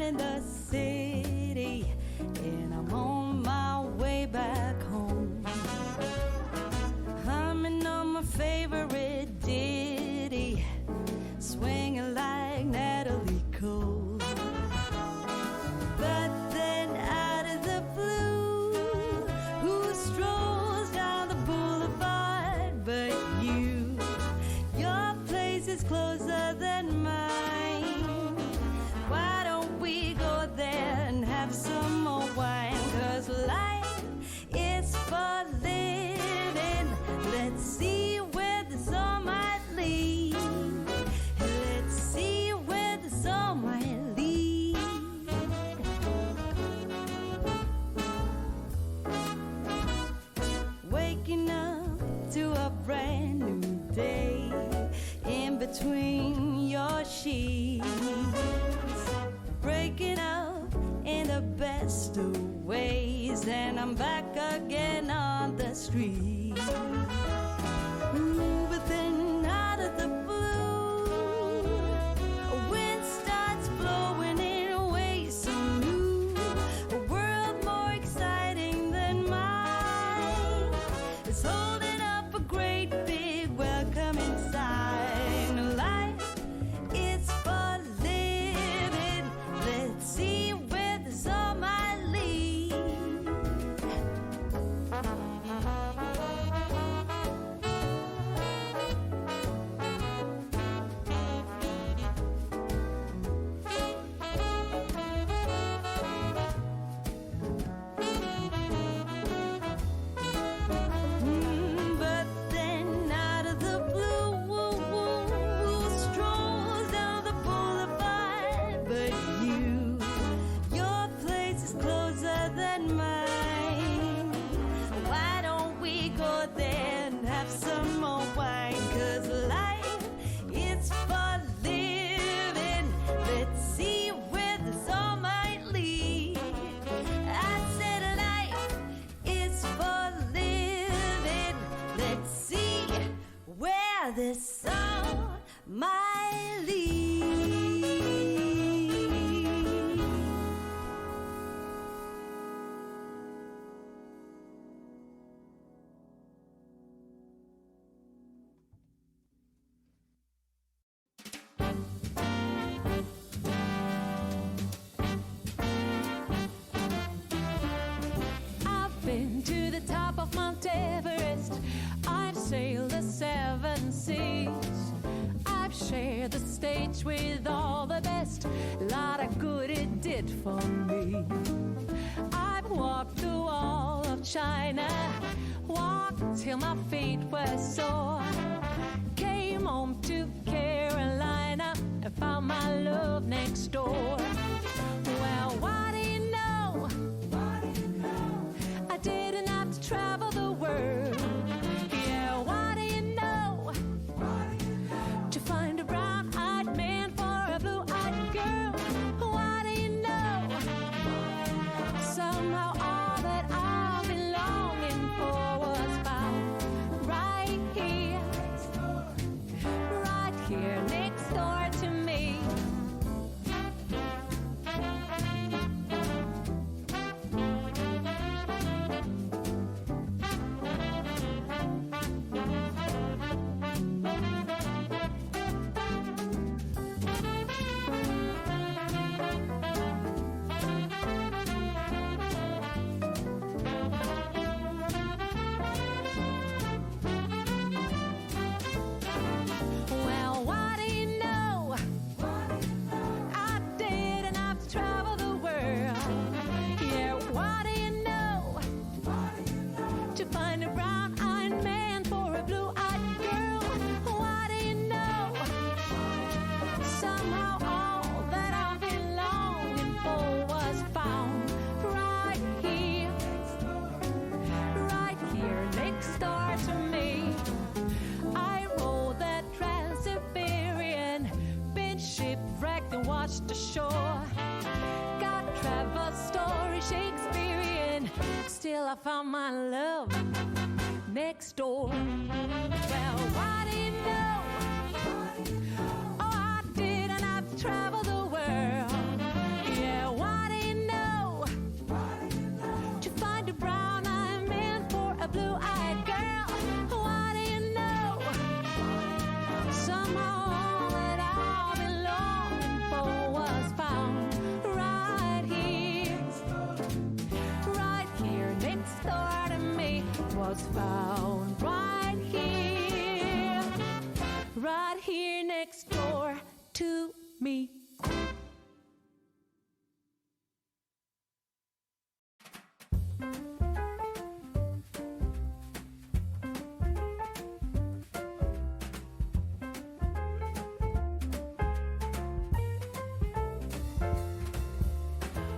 in the city, and I'm on my way back home. Humming on my favorite ditty, swinging like Natalie Cole. But then out of the blue, who strolls down the boulevard but you? Your place is closer than mine. Why don't we go there and have some more wine? 'Cause life is for living. Let's see where the sun might lead. Let's see where the sun might lead. Waking up to a brand new day in between your sheets, breaking up in the best of ways, and I'm back again on the street. But then out of the blue, a wind starts blowing in ways so new. A world more exciting than mine is holding up a great big welcoming sign. Life is for living. Let's see where the sun might lead. But then out of the blue, strolls down the boulevard but you. Your place is closer than mine. Why don't we go there and have some more wine? 'Cause life is for living. Let's see where the sun might lead. I said life is for living. Let's see where the sun might lead. I've been to the top of Mount Everest. I've sailed the 7 seas. I've shared the stage with all the best. Lot of good it did for me. I've walked the wall of China, walked till my feet were sore. Came home to Carolina and found my love next door. Well, what do you know? I didn't have to travel the world. Yeah, what do you know? To find a brown-eyed man for a blue-eyed girl. What do you know? Somehow all that I've been longing for was found right here next door to me. Well, what do you know? I didn't have to travel the world. Yeah, what do you know? To find a brown-eyed man for a blue-eyed girl. What do you know? Somehow all that I've been longing for was found right here next door to me. I rode that Trans-Siberian, been shipwrecked and washed ashore. Got travel story Shakespearean, still I found my love next door. Well, what do you know? Oh, I didn't have to travel the world. Yeah, was found right here next door to me.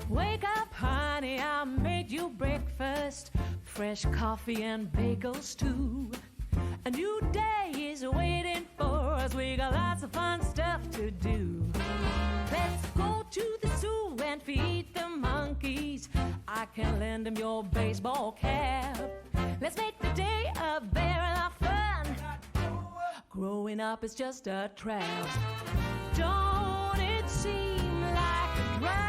Wake up, honey, I made you breakfast. Fresh coffee and bagels too. A new day is waiting for us. We got lots of fun stuff to do. Let's go to the zoo and feed the monkeys. I can lend them your baseball cap. Let's make the day a very lot of fun. Growing up is just a trap. Don't it seem like a drag?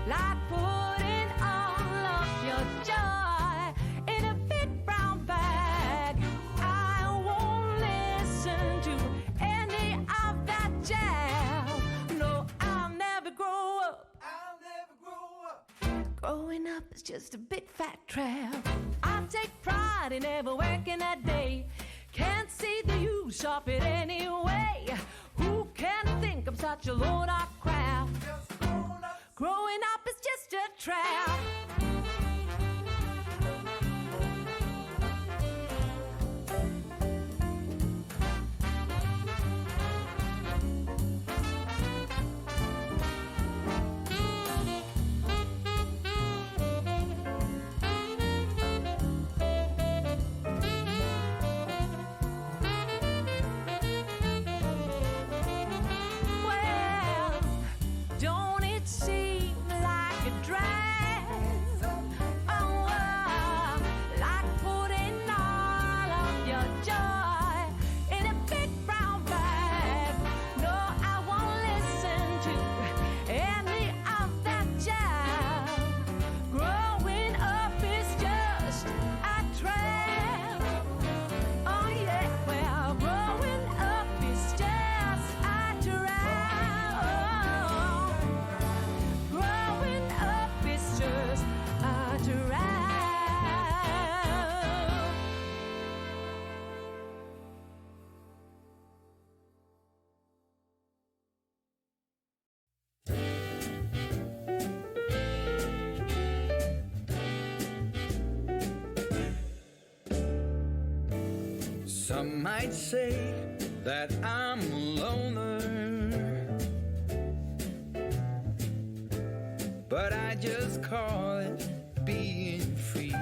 Like putting all of your joy in a big brown bag. I won't listen to any of that jazz. No, I'll never grow up. I'll never grow up. Growing up is just a big fat trap. I take pride in never working a day. Can't see the use of it anyway. Who can think I'm such a load of crap? Growing up is just a trap. Well, don't it seem like a drag? Oh, like putting all of your joy in a big brown bag. No, I won't listen to any of that jazz. Growing up is just a trap. Oh yeah, well, growing up is just a trap. Growing up is just a trap. Some might say that I'm a loner, but I just call it being free.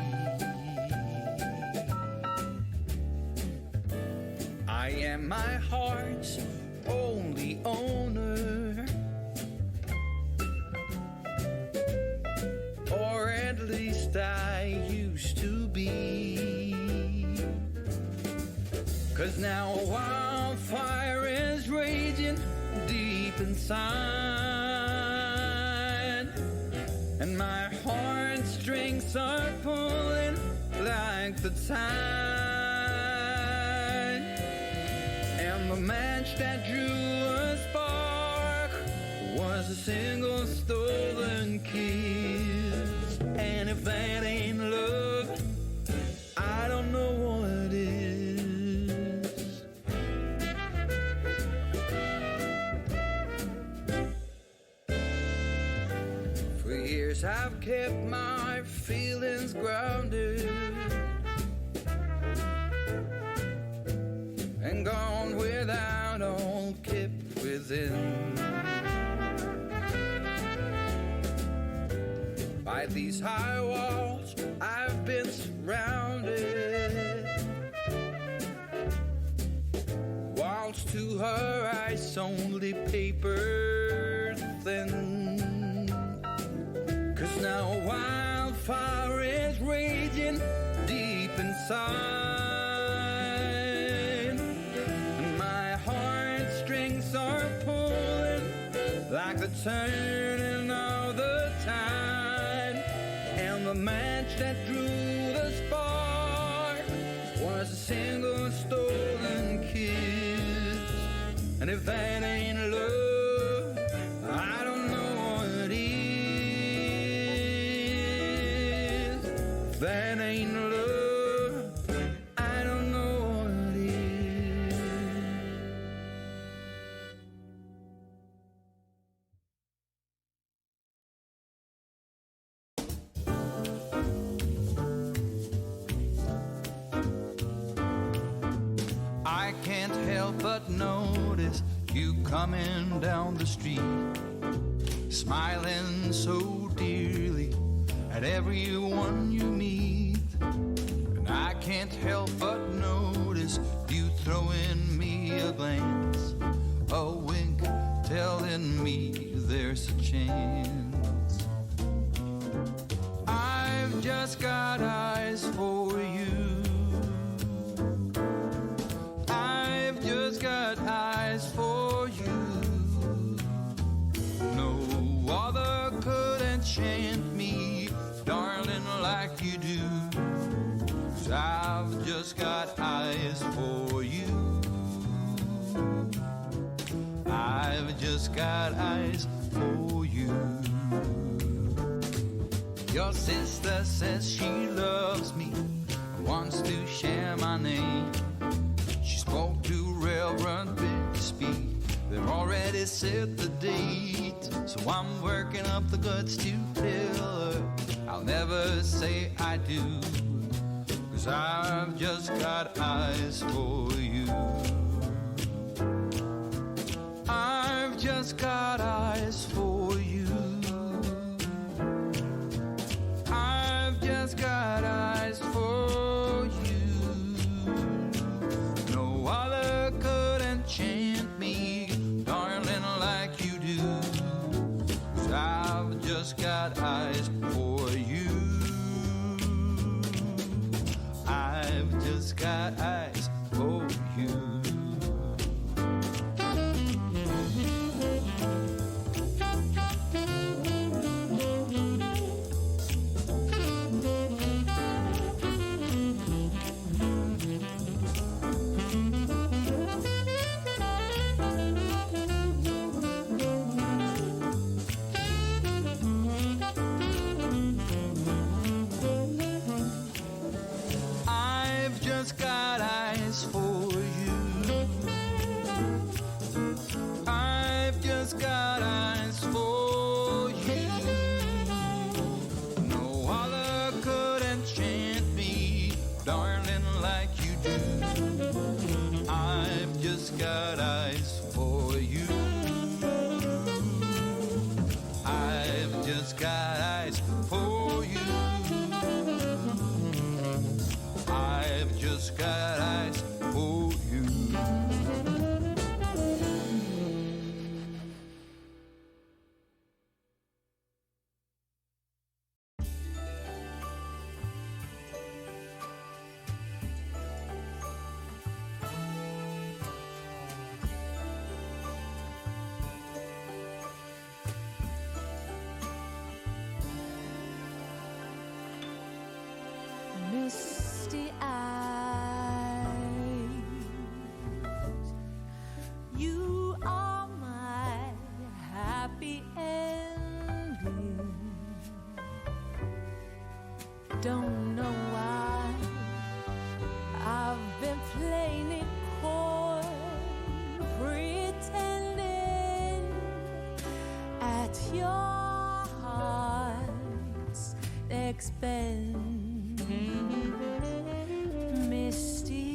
I am my heart's only owner, or at least I used to be. 'Cause now a wildfire is raging deep inside, and my heartstrings are pulling like the tide. And the match that drew a spark was a single stolen kiss. And if that ain't love, I don't know what is. For years I've kept my feelings grounded and gone without, all kept within. By these high walls I've been surrounded. Walls to her eyes only paper thin. 'Cause now a wildfire is raging deep inside, and my heartstrings are pulling like the turning of the tide. And the match that drew the spark was a single stolen kiss. And if that ain't love, I don't know what is. that ain't love, I don't know what is. I can't help but notice you coming down the street, smiling so dearly at everyone you meet. And I can't help but notice you throwing me a glance, a wink telling me there's a chance. I've just got eyes for you. I've just got eyes for you. No other could enchant me, darling, like you do. 'Cause I've just got eyes for you. I've just got eyes for you. Your sister says she loves me, wants to share my name. She spoke to Reverend Bixby, they've already set the date. So I'm working up the guts to tell her I'll never say I do, 'cause I've just got eyes for you. I've just got eyes for you. I've just got eyes for you. No other could enchant me, darling, like you do. 'Cause I've just got eyes for you. I've just got eyes for you. I've just got eyes for you. I've just got eyes for you. No other could enchant me, darling, like you do. I've just got eyes for you. I've just got eyes for you. I've just got eyes for you. Misty eyes, you are my happy ending. Don't know why I've been playing it coy, pretending at your heart's expense. Misty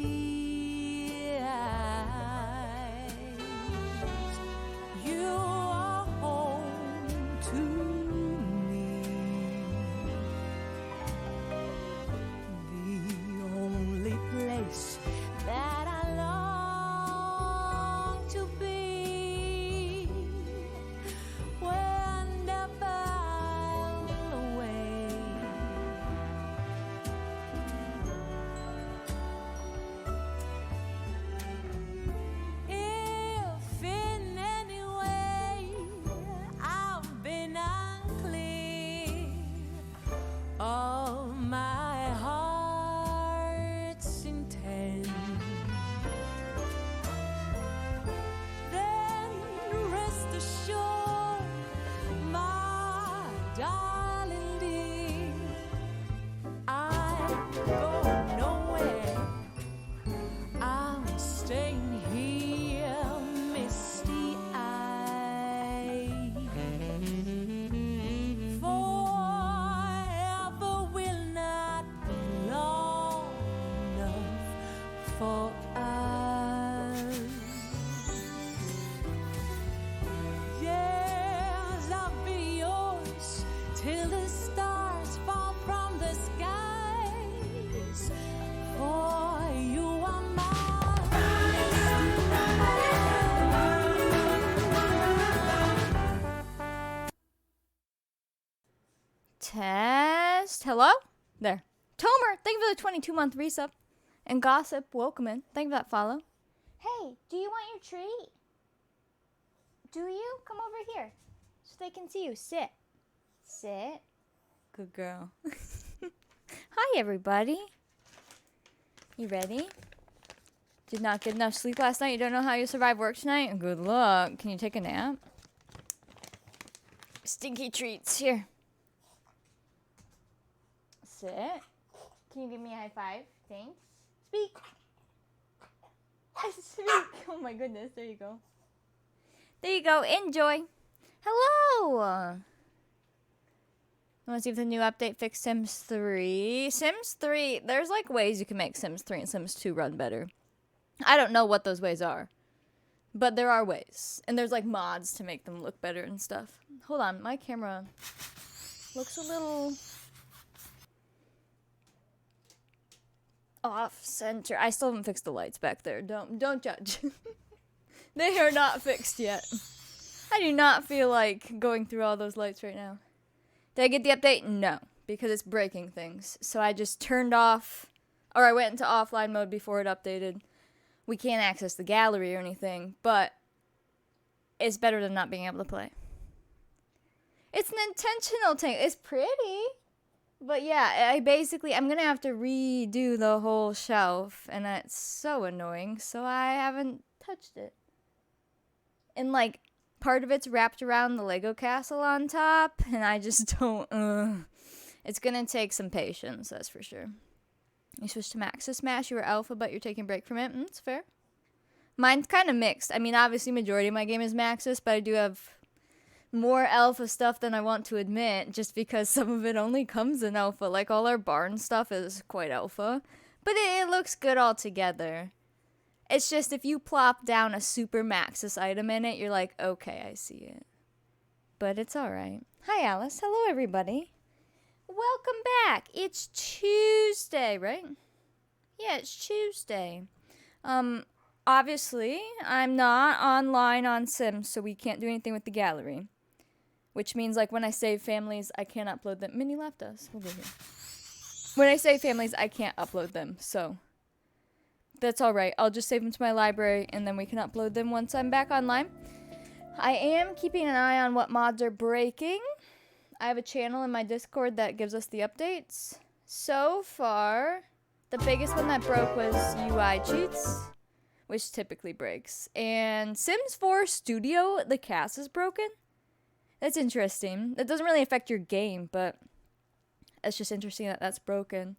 eyes, you are home to me. The only place that I long to be, whenever I'm away. test. Hello? There. Tomer, thank you for the 22-month resub. And Gossip, welcome in. Thank you for that follow. Hey, do you want your treat? Do you? Come over here so they can see you. Sit. Sit. Good girl. Hi, everybody. You ready? Did not get enough sleep last night? You don't know how you survive work tonight? Good luck. Can you take a nap? Stinky treats. Here. Sit. Can you give me a high five? Thanks. Speak. Speak. Oh my goodness. There you go. There you go. Enjoy. Hello. I want to see if the new update fixed Sims 3. Sims 3, there's like ways you can make Sims 3 and Sims 2 run better. I don't know what those ways are, but there are ways. And there's like mods to make them look better and stuff. Hold on, my camera looks a little off center. I still haven't fixed the lights back there. Don't judge. They are not fixed yet. I do not feel like going through all those lights right now. Did I get the update? No, because it's breaking things. So I just turned off, or I went into offline mode before it updated. We can't access the gallery or anything, but it's better than not being able to play. It's an intentional thing. It's pretty. But yeah, I'm going to have to redo the whole shelf, and that's so annoying, so I haven't touched it. And like, part of it's wrapped around the Lego castle on top, and I just don't, It's gonna take some patience, that's for sure. You switched to Max to Smash, you were Alpha, but you're taking a break from it. It's fair. Mine's kind of mixed. I mean, obviously, majority of my game is Maxis, but I do have more Alpha stuff than I want to admit, just because some of it only comes in Alpha. Like, all our barn stuff is quite Alpha, but it looks good all together. It's just if you plop down a super Maxis item in it, you're like, okay, I see it. But it's alright. Hi, Alice. Hello, everybody. Welcome back. It's Tuesday, right? Yeah, it's Tuesday. Obviously, I'm not online on Sims, so we can't do anything with the gallery. Which means, like, when I save families, I can't upload them. Minnie left us. We'll go here. When I save families, I can't upload them, so that's alright. I'll just save them to my library, and then we can upload them once I'm back online. I am keeping an eye on what mods are breaking. I have a channel in my Discord that gives us the updates. So far, the biggest one that broke was UI cheats, which typically breaks. And Sims 4 Studio, the cast is broken. That's interesting. That doesn't really affect your game, but it's just interesting that that's broken.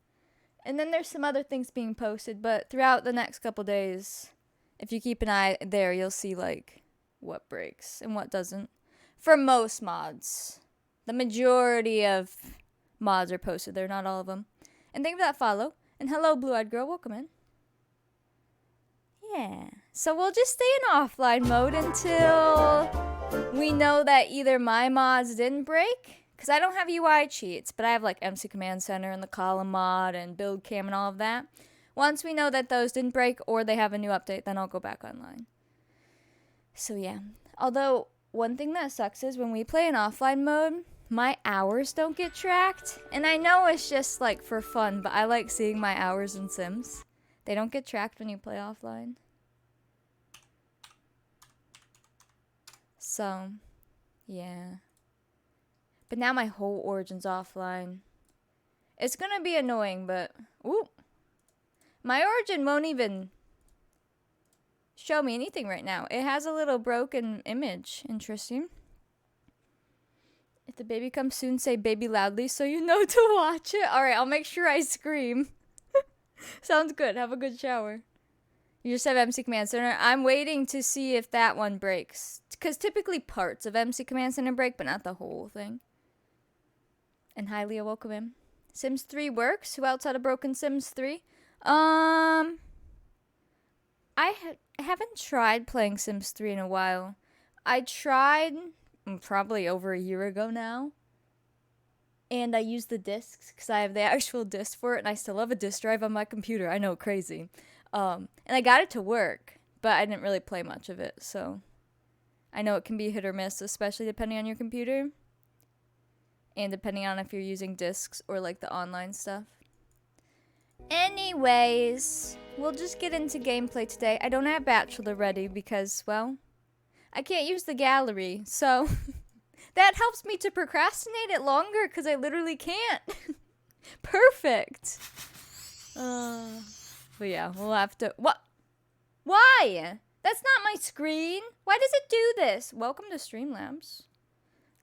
And then there's some other things being posted, but throughout the next couple days, if you keep an eye there, you'll see, like, what breaks and what doesn't. For most mods. The majority of mods are posted there, not all of them. And thank you for that follow. And hello, Blue-Eyed Girl. Welcome in. Yeah. So we'll just stay in offline mode until we know that either my mods didn't break, because I don't have UI cheats, but I have like MC Command Center and the column mod and build cam and all of that. Once we know that those didn't break or they have a new update, then I'll go back online. So yeah. Although, one thing that sucks is when we play in offline mode, my hours don't get tracked. And I know it's just like for fun, but I like seeing my hours in Sims. They don't get tracked when you play offline. So, yeah. But now my whole Origin's offline. It's gonna be annoying, but... Ooh! My Origin won't even show me anything right now. It has a little broken image. Interesting. If the baby comes soon, say baby loudly so you know to watch it. Alright, I'll make sure I scream. Sounds good. Have a good shower. You just have MC Command Center. I'm waiting to see if that one breaks. Because typically parts of MC Command Center break, but not the whole thing. And hi, Leah. Welcome in. Sims 3 works. Who else had a broken Sims 3? I haven't tried playing Sims 3 in a while. I tried probably over a year ago now. And I used the discs because I have the actual disc for it, and I still have a disc drive on my computer. I know, crazy. And I got it to work, but I didn't really play much of it, so I know it can be hit or miss, especially depending on your computer. and depending on if you're using discs or like the online stuff. Anyways, we'll just get into gameplay today. I don't have Bachelor ready because, well, I can't use the gallery, so that helps me to procrastinate it longer because I literally can't. Perfect. But yeah, we'll have to. What? Why? That's not my screen. Why does it do this? Welcome to Streamlabs.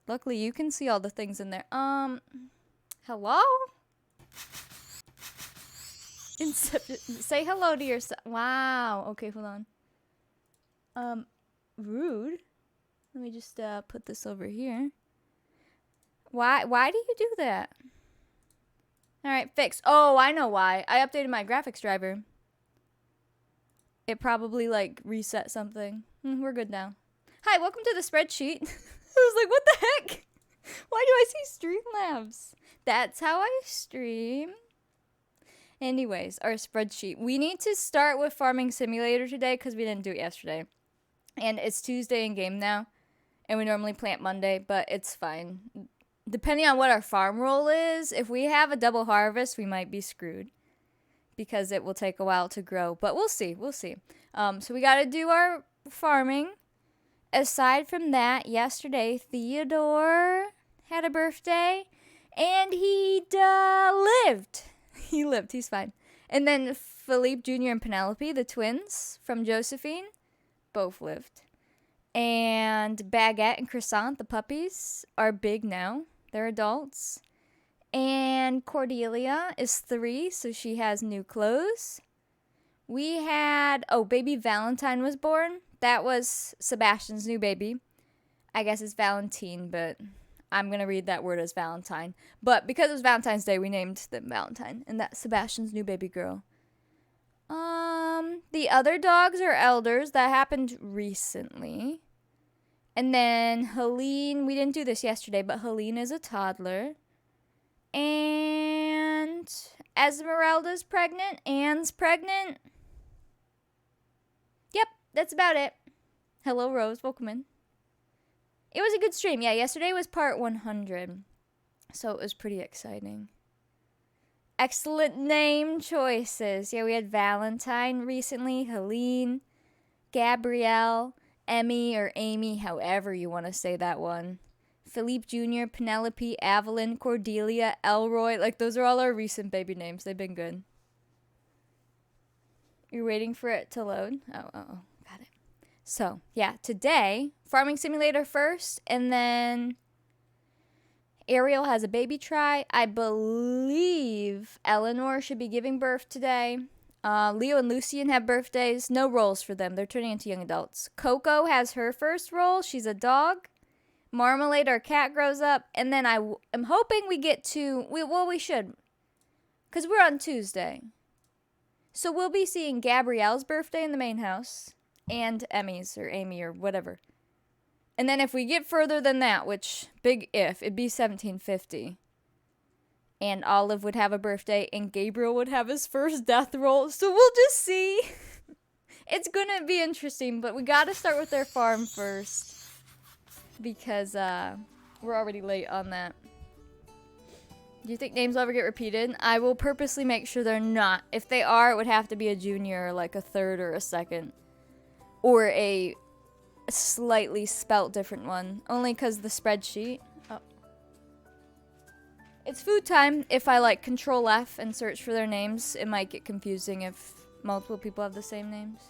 Luckily, you can see all the things in there. Hello? Say hello to yourself. Wow. Okay, hold on. Rude. Let me just put this over here. Why do you do that? All right, fix. Oh, I know why. I updated my graphics driver. It probably like reset something. We're good now. Hi, welcome to the spreadsheet. I was like, what the heck? Why do I see Streamlabs? That's how I stream. Anyways, our spreadsheet. We need to start with Farming Simulator today because we didn't do it yesterday. And it's Tuesday in game now. And we normally plant Monday, but it's fine. Depending on what our farm roll is, if we have a double harvest, we might be screwed. Because it will take a while to grow. But we'll see. We'll see. So we got to do our farming. Aside from that, yesterday, Theodore had a birthday. And he lived. He lived. He's fine. And then Philippe Jr. and Penelope, the twins from Josephine, both lived. And Baguette and Croissant, the puppies, are big now. They're adults. And Cordelia is 3, so she has new clothes. We had, baby Valentine was born. That was Sebastian's new baby. I guess it's Valentine, but I'm going to read that word as Valentine. But because it was Valentine's Day, we named them Valentine. And that's Sebastian's new baby girl. The other dogs are elders. That happened recently. And then Helene, we didn't do this yesterday, but Helene is a toddler. And Esmeralda's pregnant. Anne's pregnant. Yep, that's about it. Hello, Rose. Welcome in. It was a good stream. Yeah, yesterday was part 100. So it was pretty exciting. Excellent name choices. Yeah, we had Valentine recently, Helene, Gabrielle, Emmy or Amy, however you want to say that one. Philippe Jr., Penelope, Evelyn, Cordelia, Elroy. Like, those are all our recent baby names. They've been good. You're waiting for it to load? Oh, got it. So, yeah, today, Farming Simulator first, and then Ariel has a baby try. I believe Eleanor should be giving birth today. Leo and Lucian have birthdays. No roles for them. They're turning into young adults. Coco has her first role. She's a dog. Marmalade, our cat, grows up. And then I am hoping we get to... we should. Because we're on Tuesday. So we'll be seeing Gabrielle's birthday in the main house. And Emmy's or Amy or whatever. And then if we get further than that, which, big if, it'd be 1750. And Olive would have a birthday, and Gabriel would have his first death roll. So we'll just see. It's going to be interesting, but we got to start with their farm first. Because we're already late on that. Do you think names will ever get repeated? I will purposely make sure they're not. If they are, it would have to be a junior, or like a third or a second. Or a slightly spelt different one. Only because the spreadsheet. Oh. It's food time. If I like Control F and search for their names, it might get confusing if multiple people have the same names.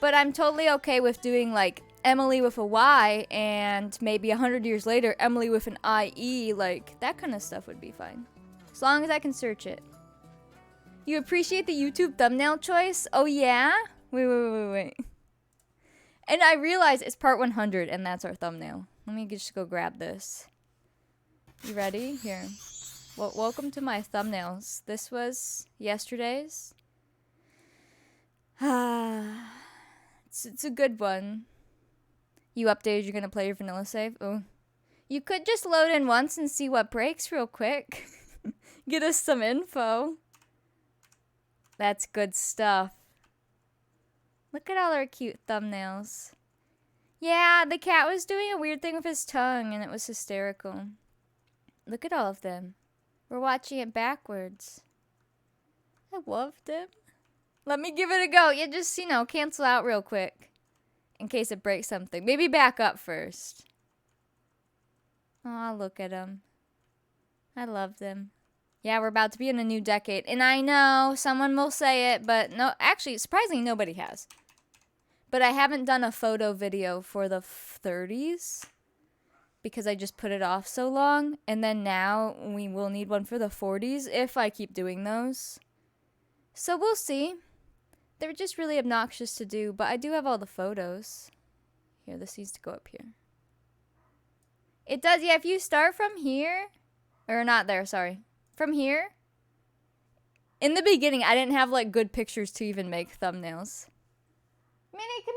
But I'm totally okay with doing like Emily with a Y and maybe 100 years later Emily with an IE. Like that kind of stuff would be fine. As long as I can search it. You appreciate the YouTube thumbnail choice? Oh yeah? Wait. And I realize it's part 100 and that's our thumbnail. Let me just go grab this. You ready? Here. Well, welcome to my thumbnails. This was yesterday's. It's a good one. You updated, you're going to play your vanilla save? Oh. You could just load in once and see what breaks real quick. Get us some info. That's good stuff. Look at all our cute thumbnails. Yeah, the cat was doing a weird thing with his tongue, and it was hysterical. Look at all of them. We're watching it backwards. I love them. Let me give it a go. Yeah, just, cancel out real quick. In case it breaks something. Maybe back up first. Aw, look at them. I love them. Yeah, we're about to be in a new decade. And I know someone will say it, but no, actually, surprisingly, nobody has. But I haven't done a photo video for the 30s because I just put it off so long. And then now we will need one for the 40s if I keep doing those. So we'll see. They're just really obnoxious to do, but I do have all the photos. Here, this needs to go up here. It does, yeah, if you start from here, or not there, sorry. From here, in the beginning, I didn't have, like, good pictures to even make thumbnails. Minnie, come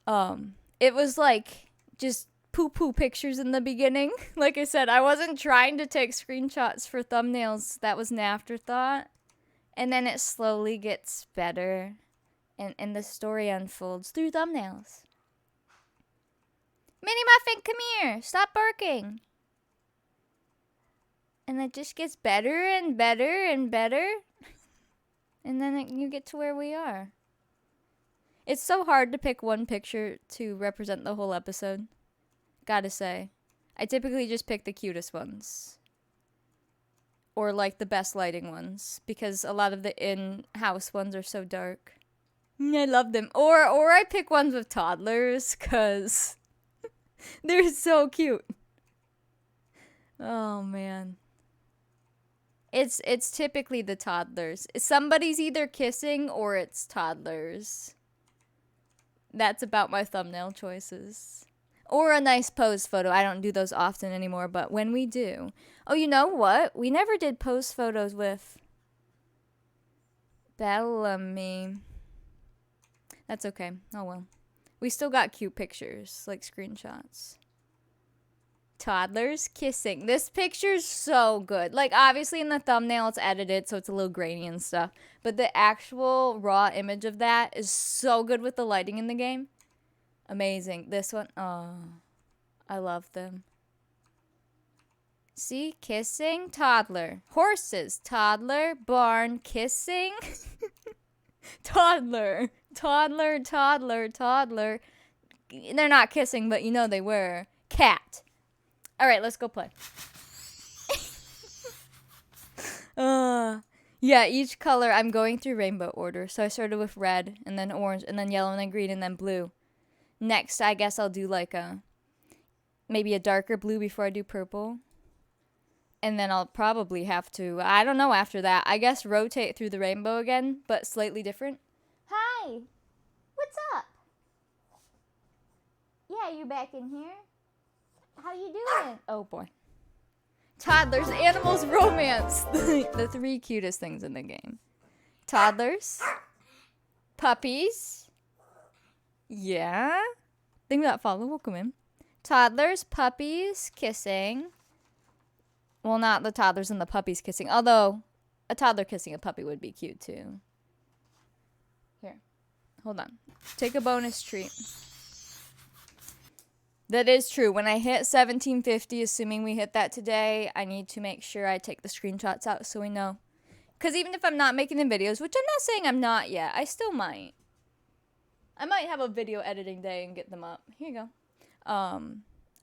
here! It was, like, just poo-poo pictures in the beginning. Like I said, I wasn't trying to take screenshots for thumbnails. That was an afterthought. And then it slowly gets better. And the story unfolds through thumbnails. Minnie Muffin, come here. Stop barking. And it just gets better and better and better. And then you get to where we are. It's so hard to pick one picture to represent the whole episode. Gotta say. I typically just pick the cutest ones. Or like the best lighting ones. Because a lot of the in-house ones are so dark. I love them. Or I pick ones with toddlers. Because they're so cute. Oh man. It's typically the toddlers. Somebody's either kissing or it's toddlers. That's about my thumbnail choices. Or a nice pose photo. I don't do those often anymore, but when we do. Oh, you know what? We never did pose photos with Bellamy. That's okay. Oh well. We still got cute pictures, like screenshots. Toddlers kissing. This picture's so good. Like, obviously in the thumbnail it's edited, so it's a little grainy and stuff. But the actual raw image of that is so good with the lighting in the game. Amazing. This one, oh, I love them. See? Kissing. Toddler. Horses. Toddler. Barn. Kissing. Toddler. Toddler. Toddler. Toddler. They're not kissing, but you know they were. Cat. Alright, let's go play. Yeah, each color, I'm going through rainbow order. So I started with red, and then orange, and then yellow, and then green, and then blue. Next, I guess I'll do like maybe a darker blue before I do purple. And then I'll probably have to, I don't know after that, I guess rotate through the rainbow again, but slightly different. Hi! What's up? Yeah, you back in here? How you doing? Oh boy. Toddlers, animals, romance. The three cutest things in the game. Toddlers. Puppies. Yeah. Think that follow will come in. Toddlers, puppies, kissing. Well, not the toddlers and the puppies kissing. Although, a toddler kissing a puppy would be cute too. Here. Hold on. Take a bonus treat. That is true. When I hit 1750, assuming we hit that today, I need to make sure I take the screenshots out so we know. Because even if I'm not making the videos, which I'm not saying I'm not yet, I still might. I might have a video editing day and get them up. Here you go.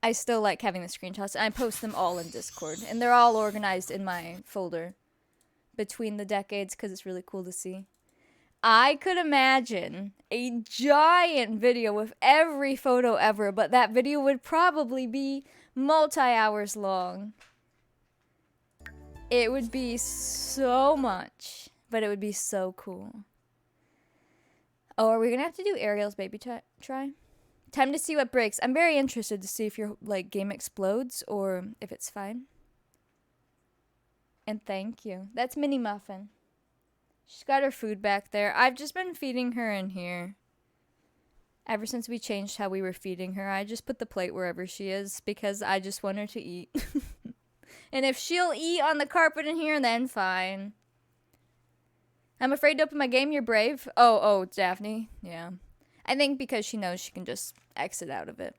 I still like having the screenshots. And I post them all in Discord. And they're all organized in my folder between the decades because it's really cool to see. I could imagine a giant video with every photo ever, but that video would probably be multi-hours long. It would be so much, but it would be so cool. Oh, are we gonna have to do Ariel's baby try? Time to see what breaks. I'm very interested to see if your game explodes or if it's fine. And thank you. That's Minnie Muffin. She's got her food back there. I've just been feeding her in here. Ever since we changed how we were feeding her, I just put the plate wherever she is because I just want her to eat. And if she'll eat on the carpet in here, then fine. I'm afraid to open my game. You're brave. Oh, Daphne. Yeah. I think because she knows she can just exit out of it.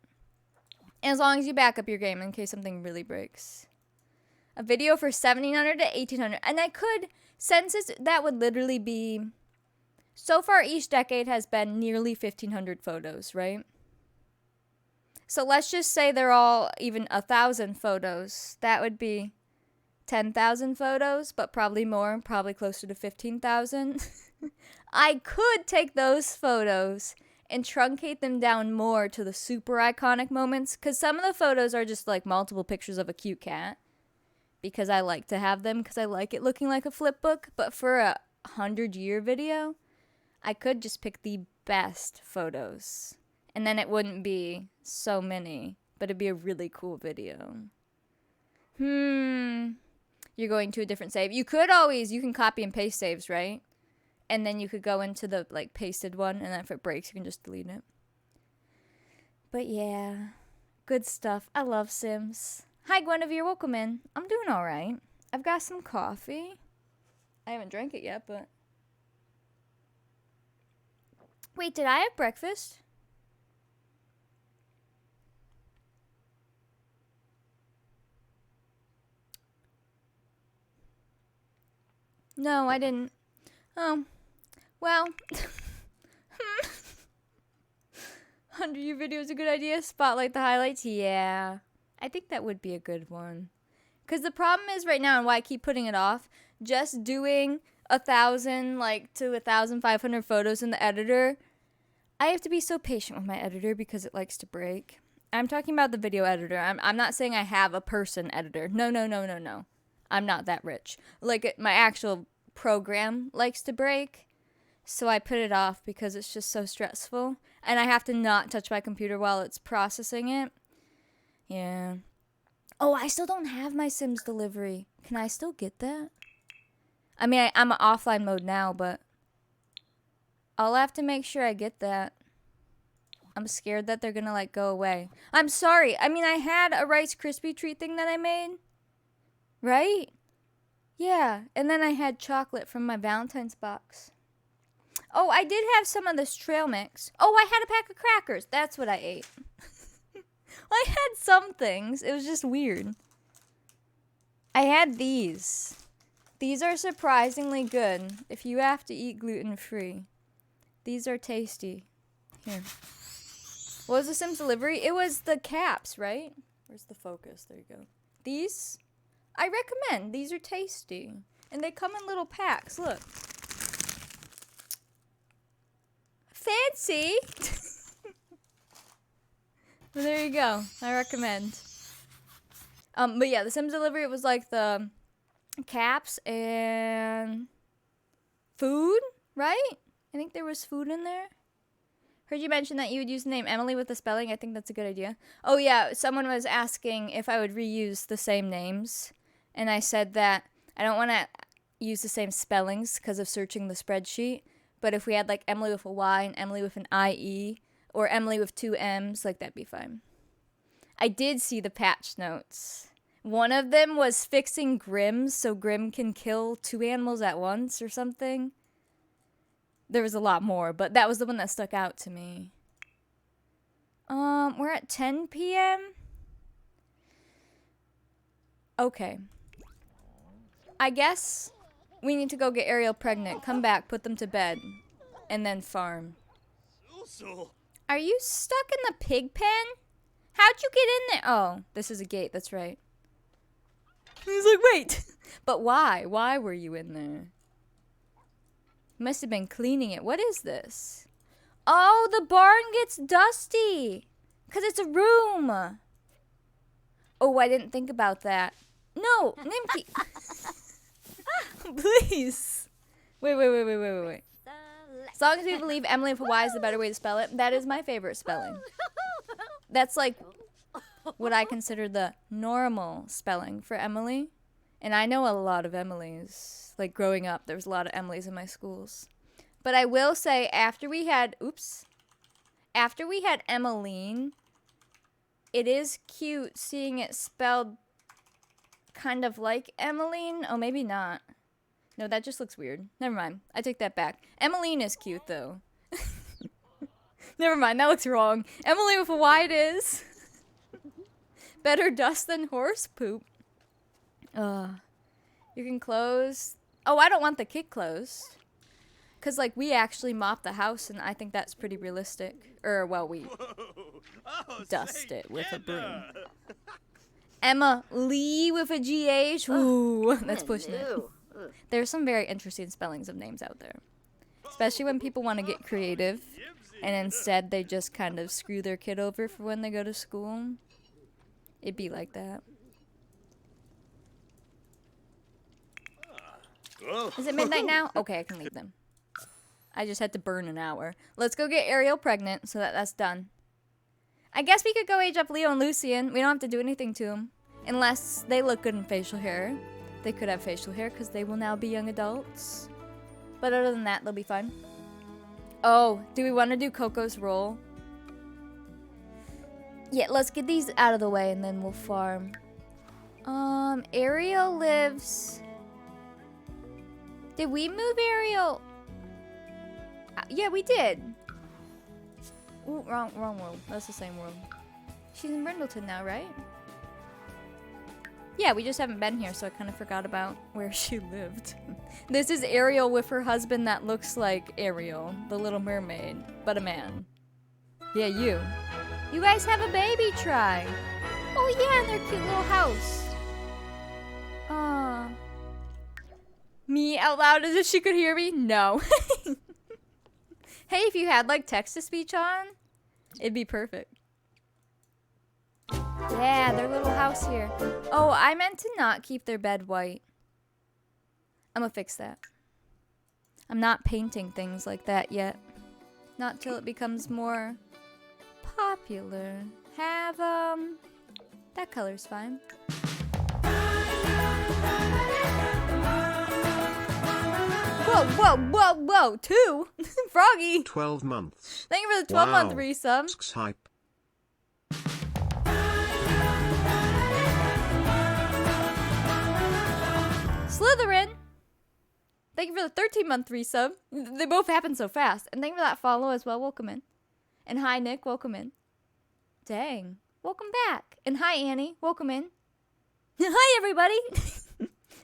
And as long as you back up your game in case something really breaks. A video for 1,700 to 1,800. And I could, since that would literally be, so far each decade has been nearly 1,500 photos, right? So let's just say they're all even 1,000 photos. That would be 10,000 photos, but probably more, probably closer to 15,000. I could take those photos and truncate them down more to the super iconic moments, because some of the photos are just like multiple pictures of a cute cat, because I like to have them, because I like it looking like a flip book. But for a 100-year video, I could just pick the best photos, and then it wouldn't be so many, but it'd be a really cool video. You're going to a different save. You can copy and paste saves, right? And then you could go into the like pasted one, and then if it breaks, you can just delete it. But yeah, good stuff. I love Sims. Hi, Guinevere. Welcome in. I'm doing all right. I've got some coffee. I haven't drank it yet, but... Wait, did I have breakfast? No, I didn't. Oh, well. 100-year video is a good idea. Spotlight the highlights. Yeah, I think that would be a good one. Because the problem is right now, and why I keep putting it off, just doing 1,000 to 1,500 photos in the editor. I have to be so patient with my editor because it likes to break. I'm talking about the video editor. I'm not saying I have a person editor. No. I'm not that rich. Like, my actual program likes to break, so I put it off because it's just so stressful. And I have to not touch my computer while it's processing it. Yeah. Oh, I still don't have my Sims delivery. Can I still get that? I mean, I'm in offline mode now, but I'll have to make sure I get that. I'm scared that they're gonna, go away. I'm sorry. I mean, I had a Rice Krispie treat thing that I made. Right? Yeah, and then I had chocolate from my Valentine's box. Oh, I did have some of this trail mix. Oh, I had a pack of crackers. That's what I ate. I had some things. It was just weird. I had these. These are surprisingly good if you have to eat gluten-free. These are tasty. Here. What was the Sims delivery? It was the caps, right? Where's the focus? There you go. These? I recommend. These are tasty. And they come in little packs. Look. Fancy. Well, there you go. I recommend. But yeah, the Sims delivery, it was like the caps and food, right? I think there was food in there. Heard you mention that you would use the name Emily with the spelling. I think that's a good idea. Oh yeah, someone was asking if I would reuse the same names. And I said that I don't want to use the same spellings because of searching the spreadsheet. But if we had Emily with a Y and Emily with an IE, or Emily with 2 M's, that'd be fine. I did see the patch notes. One of them was fixing Grims so Grim can kill 2 animals at once or something. There was a lot more, but that was the one that stuck out to me. We're at 10 p.m.? Okay. I guess we need to go get Ariel pregnant, come back, put them to bed, and then farm. Are you stuck in the pig pen? How'd you get in there? Oh, this is a gate, that's right. He's like, wait. But why? Why were you in there? Must have been cleaning it. What is this? Oh, the barn gets dusty. Because it's a room. Oh, I didn't think about that. No, Nimki. Please. Wait. As long as we believe Emily with a Y is the better way to spell it, that is my favorite spelling. That's what I consider the normal spelling for Emily. And I know a lot of Emilys. Growing up, there was a lot of Emilys in my schools. But I will say, after we had Emmeline, it is cute seeing it spelled kind of like Emmeline. Oh, maybe not. No, that just looks weird. Never mind. I take that back. Emmeline is cute, though. Never mind, that looks wrong. Emily with a Y it is. Better dust than horse poop. You can close. Oh, I don't want the kit closed. Because, like, we actually mop the house, and I think that's pretty realistic. Well, we dust it with a broom. Emma Lee with a GH. Ooh, that's pushing it. There's some very interesting spellings of names out there. Especially when people want to get creative, and instead they just kind of screw their kid over for when they go to school. It'd be like that. Is it midnight now? Okay, I can leave them. I just had to burn an hour. Let's go get Ariel pregnant so that's done. I guess we could go age up Leo and Lucian. We don't have to do anything to them. Unless they look good in facial hair. They could have facial hair because they will now be young adults. But other than that, they'll be fine. Oh, do we want to do Coco's role? Yeah, let's get these out of the way and then we'll farm. Ariel lives... Did we move Ariel? Yeah, we did. Ooh, wrong world. That's the same world. She's in Brindleton now, right? Yeah, we just haven't been here, so I kind of forgot about where she lived. This is Ariel with her husband that looks like Ariel, the Little Mermaid, but a man. Yeah, you. You guys have a baby try. Oh yeah, in their cute little house. Aww. Me out loud as if she could hear me? No. Hey, if you had like text-to-speech on, it'd be perfect. Yeah, their little house here. Oh, I meant to not keep their bed white. I'm gonna fix that. I'm not painting things like that yet. Not till it becomes more popular. That color's fine. Whoa, 2? Froggy! 12 months. Thank you for the 12-month Wow. resub. Hype. Slytherin! Thank you for the 13-month resub. They both happen so fast. And thank you for that follow as well. Welcome in. And hi, Nick. Welcome in. Dang. Welcome back. And hi, Annie. Welcome in. Hi, everybody!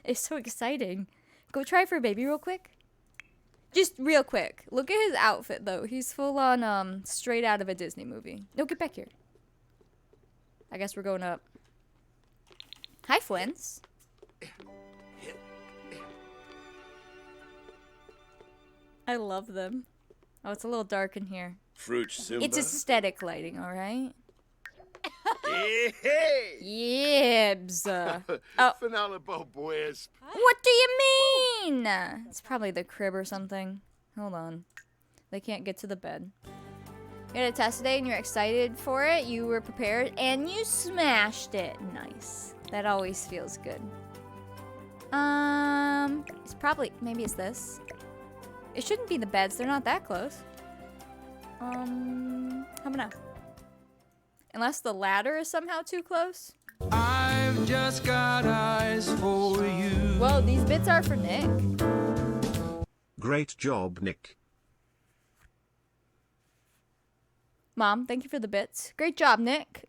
It's so exciting. Go try for a baby real quick. Just real quick. Look at his outfit, though. He's full on, straight out of a Disney movie. No, get back here. I guess we're going up. Hi, Flins. I love them. Oh, it's a little dark in here. Fruit Simba. It's aesthetic lighting, alright? Hey! Yibs. Oh. Finalabo boys. What do you mean? It's probably the crib or something. Hold on. They can't get to the bed. You had a test today and you're excited for it. You were prepared and you smashed it. Nice. That always feels good. It's probably, maybe it's this. It shouldn't be the beds. They're not that close. How about now? Unless the ladder is somehow too close. I've just got eyes for you. Whoa, these bits are for Nick. Great job, Nick. Mom, thank you for the bits. Great job, Nick.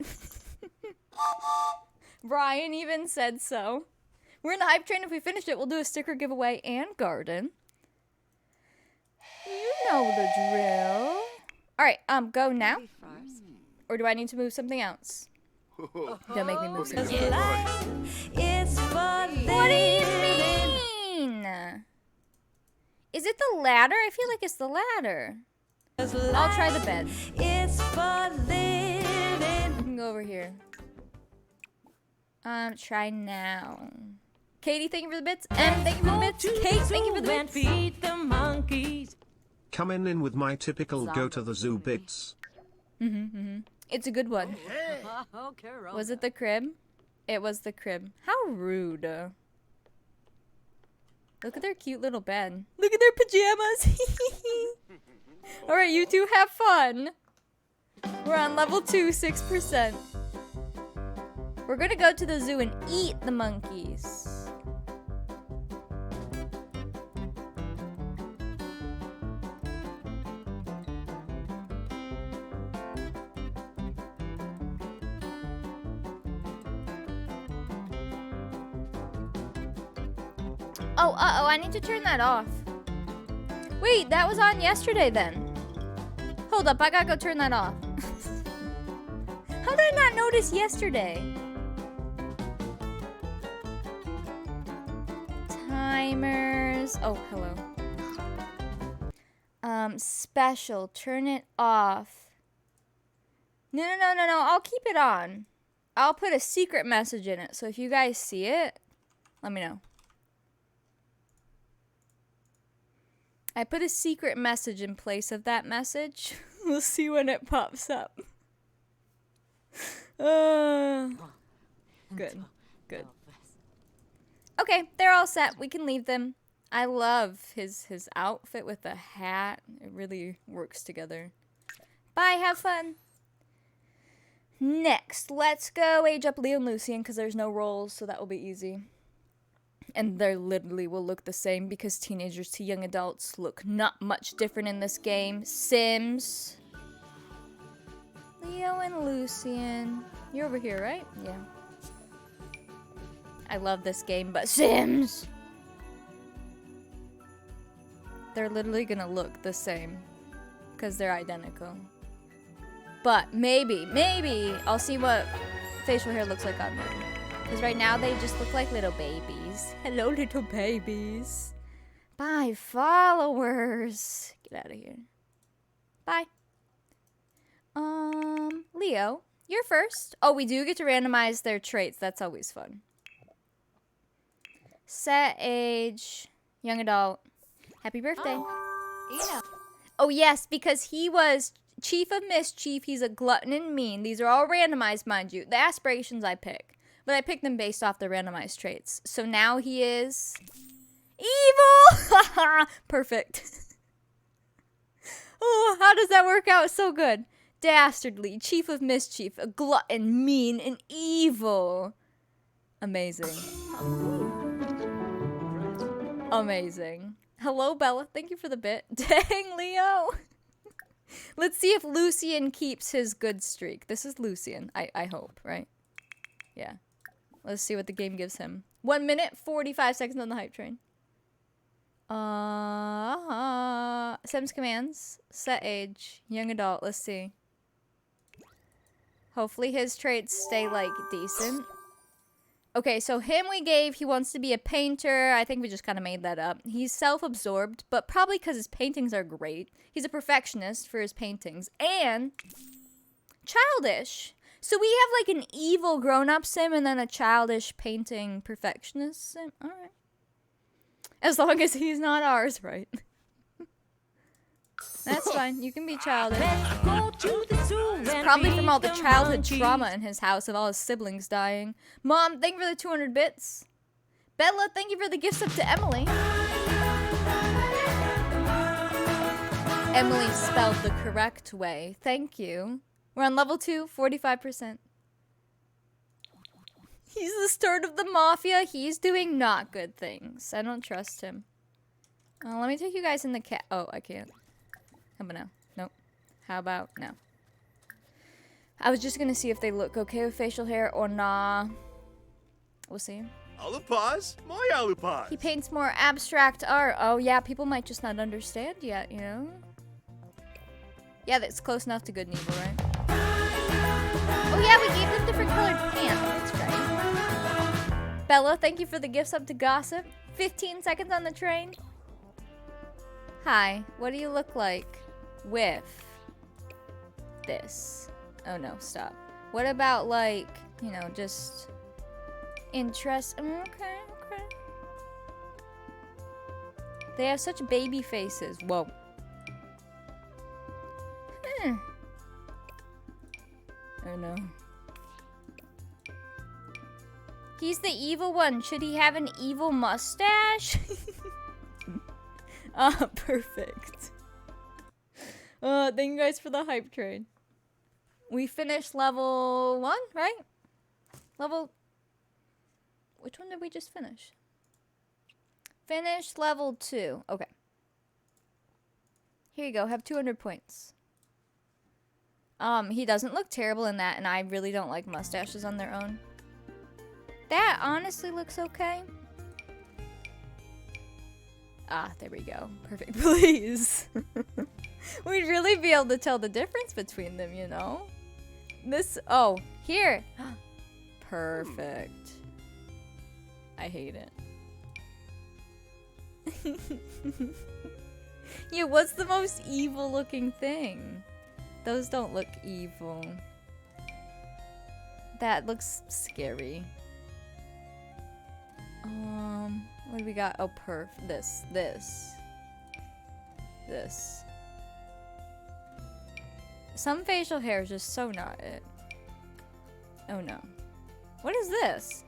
Brian even said so. We're in the hype train. If we finish it, we'll do a sticker giveaway and garden. You know the drill. Alright, go now. Or do I need to move something else? Don't make me move something else. It's for What do you mean? Is it the ladder? I feel like it's the ladder. I'll try the bed. It's for living. You can go over here. Try now. Katie, thank you for the bits. And thank you for the bits. Kate, thank you for the bits. Feed the monkeys. Coming in with my typical go to the zoo bits. It's a good one. Was it the crib? It was the crib. How rude. Look at their cute little bed. Look at their pajamas. Alright, you two have fun. We're on level 2, 6%. We're gonna go to the zoo and eat the monkeys. Oh, uh-oh, I need to turn that off. Wait, that was on yesterday then. Hold up, I gotta go turn that off. How did I not notice yesterday? Timers. Oh, hello. Special. Turn it off. No. I'll keep it on. I'll put a secret message in it. So if you guys see it, let me know. I put a secret message in place of that message. We'll see when it pops up. Good. Okay, they're all set. We can leave them. I love his outfit with the hat. It really works together. Bye, have fun. Next, let's go age up Leo and Lucian because there's no roles, so that will be easy. And they literally will look the same because teenagers to young adults look not much different in this game. Sims. Leo and Lucian. You're over here, right? Yeah. I love this game, but Sims! They're literally gonna look the same because they're identical. But maybe, I'll see what facial hair looks like on them. Because right now they just look like little babies. Hello, little babies. Bye, followers. Get out of here. Bye. Leo, you're first. Oh, we do get to randomize their traits. That's always fun. Set age, young adult. Happy birthday. Yeah. Oh, yes, because he was Chief of Mischief. He's a glutton and mean. These are all randomized, mind you. The aspirations I pick. But I picked them based off the randomized traits. So now he is evil. Perfect. Oh, how does that work out so good? Dastardly, Chief of Mischief, a glutton, mean, and evil. Amazing. Amazing. Hello, Bella. Thank you for the bit. Dang, Leo. Let's see if Lucian keeps his good streak. This is Lucian, I hope, right? Yeah. Let's see what the game gives him. 1 minute, 45 seconds on the hype train. Sims commands. Set age. Young adult. Let's see. Hopefully his traits stay, like, decent. Okay, so him we gave, he wants to be a painter. I think we just kind of made that up. He's self-absorbed, but probably because his paintings are great. He's a perfectionist for his paintings. And childish. So we have like an evil grown-up sim and then a childish painting perfectionist sim. Alright. As long as he's not ours, right? That's fine. You can be childish. It's probably from all the childhood trauma in his house of all his siblings dying. Mom, thank you for the 200 bits. Bella, thank you for the gifts up to Emily. Emily spelled the correct way. Thank you. We're on level 2, 45%. He's the start of the mafia. He's doing not good things. I don't trust him. Let me take you guys in the cat. Oh, I can't. How about now? Nope. How about now? I was just gonna see if they look okay with facial hair or nah. We'll see. Alupaz? My Alupaz. He paints more abstract art. Oh yeah, people might just not understand yet, you know? Yeah, that's close enough to good and evil, right? Oh yeah, we gave them different colored pants. That's right. Bella, thank you for the gifts up to Gossip. 15 seconds on the train. Hi, what do you look like with this? Oh no, stop. What about like, you know, just interest? Okay. They have such baby faces. Whoa. Oh no. He's the evil one. Should he have an evil mustache? Perfect. Thank you guys for the hype train. We finished level 1, right? Which one did we just finish? Finished level 2. Okay. Here you go. Have 200 points. He doesn't look terrible in that, and I really don't like mustaches on their own. That honestly looks okay. Ah, there we go. Perfect, please. We'd really be able to tell the difference between them, you know? This, oh, here. Perfect. I hate it. Yeah, what's the most evil looking thing? Those don't look evil. That looks scary. What do we got? Oh, this. Some facial hair is just so not it. Oh no. What is this?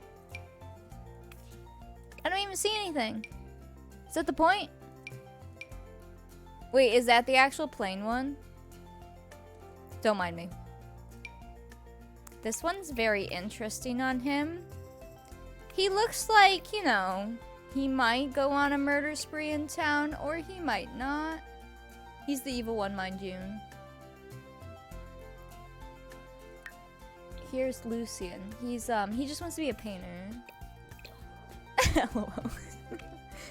I don't even see anything. Is that the point? Wait, is that the actual plain one? Don't mind me. This one's very interesting on him. He looks like, you know, he might go on a murder spree in town, or he might not. He's the evil one, mind you. Here's Lucian. He's, he just wants to be a painter. LOL.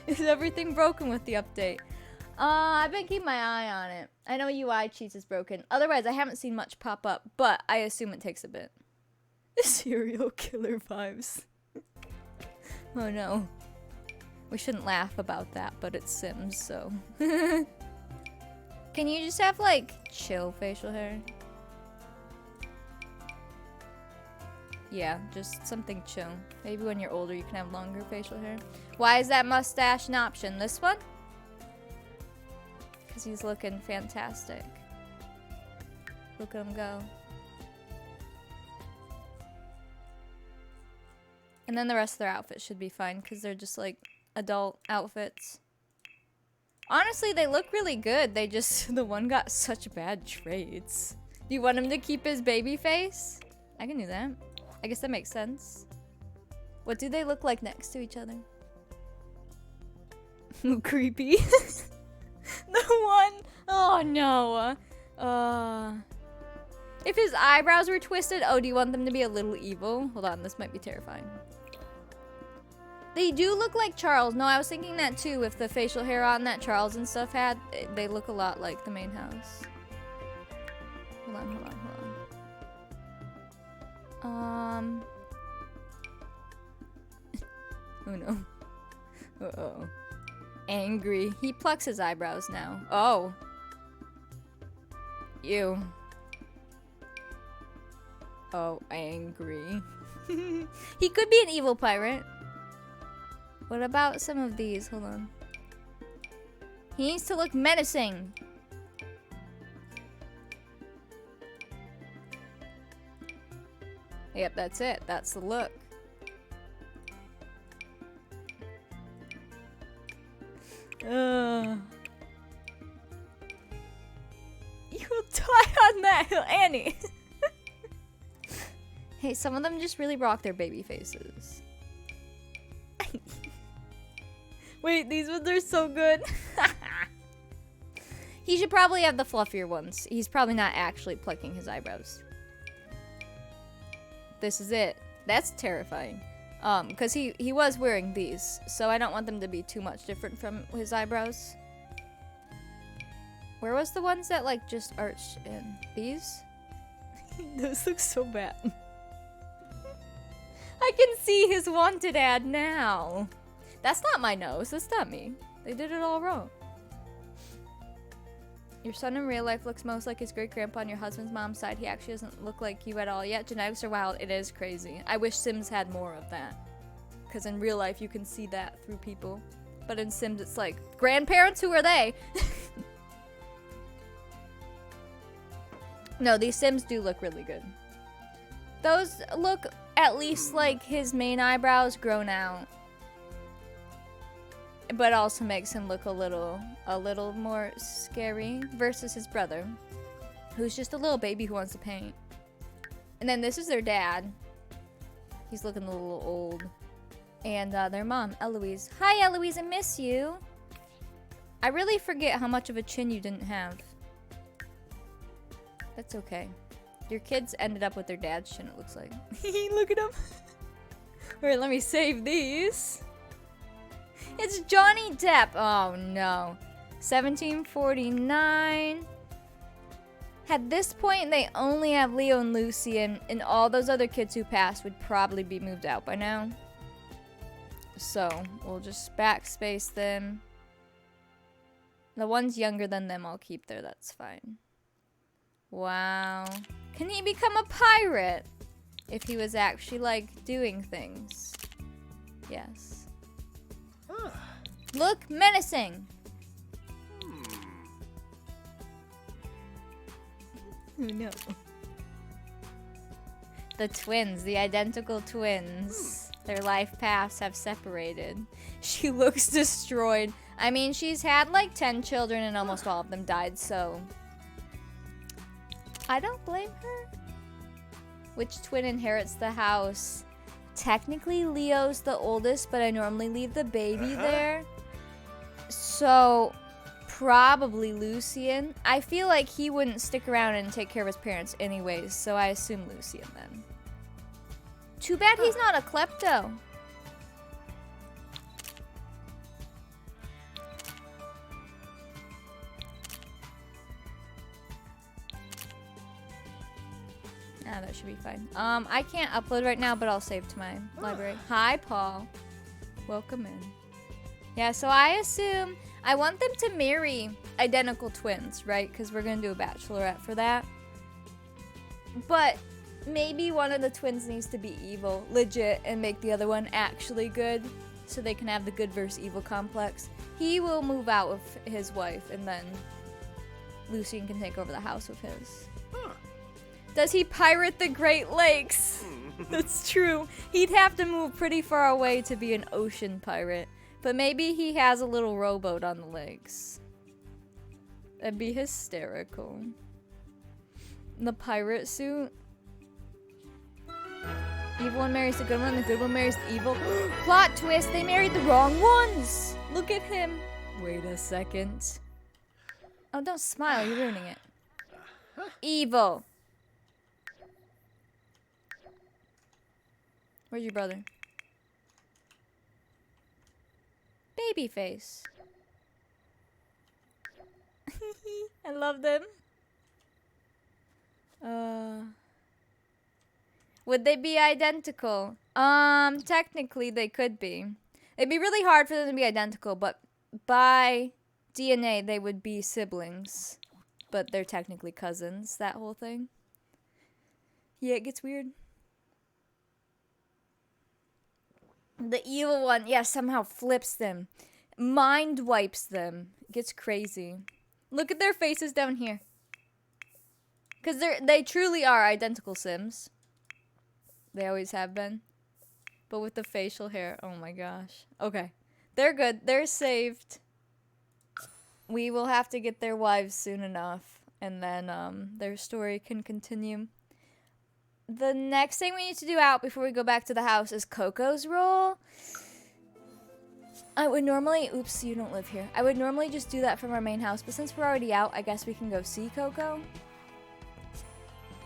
Is everything broken with the update? I've been keeping my eye on it. I know UI cheats is broken. Otherwise, I haven't seen much pop up, but I assume it takes a bit. Serial killer vibes. Oh no. We shouldn't laugh about that, but it's Sims, so. Can you just have, like, chill facial hair? Yeah, just something chill. Maybe when you're older, you can have longer facial hair. Why is that mustache an option? This one? Because he's looking fantastic. Look at him go. And then the rest of their outfits should be fine because they're just like adult outfits. Honestly, they look really good. They just, the one got such bad traits. Do you want him to keep his baby face? I can do that. I guess that makes sense. What do they look like next to each other? Ooh, creepy. The one, oh no. If his eyebrows were twisted, oh, do you want them to be a little evil? Hold on, this might be terrifying. They do look like Charles. No, I was thinking that too. If the facial hair on that Charles and stuff had, they look a lot like the main house. Hold on. Oh no. Uh-oh. Angry. He plucks his eyebrows now. Oh. Ew. Oh, angry. He could be an evil pirate. What about some of these? Hold on. He needs to look menacing. Yep, that's it. That's the look. You will die on that hill, Annie. Hey, some of them just really rock their baby faces. Wait, these ones are so good. He should probably have the fluffier ones. He's probably not actually plucking his eyebrows. This is it. That's terrifying. Because he was wearing these, so I don't want them to be too much different from his eyebrows. Where was the ones that, like, just arched in? These? Those look so bad. I can see his wanted ad now. That's not my nose. That's not me. They did it all wrong. Your son in real life looks most like his great-grandpa on your husband's mom's side. He actually doesn't look like you at all yet. Genetics are wild. It is crazy. I wish Sims had more of that. Because in real life, you can see that through people. But in Sims, it's like, grandparents? Who are they? No, these Sims do look really good. Those look at least like his main eyebrows grown out. But also makes him look a little more scary versus his brother, who's just a little baby who wants to paint. And then this is their dad. He's looking a little old. And their mom, Eloise. Hi, Eloise, I miss you. I really forget how much of a chin you didn't have. That's okay. Your kids ended up with their dad's chin, it looks like. Look at him. Alright, let me save these. It's Johnny Depp. Oh no. 1749. At this point, they only have Leo and Lucian, and all those other kids who passed would probably be moved out by now. So, we'll just backspace them. The ones younger than them I'll keep there, that's fine. Wow. Can he become a pirate? If he was actually, like, doing things. Yes. Look menacing! Oh no. The twins, the identical twins. Their life paths have separated. She looks destroyed. I mean, she's had like 10 children and almost all of them died, so I don't blame her. Which twin inherits the house? Technically, Leo's the oldest, but I normally leave the baby there. So, probably Lucian. I feel like he wouldn't stick around and take care of his parents anyways, so I assume Lucian then. Too bad he's not a klepto. Ah, that should be fine. I can't upload right now, but I'll save to my library. Hi, Paul. Welcome in. Yeah, so I assume I want them to marry identical twins, right? Because we're going to do a bachelorette for that. But maybe one of the twins needs to be evil, legit, and make the other one actually good. So they can have the good versus evil complex. He will move out with his wife, and then Lucian can take over the house with his. Does he pirate the Great Lakes? That's true. He'd have to move pretty far away to be an ocean pirate. But maybe he has a little rowboat on the lakes. That'd be hysterical. The pirate suit. Evil one marries the good one, the good one marries the evil. Plot twist, they married the wrong ones! Look at him. Wait a second. Oh, don't smile, you're ruining it. Evil. Where's your brother? Baby face. I love them. Would they be identical? Technically they could be. It'd be really hard for them to be identical, but by DNA they would be siblings. But they're technically cousins, that whole thing. Yeah, it gets weird. The evil one, yeah, somehow flips them. Mind wipes them. Gets crazy. Look at their faces down here. Because they truly are identical Sims. They always have been. But with the facial hair, oh my gosh. Okay. They're good. They're saved. We will have to get their wives soon enough. And then their story can continue. The next thing we need to do out before we go back to the house is Coco's role. I would normally... Oops, you don't live here. I would normally just do that from our main house. But since we're already out, I guess we can go see Coco.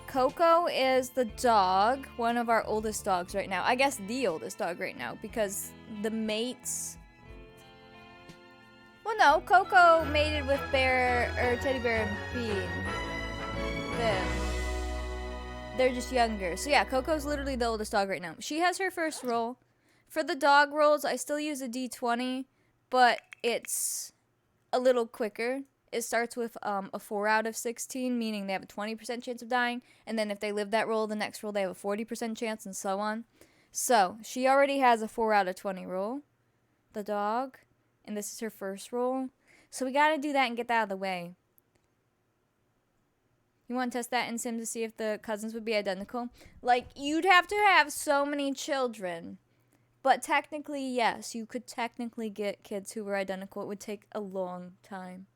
Coco is the dog. One of our oldest dogs right now. I guess the oldest dog right now. Because the mates... Well, no. Coco mated with Teddy Bear and Bean. Them. They're just younger. So yeah, Coco's literally the oldest dog right now. She has her first roll. For the dog rolls, I still use a D20, but it's a little quicker. It starts with a 4 out of 16, meaning they have a 20% chance of dying. And then if they live that roll, the next roll they have a 40% chance, and so on. So, she already has a 4 out of 20 roll, the dog. And this is her first roll. So we gotta do that and get that out of the way. You want to test that in Sim to see if the cousins would be identical? Like, you'd have to have so many children. But technically, yes, you could technically get kids who were identical. It would take a long time.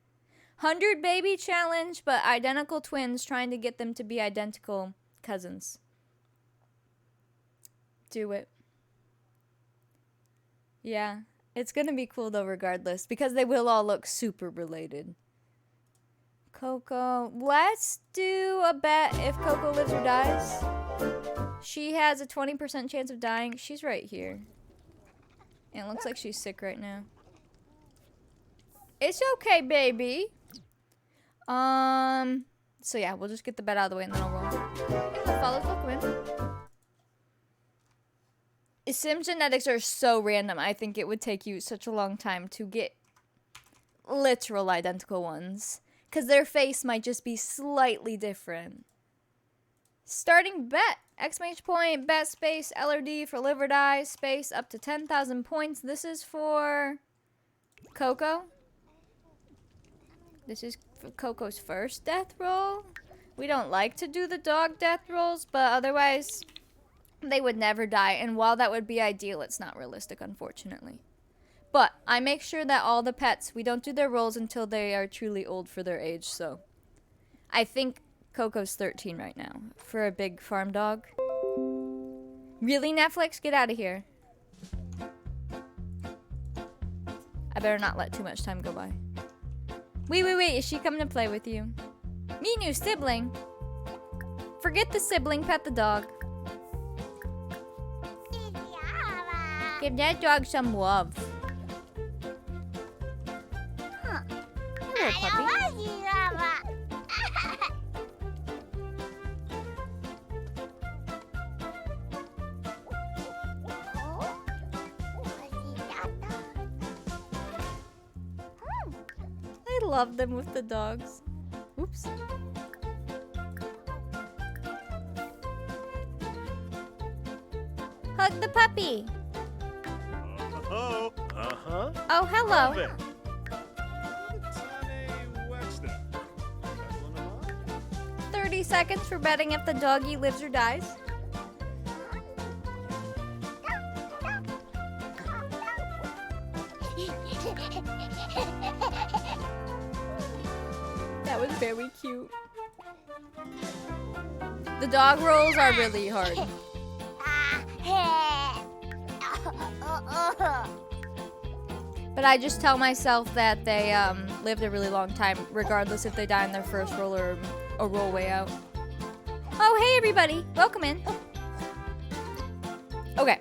100 baby challenge, but identical twins trying to get them to be identical cousins. Do it. Yeah, it's going to be cool though regardless, because they will all look super related. Coco. Let's do a bet if Coco lives or dies. She has a 20% chance of dying. She's right here. And it looks like she's sick right now. It's okay, baby. So yeah, we'll just get the bed out of the way and then I'll roll. Hey, fellas, welcome in. Sim genetics are so random. I think it would take you such a long time to get literal identical ones. Because their face might just be slightly different. Starting bet. Exclamation point, bet space, LRD for live or die, space up to 10,000 points. This is for Coco. This is for Coco's first death roll. We don't like to do the dog death rolls, but otherwise they would never die. And while that would be ideal, it's not realistic, unfortunately. But I make sure that all the pets, we don't do their rolls until they are truly old for their age. So I think Coco's 13 right now for a big farm dog. Really, Netflix? Get out of here. I better not let too much time go by. Wait. Is she coming to play with you? Me new sibling. Forget the sibling, pet the dog. Give that dog some love. Hello, puppy. I love them with the dogs. Oops. Hug the puppy. Oh, uh-huh. Oh, hello. Love it. What's that? 30 seconds for betting if the doggy lives or dies. That was very cute. The dog rolls are really hard. But I just tell myself that they lived a really long time, regardless if they die in their first roll or a roll way out. Oh, hey everybody! Welcome in. Okay.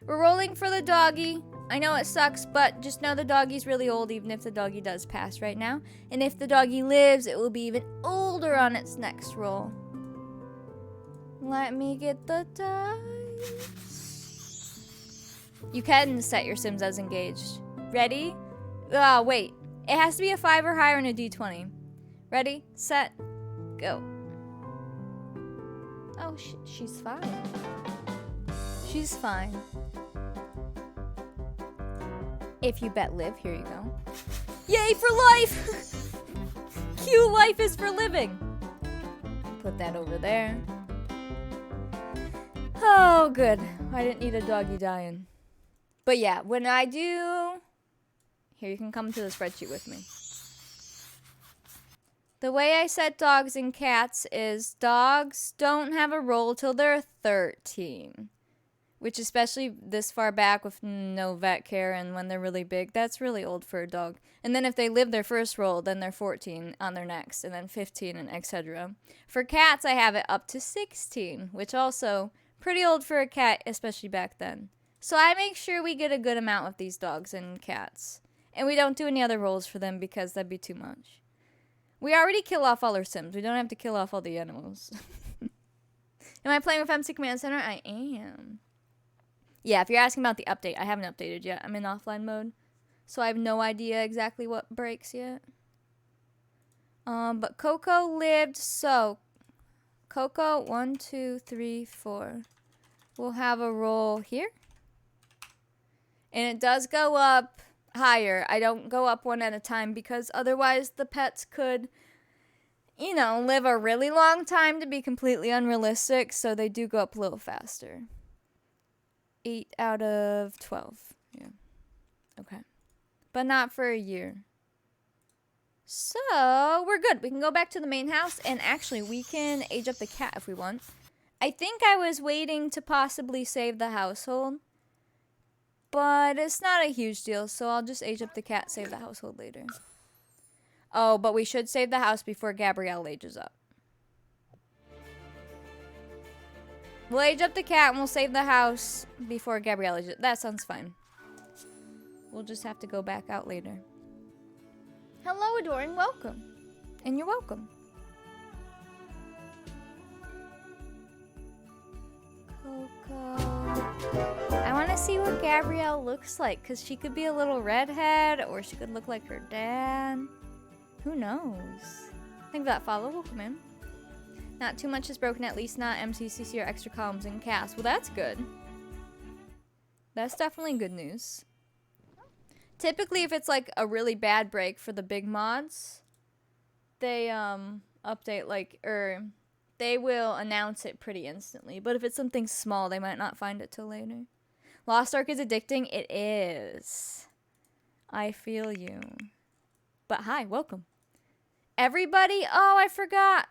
We're rolling for the doggy. I know it sucks, but just know the doggy's really old, even if the doggy does pass right now. And if the doggy lives, it will be even older on its next roll. Let me get the dice. You can set your Sims as engaged. Ready? Wait. It has to be a 5 or higher and a d20. Ready, set, go. Oh, she's fine. She's fine. If you bet live, here you go. Yay for life! Q life is for living. Put that over there. Oh, good. I didn't need a doggy dying. But yeah, when I do... Here, you can come to the spreadsheet with me. The way I set dogs and cats is dogs don't have a roll till they're 13. Which, especially this far back with no vet care and when they're really big, that's really old for a dog. And then if they live their first roll, then they're 14 on their next, and then 15, and etc. For cats, I have it up to 16, which also pretty old for a cat, especially back then. So I make sure we get a good amount with these dogs and cats. And we don't do any other rolls for them because that'd be too much. We already kill off all our Sims. We don't have to kill off all the animals. Am I playing with MC Command Center? I am. Yeah, if you're asking about the update, I haven't updated yet. I'm in offline mode. So I have no idea exactly what breaks yet. But Coco lived, so Coco, 1, 2, 3, 4. We'll have a roll here. And it does go up higher. I don't go up one at a time because otherwise the pets could, you know, live a really long time to be completely unrealistic. So they do go up a little faster. 8 out of 12. Yeah. Okay. But not for a year. So, we're good. We can go back to the main house, and actually, we can age up the cat if we want. I think I was waiting to possibly save the household, but it's not a huge deal, so I'll just age up the cat, save the household later. Oh, but we should save the house before Gabrielle ages up. We'll age up the cat and we'll save the house before Gabrielle ages up. That sounds fine. We'll just have to go back out later. Hello, Adoring. Welcome. And you're welcome. Coco. I want to see what Gabrielle looks like, because she could be a little redhead, or she could look like her dad. Who knows? Think that follow will come in. Not too much is broken, at least not MCCC or extra columns in cast. Well, that's good. That's definitely good news. Typically, if it's like a really bad break for the big mods, they update like, or they will announce it pretty instantly. But if it's something small, they might not find it till later. Lost Ark is addicting. It is. I feel you. But hi, welcome. Everybody, oh, I forgot.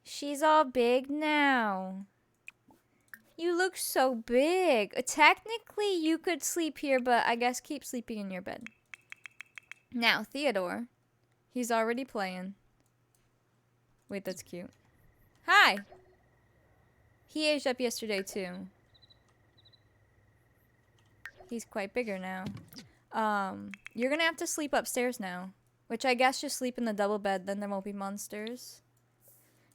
She's all big now. You look so big. Technically, you could sleep here, but I guess keep sleeping in your bed. Now, Theodore. He's already playing. Wait, that's cute. Hi! He aged up yesterday, too. He's quite bigger now. You're gonna have to sleep upstairs now. Which I guess just sleep in the double bed, then there won't be monsters.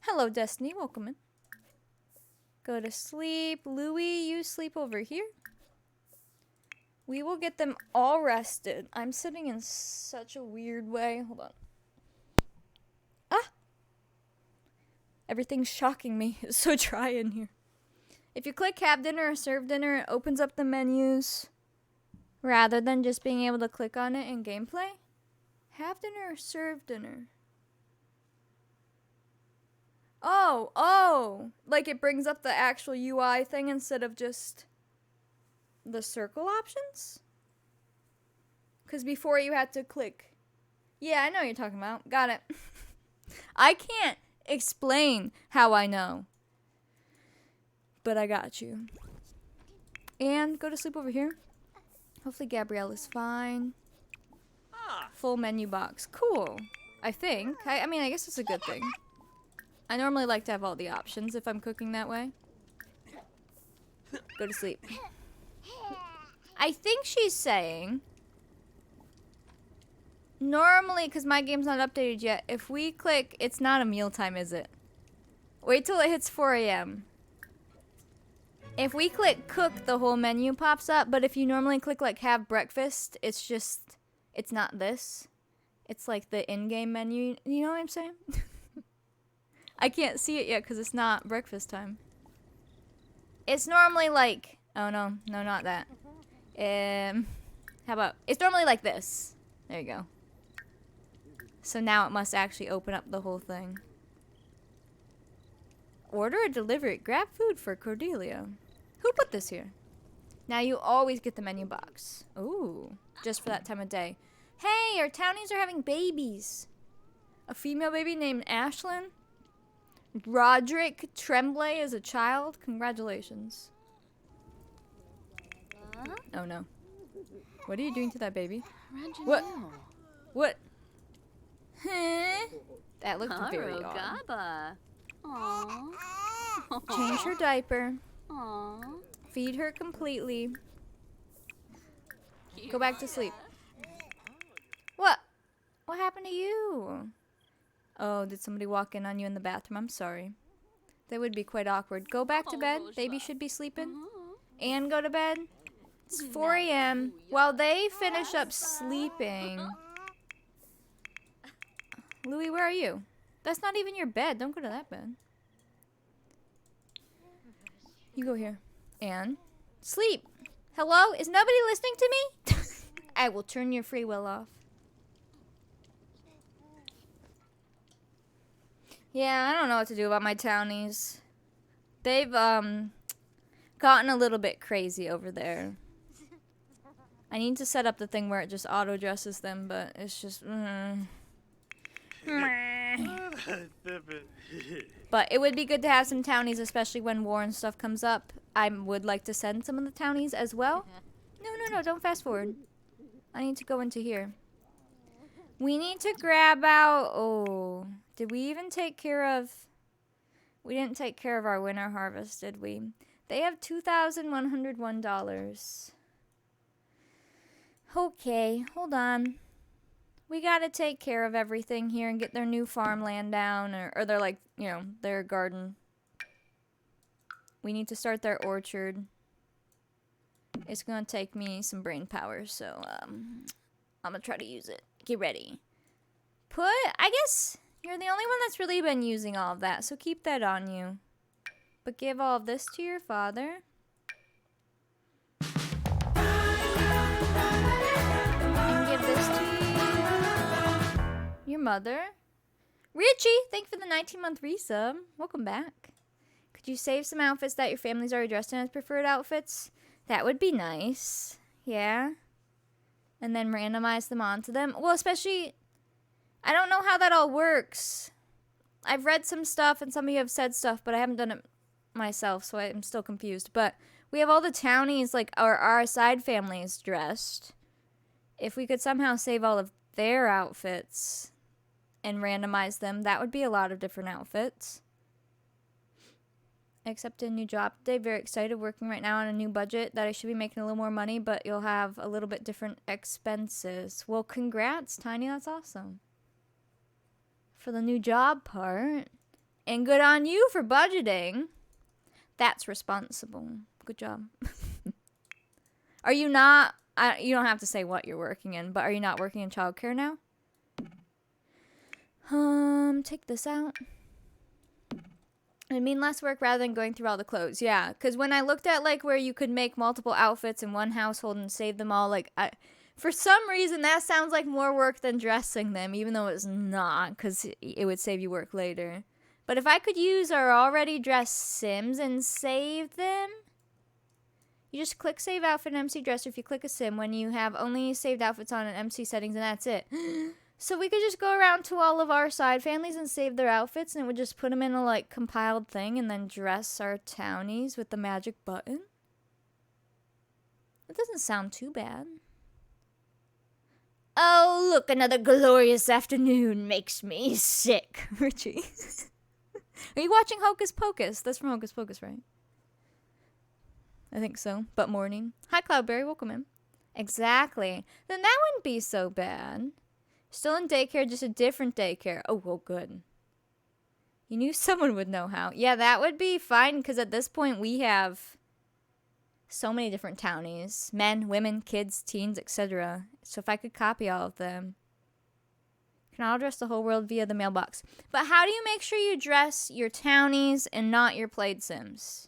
Hello, Destiny. Welcome in. Go to sleep. Louie, you sleep over here. We will get them all rested. I'm sitting in such a weird way. Hold on. Ah! Everything's shocking me. It's so dry in here. If you click have dinner or serve dinner, it opens up the menus rather than just being able to click on it in gameplay. Have dinner or serve dinner? Oh, like it brings up the actual UI thing instead of just the circle options? Because before you had to click. Yeah, I know what you're talking about. Got it. I can't explain how I know. But I got you. And go to sleep over here. Hopefully Gabrielle is fine. Full menu box. Cool. I think. I mean, I guess it's a good thing. I normally like to have all the options if I'm cooking that way. Go to sleep. I think she's saying, normally, because my game's not updated yet, if we click, it's not a mealtime, is it? Wait till it hits 4 a.m. If we click cook, the whole menu pops up, but if you normally click like have breakfast, it's just, it's not this. It's like the in-game menu, you know what I'm saying? I can't see it yet because it's not breakfast time. It's normally like, oh no, not that. How about, it's normally like this. There you go. So now it must actually open up the whole thing. Order a delivery. Grab food for Cordelia. Who put this here? Now you always get the menu box. Ooh, just for that time of day. Hey, our townies are having babies. A female baby named Ashlyn. Roderick Tremblay is a child. Congratulations. Oh no. What are you doing to that baby? What? What? Huh? That looked very odd. Change her diaper. Feed her completely. Go back to sleep. What? What happened to you? Oh, did somebody walk in on you in the bathroom? I'm sorry. That would be quite awkward. Go back to bed. Baby should be sleeping. And go to bed. It's 4 a.m. While they finish up sleeping. Louie, where are you? That's not even your bed. Don't go to that bed. You go here. And sleep. Hello? Is nobody listening to me? I will turn your free will off. Yeah, I don't know what to do about my townies. They've gotten a little bit crazy over there. I need to set up the thing where it just auto dresses them, but it's just But it would be good to have some townies, especially when war and stuff comes up. I would like to send some of the townies as well. No, don't fast forward. I need to go into here. We need to grab out... Oh, did we even take care of... We didn't take care of our winter harvest, did we? They have $2,101. Okay, hold on. We gotta take care of everything here and get their new farmland down, or their, like, you know, their garden. We need to start their orchard. It's gonna take me some brain power, so, I'm gonna try to use it. Get ready. I guess you're the only one that's really been using all of that, so keep that on you. But give all of this to your father. And give this to your mother. Richie, thank you for the 19-month resub. Welcome back. Could you save some outfits that your family's already dressed in as preferred outfits? That would be nice. Yeah. And then randomize them onto them. Well, especially, I don't know how that all works. I've read some stuff and some of you have said stuff, but I haven't done it myself, so I'm still confused. But we have all the townies, like our side families dressed. If we could somehow save all of their outfits and randomize them, that would be a lot of different outfits. Accepted a new job today. Very excited. Working right now on a new budget that I should be making a little more money, but you'll have a little bit different expenses. Well, congrats, Tiny. That's awesome. For the new job part. And good on you for budgeting. That's responsible. Good job. Are you not... you don't have to say what you're working in, but are you not working in childcare now? Take this out. I mean less work rather than going through all the clothes. Yeah, because when I looked at, like, where you could make multiple outfits in one household and save them all, like, for some reason that sounds like more work than dressing them, even though it's not, because it would save you work later. But if I could use our already dressed Sims and save them, you just click Save Outfit in MC Dresser if you click a Sim when you have only saved outfits on in MC settings, and that's it. So we could just go around to all of our side families and save their outfits, and it would just put them in a, like, compiled thing, and then dress our townies with the magic button. It doesn't sound too bad. Oh, look, another glorious afternoon makes me sick. Richie. Are you watching Hocus Pocus? That's from Hocus Pocus, right? I think so. But morning. Hi, Cloudberry. Welcome in. Exactly. Then that wouldn't be so bad. Still in daycare, just a different daycare. Oh, well, good. You knew someone would know how. Yeah, that would be fine, because at this point we have so many different townies. Men, women, kids, teens, etc. So if I could copy all of them. Can all dress the whole world via the mailbox. But how do you make sure you dress your townies and not your played Sims?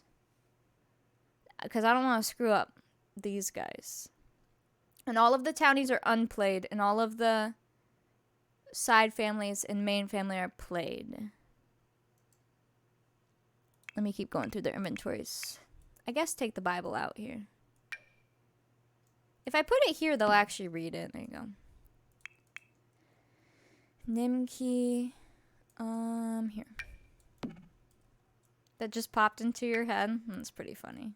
Because I don't want to screw up these guys. And all of the townies are unplayed, and all of the side families and main family are played. Let me keep going through their inventories. I guess take the Bible out here. If I put it here, they'll actually read it. There you go. Nimki. Here. That just popped into your head. That's pretty funny.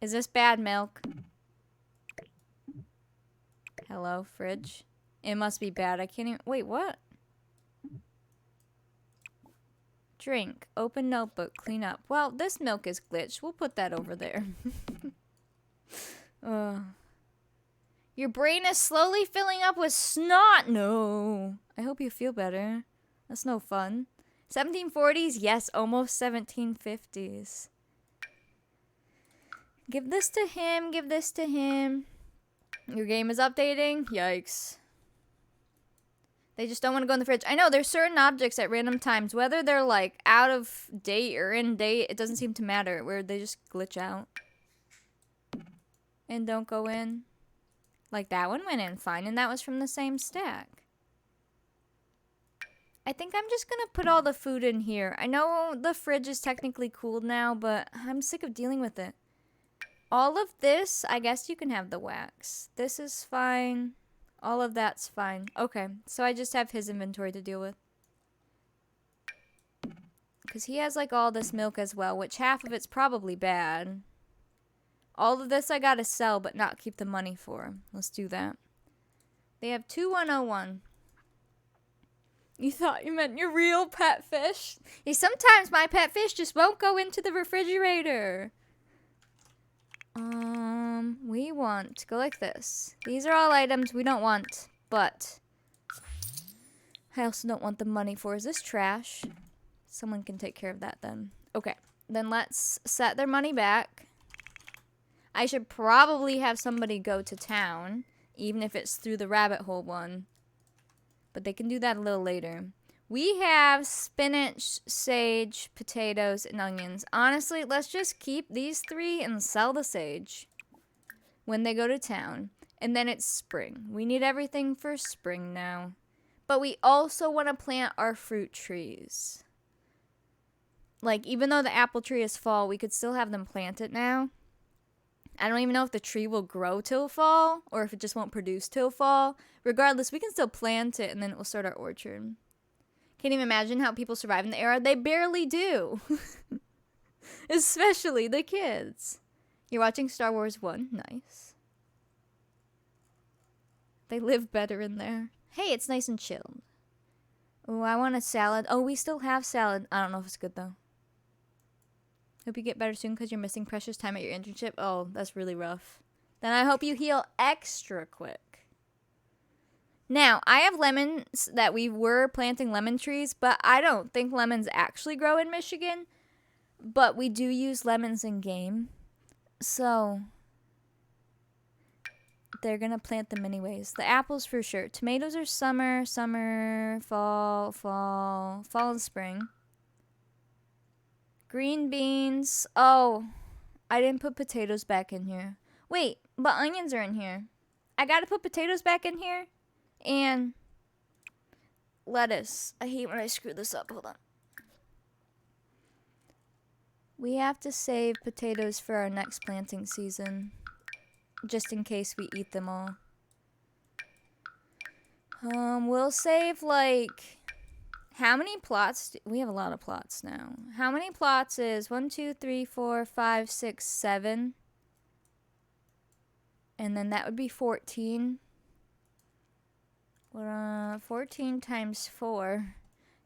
Is this bad milk? Hello, fridge. It must be bad. I can't even... Wait, what? Drink. Open notebook. Clean up. Well, this milk is glitched. We'll put that over there. Your brain is slowly filling up with snot. No. I hope you feel better. That's no fun. 1740s? Yes, almost 1750s. Give this to him. Give this to him. Your game is updating? Yikes. They just don't want to go in the fridge. I know, there's certain objects at random times, whether they're, like, out of date or in date, it doesn't seem to matter, where they just glitch out. And don't go in. Like, that one went in fine, and that was from the same stack. I think I'm just gonna put all the food in here. I know the fridge is technically cooled now, but I'm sick of dealing with it. All of this, I guess you can have the wax. This is fine. All of that's fine. Okay, so I just have his inventory to deal with. Because he has, like, all this milk as well, which half of it's probably bad. All of this I gotta sell, but not keep the money for. Let's do that. They have 2101. You thought you meant your real pet fish? Yeah, sometimes my pet fish just won't go into the refrigerator. We want to go like this. These are all items we don't want, but I also don't want the money for. Is this trash? Someone can take care of that then. Okay, then let's set their money back. I should probably have somebody go to town, even if it's through the rabbit hole one. But they can do that a little later. We have spinach, sage, potatoes, and onions. Honestly, let's just keep these 3 and sell the sage when they go to town. And then it's spring. We need everything for spring now. But we also want to plant our fruit trees. Like, even though the apple tree is fall, we could still have them planted now. I don't even know if the tree will grow till fall or if it just won't produce till fall. Regardless, we can still plant it and then it will start our orchard. Can't even imagine how people survive in the era. They barely do. Especially the kids. You're watching Star Wars 1. Nice. They live better in there. Hey, it's nice and chilled. Oh, I want a salad. Oh, we still have salad. I don't know if it's good, though. Hope you get better soon because you're missing precious time at your internship. Oh, that's really rough. Then I hope you heal extra quick. Now, I have lemons that we were planting lemon trees, but I don't think lemons actually grow in Michigan. But we do use lemons in game. So, they're going to plant them anyways. The apples for sure. Tomatoes are summer, fall, and spring. Green beans. Oh, I didn't put potatoes back in here. Wait, but onions are in here. I got to put potatoes back in here. And lettuce. I hate when I screw this up. Hold on. We have to save potatoes for our next planting season. Just in case we eat them all. We'll save like... How many plots? We have a lot of plots now. How many plots is 1, 2, 3, 4, 5, 6, 7? And then that would be 14. 14 times 4.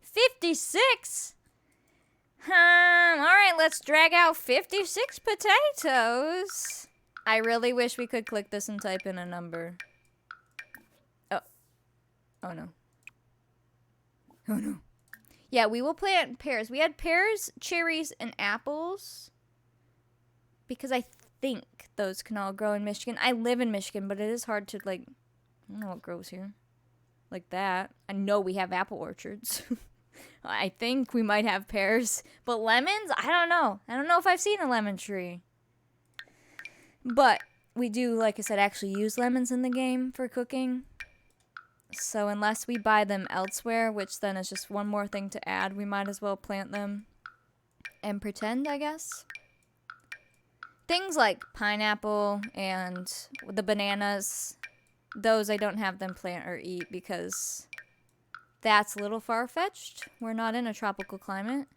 56? Alright, let's drag out 56 potatoes. I really wish we could click this and type in a number. Oh. Oh no. Oh no. Yeah, we will plant pears. We had pears, cherries, and apples. Because I think those can all grow in Michigan. I live in Michigan, but it is hard to, like... I don't know what grows here. Like that. I know we have apple orchards. I think we might have pears. But lemons? I don't know. I don't know if I've seen a lemon tree. But we do, like I said, actually use lemons in the game for cooking. So unless we buy them elsewhere, which then is just one more thing to add, we might as well plant them and pretend, I guess. Things like pineapple and the bananas, those I don't have them plant or eat because that's a little far-fetched. We're not in a tropical climate.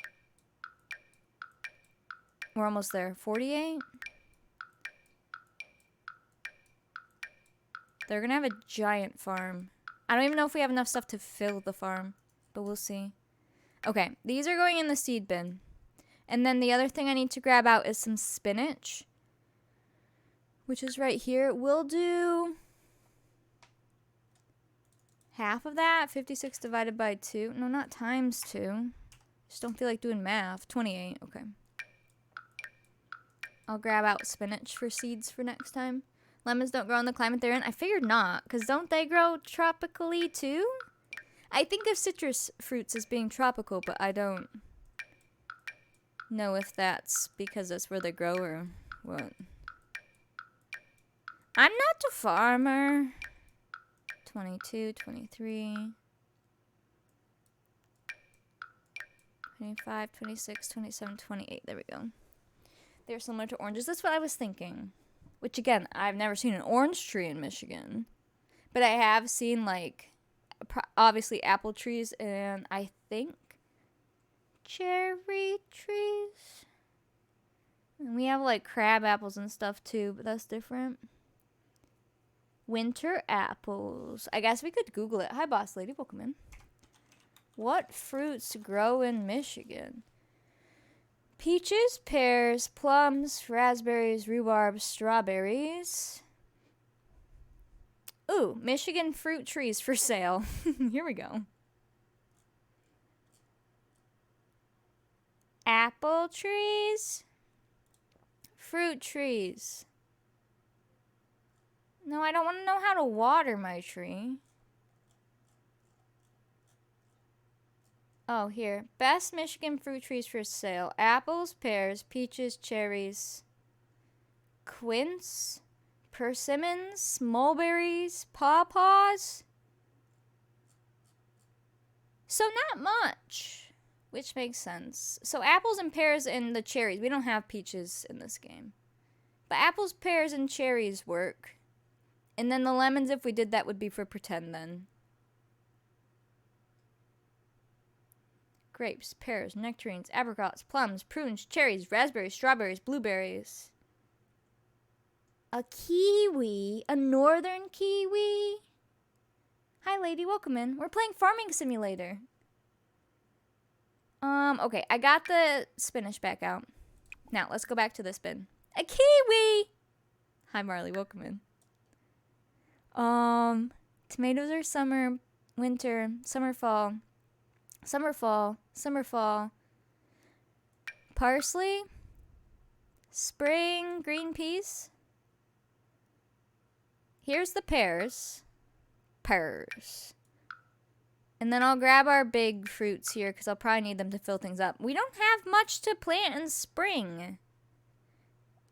We're almost there. 48? They're gonna have a giant farm. I don't even know if we have enough stuff to fill the farm, but we'll see. Okay, these are going in the seed bin. And then the other thing I need to grab out is some spinach, which is right here. We'll do half of that. 56 divided by 2. No, not times 2. Just don't feel like doing math. 28, okay. I'll grab out spinach for seeds for next time. Lemons don't grow in the climate they're in. I figured not, because don't they grow tropically too? I think of citrus fruits as being tropical, but I don't know if that's because that's where they grow or what. I'm not a farmer. 22, 23, 25, 26, 27, 28. There we go. They're similar to oranges. That's what I was thinking. Which, again, I've never seen an orange tree in Michigan. But I have seen, like, obviously apple trees and I think cherry trees. And we have, like, crab apples and stuff, too, but that's different. Winter apples. I guess we could Google it. Hi, boss lady. Welcome in. What fruits grow in Michigan? Peaches, pears, plums, raspberries, rhubarb, strawberries. Ooh, Michigan fruit trees for sale. Here we go. Apple trees. Fruit trees. No, I don't want to know how to water my tree. Oh, here. Best Michigan fruit trees for sale. Apples, pears, peaches, cherries, quince, persimmons, mulberries, pawpaws. So not much, which makes sense. So apples and pears and the cherries. We don't have peaches in this game. But apples, pears, and cherries work. And then the lemons, if we did that, would be for pretend then. Grapes, pears, nectarines, apricots, plums, prunes, cherries, raspberries, strawberries, blueberries. A kiwi? A northern kiwi? Hi, lady. Welcome in. We're playing Farming Simulator. Okay. I got the spinach back out. Now, let's go back to this bin. A kiwi! Hi, Marley. Welcome in. Tomatoes are summer, winter, summer, fall. Summer, fall, summer, fall. Parsley. Spring, green peas. Here's the pears. Pears. And then I'll grab our big fruits here because I'll probably need them to fill things up. We don't have much to plant in spring.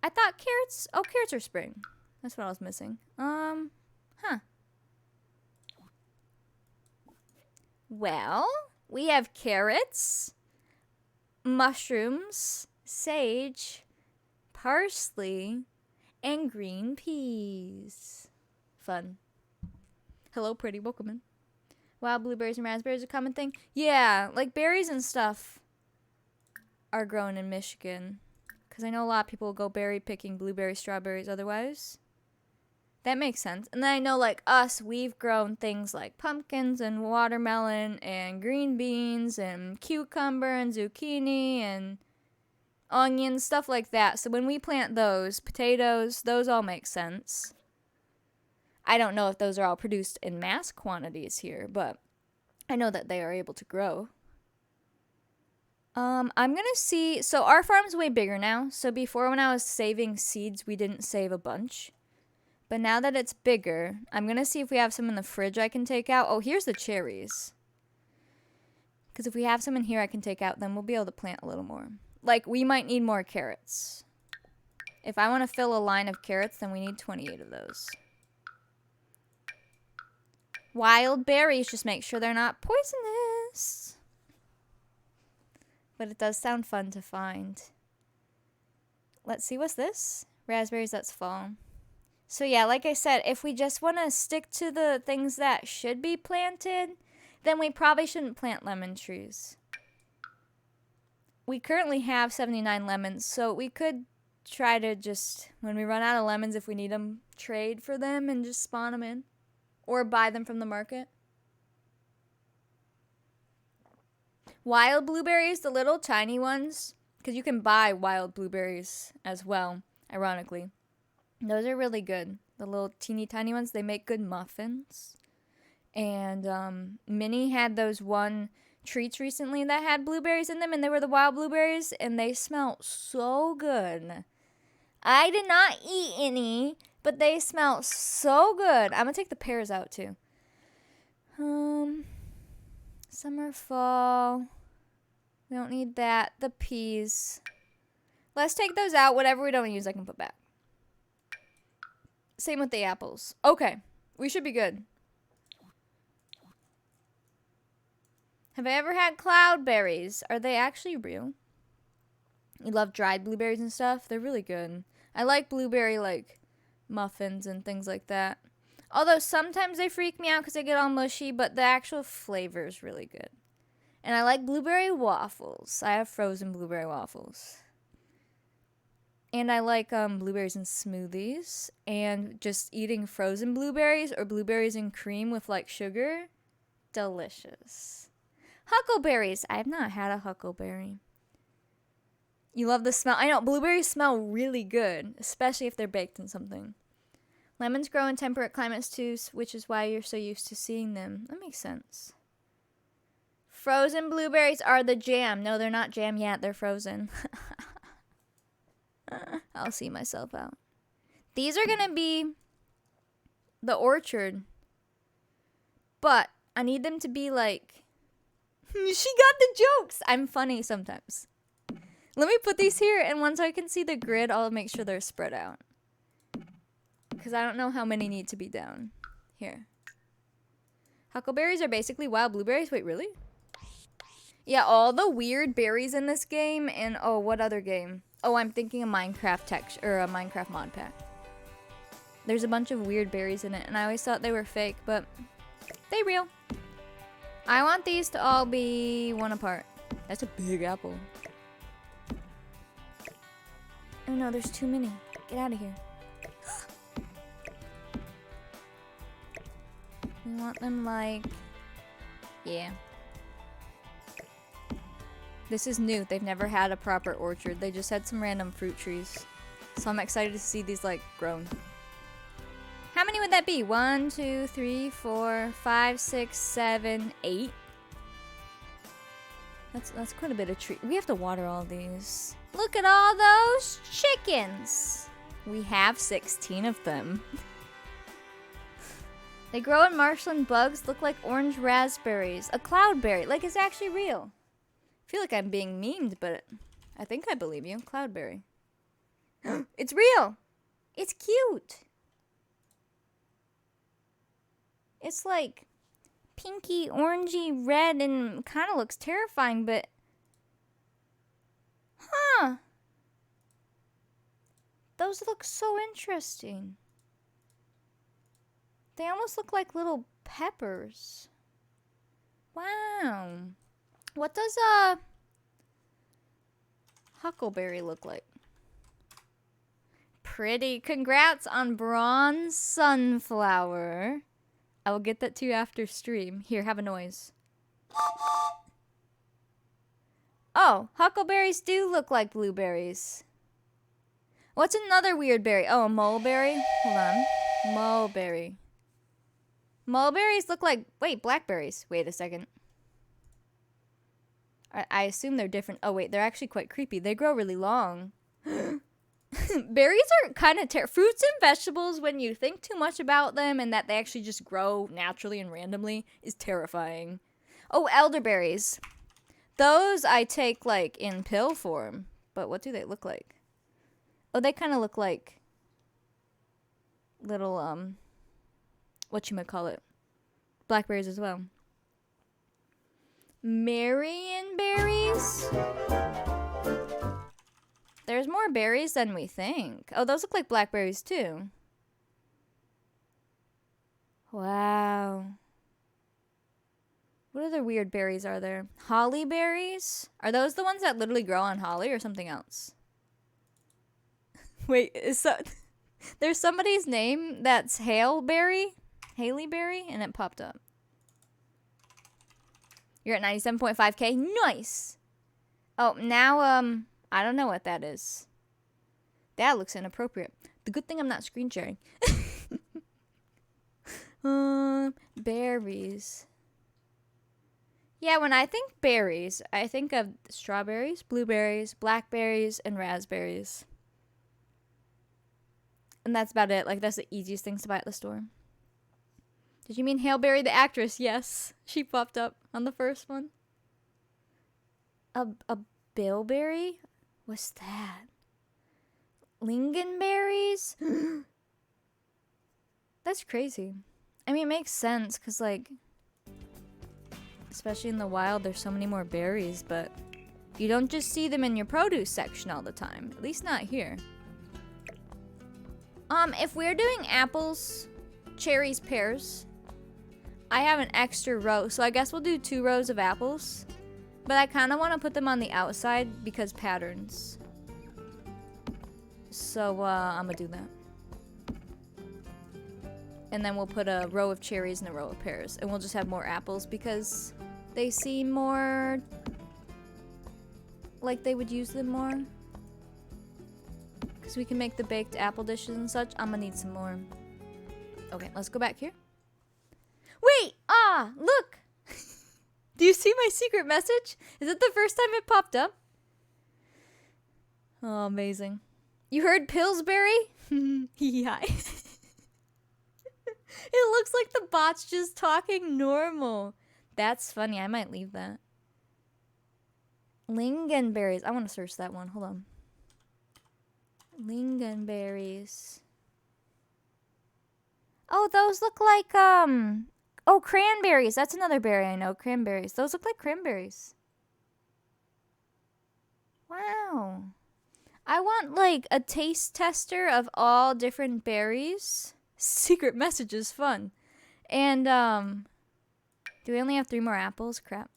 I thought carrots... Oh, carrots are spring. That's what I was missing. Huh. Well... We have carrots, mushrooms, sage, parsley, and green peas. Fun. Hello, pretty. Welcome in. Wild blueberries and raspberries are a common thing. Yeah, like berries and stuff are grown in Michigan. Because I know a lot of people go berry picking blueberries, strawberries otherwise. That makes sense. And then I know, like us, we've grown things like pumpkins and watermelon and green beans and cucumber and zucchini and onions, stuff like that. So when we plant those, potatoes, those all make sense. I don't know if those are all produced in mass quantities here, but I know that they are able to grow. I'm going to see... So our farm's way bigger now. So before when I was saving seeds, we didn't save a bunch. But now that it's bigger, I'm going to see if we have some in the fridge I can take out. Oh, here's the cherries. Because if we have some in here I can take out, then we'll be able to plant a little more. Like, we might need more carrots. If I want to fill a line of carrots, then we need 28 of those. Wild berries, just make sure they're not poisonous. But it does sound fun to find. Let's see, what's this? Raspberries, that's fall. So yeah, like I said, if we just want to stick to the things that should be planted, then we probably shouldn't plant lemon trees. We currently have 79 lemons, so we could try to just, when we run out of lemons, if we need them, trade for them and just spawn them in. Or buy them from the market. Wild blueberries, the little tiny ones, because you can buy wild blueberries as well, ironically. Those are really good. The little teeny tiny ones, they make good muffins. And Minnie had those one treats recently that had blueberries in them, and they were the wild blueberries, and they smell so good. I did not eat any, but they smell so good. I'm going to take the pears out, too. Summer, fall. We don't need that. The peas. Let's take those out. Whatever we don't use, I can put back. Same with the apples. Okay. We should be good. Have I ever had cloudberries? Are they actually real? You love dried blueberries and stuff? They're really good. I like blueberry, like, muffins and things like that. Although sometimes they freak me out because they get all mushy, but the actual flavor is really good. And I like blueberry waffles. I have frozen blueberry waffles. And I like blueberries in smoothies. And just eating frozen blueberries or blueberries in cream with, like, sugar. Delicious. Huckleberries. I have not had a huckleberry. You love the smell. I know, blueberries smell really good, especially if they're baked in something. Lemons grow in temperate climates too, which is why you're so used to seeing them. That makes sense. Frozen blueberries are the jam. No, they're not jam yet. They're frozen. I'll see myself out. These are going to be the orchard. But I need them to be like... She got the jokes! I'm funny sometimes. Let me put these here, and once I can see the grid, I'll make sure they're spread out. Because I don't know how many need to be down. Here. Huckleberries are basically wild blueberries. Wait, really? Yeah, all the weird berries in this game, and oh, what other game? Oh, I'm thinking a Minecraft text or a Minecraft mod pack. There's a bunch of weird berries in it, and I always thought they were fake, but they real. I want these to all be one apart. That's a big apple. Oh no, there's too many. Get out of here. We want them like... Yeah. This is new. They've never had a proper orchard. They just had some random fruit trees. So I'm excited to see these like grown. How many would that be? 1, 2, 3, 4, 5, 6, 7, 8. That's quite a bit of tree. We have to water all these. Look at all those chickens. We have 16 of them. They grow in marshland. Bugs look like orange raspberries. A cloudberry. Like it's actually real. I feel like I'm being memed, but I think I believe you. Cloudberry. It's real. It's cute. It's like pinky, orangey, red, and kind of looks terrifying, but... Huh. Those look so interesting. They almost look like little peppers. Wow. What does a huckleberry look like? Pretty. Congrats on bronze sunflower. I will get that to you after stream. Here, have a noise. Oh, huckleberries do look like blueberries. What's another weird berry? Oh, a mulberry? Hold on. Mulberry. Mulberries look like... Wait, blackberries. Wait a second. I assume they're different. Oh, wait, they're actually quite creepy. They grow really long. Berries are kind of fruits and vegetables, when you think too much about them and that they actually just grow naturally and randomly, is terrifying. Oh, elderberries. Those I take, like, in pill form. But what do they look like? Oh, they kind of look like little, whatchamacallit, blackberries as well. Marionberries? There's more berries than we think. Oh, those look like blackberries too. Wow. What other weird berries are there? Holly berries? Are those the ones that literally grow on holly or something else? Wait, there's somebody's name that's Hailberry? Haleyberry? And it popped up. You're at 97.5k? Nice! Oh, now, I don't know what that is. That looks inappropriate. The good thing I'm not screen sharing. Berries. Yeah, when I think berries, I think of strawberries, blueberries, blackberries, and raspberries. And that's about it. Like, that's the easiest things to buy at the store. Did you mean Hail Berry the actress? Yes. She popped up on the first one. A bilberry? What's that? Lingonberries? That's crazy. I mean, it makes sense because, like, especially in the wild, there's so many more berries, but you don't just see them in your produce section all the time. At least not here. If we're doing apples, cherries, pears, I have an extra row, so I guess we'll do 2 rows of apples. But I kind of want to put them on the outside because patterns. So, I'm going to do that. And then we'll put a row of cherries and a row of pears. And we'll just have more apples because they seem more like they would use them more. because we can make the baked apple dishes and such. I'm gonna need some more. Okay, let's go back here. Wait! Ah! Look! Do you see my secret message? Is it the first time it popped up? Oh, amazing. You heard Pillsbury? Hi. It looks like the bot's just talking normal. That's funny. I might leave that. Lingonberries. I want to search that one. Hold on. Lingonberries. Oh, those look like, oh, cranberries. That's another berry I know. Cranberries. Those look like cranberries. Wow. I want, like, a taste tester of all different berries. Secret message is fun. And, do we only have 3 more apples? Crap.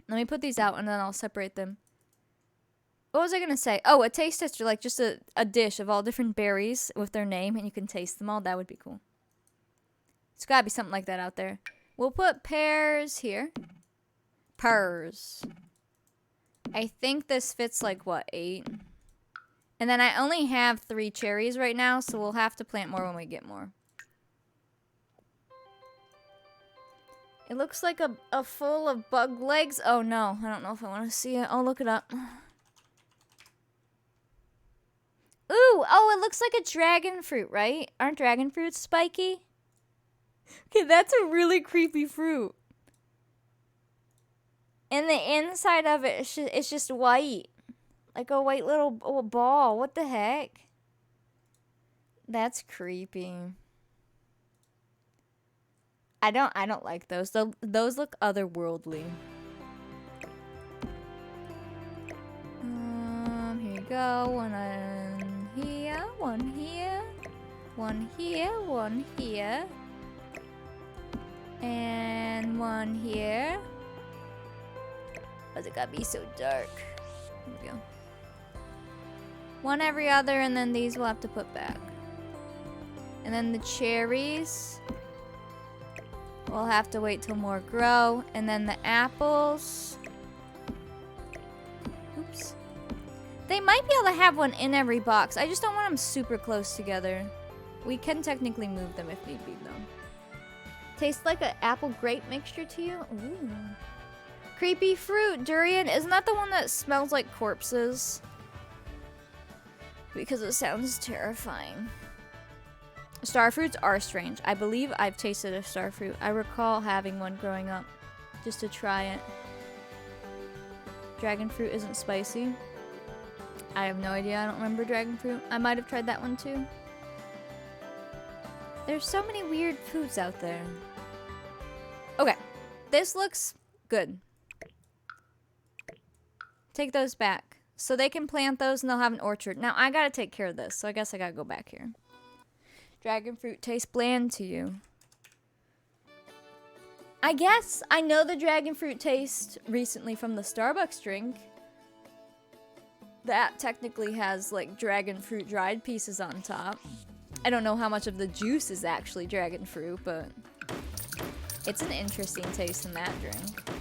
Let me put these out and then I'll separate them. What was I going to say? Oh, a taste tester, like just a dish of all different berries with their name and you can taste them all. That would be cool. It's got to be something like that out there. We'll put pears here. Pears. I think this fits like, what, 8? And then I only have 3 cherries right now, so we'll have to plant more when we get more. It looks like a full of bug legs. Oh no, I don't know if I want to see it. I'll look it up. Ooh, oh, it looks like a dragon fruit, right? Aren't dragon fruits spiky? Okay, that's a really creepy fruit. And the inside of it, it's just white. Like a white little ball. What the heck? That's creepy. I don't like those. Those look otherworldly. Here you go. One here, one here, one here, one here, and one here. Why's it gotta be so dark? Here we go. One every other, and then these we'll have to put back. And then the cherries, we'll have to wait till more grow. And then the apples. Oops. They might be able to have one in every box. I just don't want them super close together. We can technically move them if need be, though. Tastes like an apple grape mixture to you? Ooh. Creepy fruit, durian. Isn't that the one that smells like corpses? Because it sounds terrifying. Star fruits are strange. I believe I've tasted a star fruit. I recall having one growing up just to try it. Dragon fruit isn't spicy. I have no idea. I don't remember dragon fruit. I might have tried that one too. There's so many weird foods out there. Okay. This looks good. Take those back. So they can plant those and they'll have an orchard. Now, I gotta take care of this, so I guess I gotta go back here. Dragon fruit tastes bland to you. I guess I know the dragon fruit taste recently from the Starbucks drink. That technically has, like, dragon fruit dried pieces on top. I don't know how much of the juice is actually dragon fruit, but it's an interesting taste in that drink.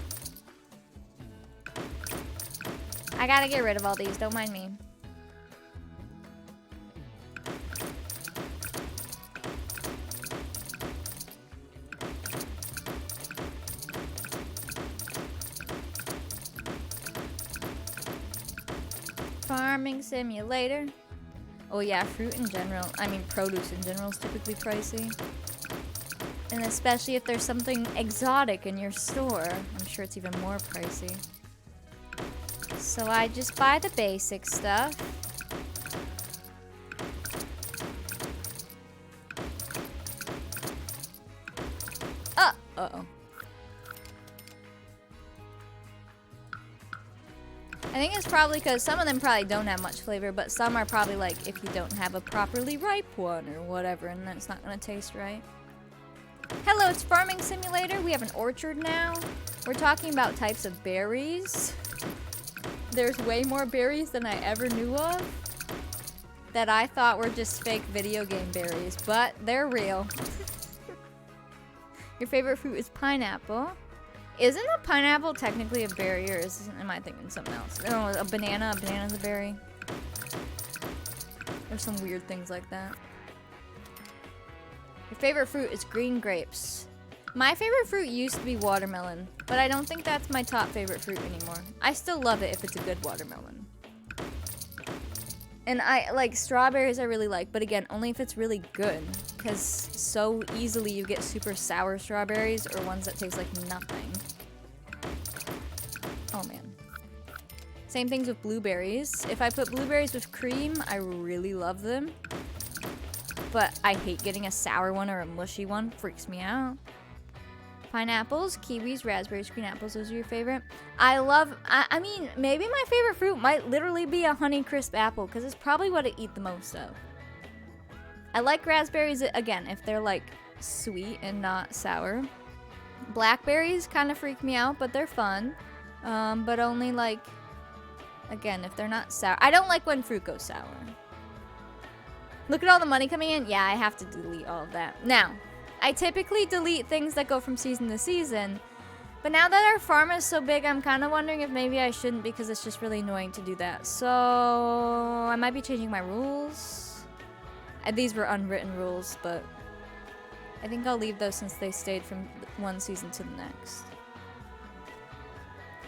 I gotta get rid of all these, don't mind me. Farming simulator. Oh yeah, fruit in general, I mean produce in general is typically pricey. And especially if there's something exotic in your store, I'm sure it's even more pricey. So I just buy the basic stuff. Uh-oh. I think it's probably because some of them probably don't have much flavor, but some are probably like if you don't have a properly ripe one or whatever, and then it's not going to taste right. Hello, it's Farming Simulator. We have an orchard now. We're talking about types of berries. There's way more berries than I ever knew of that I thought were just fake video game berries, but they're real. Your favorite fruit is pineapple. Isn't a pineapple technically a berry, or am I thinking something else? Oh, a banana. A banana's a berry. There's some weird things like that. Your favorite fruit is green grapes. My favorite fruit used to be watermelon, but I don't think that's my top favorite fruit anymore. I still love it if it's a good watermelon. And I like strawberries I really like, but again, only if it's really good. Because so easily you get super sour strawberries or ones that taste like nothing. Oh man. Same things with blueberries. If I put blueberries with cream, I really love them. But I hate getting a sour one or a mushy one. Freaks me out. Pineapples, kiwis, raspberries, green apples. Those are your favorite? I mean, maybe my favorite fruit might literally be a Honeycrisp apple because it's probably what I eat the most of. I like raspberries, again, if they're like sweet and not sour. Blackberries kind of freak me out, but they're fun. But only like, again, if they're not sour. I don't like when fruit goes sour. Look at all the money coming in. Yeah, I have to delete all of that. Now, I typically delete things that go from season to season. But now that our farm is so big, I'm kind of wondering if maybe I shouldn't because it's just really annoying to do that. So, I might be changing my rules. These were unwritten rules, but I think I'll leave those since they stayed from one season to the next.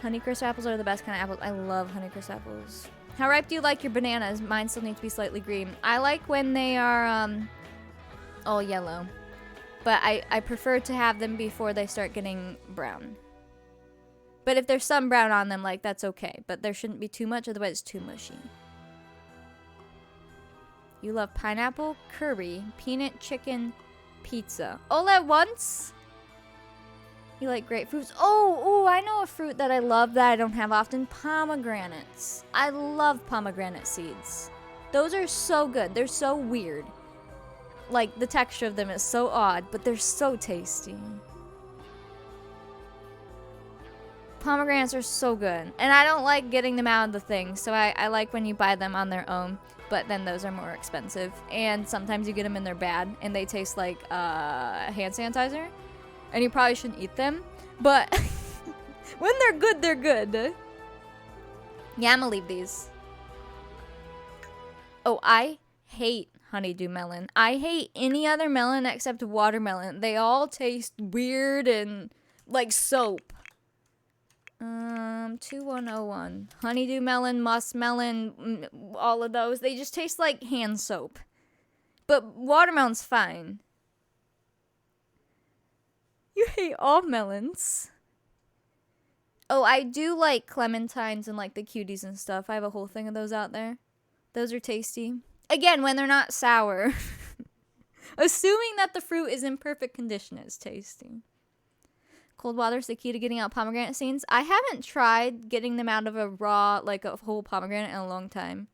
Honeycrisp apples are the best kind of apples. I love Honeycrisp apples. How ripe do you like your bananas? Mine still need to be slightly green. I like when they are all yellow. But I prefer to have them before they start getting brown. But if there's some brown on them, like, that's okay. But there shouldn't be too much, otherwise it's too mushy. You love pineapple, curry, peanut, chicken, pizza. All at once? You like grapefruits? Oh, I know a fruit that I love that I don't have often. Pomegranates. I love pomegranate seeds. Those are so good. They're so weird. Like, the texture of them is so odd, but they're so tasty. Pomegranates are so good. And I don't like getting them out of the thing, so I like when you buy them on their own. But then those are more expensive. And sometimes you get them and they're bad, and they taste like hand sanitizer. And you probably shouldn't eat them. But when they're good, they're good. Yeah, I'm gonna leave these. Oh, I hate honeydew melon. I hate any other melon except watermelon. They all taste weird and like soap. 2101. Honeydew melon, musk melon, all of those. They just taste like hand soap. But watermelon's fine. You hate all melons. Oh, I do like clementines and like the cuties and stuff. I have a whole thing of those out there. Those are tasty. Again, when they're not sour. Assuming that the fruit is in perfect condition, it's tasty. Cold water's the key to getting out pomegranate seeds. I haven't tried getting them out of a raw, like a whole pomegranate in a long time.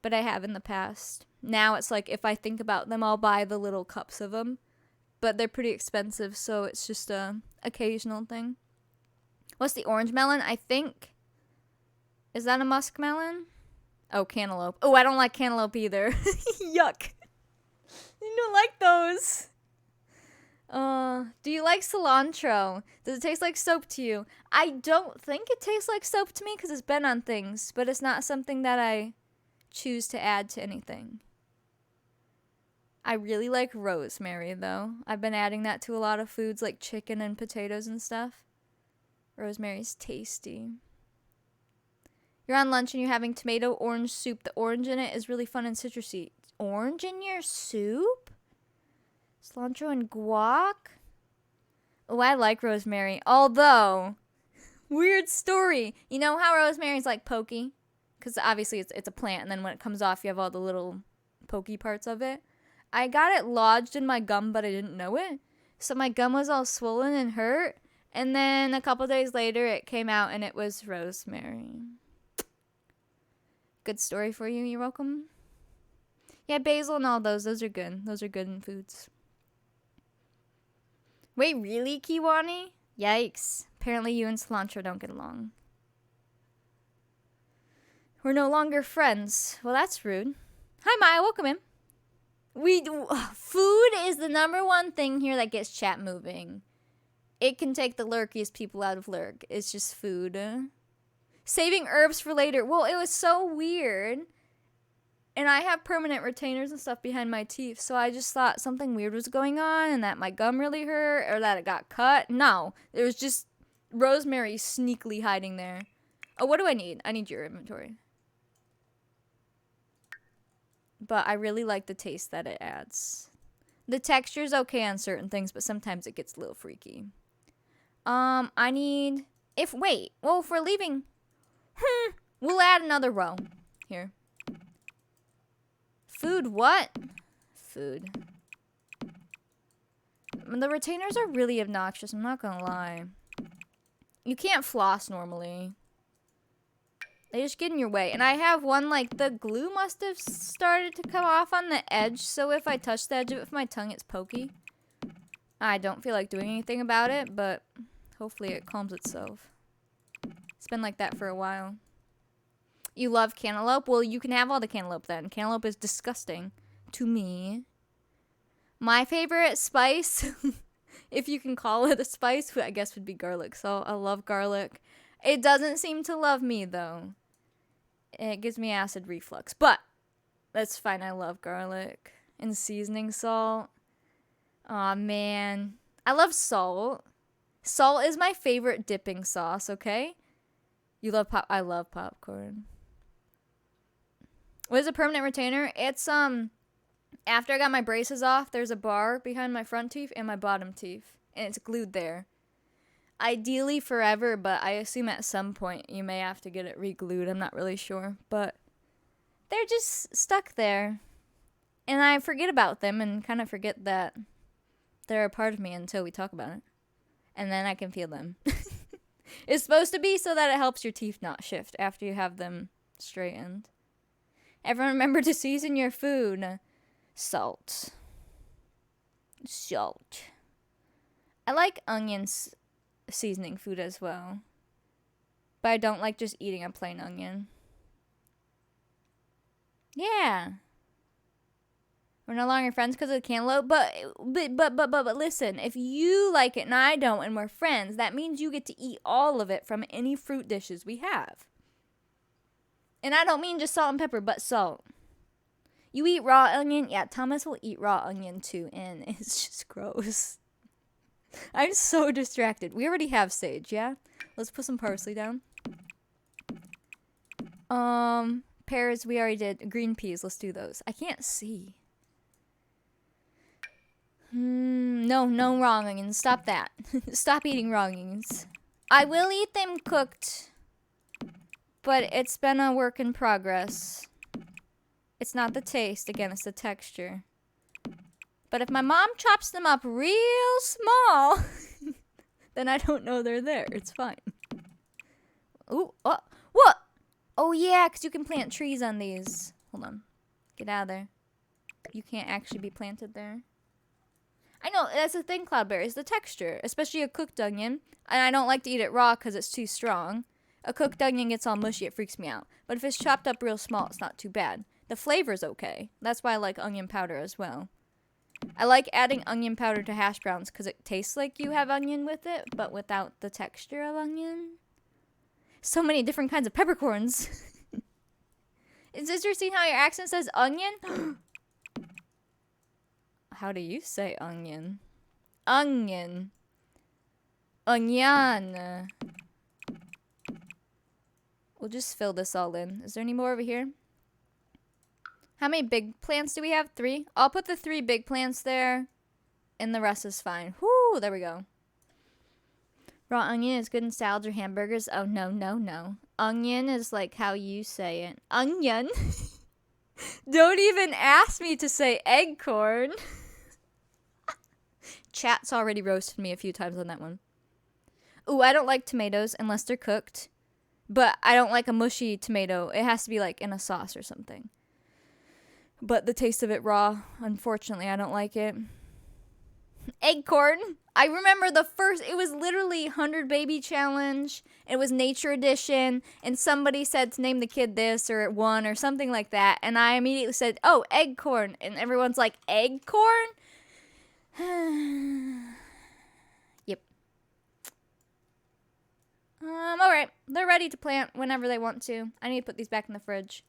But I have in the past. Now it's like if I think about them, I'll buy the little cups of them. But they're pretty expensive, so it's just a occasional thing. What's the orange melon? I think. Is that a musk melon? Oh, cantaloupe. Oh, I don't like cantaloupe either. Yuck. You don't like those. Do you like cilantro? Does it taste like soap to you? I don't think it tastes like soap to me because it's been on things, but it's not something that I choose to add to anything. I really like rosemary, though. I've been adding that to a lot of foods like chicken and potatoes and stuff. Rosemary's tasty. You're on lunch and you're having tomato orange soup. The orange in it is really fun and citrusy. Orange in your soup? Cilantro and guac? Oh, I like rosemary. Although, weird story. You know how rosemary's like pokey? Because obviously it's a plant, and then when it comes off, you have all the little pokey parts of it. I got it lodged in my gum, but I didn't know it. So my gum was all swollen and hurt. And then a couple days later, it came out, and it was rosemary. Good story for you. You're welcome. Yeah, basil and all those are good. Those are good in foods. Wait, really, Kiwani? Yikes. Apparently you and cilantro don't get along. We're no longer friends. Well, that's rude. Hi, Maya. Welcome in. Food is the #1 thing here that gets chat moving. It can take the lurkiest people out of lurk. It's just food. Saving herbs for later. Well, it was so weird. And I have permanent retainers and stuff behind my teeth, so I just thought something weird was going on and that my gum really hurt or that it got cut. No, it was just rosemary sneakily hiding there. Oh, what do I need? I need your inventory. But I really like the taste that it adds. The texture's okay on certain things, but sometimes it gets a little freaky. I need... If we're leaving... we'll add another row. Here. Food what? Food. The retainers are really obnoxious, I'm not gonna lie. You can't floss normally. They just get in your way. And I have one, like, the glue must have started to come off on the edge, so if I touch the edge of it with my tongue, it's pokey. I don't feel like doing anything about it, but hopefully it calms itself. It's been like that for a while. You love cantaloupe? Well, you can have all the cantaloupe then. Cantaloupe is disgusting to me. My favorite spice, if you can call it a spice, I guess would be garlic. So I love garlic. It doesn't seem to love me, though. It gives me acid reflux. But that's fine. I love garlic. And seasoning salt. Aw, man. I love salt. Salt is my favorite dipping sauce, okay? You love I love popcorn. What is a permanent retainer? It's, after I got my braces off, there's a bar behind my front teeth and my bottom teeth. And it's glued there. Ideally forever, but I assume at some point you may have to get it re-glued. I'm not really sure, but they're just stuck there. And I forget about them and kind of forget that they're a part of me until we talk about it. And then I can feel them. It's supposed to be so that it helps your teeth not shift after you have them straightened. Everyone remember to season your food. Salt. Salt. I like onions seasoning food as well. But I don't like just eating a plain onion. Yeah. We're no longer friends because of the cantaloupe, but listen, if you like it and I don't and we're friends, that means you get to eat all of it from any fruit dishes we have. And I don't mean just salt and pepper, but salt. You eat raw onion? Yeah, Thomas will eat raw onion too, and it's just gross. I'm so distracted. We already have sage, yeah? Let's put some parsley down. Pears, we already did. Green peas, let's do those. I can't see. No raw onions. Stop that. Stop eating raw onions. I will eat them cooked, but it's been a work in progress. It's not the taste. Again, it's the texture. But if my mom chops them up real small, then I don't know they're there. It's fine. Ooh, oh, what? Oh, yeah, because you can plant trees on these. Hold on. Get out of there. You can't actually be planted there. I know, that's the thing, Cloudberry, is the texture. Especially a cooked onion. And I don't like to eat it raw because it's too strong. A cooked onion gets all mushy, it freaks me out. But if it's chopped up real small, it's not too bad. The flavor's okay. That's why I like onion powder as well. I like adding onion powder to hash browns because it tastes like you have onion with it, but without the texture of onion. So many different kinds of peppercorns. Is this interesting how your accent says onion? How do you say onion? Onion. Onion. We'll just fill this all in. Is there any more over here? How many big plants do we have? 3? I'll put the 3 big plants there, and the rest is fine. Whoo, there we go. Raw onion is good in salads or hamburgers. Oh, no. Onion is like how you say it. Onion? Don't even ask me to say eggcorn. Chat's already roasted me a few times on that one. Ooh, I don't like tomatoes unless they're cooked. But I don't like a mushy tomato. It has to be like in a sauce or something. But the taste of it raw, unfortunately, I don't like it. Eggcorn. I remember it was literally 100 Baby Challenge. It was Nature Edition. And somebody said to name the kid this or one or something like that. And I immediately said, oh, eggcorn. And everyone's like, eggcorn? Yep. Alright. They're ready to plant whenever they want to. I need to put these back in the fridge.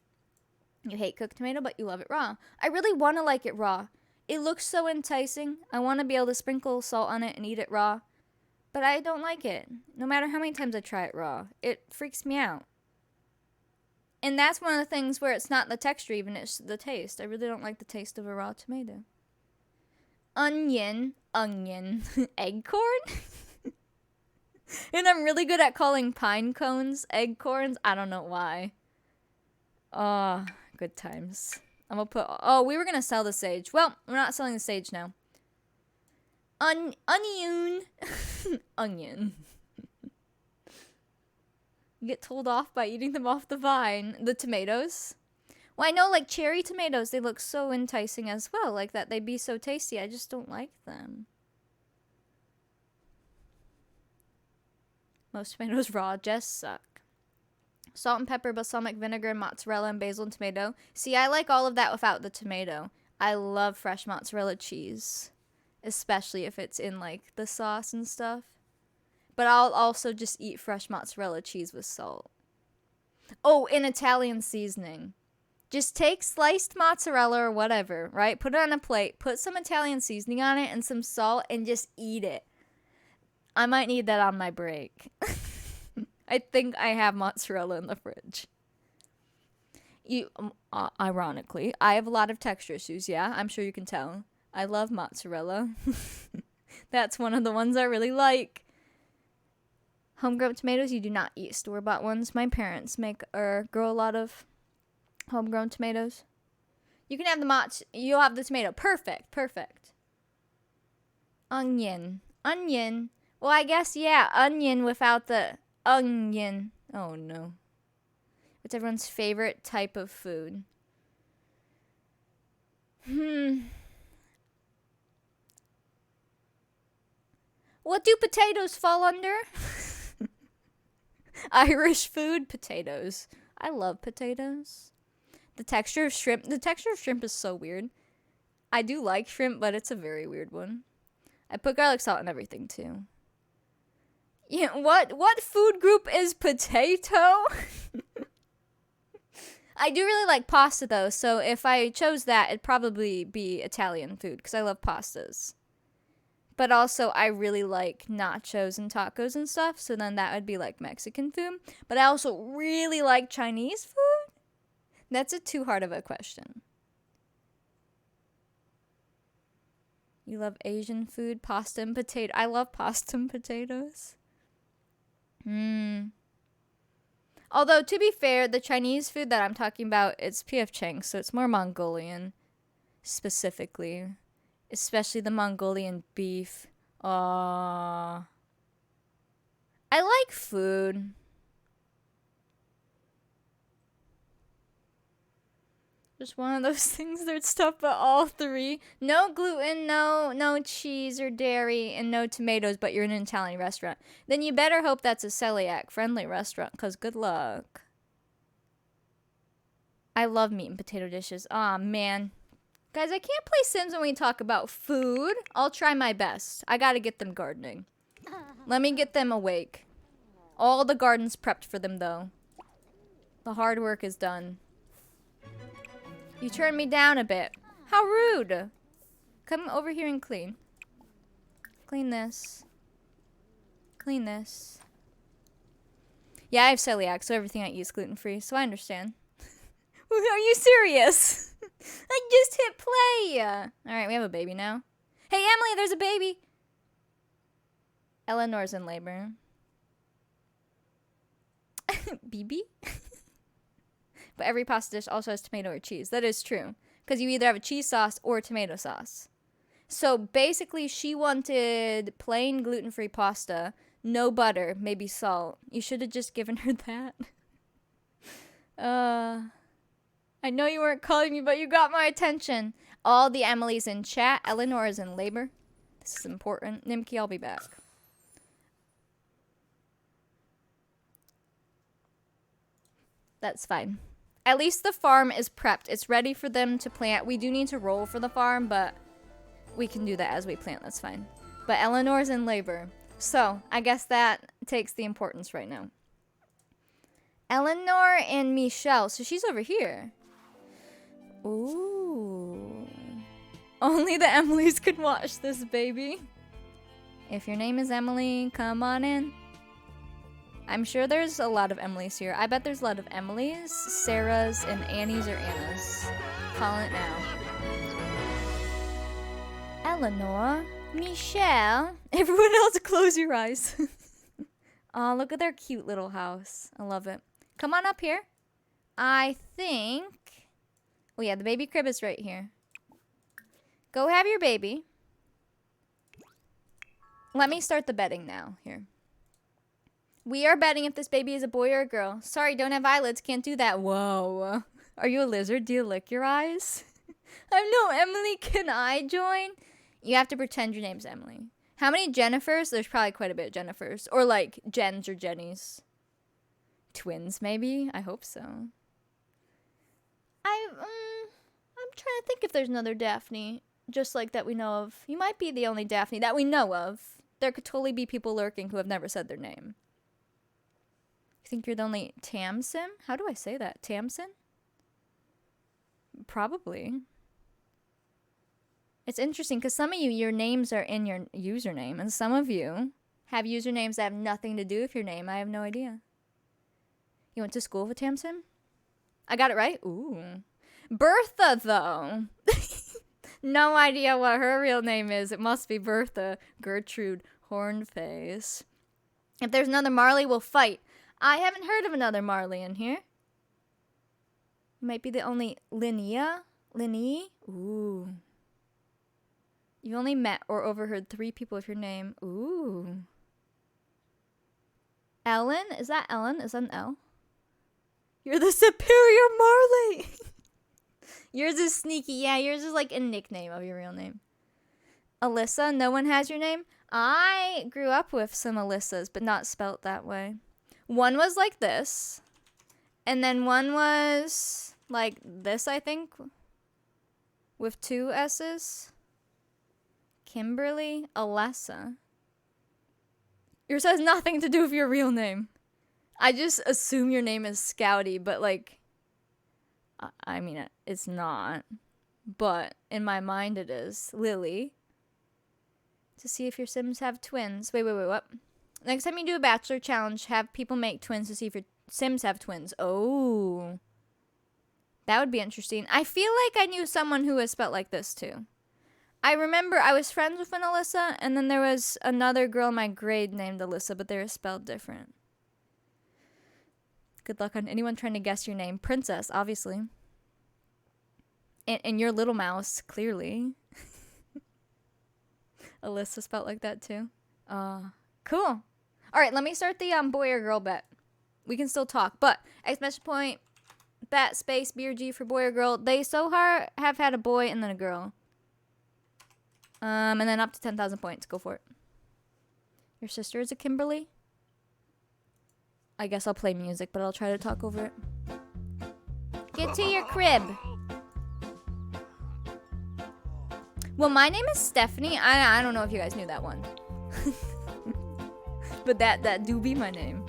You hate cooked tomato, but you love it raw. I really want to like it raw. It looks so enticing. I want to be able to sprinkle salt on it and eat it raw. But I don't like it. No matter how many times I try it raw. It freaks me out. And that's one of the things where it's not the texture even, it's the taste. I really don't like the taste of a raw tomato. Onion. Egg corn? And I'm really good at calling pine cones egg corns. I don't know why. Oh, good times. I'm gonna put... Oh, we were gonna sell the sage. Well, we're not selling the sage now. Onion. Onion. You get told off by eating them off the vine. The tomatoes. Well, I know, like, cherry tomatoes, they look so enticing as well. Like that, they'd be so tasty. I just don't like them. Most tomatoes raw just suck. Salt and pepper, balsamic vinegar, mozzarella, and basil and tomato. See, I like all of that without the tomato. I love fresh mozzarella cheese. Especially if it's in, like, the sauce and stuff. But I'll also just eat fresh mozzarella cheese with salt. Oh, and Italian seasoning. Just take sliced mozzarella or whatever, right? Put it on a plate. Put some Italian seasoning on it and some salt and just eat it. I might need that on my break. I think I have mozzarella in the fridge. Ironically, I have a lot of texture issues, yeah? I'm sure you can tell. I love mozzarella. That's one of the ones I really like. Homegrown tomatoes, you do not eat store-bought ones. My parents make or grow a lot of homegrown tomatoes. You can have the you'll have the tomato. Perfect. Onion. Well, I guess, yeah, onion without the onion. Oh, no. What's everyone's favorite type of food? What do potatoes fall under? Irish food, potatoes. I love potatoes. The texture of shrimp. The texture of shrimp is so weird. I do like shrimp, but it's a very weird one. I put garlic salt in everything, too. Yeah, what food group is potato? I do really like pasta, though, so if I chose that, it'd probably be Italian food, because I love pastas. But also, I really like nachos and tacos and stuff, so then that would be like Mexican food. But I also really like Chinese food? That's a too hard of a question. You love Asian food, pasta and potato. I love pasta and potatoes. Although, to be fair, the Chinese food that I'm talking about, it's P.F. Chang's, so it's more Mongolian, specifically. Especially the Mongolian beef. I like food. Just one of those things that's tough, but all three. No gluten, no cheese or dairy, and no tomatoes, but you're in an Italian restaurant. Then you better hope that's a celiac-friendly restaurant, because good luck. I love meat and potato dishes. Aw, man. Guys, I can't play Sims when we talk about food. I'll try my best. I gotta get them gardening. Let me get them awake. All the gardens prepped for them, though. The hard work is done. You turned me down a bit. How rude. Come over here and clean. Clean this. Clean this. Yeah, I have celiac, so everything I eat is gluten-free, so I understand. Are you serious? I just hit play. Alright, we have a baby now. Hey, Emily, there's a baby. Eleanor's in labor. BB? But every pasta dish also has tomato or cheese. That is true. Because you either have a cheese sauce or a tomato sauce. So basically, she wanted plain gluten-free pasta, no butter, maybe salt. You should have just given her that. I know you weren't calling me, but you got my attention. All the Emilys in chat. Eleanor is in labor. This is important. Nimki, I'll be back. That's fine. At least the farm is prepped. It's ready for them to plant. We do need to roll for the farm, but we can do that as we plant. That's fine. But Eleanor's in labor. So, I guess that takes the importance right now. Eleanor and Michelle. So she's over here. Ooh. Only the Emilys could watch this, baby. If your name is Emily, come on in. I'm sure there's a lot of Emilys here. I bet there's a lot of Emilys, Sarahs, and Annies or Annas. Calling it now. Eleanor, Michelle. Everyone else, close your eyes. Oh, look at their cute little house. I love it. Come on up here. I think... Oh yeah, the baby crib is right here. Go have your baby. Let me start the betting now. Here. We are betting if this baby is a boy or a girl. Sorry, don't have eyelids. Can't do that. Whoa. Are you a lizard? Do you lick your eyes? I'm no Emily. Can I join? You have to pretend your name's Emily. How many Jennifers? There's probably quite a bit of Jennifers. Or like Jens or Jennies. Twins, maybe? I hope so. I'm trying to think if there's another Daphne. Just like that we know of. You might be the only Daphne that we know of. There could totally be people lurking who have never said their name. You think you're the only Tamsin? How do I say that? Tamsin? Probably. It's interesting because some of you, your names are in your username. And some of you have usernames that have nothing to do with your name. I have no idea. You went to school with Tamsin? I got it right? Ooh. Bertha, though. No idea what her real name is. It must be Bertha Gertrude Hornface. If there's another Marley, we'll fight. I haven't heard of another Marley in here. You might be the only Linnea? Linny? Ooh. You've only met or overheard 3 people with your name. Ooh. Ellen? Is that Ellen? Is that an L? You're the superior Marley! Yours is sneaky. Yeah, yours is like a nickname of your real name. Alyssa? No one has your name? I grew up with some Alyssas, but not spelt that way. One was like this. And then one was like this, I think. With 2 S's. Kimberly, Alessa. Yours has nothing to do with your real name. I just assume your name is Scouty, but like, I mean, it's not. But in my mind it is. Lily. To see if your Sims have twins. Wait, what? Next time you do a Bachelor challenge, have people make twins to see if your Sims have twins. Oh. That would be interesting. I feel like I knew someone who was spelled like this too. I remember I was friends with an Alyssa, and then there was another girl in my grade named Alyssa, but they were spelled different. Good luck on anyone trying to guess your name. Princess, obviously. And your little mouse, clearly. Alyssa spelled like that too. Cool. Alright, let me start the boy or girl bet. We can still talk, but exclamation point, bet, space, B or G for boy or girl. They so far have had a boy and then a girl. And then up to 10,000 points. Go for it. Your sister is a Kimberly? I guess I'll play music, but I'll try to talk over it. Get to your crib. Well, my name is Stephanie. I don't know if you guys knew that one. But that do be my name.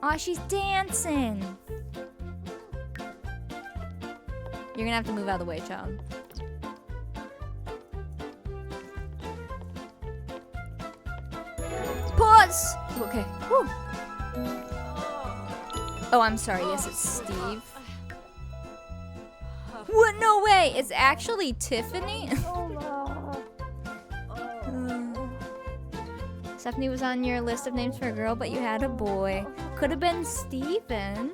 Aw, she's dancing. You're gonna have to move out of the way, child. Pause! Okay. Whew. Oh, I'm sorry. Yes, it's Steve. What? No way! It's actually Tiffany? Stephanie was on your list of names for a girl, but you had a boy. Could have been Steven.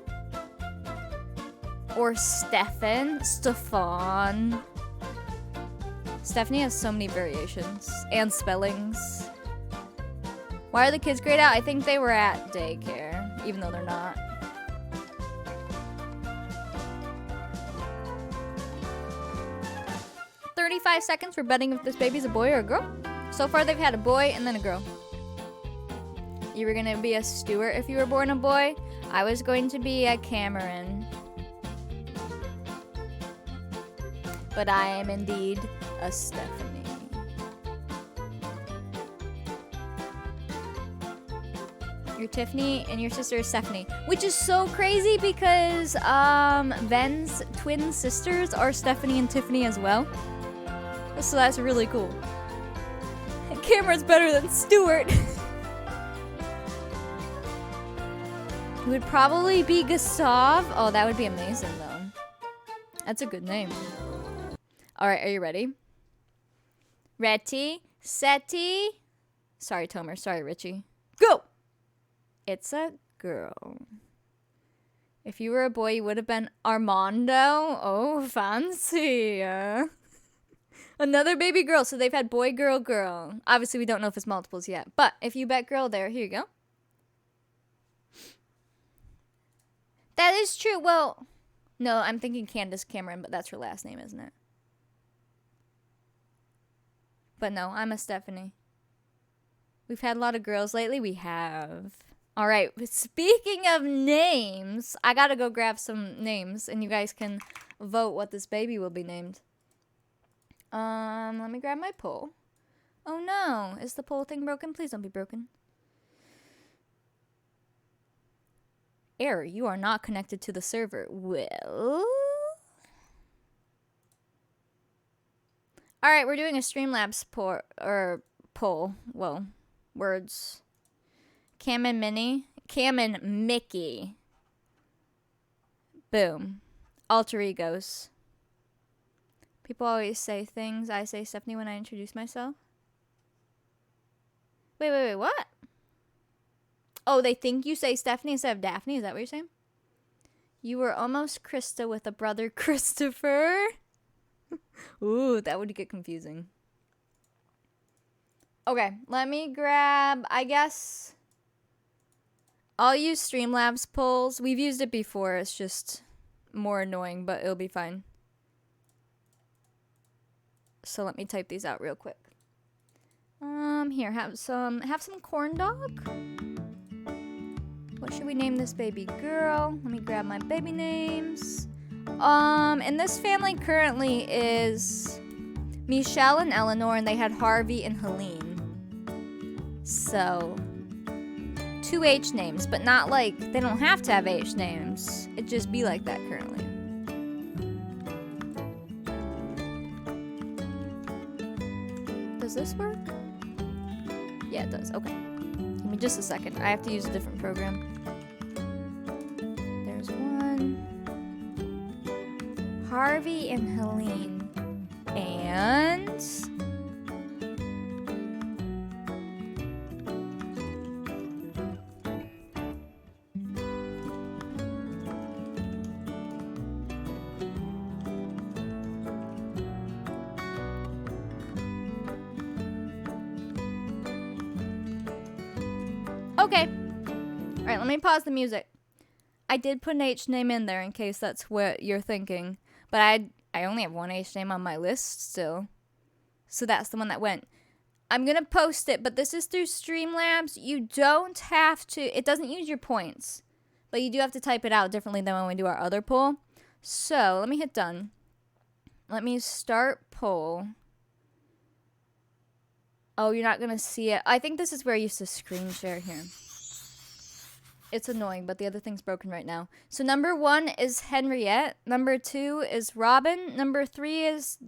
Or Stefan. Stefan. Stephanie has so many variations. And spellings. Why are the kids grayed out? I think they were at daycare, even though they're not. $35 seconds for betting if this baby's a boy or a girl. So far, they've had a boy and then a girl. You were gonna be a Stuart if you were born a boy. I was going to be a Cameron. But I am indeed a Stephanie. Your You're Tiffany, and your sister is Stephanie, which is so crazy because Ben's twin sisters are Stephanie and Tiffany as well. So that's really cool. Cameron's better than Stuart. It would probably be Gustav. Oh, that would be amazing, though. That's a good name. All right, are you ready? Ready, Seti. Sorry, Tomer. Sorry, Richie. Go! It's a girl. If you were a boy, you would have been Armando. Oh, fancy. Another baby girl. So they've had boy, girl, girl. Obviously, we don't know if it's multiples yet. But if you bet girl there, here you go. That is true. Well, no, I'm thinking Candace Cameron, but that's her last name, isn't it? But no, I'm a Stephanie. We've had a lot of girls lately. We have. All right. Speaking of names, I got to go grab some names, and you guys can vote what this baby will be named. Let me grab my poll. Oh no, is the poll thing broken? Please don't be broken. Error, you are not connected to the server. Well. All right, we're doing a Streamlabs poll. Whoa, words. Cam and Minnie. Cam and Mickey. Boom. Alter egos. People always say things. I say Stephanie when I introduce myself. Wait, what? Oh, they think you say Stephanie instead of Daphne? Is that what you're saying? You were almost Krista with a brother Christopher. Ooh, that would get confusing. Okay, let me grab, I guess, I'll use Streamlabs polls. We've used it before. It's just more annoying, but it'll be fine. So let me type these out real quick. Here, have some corn dog. What should we name this baby girl? Let me grab my baby names. And this family currently is Michelle and Eleanor, and they had Harvey and Helene. So 2 H names, but not like they don't have to have H names. It just be like that currently. Does this work? Yeah, it does. Okay. Give me just a second. I have to use a different program. There's one. Harvey and Helene. And okay. All right, let me pause the music. I did put an H name in there in case that's what you're thinking, but I only have one H name on my list still. So that's the one that went. I'm going to post it, but this is through Streamlabs. You don't have to, it doesn't use your points, but you do have to type it out differently than when we do our other poll. So let me hit done. Let me start poll. Oh, you're not going to see it. I think this is where I used to screen share here. It's annoying, but the other thing's broken right now. So number 1 is Henriette. Number 2 is Robin. Number 3 is,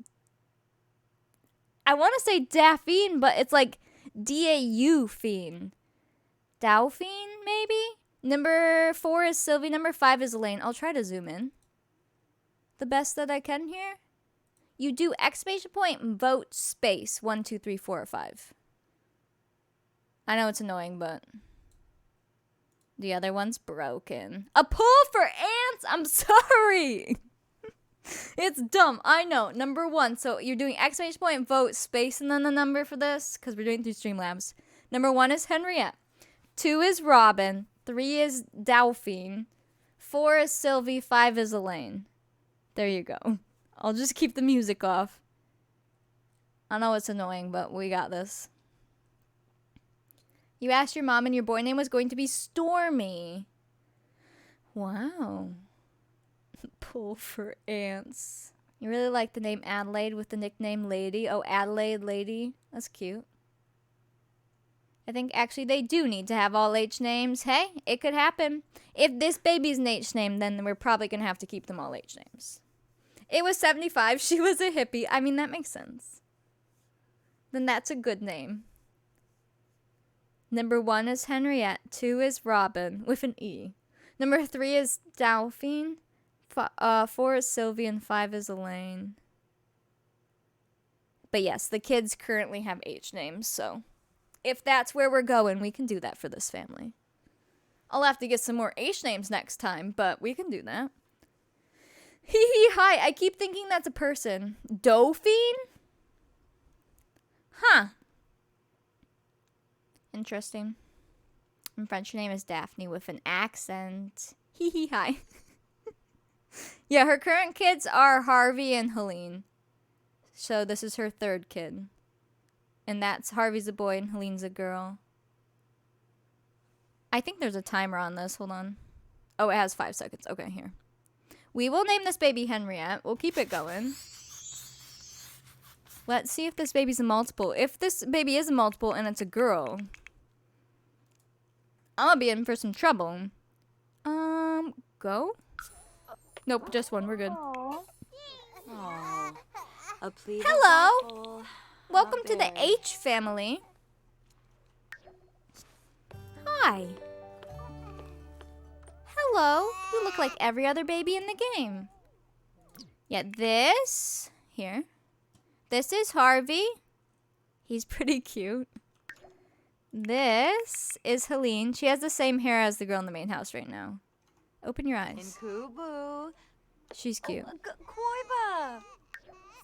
I want to say Daphne, but it's like D-A-U-Phine. Dauphine, maybe? Number 4 is Sylvie. Number 5 is Elaine. I'll try to zoom in the best that I can here. You do exclamation point, vote, space, 1, 2, 3, 4, or 5. I know it's annoying, but the other one's broken. A poll for ants? I'm sorry. It's dumb. I know. Number 1. So you're doing exclamation point, vote, space, and then the number for this, because we're doing through Streamlabs. Number 1 is Henriette. 2 is Robin. 3 is Dauphine. 4 is Sylvie. 5 is Elaine. There you go. I'll just keep the music off. I know it's annoying, but we got this. You asked your mom and your boy name was going to be Stormy. Wow. Pull for ants. You really like the name Adelaide with the nickname Lady. Oh, Adelaide Lady. That's cute. I think actually they do need to have all H names. Hey, it could happen. If this baby's an H name, then we're probably going to have to keep them all H names. It was 75. She was a hippie. I mean, that makes sense. Then that's a good name. Number 1 is Henriette. 2 is Robin with an E. Number 3 is Delphine. 4 is Sylvie, and 5 is Elaine. But yes, the kids currently have H names, so if that's where we're going, we can do that for this family. I'll have to get some more H names next time, but we can do that. Hee hee hi, I keep thinking that's a person. Dauphine? Huh. Interesting. In French, her name is Daphne with an accent. Hee hee hi. Yeah, her current kids are Harvey and Helene. So this is her 3rd kid. And that's Harvey's a boy and Helene's a girl. I think there's a timer on this. Hold on. Oh, it has 5 seconds. Okay, here. We will name this baby Henriette. We'll keep it going. Let's see if this baby's a multiple. If this baby is a multiple and it's a girl, I'll be in for some trouble. Go? Nope, just one. We're good. Hello. Welcome to the H family. Hi. Hello. You look like every other baby in the game. Yeah, this here. This is Harvey. He's pretty cute. This is Helene. She has the same hair as the girl in the main house right now. Open your eyes. She's cute.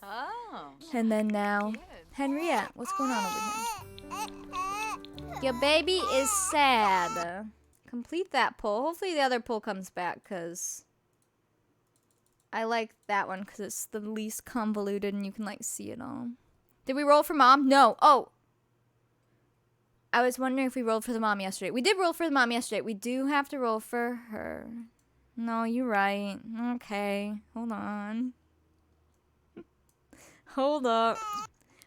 Oh. And then now, Henriette. What's going on over here? Your baby is sad. Complete that poll. Hopefully the other poll comes back, because I like that one because it's the least convoluted and you can, like, see it all. Did we roll for mom? No. Oh. I was wondering if we rolled for the mom yesterday. We did roll for the mom yesterday. We do have to roll for her. No, you're right. Okay. Hold on. Hold up.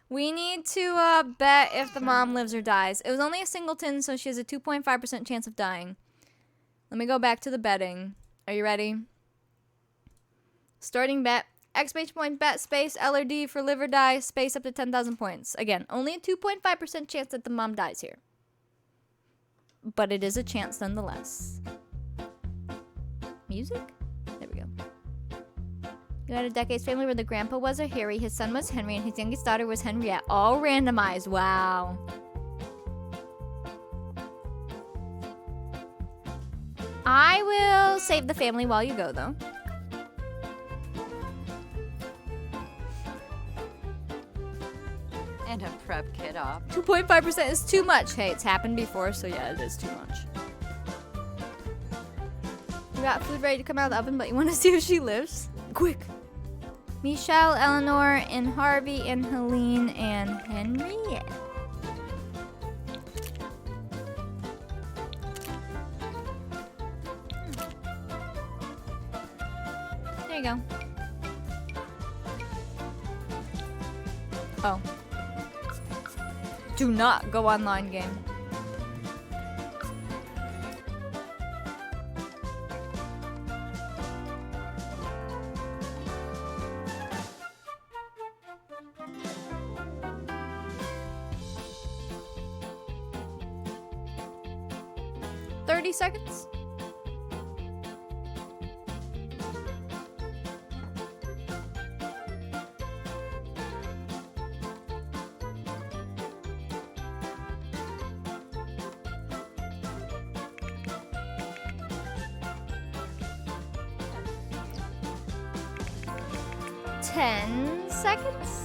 We need to bet if the mom lives or dies. It was only a singleton, so she has a 2.5% chance of dying. Let me go back to the betting. Are you ready? Starting bet. Exclamation point bet space LRD for live or die space up to 10,000 points. Again, only a 2.5% chance that the mom dies here. But it is a chance nonetheless. Music? There we go. You had a decades family where the grandpa was a Harry, his son was Henry, and his youngest daughter was Henriette. All randomized. Wow. I will save the family while you go, though. And a prep kit off. 2.5% is too much. Hey, it's happened before, so yeah, it is too much. You got food ready to come out of the oven, but you want to see if she lives? Quick. Michelle, Eleanor, and Harvey, and Helene, and Henriette. There you go. Oh. Do not go online game. Seconds. Ten seconds.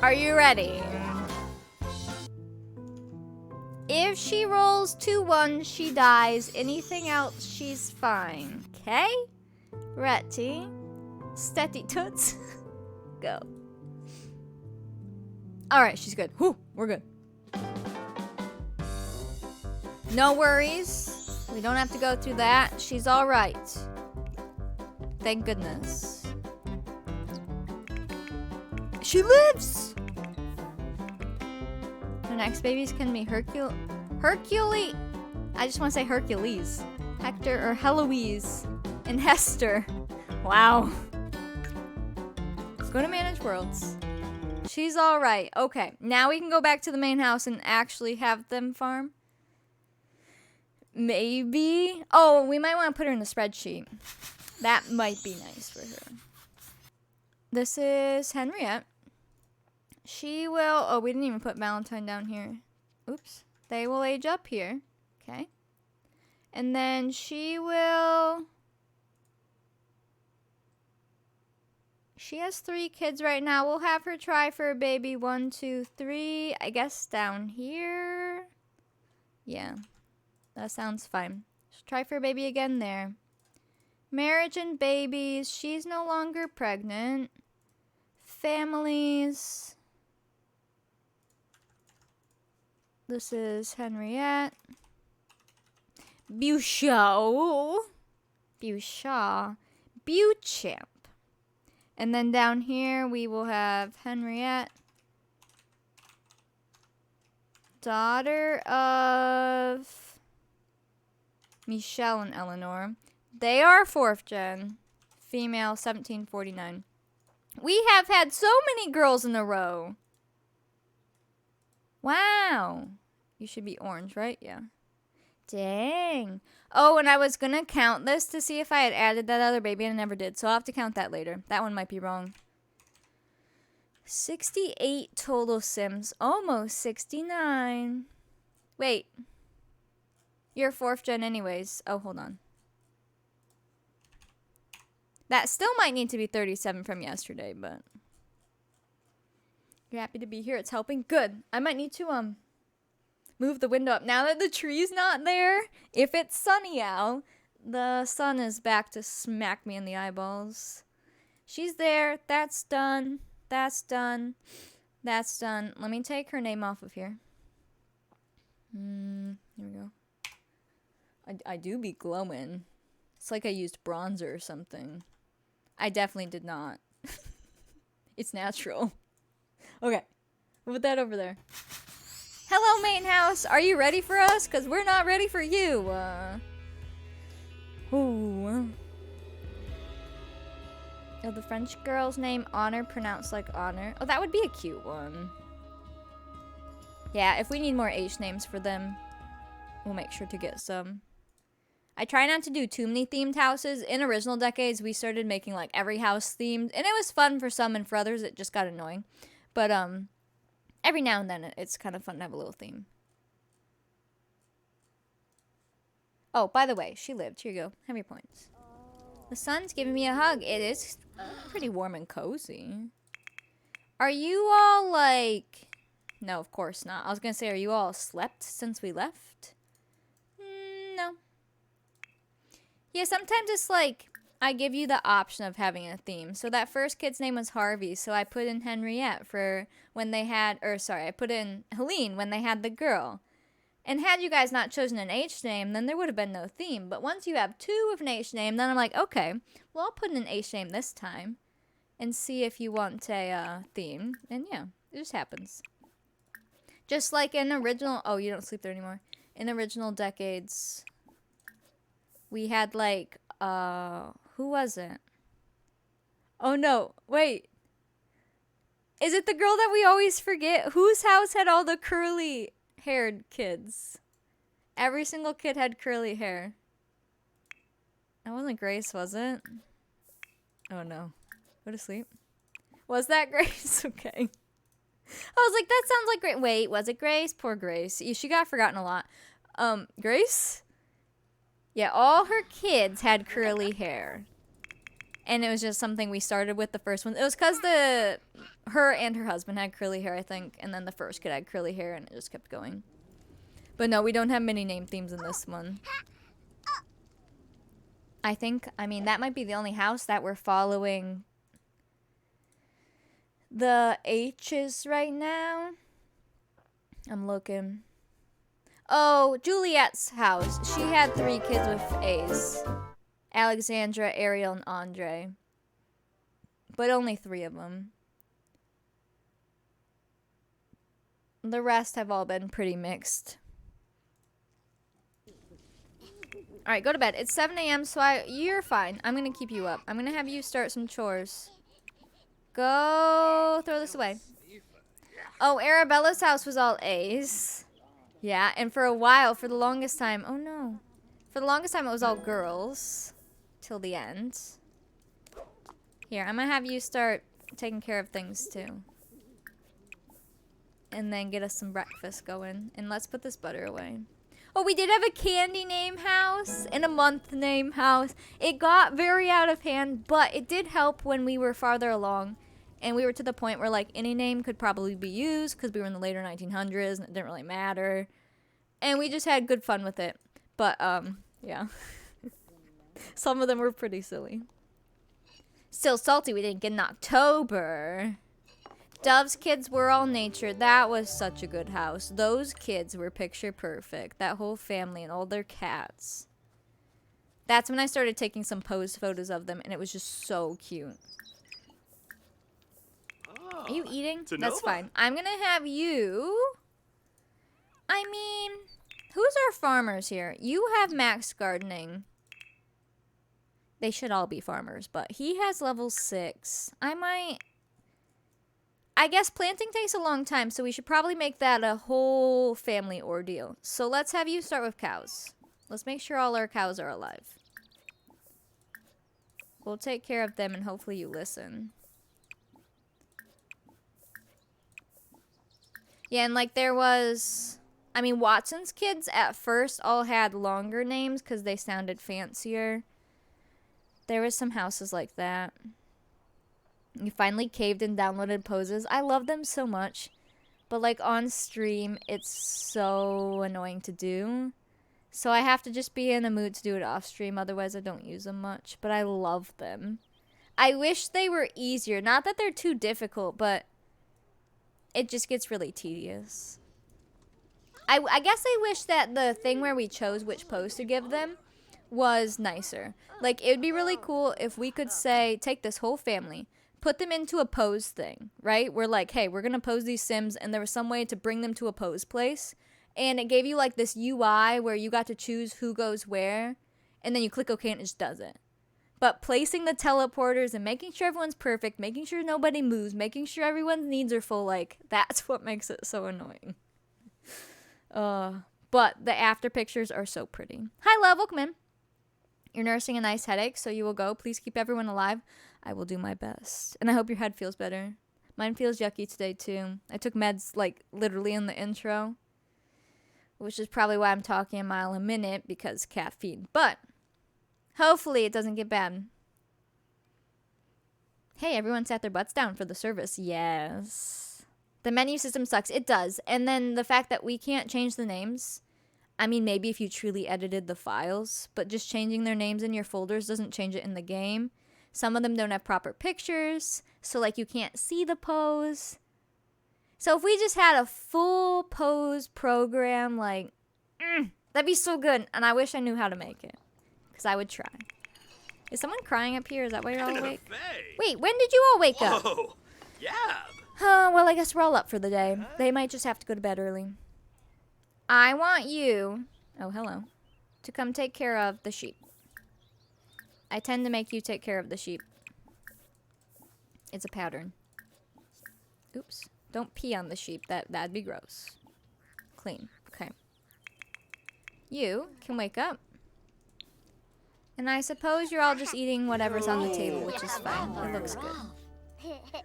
Are you ready? If she rolls 2 1s, she dies. Anything else, she's fine. Okay? Ready? Steady toots. Go. Alright, she's good. Whew, we're good. No worries. We don't have to go through that. She's all right. Thank goodness. She lives! The next babies can be Hercules. I just want to say Hercules. Hector or Heloise. And Hester. Wow. Let's go to Manage Worlds. She's all right. Okay, now we can go back to the main house and actually have them farm. Maybe. Oh, we might want to put her in the spreadsheet. That might be nice for her. This is Henriette. She will... Oh, we didn't even put Valentine down here. Oops. They will age up here. Okay. And then she will... She has 3 kids right now. We'll have her try for a baby. 1, 2, 3. I guess down here. Yeah. That sounds fine. She'll try for a baby again there. Marriage and babies. She's no longer pregnant. Families. This is Henriette. Beauchamp. Beauchamp. And then down here we will have Henriette. Daughter of Michelle and Eleanor. They are 4th gen. Female, 1749. We have had so many girls in a row. Wow. You should be orange, right? Yeah. Dang. Oh, and I was going to count this to see if I had added that other baby, and I never did. So I'll have to count that later. That one might be wrong. 68 total Sims. Almost 69. Wait. You're 4th gen anyways. Oh, hold on. That still might need to be 37 from yesterday, but... You're happy to be here. It's helping. Good. I might need to, move the window up. Now that the tree's not there, if it's sunny out, the sun is back to smack me in the eyeballs. She's there. That's done. That's done. That's done. Let me take her name off of here. Here we go. I do be glowing. It's like I used bronzer or something. I definitely did not. It's natural. Okay. We'll put that over there. Hello, main house. Are you ready for us? Because we're not ready for you. Ooh. Oh, the French girl's name, Honor, pronounced like honor. Oh, that would be a cute one. Yeah, if we need more H names for them, we'll make sure to get some. I try not to do too many themed houses. In original decades, we started making like every house themed, and it was fun for some, and for others, it just got annoying. But every now and then, it's kind of fun to have a little theme. Oh, by the way, she lived. Here you go. Have your points. The sun's giving me a hug. It is pretty warm and cozy. Are you all like... No, of course not. I was going to say, are you all slept since we left? No. Yeah, sometimes it's like, I give you the option of having a theme. So that first kid's name was Harvey, so I put in Henriette for when they had, or sorry, I put in Helene when they had the girl. And had you guys not chosen an H name, then there would have been no theme. But once you have 2 of an H name, then I'm like, okay, well, I'll put in an H name this time and see if you want a theme. And yeah, it just happens. Just like in original, oh, you don't sleep there anymore. In original decades, we had like, who was it? Oh no, wait. Is it the girl that we always forget? Whose house had all the curly haired kids? Every single kid had curly hair. That wasn't Grace, was it? Oh no. Go to sleep. Was that Grace? Okay. I was like, that sounds like Grace. Wait, was it Grace? Poor Grace. She got forgotten a lot. Grace? Yeah, all her kids had curly hair. And it was just something we started with the first one. It was because her and her husband had curly hair, I think. And then the first kid had curly hair, and it just kept going. But no, we don't have many name themes in this one. I mean, that might be the only house that we're following the H's right now. I'm looking. Oh, Juliet's house. She had 3 kids with A's. Alexandra, Ariel, and Andre. But only 3 of them. The rest have all been pretty mixed. Alright, go to bed. It's 7 a.m., so you're fine. I'm gonna keep you up. I'm gonna have you start some chores. Go throw this away. Oh, Arabella's house was all A's. Yeah, and for a while, for the longest time, oh no. For the longest time, it was all girls. Till the end. Here, I'm gonna have you start taking care of things too. And then get us some breakfast going. And let's put this butter away. Oh, we did have a candy name house and a month name house. It got very out of hand, but it did help when we were farther along. And we were to the point where, like, any name could probably be used because we were in the later 1900s and it didn't really matter. And we just had good fun with it. But, yeah. Some of them were pretty silly. Still salty we didn't get in October. Dove's kids were all nature. That was such a good house. Those kids were picture perfect. That whole family and all their cats. That's when I started taking some pose photos of them, and it was just so cute. Are you eating? That's fine. I'm gonna have you... I mean, who's our farmers here? You have max gardening. They should all be farmers, but he has level 6. I guess planting takes a long time, so we should probably make that a whole family ordeal. So let's have you start with cows. Let's make sure all our cows are alive. We'll take care of them and hopefully you listen. Yeah, and like there was... I mean, Watson's kids at first all had longer names because they sounded fancier. There was some houses like that. You finally caved and downloaded poses. I love them so much. But like on stream, it's so annoying to do. So I have to just be in a mood to do it off stream. Otherwise, I don't use them much. But I love them. I wish they were easier. Not that they're too difficult, but it just gets really tedious. I guess I wish that the thing where we chose which pose to give them was nicer. Like, it would be really cool if we could say, take this whole family, put them into a pose thing, right? We're like, hey, we're going to pose these Sims, and there was some way to bring them to a pose place. And it gave you, like, this UI where you got to choose who goes where, and then you click OK and it just does it. But placing the teleporters and making sure everyone's perfect, making sure nobody moves, making sure everyone's needs are full, like, that's what makes it so annoying. But the after pictures are so pretty. Hi, love. Welcome in. You're nursing a nice headache, so you will go. Please keep everyone alive. I will do my best. And I hope your head feels better. Mine feels yucky today, too. I took meds, like, literally in the intro. Which is probably why I'm talking a mile a minute, because caffeine. But hopefully it doesn't get bad. Hey, everyone sat their butts down for the service. Yes. The menu system sucks. It does. And then the fact that we can't change the names. I mean, maybe if you truly edited the files. But just changing their names in your folders doesn't change it in the game. Some of them don't have proper pictures. So, like, you can't see the pose. So if we just had a full pose program, like, that'd be so good. And I wish I knew how to make it. Because I would try. Is someone crying up here? Is that why you're all awake? Wait, when did you all wake up? Whoa, yeah. Well, I guess we're all up for the day. They might just have to go to bed early. I want you, oh, hello, to come take care of the sheep. I tend to make you take care of the sheep. It's a pattern. Oops. Don't pee on the sheep. That'd be gross. Clean. Okay. You can wake up. And I suppose you're all just eating whatever's on the table, which is fine. It looks good.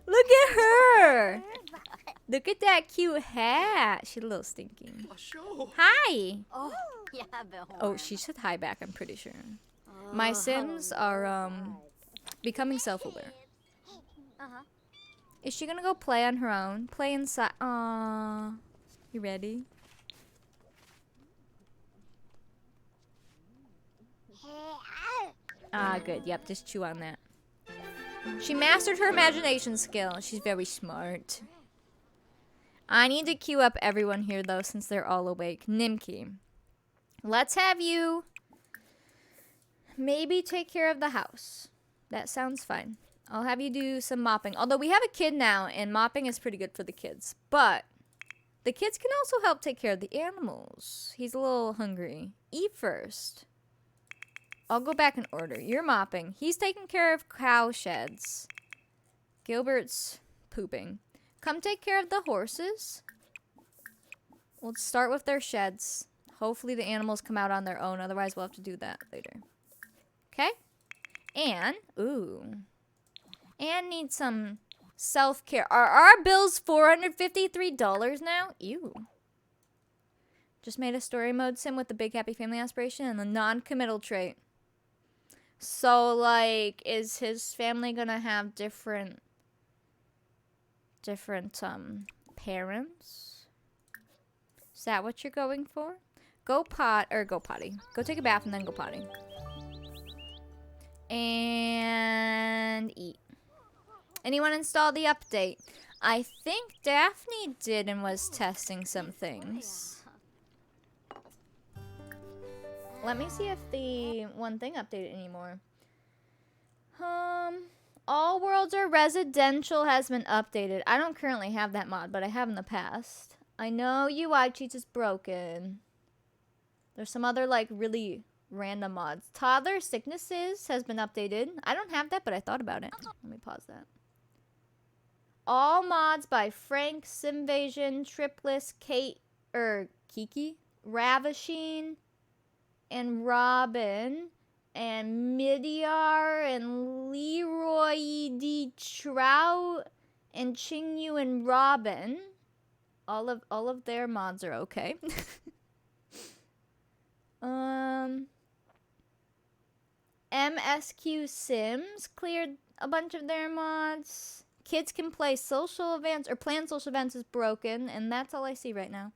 Look at her! Look at that cute hat. She's a little stinky. Hi! Oh, she said hi back, I'm pretty sure. My Sims are, becoming self-aware. Is she gonna go play on her own? Play inside? Aww. You ready? Ah, good. Yep, just chew on that. She mastered her imagination skill. She's very smart. I need to queue up everyone here, though, since they're all awake. Nimki, let's have you maybe take care of the house. That sounds fine. I'll have you do some mopping. Although we have a kid now, and mopping is pretty good for the kids. But the kids can also help take care of the animals. He's a little hungry. Eat first. I'll go back in order. You're mopping. He's taking care of cow sheds. Gilbert's pooping. Come take care of the horses. We'll start with their sheds. Hopefully the animals come out on their own. Otherwise, we'll have to do that later. Okay? And, and need some self-care. Are our bills $453 now? Ew. Just made a story mode sim with the big happy family aspiration and the non-committal trait. So, like, is his family gonna have different parents? Is that what you're going for? Go potty. Go take a bath and then go potty. And eat. Anyone install the update? I think Daphne did and was testing some things. Let me see if the one thing updated anymore. All worlds are residential has been updated. I don't currently have that mod, but I have in the past. I know UI cheats is broken. There's some other like really random mods. Toddler sicknesses has been updated. I don't have that, but I thought about it. Let me pause that. All mods by Frank, Simvasion, Tripless, Kiki, Ravishing, and Robin, and Midyar, and Leroy D. Trout, and Chingyu and Robin. All of their mods are okay. MSQ Sims cleared a bunch of their mods. Kids can play social events or plan social events is broken, and that's all I see right now.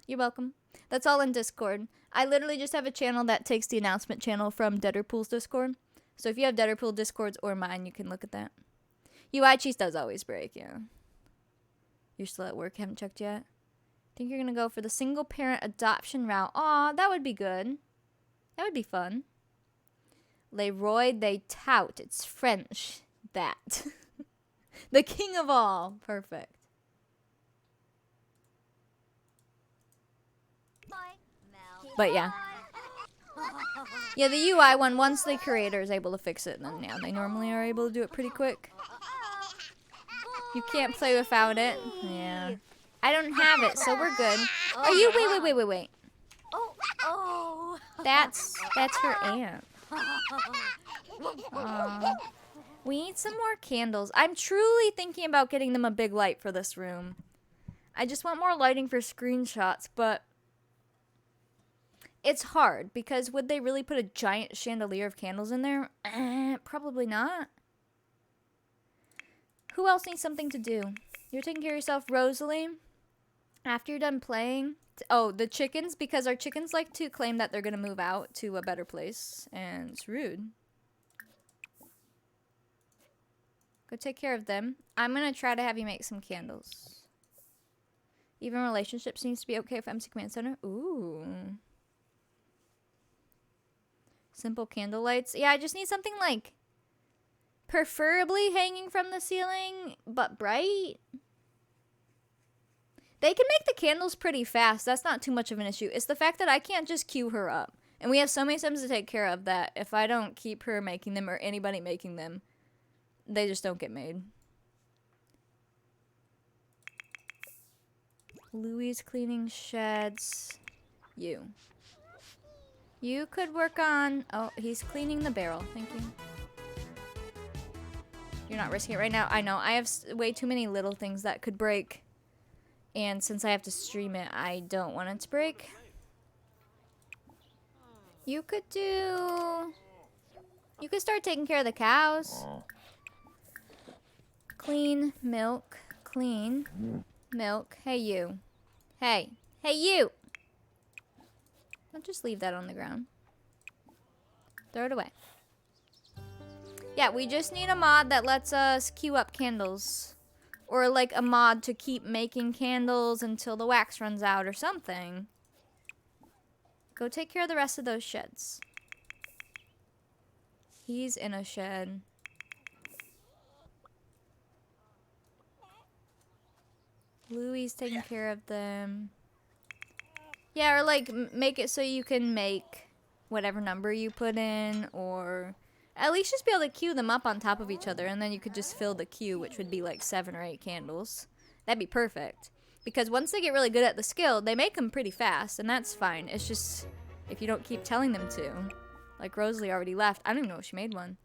You're welcome. That's all in Discord. I literally just have a channel that takes the announcement channel from Deaderpool's Discord. So if you have Deaderpool Discords or mine, you can look at that. UI cheese does always break, yeah. You're still at work, haven't checked yet? Think you're gonna go for the single parent adoption route. Aw, that would be good. That would be fun. Leroy, they tout. It's French. That. The king of all. Perfect. But yeah. Yeah, the UI one, once the creator is able to fix it, then yeah, they normally are able to do it pretty quick. You can't play without it. Yeah. I don't have it, so we're good. Are you? Wait. That's her aunt. We need some more candles. I'm truly thinking about getting them a big light for this room. I just want more lighting for screenshots, but it's hard because would they really put a giant chandelier of candles in there? Probably not. Who else needs something to do? You're taking care of yourself, Rosalie. After you're done playing. Oh, the chickens, because our chickens like to claim that they're going to move out to a better place, and it's rude. Go take care of them. I'm going to try to have you make some candles. Even relationships seems to be okay with MC Command Center. Ooh. Simple candle lights. Yeah, I just need something like preferably hanging from the ceiling, but bright. They can make the candles pretty fast. That's not too much of an issue. It's the fact that I can't just queue her up. And we have so many Sims to take care of that if I don't keep her making them or anybody making them, they just don't get made. Louis cleaning sheds. You could work on... Oh, he's cleaning the barrel. Thank you. You're not risking it right now. I know. I have way too many little things that could break. And since I have to stream it, I don't want it to break. You could start taking care of the cows. Clean milk. Clean milk. Hey, you. Hey, you. I'll just leave that on the ground. Throw it away. Yeah, we just need a mod that lets us queue up candles Or like a mod to keep making candles until the wax runs out or something. Go take care of the rest of those sheds. He's in a shed. Louie's taking care of them. Yeah, or like make it so you can make whatever number you put in, or at least just be able to queue them up on top of each other, and then you could just fill the queue, which would be like 7 or 8 candles. That'd be perfect. Because once they get really good at the skill, they make them pretty fast, and that's fine. It's just if you don't keep telling them to. Like Rosalie already left. I don't even know if she made one.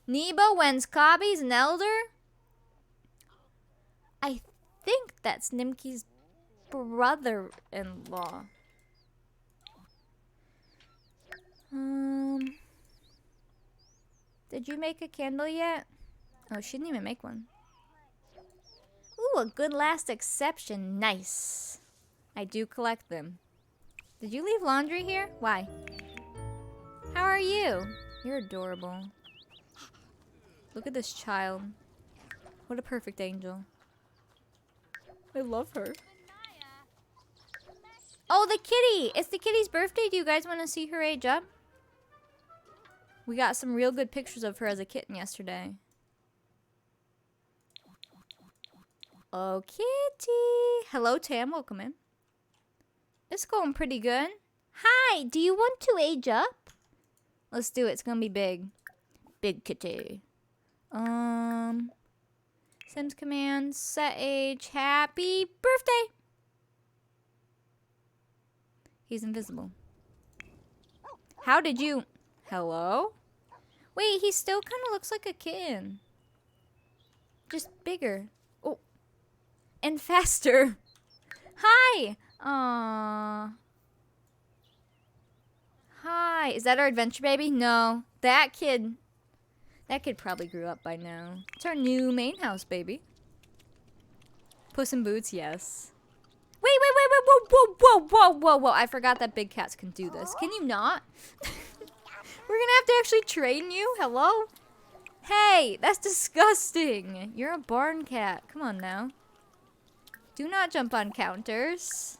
Nebo, when's Cobby's an elder? I think that's Nimki's brother-in-law. Did you make a candle yet? Oh, she didn't even make one. Ooh, a good last exception. Nice. I do collect them. Did you leave laundry here? Why? How are you? You're adorable. Look at this child. What a perfect angel. I love her. Oh, the kitty! It's the kitty's birthday. Do you guys want to see her age up? We got some real good pictures of her as a kitten yesterday. Oh, kitty! Hello, Tam. Welcome in. It's going pretty good. Hi! Do you want to age up? Let's do it. It's gonna be big. Big kitty. Sims command. Set age. Happy birthday! He's invisible. How did you... Hello? Wait, he still kind of looks like a kitten. Just bigger. Oh. And faster. Hi! Aww. Hi. Is that our adventure baby? No. That kid probably grew up by now. It's our new main house baby. Puss in Boots, yes. Wait, whoa. I forgot that big cats can do this. Can you not? We're gonna have to actually train you? Hello? Hey, that's disgusting. You're a barn cat. Come on now. Do not jump on counters.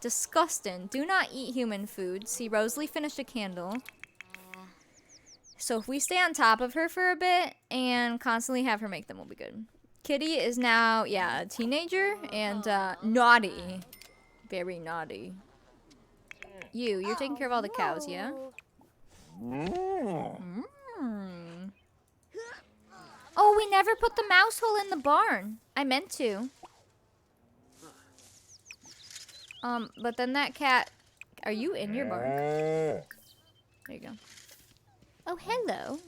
Disgusting. Do not eat human food. See, Rosalie finished a candle. So if we stay on top of her for a bit and constantly have her make them, we'll be good. Kitty is now, yeah, a teenager and naughty. Very naughty. You're taking care of all the cows, yeah? Oh, we never put the mouse hole in the barn. I meant to. But then that cat... Are you in your barn? There you go. Oh, hello.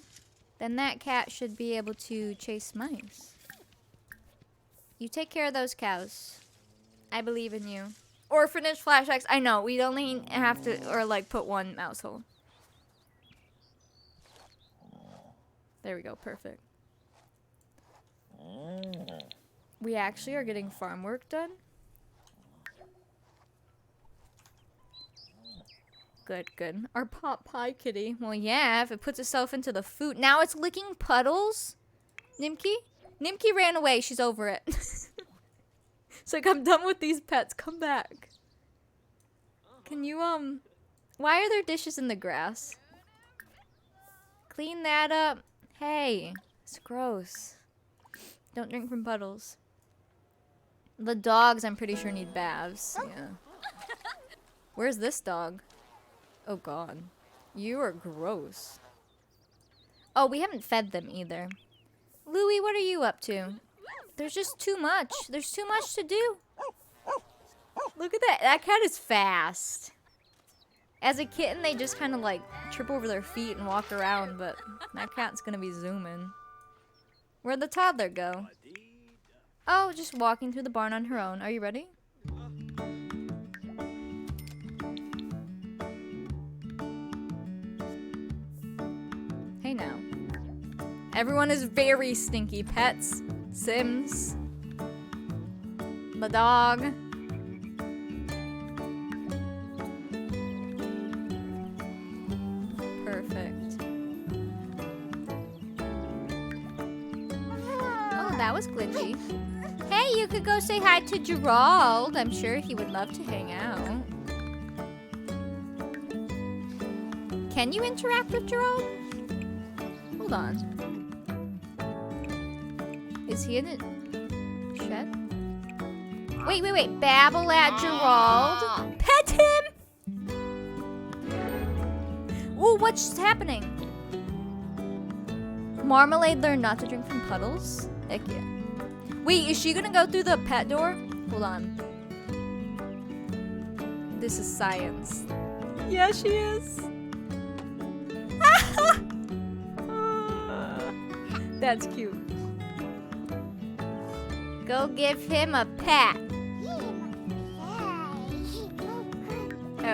Then that cat should be able to chase mice. You take care of those cows. I believe in you. Orphanage flashbacks. I know, we'd only have to, or like, put one mouse hole. There we go, perfect. We actually are getting farm work done. Good. Our pot pie kitty. Well, yeah, if it puts itself into the food. Now it's licking puddles? Nimki? Nimki ran away. She's over it. It's like, I'm done with these pets. Come back. Can you, why are there dishes in the grass? Clean that up. Hey, it's gross. Don't drink from puddles. The dogs, I'm pretty sure, need baths. Yeah. Where's this dog? Oh, God. You are gross. Oh, we haven't fed them either. Louie, what are you up to? There's just too much. There's too much to do. Look at that. That cat is fast. As a kitten, they just kind of like trip over their feet and walk around, but that cat's gonna be zooming. Where'd the toddler go? Oh, just walking through the barn on her own. Are you ready? Hey now. Everyone is very stinky. Pets, Sims, the dog. Perfect. Oh, that was glitchy. Hey, Hey, you could go say hi to Gerald. I'm sure he would love to hang out. Can you interact with Gerald? Hold on. Is he in it? Shed? Wait. Babble at Gerald. Pet him! Ooh, what's happening? Marmalade learned not to drink from puddles? Heck yeah. Wait, is she gonna go through the pet door? Hold on. This is science. Yeah, she is. That's cute. Go give him a pat.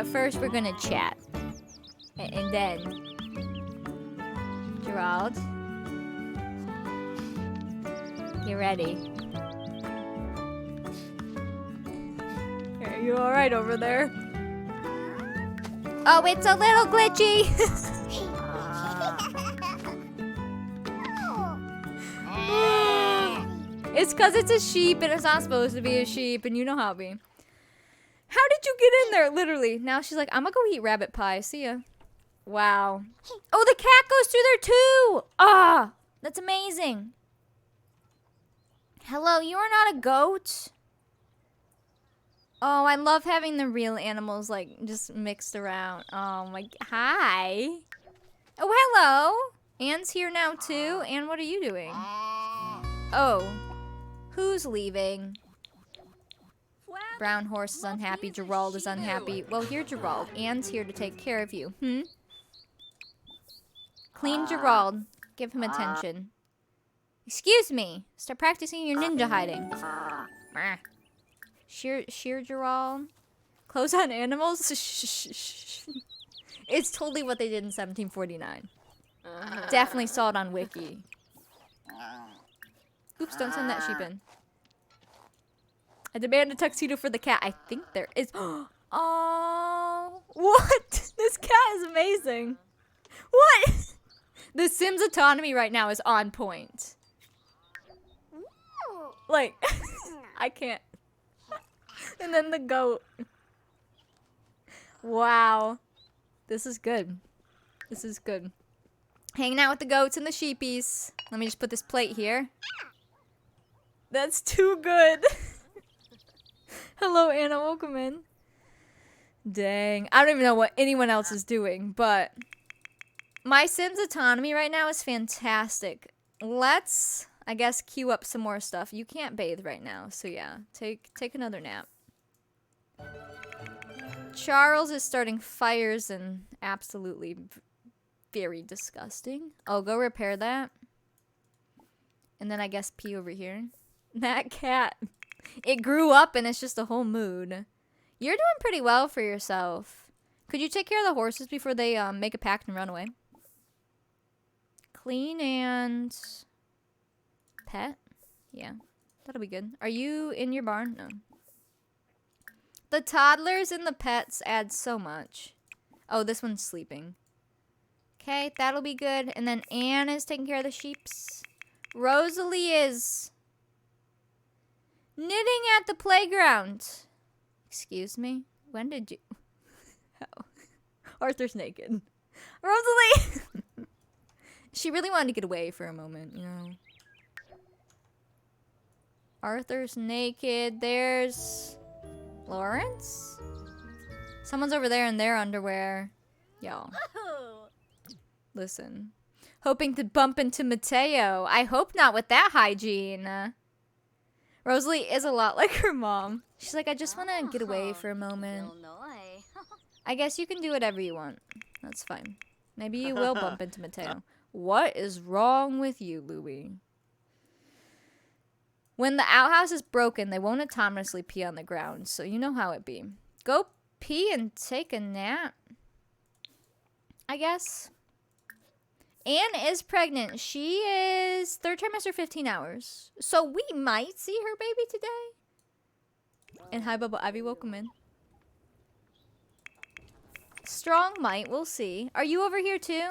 First, we're gonna chat. And then, Gerald, get ready. Are you alright over there? Oh, it's a little glitchy. It's because it's a sheep and it's not supposed to be a sheep, and you know how it be. How did you get in there? Literally. Now she's like, I'm gonna go eat rabbit pie. See ya. Wow. Oh, the cat goes through there too. Ah, that's amazing. Hello, you are not a goat. Oh, I love having the real animals like just mixed around. Oh my, hi. Oh, hello. Anne's here now too. Anne, what are you doing? Oh, who's leaving? Brown horse is unhappy. Gerald is unhappy. Well, here, Gerald. Anne's here to take care of you. Clean Gerald. Give him attention. Excuse me. Start practicing your ninja hiding. Shear Gerald. Close on animals? It's totally what they did in 1749. Definitely saw it on Wiki. Oops, don't send that sheep in. I demand a tuxedo for the cat. I think there is. Oh, what? This cat is amazing. What? The Sims autonomy right now is on point. Like, I can't. And then the goat. Wow. This is good. This is good. Hanging out with the goats and the sheepies. Let me just put this plate here. That's too good. Hello, Anna. Welcome in. Dang. I don't even know what anyone else is doing, but my Sims autonomy right now is fantastic. Let's, I guess, queue up some more stuff. You can't bathe right now, so yeah. Take another nap. Charles is starting fires and absolutely very disgusting. Oh, go repair that. And then I guess pee over here. That cat. It grew up and it's just a whole mood. You're doing pretty well for yourself. Could you take care of the horses before they make a pact and run away? Clean and pet? Yeah, that'll be good. Are you in your barn? No. The toddlers and the pets add so much. Oh, this one's sleeping. Okay, that'll be good. And then Anne is taking care of the sheeps. Rosalie is knitting at the playground. Excuse me? When did you... Oh. Arthur's naked. Rosalie! She really wanted to get away for a moment, you know. Arthur's naked. There's Lawrence? Someone's over there in their underwear. Y'all. Listen. Hoping to bump into Mateo. I hope not with that hygiene. Rosalie is a lot like her mom. She's like, I just want to get away for a moment. I guess you can do whatever you want. That's fine. Maybe you will bump into Mateo. What is wrong with you, Louie? When the outhouse is broken, they won't autonomously pee on the ground, so you know how it be. Go pee and take a nap. I guess. Anne is pregnant. She is third trimester, 15 hours. So we might see her baby today. And hi, Bubba Ivy. Welcome in. Strong might. We'll see. Are you over here too?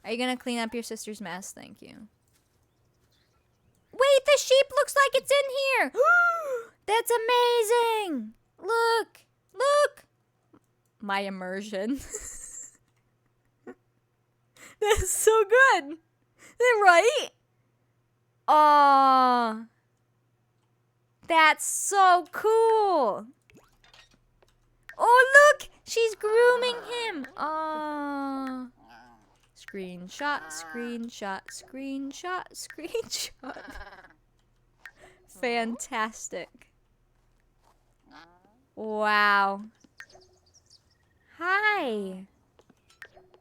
Are you going to clean up your sister's mess? Thank you. Wait, the sheep looks like it's in here. That's amazing. Look. Look. My immersion. That's so good. Is it right? Aw. That's so cool. Oh, look. She's grooming him. Aw. Screenshot, screenshot, screenshot, screenshot. Fantastic. Wow. Hi.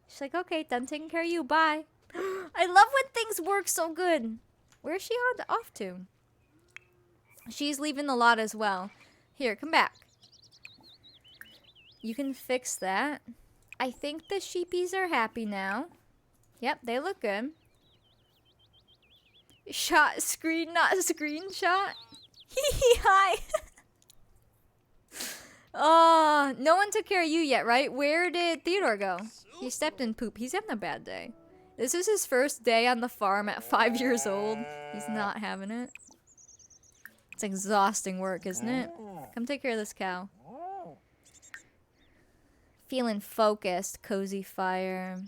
She's like, okay, done taking care of you. Bye. I love when things work so good. Where's she off to? She's leaving the lot as well. Here, come back. You can fix that. I think the sheepies are happy now. Yep, they look good. Shot screen, not screenshot. Hee hi. Oh, no one took care of you yet, right? Where did Theodore go? He stepped in poop. He's having a bad day. This is his first day on the farm at 5 years old. He's not having it. It's exhausting work, isn't it? Come take care of this cow. Feeling focused. Cozy fire.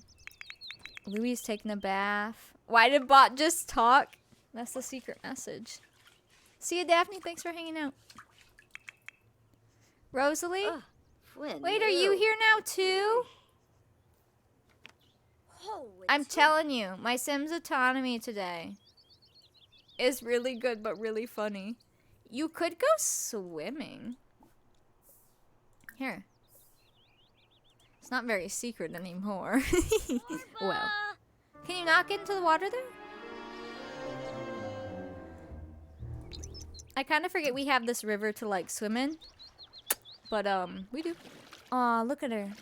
Louie's taking a bath. Why did Bot just talk? That's the secret message. See you, Daphne. Thanks for hanging out. Rosalie? Wait, are you here now too? I'm telling you, my Sims autonomy today is really good but really funny. You could go swimming. Here. It's not very secret anymore. Well. Can you not get into the water there? I kind of forget we have this river to like swim in. But we do. Aw, look at her.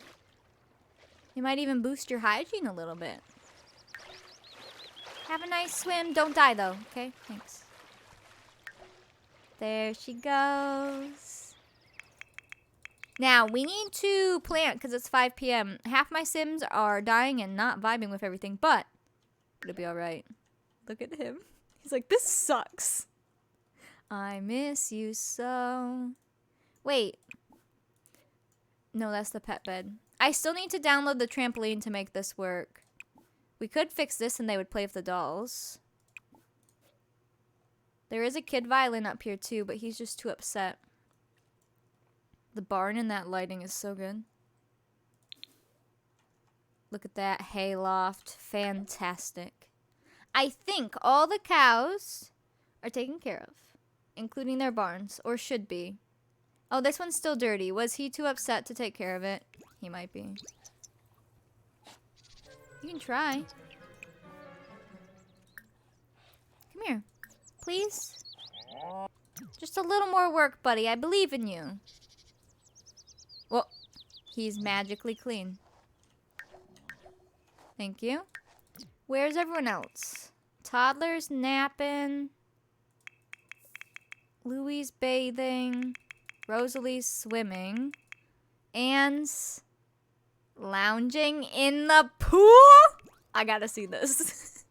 You might even boost your hygiene a little bit. Have a nice swim. Don't die though, okay? Thanks. There she goes. Now, we need to plant because it's 5 p.m. Half my Sims are dying and not vibing with everything, but it'll be alright. Look at him. He's like, this sucks. I miss you so. Wait. No, that's the pet bed. I still need to download the trampoline to make this work. We could fix this and they would play with the dolls. There is a kid violin up here too, but he's just too upset. The barn and that lighting is so good. Look at that hayloft. Fantastic. I think all the cows are taken care of, including their barns, or should be. Oh, this one's still dirty. Was he too upset to take care of it? He might be. You can try. Come here. Please? Just a little more work, buddy. I believe in you. Well, he's magically clean. Thank you. Where's everyone else? Toddler's napping. Louie's bathing. Rosalie's swimming. Anne's lounging in the pool? I gotta see this.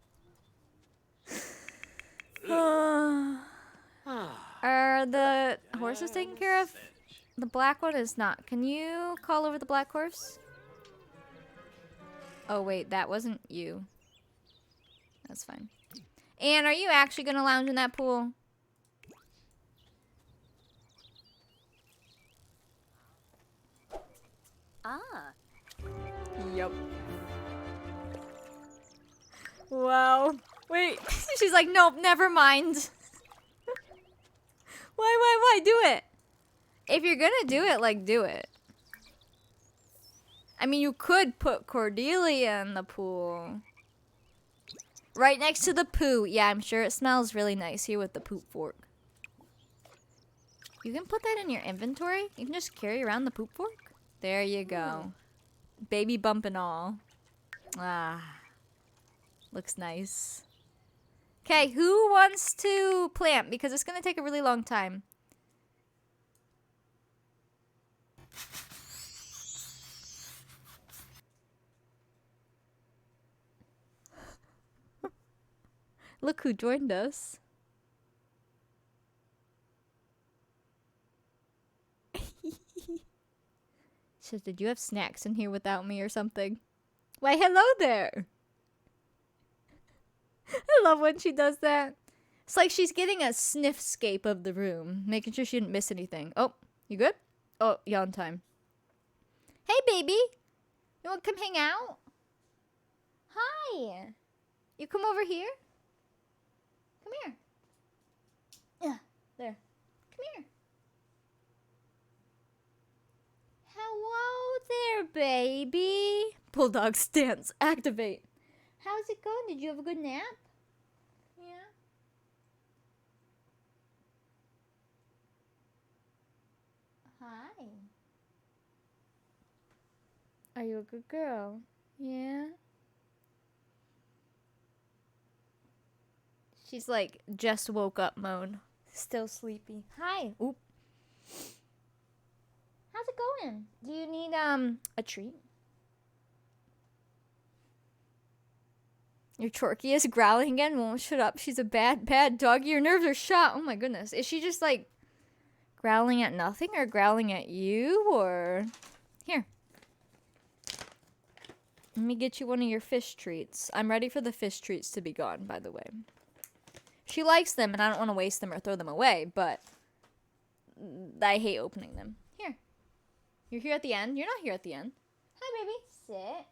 Are the horses taken care of? The black one is not. Can you call over the black horse? Oh wait, that wasn't you. That's fine. Anne, are you actually gonna lounge in that pool? Yup. Wow. Wait. She's like, nope, never mind. Why do it? If you're gonna do it, like, do it. I mean, you could put Cordelia in the pool. Right next to the poo. Yeah, I'm sure it smells really nice here with the poop fork. You can put that in your inventory? You can just carry around the poop fork? There you go. Baby bump and all. Ah. Looks nice. Okay, who wants to plant? Because it's going to take a really long time. Look who joined us. Says, did you have snacks in here without me or something? Why, hello there. I love when she does that. It's like she's getting a sniff-scape of the room, making sure she didn't miss anything. Oh, you good? Oh, yawn time. Hey, baby. You want to come hang out? Hi. You come over here? Come here. Yeah, there. Come here. Hello there, baby. Bulldog stance. Activate. How's it going? Did you have a good nap? Yeah. Hi. Are you a good girl? Yeah. She's like just woke up mode. Still sleepy. Hi. Oop. How's it going? Do you need a treat? Your Chorky is growling again. Won't shut up. She's a bad doggy. Your nerves are shot. Oh my goodness. Is she just like growling at nothing or growling at you or here? Let me get you one of your fish treats. I'm ready for the fish treats to be gone, by the way. She likes them and I don't want to waste them or throw them away, but I hate opening them. Here. You're here at the end? You're not here at the end. Hi, baby. Sit.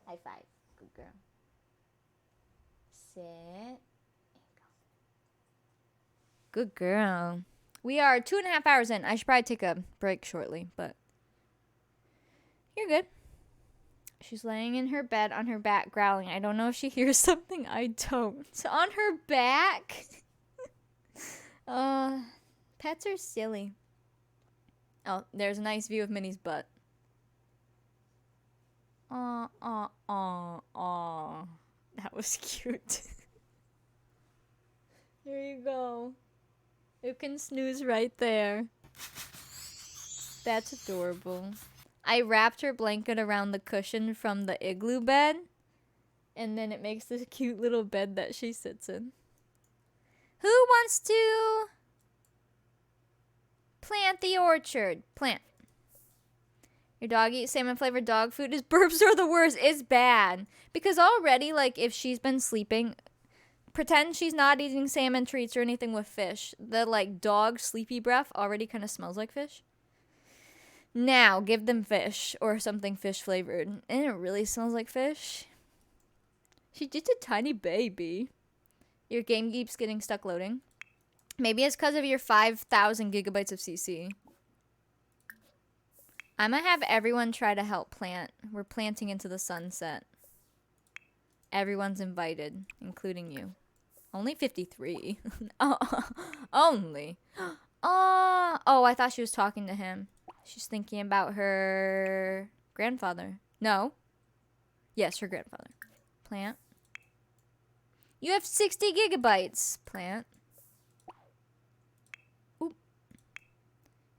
High five. Good girl. Sit. There you go. Good girl. We are 2.5 hours in. I should probably take a break shortly, but you're good. She's laying in her bed on her back growling. I don't know if she hears something. I don't. On her back? Pets are silly. Oh, there's a nice view of Minnie's butt. That was cute. There you go. You can snooze right there. That's adorable. I wrapped her blanket around the cushion from the igloo bed, and then it makes this cute little bed that she sits in. Who wants to plant the orchard? Plant. Your dog eats salmon-flavored dog food? His burps are the worst. It's bad. Because already, like, if she's been sleeping, pretend she's not eating salmon treats or anything with fish. The, like, dog sleepy breath already kind of smells like fish. Now, give them fish or something fish flavored. And it really smells like fish. She's just a tiny baby. Your game keeps getting stuck loading. Maybe it's because of your 5,000 gigabytes of CC. I'm going to have everyone try to help plant. We're planting into the sunset. Everyone's invited, including you. Only 53. Only. Oh, I thought she was talking to him. She's thinking about her grandfather. No. Yes, her grandfather. Plant. You have 60 gigabytes. Plant. Oop.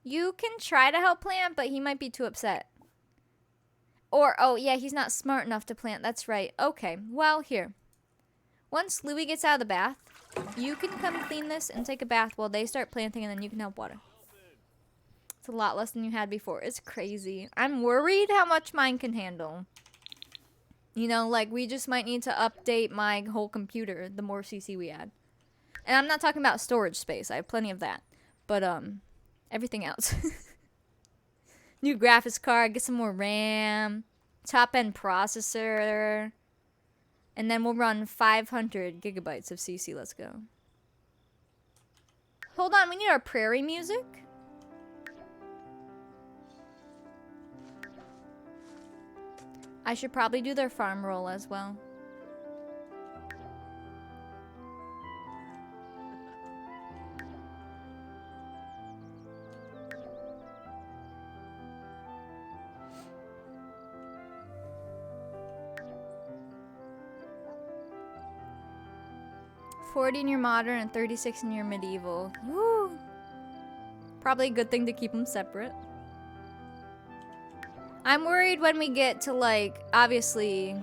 You can try to help plant, but he might be too upset. Or, oh, yeah, he's not smart enough to plant. That's right. Okay, well, here. Once Louie gets out of the bath, you can come clean this and take a bath while they start planting, and then you can help water. It's a lot less than you had before. It's crazy. I'm worried how much mine can handle. You know, like, we just might need to update my whole computer the more CC we add. And I'm not talking about storage space. I have plenty of that. But, everything else. New graphics card, get some more RAM, top-end processor, and then we'll run 500 gigabytes of CC. Let's go. Hold on, we need our prairie music. I should probably do their farm roll as well. $40 in your modern and $36 in your medieval. Woo! Probably a good thing to keep them separate. I'm worried when we get to, like, obviously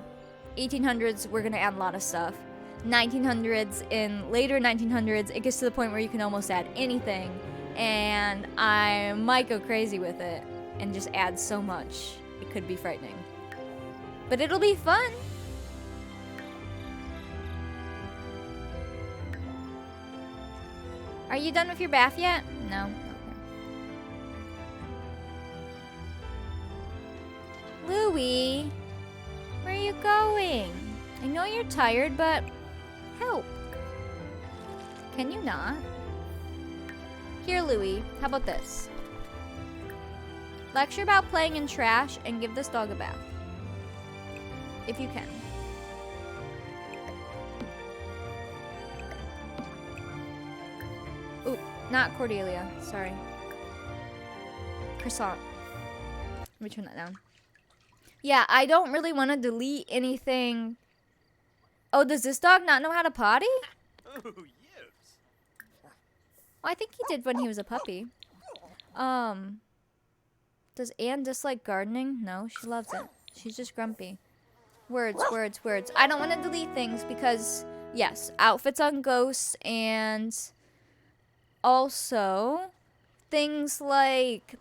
1800s, we're gonna add a lot of stuff. 1900s, in later 1900s, it gets to the point where you can almost add anything, and I might go crazy with it. and just add so much. It could be frightening. But it'll be fun. Are you done with your bath yet? No. Okay. Louie, where are you going? I know you're tired, but help. Can you not? Here, Louie, how about this? Lecture about playing in trash and give this dog a bath. If you can. Ooh, not Cordelia. Sorry. Croissant. Let me turn that down. Yeah, I don't really want to delete anything. Oh, does this dog not know how to potty? Oh, yes. Well, I think he did when he was a puppy. Does Anne dislike gardening? No, she loves it. She's just grumpy. Words, words, words. I don't want to delete things because, yes, outfits on ghosts and also things like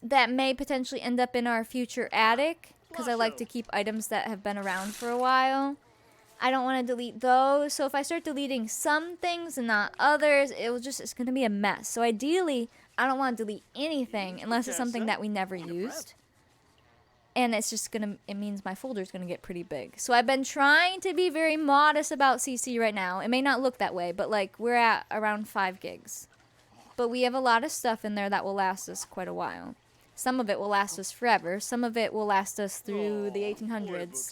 that may potentially end up in our future attic because I like to keep items that have been around for a while. I don't want to delete those. So if I start deleting some things and not others, it's going to be a mess. So ideally, I don't want to delete anything unless it's something that we never used. And it's just it means my folder's gonna get pretty big. So I've been trying to be very modest about CC right now. It may not look that way, but like we're at around 5 gigs. But we have a lot of stuff in there that will last us quite a while. Some of it will last us forever. Some of it will last us through the 1800s.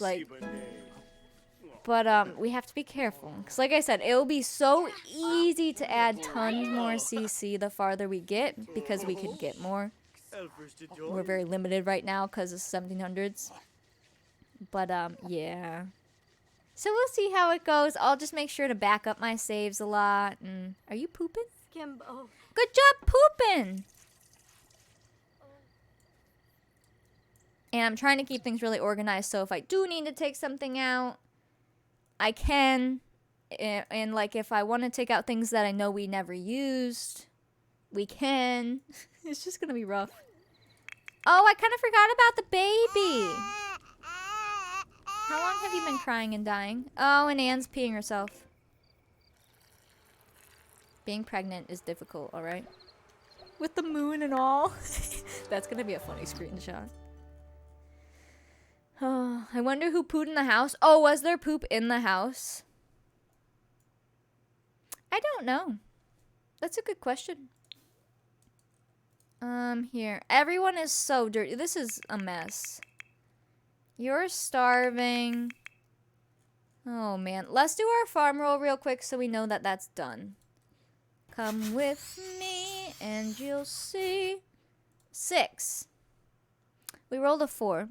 But we have to be careful. Because like I said, it'll be so easy to add tons more CC the farther we get because we can get more. We're very limited right now because it's 1700s. But, yeah. So we'll see how it goes. I'll just make sure to back up my saves a lot. And are you pooping? Kimbo. Good job pooping! And I'm trying to keep things really organized, so if I do need to take something out, I can. And like, if I want to take out things that I know we never used, we can. It's just gonna be rough. Oh, I kind of forgot about the baby. How long have you been crying and dying? Oh, and Anne's peeing herself. Being pregnant is difficult, alright? With the moon and all. That's gonna be a funny screenshot. Oh, I wonder who pooed in the house. Oh, was there poop in the house? I don't know. That's a good question. Here. Everyone is so dirty. This is a mess. You're starving. Oh, man. Let's do our farm roll real quick so we know that that's done. Come with me and you'll see. 6. We rolled a 4.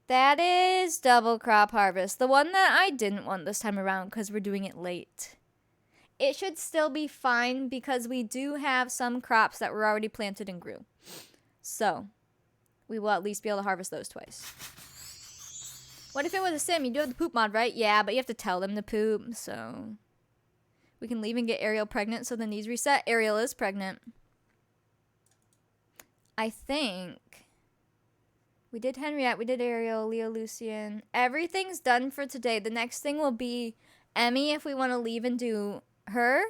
That is double crop harvest. The one that I didn't want this time around because we're doing it late. It should still be fine because we do have some crops that were already planted and grew. So, we will at least be able to harvest those twice. What if it was a sim? You do have the poop mod, right? Yeah, but you have to tell them to poop, so... We can leave and get Ariel pregnant so the knees reset. Ariel is pregnant. I think... We did Henriette, we did Ariel, Leo, Lucian. Everything's done for today. The next thing will be Emmy if we want to leave and do her.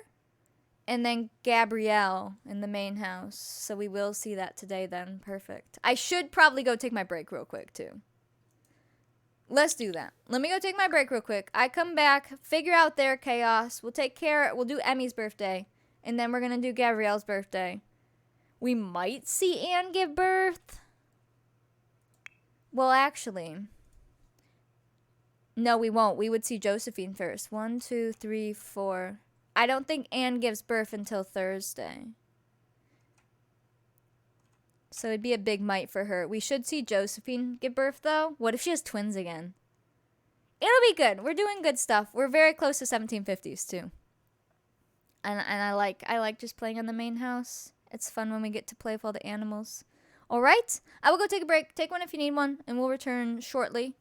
And then Gabrielle in the main house. So we will see that today then. Perfect. I should probably go take my break real quick too. Let's do that. Let me go take my break real quick. I come back, figure out their chaos. We'll do Emmy's birthday. And then we're going to do Gabrielle's birthday. We might see Anne give birth. Well, actually, no, we won't. We would see Josephine first. 1, 2, 3, 4. I don't think Anne gives birth until Thursday. So it'd be a big might for her. We should see Josephine give birth, though. What if she has twins again? It'll be good. We're doing good stuff. We're very close to 1750s, too. And I like just playing on the main house. It's fun when we get to play with all the animals. Alright, I will go take a break. Take one if you need one, and we'll return shortly.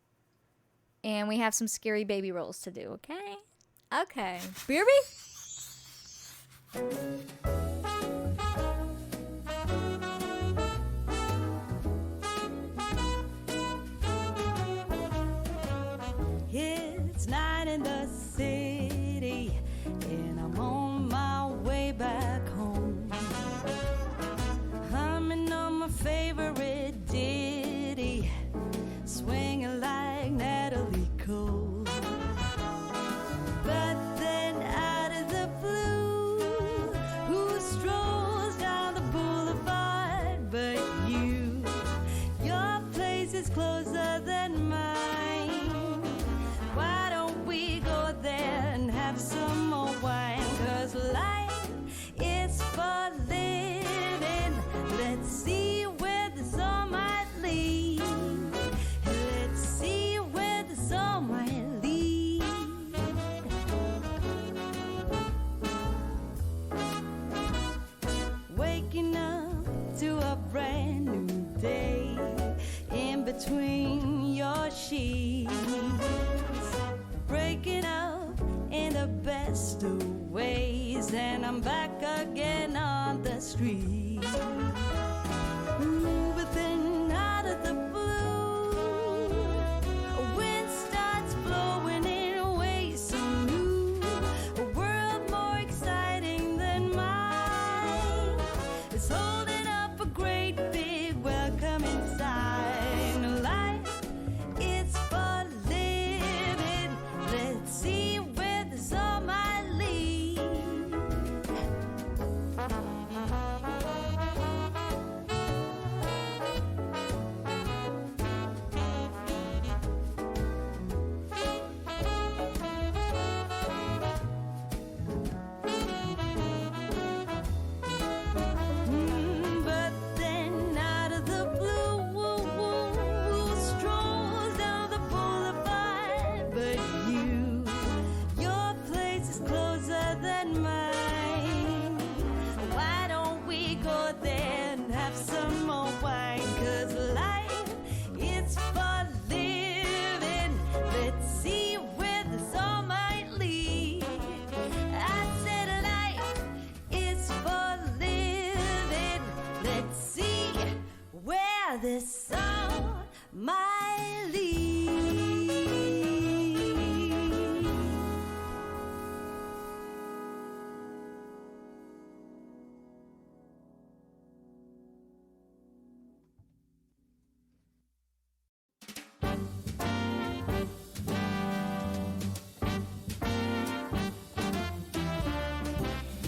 And we have some scary baby rolls to do, okay? Okay. BRB? brand new day in between your sheets. Breaking up in the best of ways, and I'm back again on the street. Ooh, but then out of the blue, a wind starts blowing in ways so new. A world more exciting than mine is holding up a great big welcoming sign. Life, it's for living. Let's see where this all might lead. But then out of the blue, who strolls down the boulevard but you? Your place is closer than mine. Why don't we go there and have some more wine? 'Cause life, it's for living. Let's see where this all might lead. I said life is for living. Let's see where this all might lead.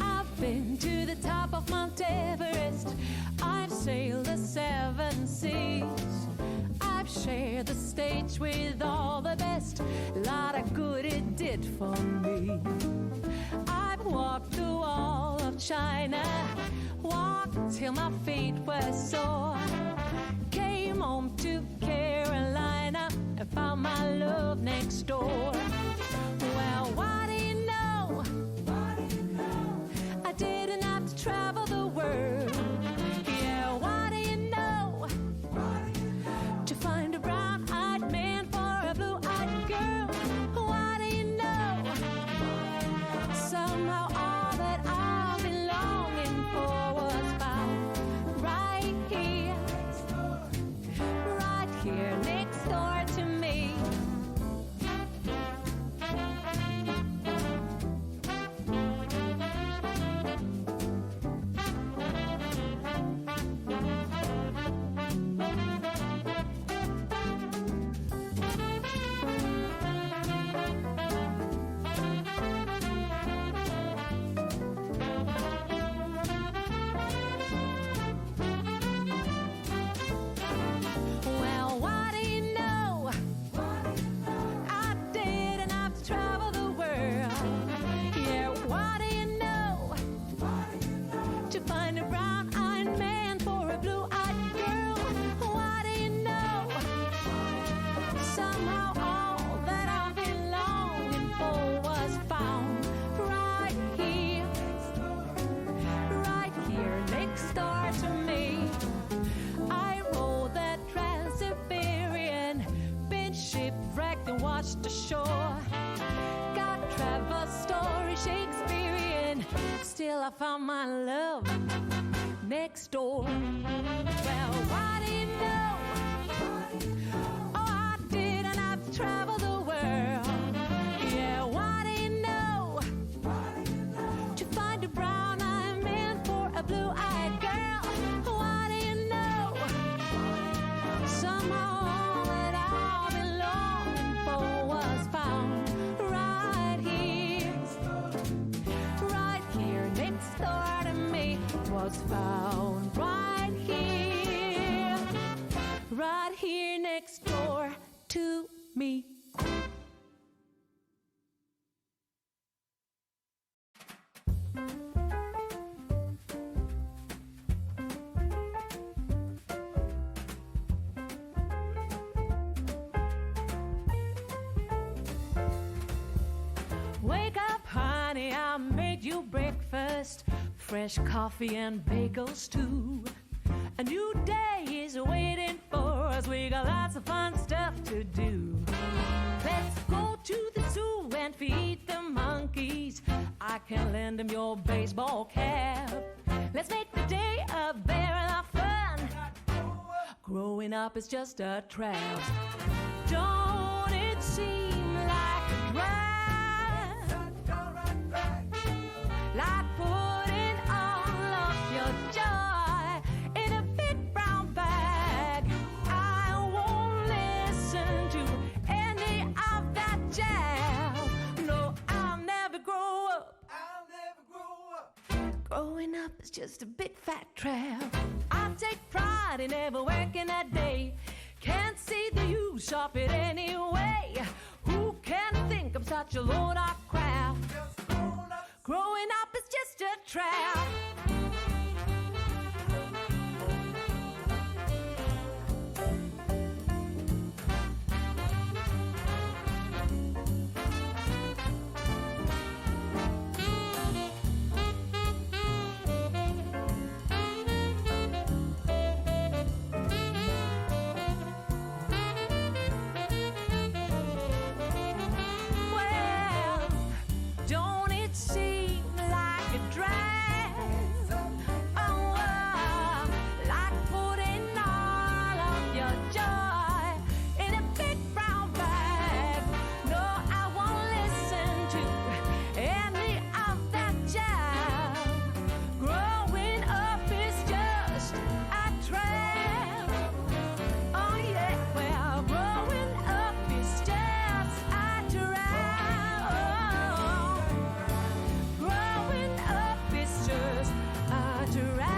I've been to the top of Mount Everest. I've sailed the 7 seas. I've shared the stage with all the best. Lot of good it did for me. I've walked the wall of China, walked till my feet were sore. Came home to Carolina and found my love next door. Well, what do you know? I didn't have to travel the world. Yeah, what do you know? To find a brown-eyed man for a blue-eyed girl. What do you know? Somehow all that I've been longing for was found right here next door to me. Well, what do you know? I didn't have to travel the world. Yeah, what do you know? To find a brown-eyed man for a blue-eyed girl. What do you know? Somehow all that I've been longing for was found right here next door to me. I rode that Trans-Siberian, been shipwrecked and watched ashore. Got travel story Shakespearean, still I found my love next door. Well, what do you know? Oh, I didn't have to travel the world. Yeah, what do you know? To find a brown-eyed man for a blue-eyed girl. What do you know? Somehow all that I've been longing for was found right here next door to me. Was found right here next door to me. Wake up, honey, I made you breakfast. Fresh coffee and bagels too. A new day is waiting for us. We got lots of fun stuff to do. Let's go to the zoo and feed the monkeys. I can lend them your baseball cap. Let's make the day a very lot of fun. Growing up is just a trap. Don't it seem like a drag? Like putting all of your joy in a big brown bag. I won't listen to any of that jazz. No, I'll never grow up. Growing up is just a big fat trap. I take pride in never working a day. Can't see the use of it anyway. Who can think I'm such a load of crap? Growing up is just a trap. Well, don't it seem like a drag? Oh, like putting all of your joy in a big brown bag. No, I won't listen to any of that jazz. Growing up is just a trap. Oh yeah, well, growing up is just a trap. Growing up is just a trap.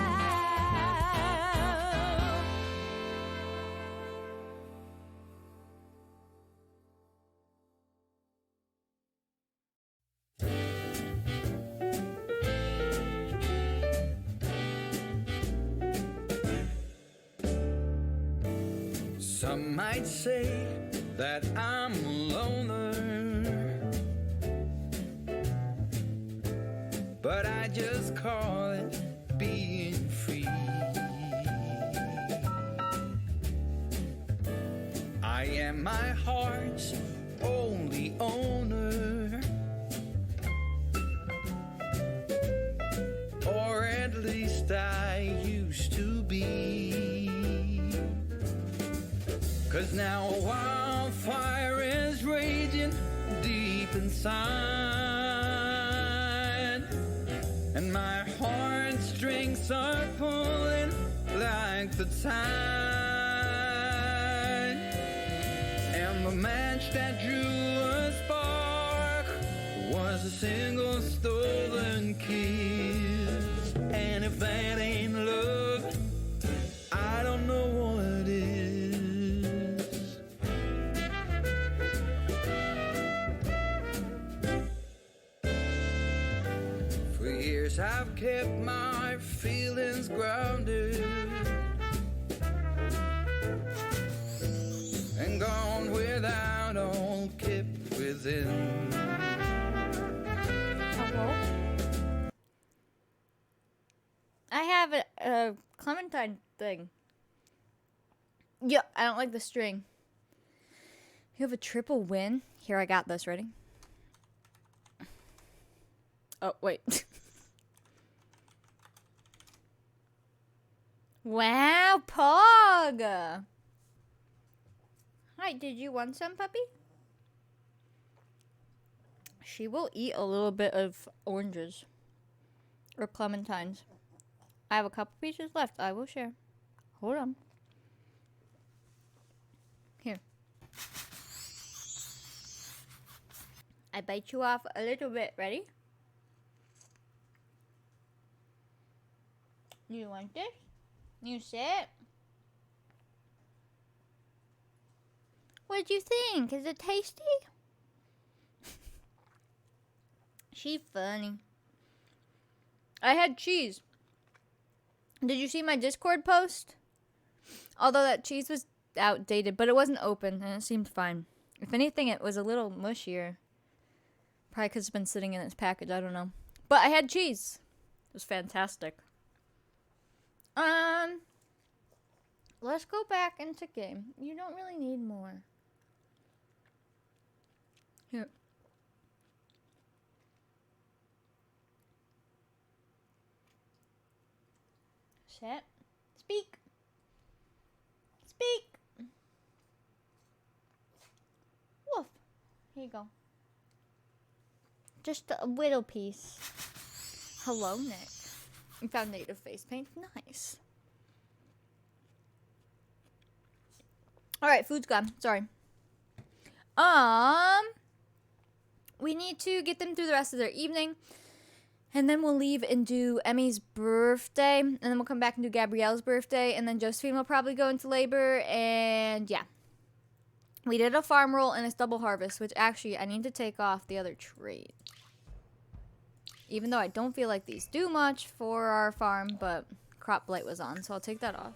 Some might say that I'm a loner, but I just call it being free. I am my heart's only owner, or at least I used to be. 'Cause now a wildfire is raging deep inside, and my heartstrings are pulling like the tide. And the match that drew a spark was a single stolen kiss. And if that ain't love, I don't know what is. For years I've kept my feelings grounded and gone without all kept within. Hello? I have a Clementine thing. Yeah, I don't like the string. You have a triple win? Here, I got this. Ready? Oh, wait. Wow, Pog! Hi, did you want some, puppy? She will eat a little bit of oranges. Or clementines. I have a couple pieces left. I will share. Hold on. Here. I bite you off a little bit. Ready? You want this? You sit. What'd you think? Is it tasty? She funny. I had cheese. Did you see my Discord post? Although that cheese was outdated, but it wasn't open and it seemed fine. If anything, it was a little mushier. Probably because it's been sitting in its package. I don't know. But I had cheese. It was fantastic. let's go back into game. You don't really need more. Here. Sit. Speak. Speak. Woof. Here you go. Just a little piece. Hello, Nick. You found native face paint. Nice. Alright, food's gone. Sorry. We need to get them through the rest of their evening. And then we'll leave and do Emmy's birthday. And then we'll come back and do Gabrielle's birthday. And then Josephine will probably go into labor. And yeah. We did a farm roll and a double harvest. Which actually, I need to take off the other trait. Even though I don't feel like these do much for our farm. But crop blight was on. So I'll take that off.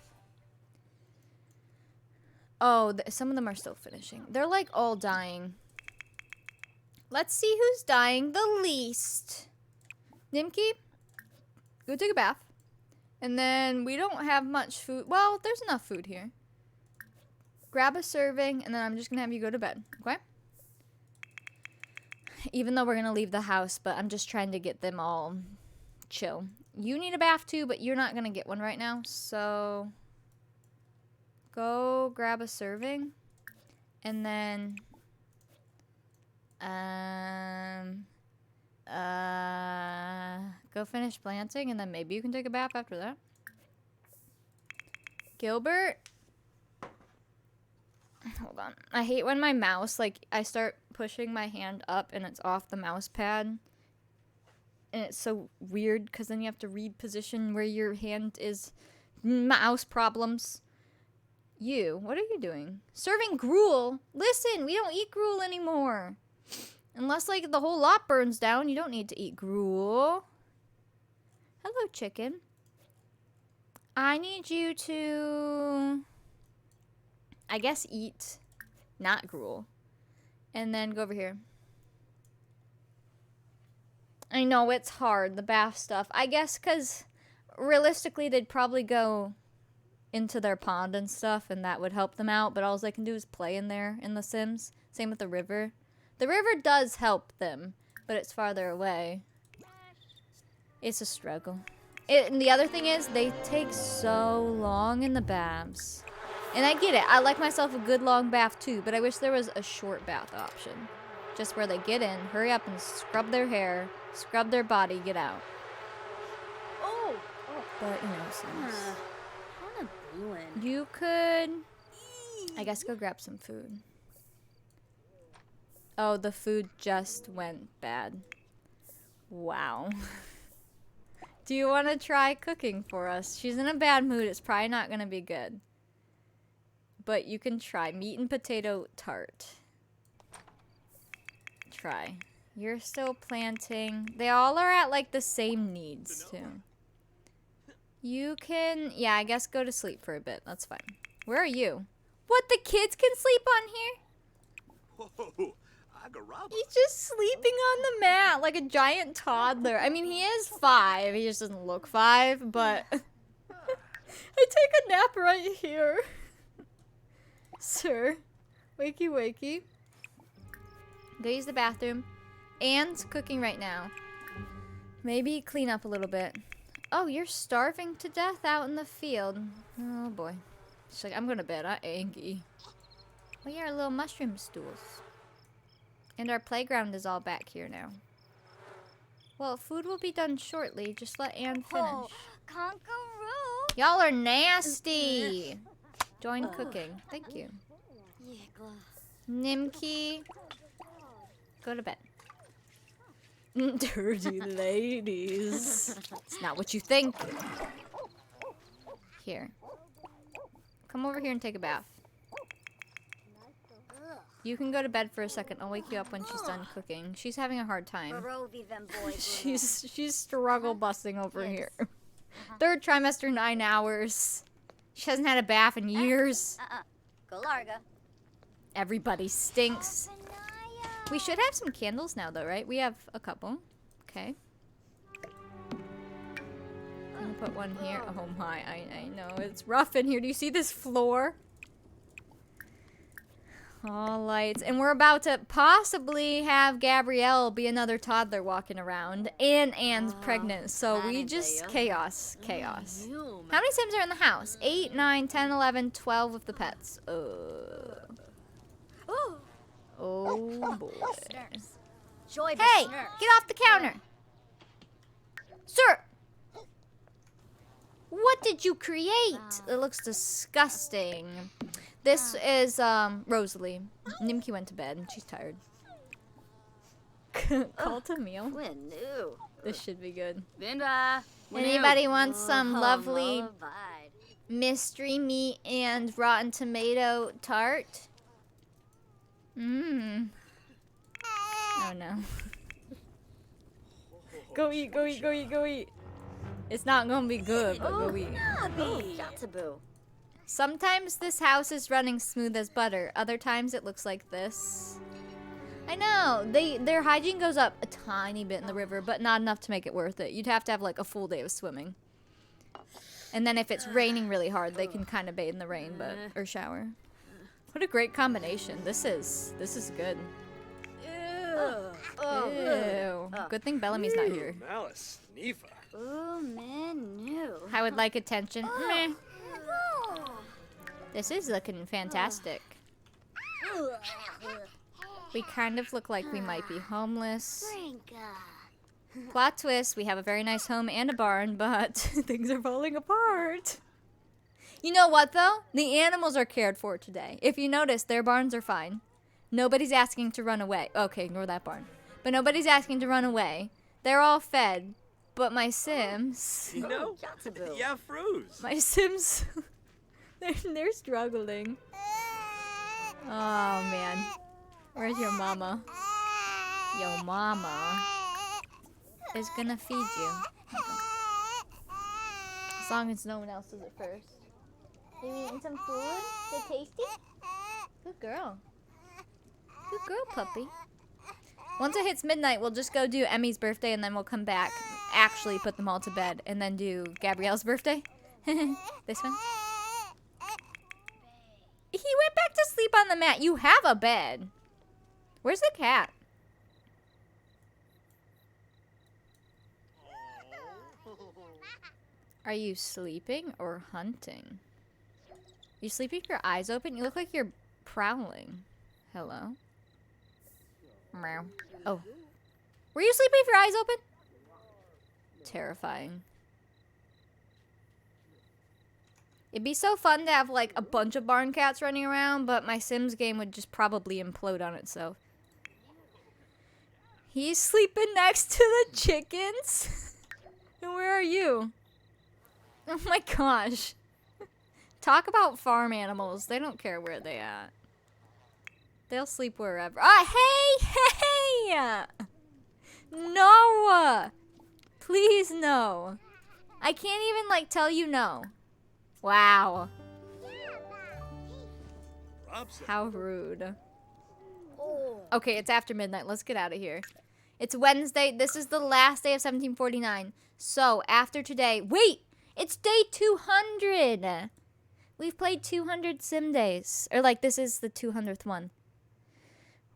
Oh, some of them are still finishing. They're like all dying. Let's see who's dying the least. Nimki, go take a bath. And then we don't have much food. Well, there's enough food here. Grab a serving, and then I'm just going to have you go to bed, okay? Even though we're going to leave the house, but I'm just trying to get them all chill. You need a bath too, but you're not going to get one right now. So go grab a serving, and then go finish planting, and then maybe you can take a bath after that. Gilbert, hold on. I hate when my mouse, like, I start pushing my hand up and it's off the mouse pad. And it's so weird because then you have to reposition where your hand is. Mouse problems. You, what are you doing? Serving gruel? Listen, we don't eat gruel anymore. Unless, like, the whole lot burns down, you don't need to eat gruel. Hello, chicken. I need you to, I guess, eat not gruel. And then go over here. I know, it's hard, the bath stuff. I guess because, realistically, they'd probably go into their pond and stuff, and that would help them out. But all they can do is play in there in The Sims. Same with the river. The river does help them, but it's farther away. It's a struggle. And the other thing is, they take so long in the baths. And I get it. I like myself a good long bath too, but I wish there was a short bath option. Just where they get in, hurry up and scrub their hair, scrub their body, get out. Oh! But, you know, Sims. What am I doing? You could, I guess, go grab some food. Oh, the food just went bad. Wow. Do you want to try cooking for us? She's in a bad mood. It's probably not going to be good. But you can try meat and potato tart. Try. You're still planting. They all are at, like, the same needs, too. You can, yeah, I guess go to sleep for a bit. That's fine. Where are you? What, the kids can sleep on here? Whoa, Agaraba. He's just sleeping on the mat like a giant toddler. I mean, he is 5. He just doesn't look 5, but I take a nap right here. Sir, wakey wakey. Go use the bathroom. Anne's cooking right now. Maybe clean up a little bit. Oh, you're starving to death out in the field. Oh boy. She's like, I'm going to bed. I'm angry. Oh, yeah, our little mushroom stools. And our playground is all back here now. Well, food will be done shortly. Just let Anne finish. Oh, kangaroo! Y'all are nasty. Join cooking. Thank you. Nimki. Go to bed. Dirty ladies. It's not what you think. Here. Come over here and take a bath. You can go to bed for a second. I'll wake you up when she's done cooking. She's having a hard time. She's struggle busting over here. 3rd trimester, 9 hours. She hasn't had a bath in years. Go Larga. Everybody stinks. We should have some candles now, though, right? We have a couple. Okay. put one here. Oh my, I know. It's rough in here. Do you see this floor? All lights. And we're about to possibly have Gabrielle be another toddler walking around. And Anne's pregnant. So we just... Chaos. Chaos. How many Sims are in the house? 8, 9, 10, 11, 12 with the pets. Oh boy. Hey! Get off the counter! Sir! What did you create? It looks disgusting. This is Rosalie. Nimki went to bed. She's tired. Call to meal. This should be good. Anybody want some lovely mystery meat and rotten tomato tart? Mmm. Oh no. Go eat, go eat, go eat, go eat. It's not gonna be good, but go eat. Sometimes this house is running smooth as butter. Other times it looks like this. I know. Their hygiene goes up a tiny bit in the river, but not enough to make it worth it. You'd have to have like a full day of swimming. And then if it's raining really hard, they can kind of bathe in the rain, or shower. What a great combination. This is good. Ew. Good thing Bellamy's not here. Malice, Nifa. I would like attention. Meh. This is looking fantastic. We kind of look like we might be homeless. Plot twist, we have a very nice home and a barn, but things are falling apart. You know what, though? The animals are cared for today. If you notice, their barns are fine. Nobody's asking to run away. Okay, ignore that barn. But nobody's asking to run away. They're all fed. But my Sims... You know? Yeah, froze. My Sims... they're struggling. Oh, man. Where's your mama? Yo, mama is gonna feed you. As long as no one else does it first. Are you eating some food? Is it tasty? Good girl. Good girl, puppy. Once it hits midnight, we'll just go do Emmy's birthday, and then we'll come back, actually put them all to bed, and then do Gabrielle's birthday. This one. He went back to sleep on the mat. You have a bed. Where's the cat? Are you sleeping or hunting? You sleeping with your eyes open? You look like you're prowling. Hello? Meow. Oh. Were you sleeping with your eyes open? Terrifying. It'd be so fun to have like a bunch of barn cats running around, but my Sims game would just probably implode on itself. He's sleeping next to the chickens? And where are you? Oh my gosh. Talk about farm animals. They don't care where they at. They'll sleep wherever. Hey! No! Please, no. I can't even, like, tell you no. Wow. How rude. Okay, it's after midnight. Let's get out of here. It's Wednesday. This is the last day of 1749. So, after today... Wait! It's day 200! We've played 200 sim days. Or, like, this is the 200th one.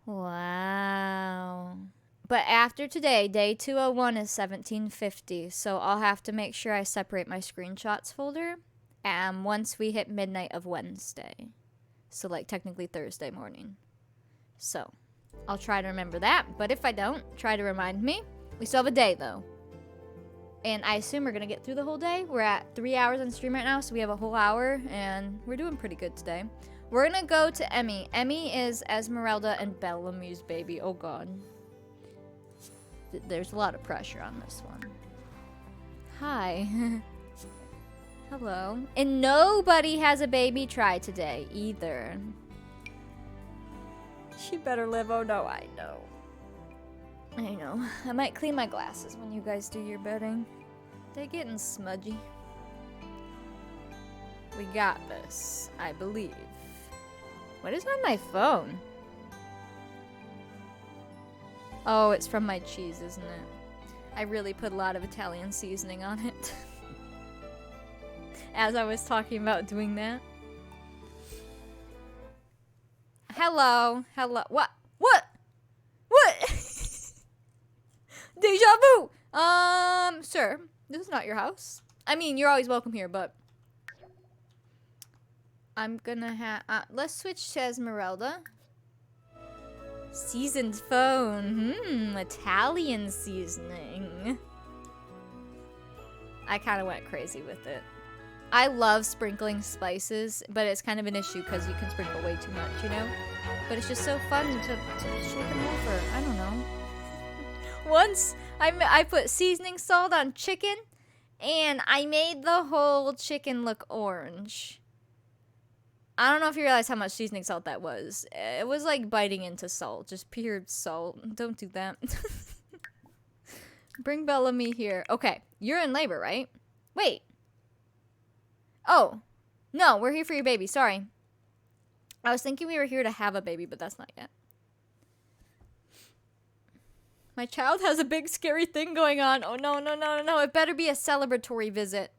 Wow. But after today, day 201 is 1750. So, I'll have to make sure I separate my screenshots folder. Once we hit midnight of Wednesday. So, like, technically Thursday morning. So, I'll try to remember that. But if I don't, try to remind me. We still have a day, though. And I assume we're going to get through the whole day. We're at 3 hours on stream right now, so we have a whole hour. And we're doing pretty good today. We're going to go to Emmy. Emmy is Esmeralda and Bellamy's baby. Oh, God. There's a lot of pressure on this one. Hi. Hello. And nobody has a baby try today, either. She better live. Oh, no, I know. I know. I might clean my glasses when you guys do your bedding. They're getting smudgy. We got this, I believe. What is on my phone? Oh, it's from my cheese, isn't it? I really put a lot of Italian seasoning on it. as I was talking about doing that. Hello. Hello. What? What? What? Deja vu! Sir, this is not your house. I mean, you're always welcome here, but I'm gonna have, let's switch to Esmeralda. Seasoned phone. Italian seasoning. I kind of went crazy with it. I love sprinkling spices, but it's kind of an issue because you can sprinkle way too much, you know? But it's just so fun to shake them over. I don't know. Once, I put seasoning salt on chicken, and I made the whole chicken look orange. I don't know if you realize how much seasoning salt that was. It was like biting into salt, just pure salt. Don't do that. Bring Bellamy here. Okay, you're in labor, right? Wait. Oh, no, we're here for your baby. Sorry. I was thinking we were here to have a baby, but that's not yet. My child has a big scary thing going on. Oh, no, no, no, no, no. It better be a celebratory visit.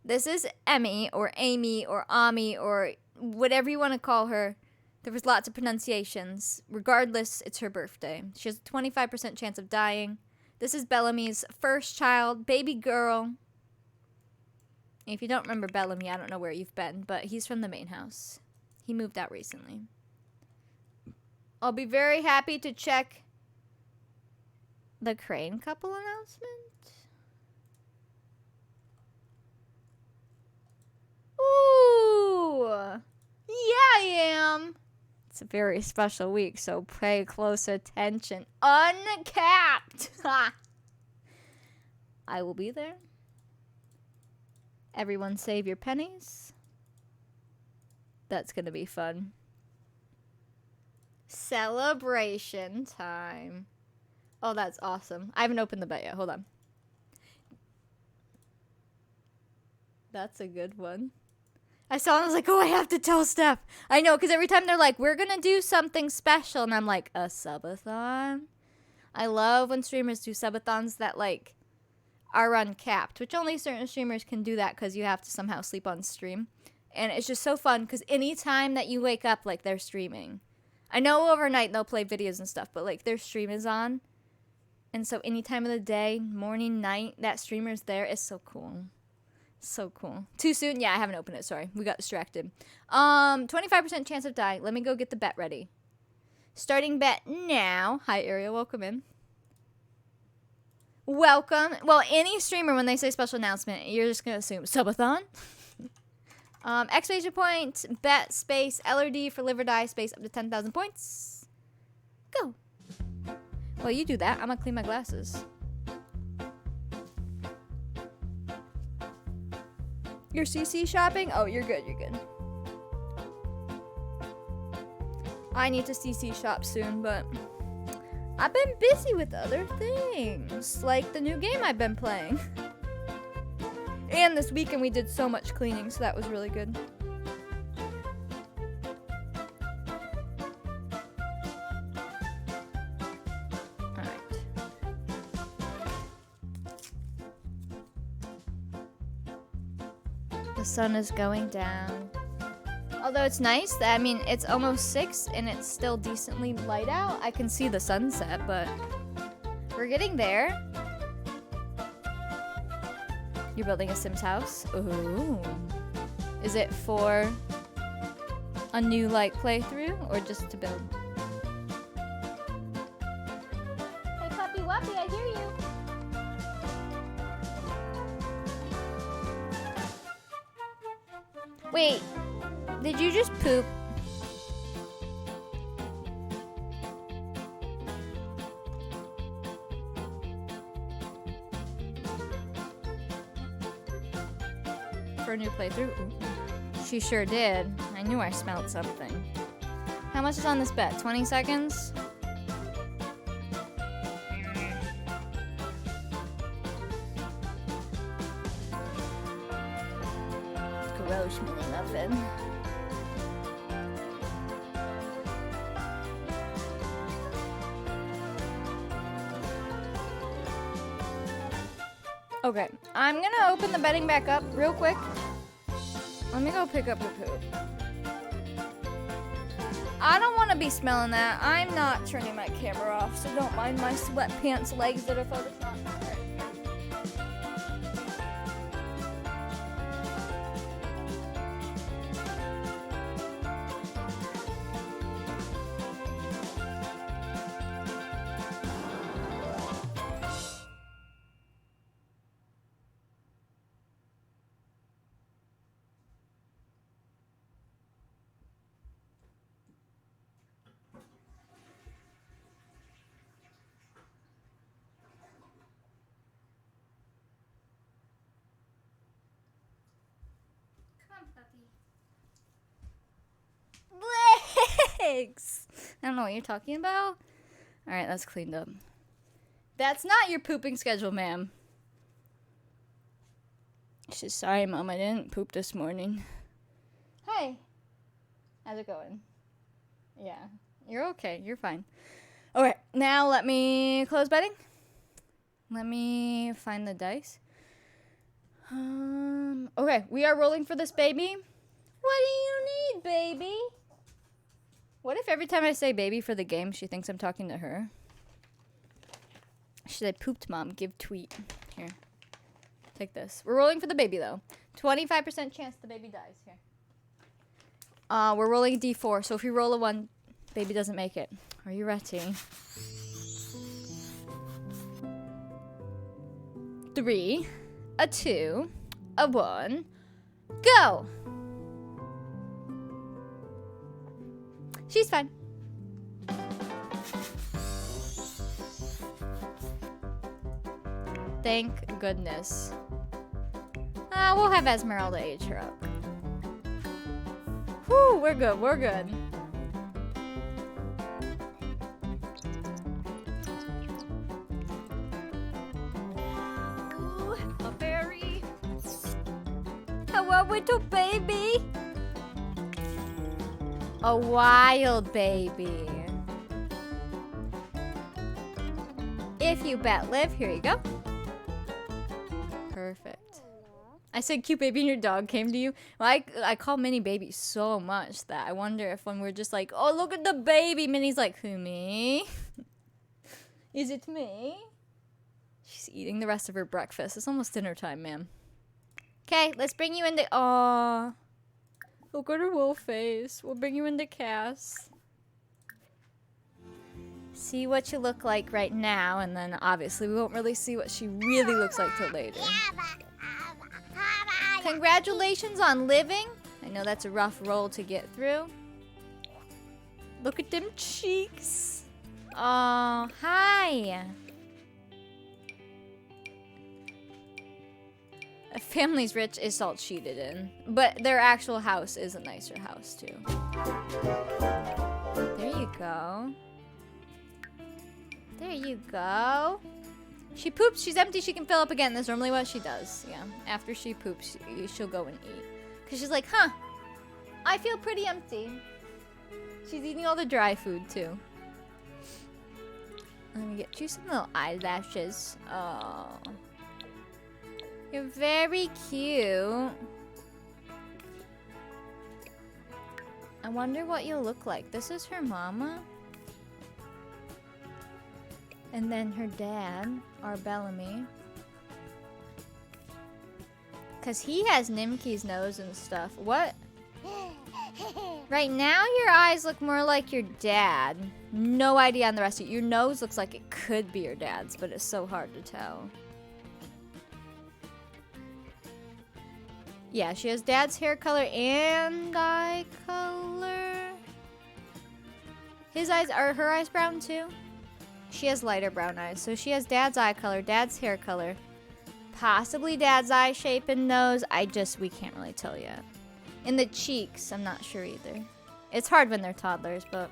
This is Emmy or Amy or Ami or whatever you want to call her. There was lots of pronunciations. Regardless, it's her birthday. She has a 25% chance of dying. This is Bellamy's first child, baby girl. If you don't remember Bellamy, I don't know where you've been, but he's from the main house. He moved out recently. I'll be very happy to check the Crane couple announcement. Ooh! Yeah, I am! It's a very special week, so pay close attention. Uncapped! I will be there. Everyone save your pennies. That's gonna be fun. Celebration time. Oh, that's awesome. I haven't opened the bet yet. Hold on. That's a good one. I saw it and I was like, oh, I have to tell Steph. I know, because every time they're like, we're going to do something special. And I'm like, a subathon? I love when streamers do subathons that, like, are uncapped. Which only certain streamers can do that because you have to somehow sleep on stream. And it's just so fun because anytime that you wake up, like, they're streaming. I know overnight they'll play videos and stuff, but, like, their stream is on. And so any time of the day, morning, night, that streamer's there. It's so cool. So cool. Too soon? Yeah, I haven't opened it. Sorry. We got distracted. 25% chance of die. Let me go get the bet ready. Starting bet now. Hi, Ariel. Welcome in. Welcome. Well, any streamer, when they say special announcement, you're just going to assume subathon. Exclamation point, bet, space, LRD for live or die, space up to 10,000 points. Go. Well, you do that. I'm going to clean my glasses. You're CC shopping? Oh, you're good, you're good. I need to CC shop soon, but I've been busy with other things, like the new game I've been playing. And this weekend we did so much cleaning, so that was really good. The sun is going down. Although it's nice, I mean, it's almost 6 and it's still decently light out. I can see the sunset, but we're getting there. You're building a Sims house? Ooh. Is it for a new, like, playthrough or just to build? Hey, Puppy Wuppy, I hear you. Wait, did you just poop? For a new playthrough? Ooh. She sure did. I knew I smelled something. How much is on this bet? 20 seconds? Gross mini muffin. Okay, I'm gonna open the betting back up real quick. Let me go pick up her poop. I don't want to be smelling that. I'm not turning my camera off, so don't mind my sweatpants legs that are photoshopped. Legs! I don't know what you're talking about. Alright, that's cleaned up. That's not your pooping schedule, ma'am. She says, sorry, Mom, I didn't poop this morning. Hey! How's it going? Yeah, you're okay. You're fine. Alright, now let me close bedding. Let me find the dice. Okay, we are rolling for this baby. What do you need, baby? What if every time I say baby for the game, she thinks I'm talking to her? She said, pooped, Mom. Give tweet. Here. Take this. We're rolling for the baby, though. 25% chance the baby dies. Here. We're rolling a d4, so if you roll a 1, baby doesn't make it. Are you ready? 3, a 2, a 1, go! She's fine. Thank goodness. We'll have Esmeralda age her up. Whew, we're good, we're good. Ooh, a berry. Hello, little baby. A wild baby. If you bet live, here you go. Perfect. I said cute baby and your dog came to you. Well, I call Minnie baby so much that I wonder if when we're just like, oh, look at the baby, Minnie's like, who, me? Is it me? She's eating the rest of her breakfast. It's almost dinner time, ma'am. Okay, let's bring you into, aww. Look at her little face. We'll bring you into Cass. See what you look like right now, and then obviously we won't really see what she really looks like till later. Congratulations on living. I know that's a rough roll to get through. Look at them cheeks. Oh, hi. A family's rich is salt cheated in, but their actual house is a nicer house too. There you go. There you go. She poops, she's empty, she can fill up again. That's normally what she does. Yeah, after she poops, she'll go and eat. Because she's like, huh, I feel pretty empty. She's eating all the dry food too. Let me get you some little eyelashes. Oh. You're very cute. I wonder what you'll look like. This is her mama. And then her dad, our Bellamy. Because he has Nimki's nose and stuff. What? Right now, your eyes look more like your dad. No idea on the rest of you. Your nose looks like it could be your dad's, but it's so hard to tell. Yeah, she has dad's hair color and eye color. His eyes, are her eyes brown too? She has lighter brown eyes, so she has dad's eye color, dad's hair color, possibly dad's eye shape and nose. We can't really tell yet. In the cheeks, I'm not sure either. It's hard when they're toddlers, but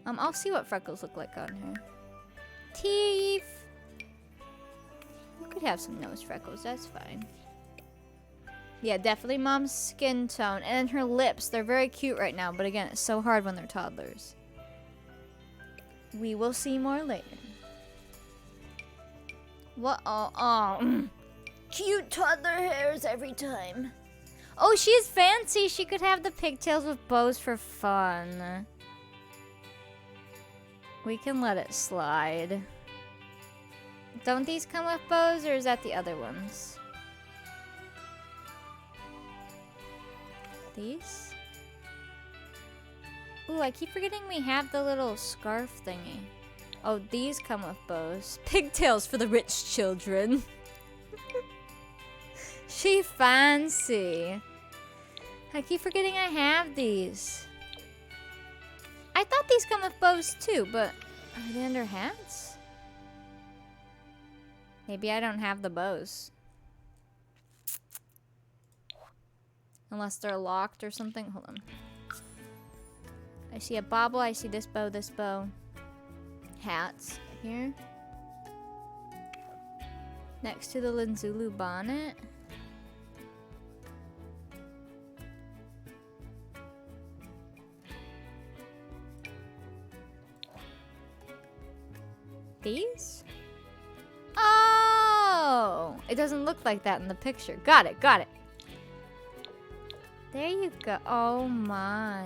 I'll see what freckles look like on her. Teeth. You could have some nose freckles, that's fine. Yeah, definitely mom's skin tone. And her lips, they're very cute right now, but again, it's so hard when they're toddlers. We will see more later. What? Oh, cute toddler hairs every time. Oh, she's fancy. She could have the pigtails with bows for fun. We can let it slide. Don't these come with bows, or is that the other ones? These? Ooh, I keep forgetting we have the little scarf thingy. Oh, these come with bows. Pigtails for the rich children. She fancy. I keep forgetting I have these. I thought these come with bows too, but are they under hats? Maybe I don't have the bows. Unless they're locked or something. Hold on. I see a bauble. I see this bow, this bow. Hats here. Next to the Linzulu bonnet. These? Oh! It doesn't look like that in the picture. Got it, got it. There you go. Oh my.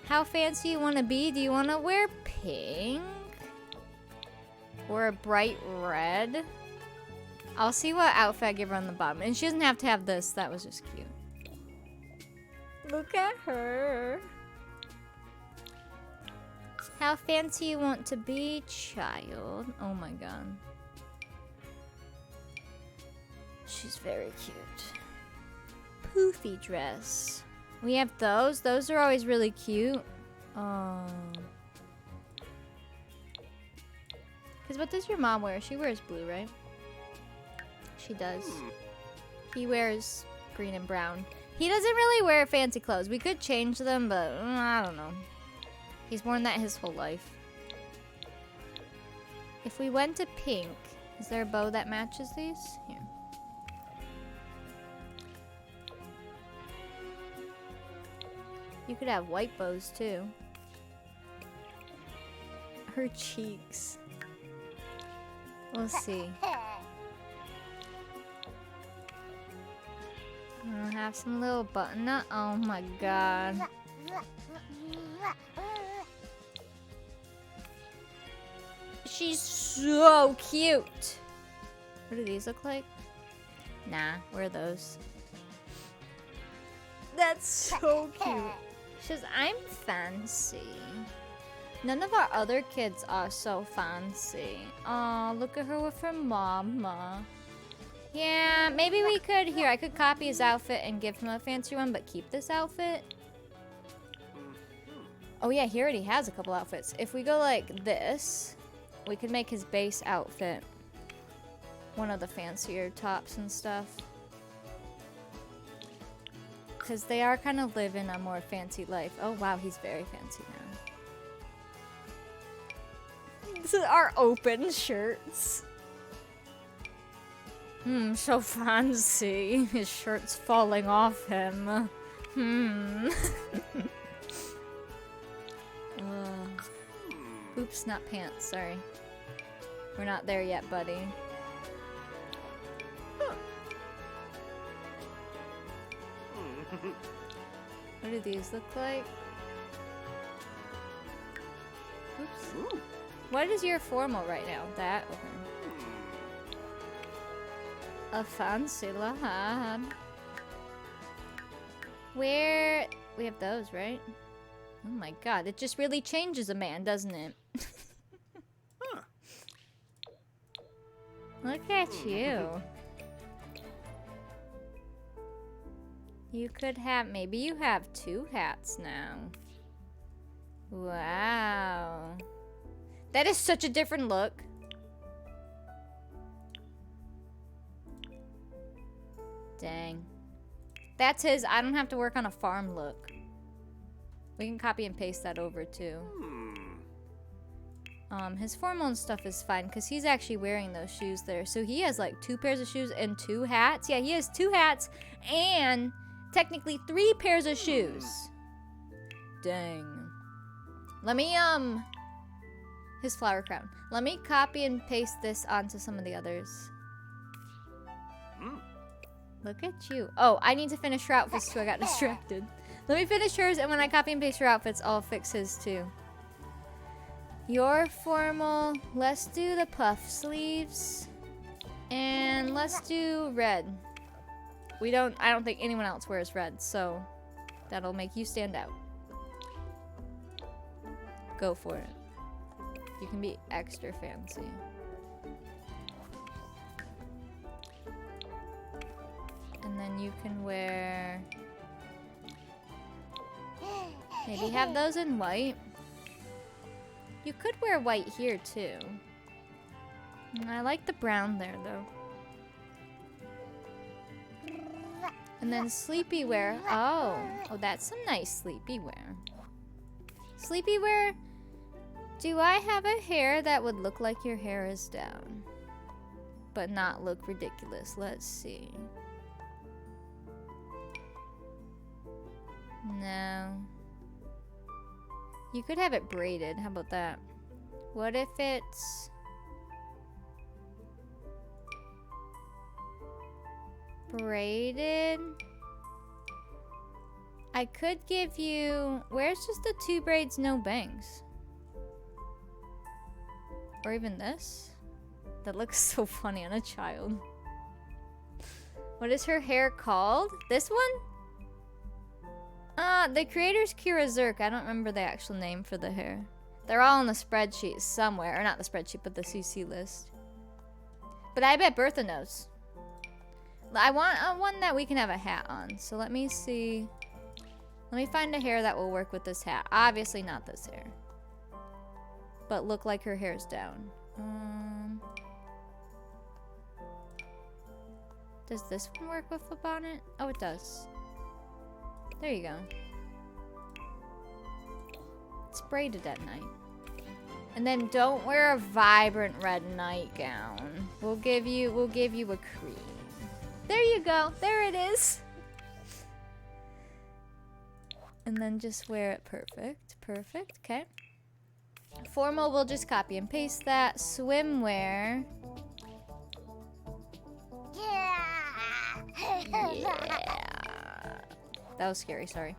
How fancy you want to be? Do you want to wear pink? Or a bright red? I'll see what outfit I give her on the bottom. And she doesn't have to have this. That was just cute. Look at her. How fancy you want to be, child? Oh my god. She's very cute. Poofy dress. We have those. Those are always really cute. Because what does your mom wear? She wears blue, right? She does. He wears green and brown. He doesn't really wear fancy clothes. We could change them, but I don't know. He's worn that his whole life. If we went to pink, is there a bow that matches these? Here. You could have white bows too. Her cheeks. We'll see. I'll have some little button up. Oh my god. She's so cute. What do these look like? Nah, wear those. That's so cute. She says, I'm fancy. None of our other kids are so fancy. Aw, look at her with her mama. Yeah, maybe we could. Here, I could copy his outfit and give him a fancy one, but keep this outfit. Oh yeah, he already has a couple outfits. If we go like this, we could make his base outfit one of the fancier tops and stuff. Because they are kind of living a more fancy life. Oh wow, he's very fancy now. This is our open shirts. So fancy. His shirt's falling off him. Oops, not pants, sorry. We're not there yet, buddy. What do these look like? Oops. What is your formal right now? That? Okay. A fancy lad. Where? We have those, right? Oh my god, it just really changes a man, doesn't it? Look at you. You could have, maybe you have 2 hats now. Wow. That is such a different look. Dang. That's his, I don't have to work on a farm look. We can copy and paste that over too. His formal and stuff is fine because he's actually wearing those shoes there. So he has like 2 pairs of shoes and 2 hats. Yeah, he has 2 hats and technically 3 pairs of shoes. Dang. Let me, his flower crown. Let me copy and paste this onto some of the others. Look at you. Oh, I need to finish her outfits too. I got distracted. Let me finish hers, and when I copy and paste her outfits, I'll fix his too. Your formal. Let's do the puff sleeves. And let's do red. I don't think anyone else wears red, so that'll make you stand out. Go for it. You can be extra fancy. And then you can wear... Maybe have those in white. You could wear white here too. I like the brown there though. And then sleepy wear. Oh, that's some nice sleepy wear. Sleepy wear. Do I have a hair that would look like your hair is down, but not look ridiculous? Let's see. No. You could have it braided. How about that? What if it's... braided? I could give you... Where's just the 2 braids, no bangs? Or even this? That looks so funny on a child. What is her hair called? This one? The creator's Kira Zerk. I don't remember the actual name for the hair. They're all on the spreadsheet somewhere. Or not the spreadsheet, but the CC list. But I bet Bertha knows. I want one that we can have a hat on. So let me see. Let me find a hair that will work with this hat. Obviously not this hair. But look like her hair's down. Does this one work with a bonnet? Oh, it does. There you go. It's braided at night. And then don't wear a vibrant red nightgown. We'll give you a cream. There you go. There it is. And then just wear it perfect. Perfect. Okay. Formal, we'll just copy and paste that. Swimwear. Yeah. That was scary, sorry.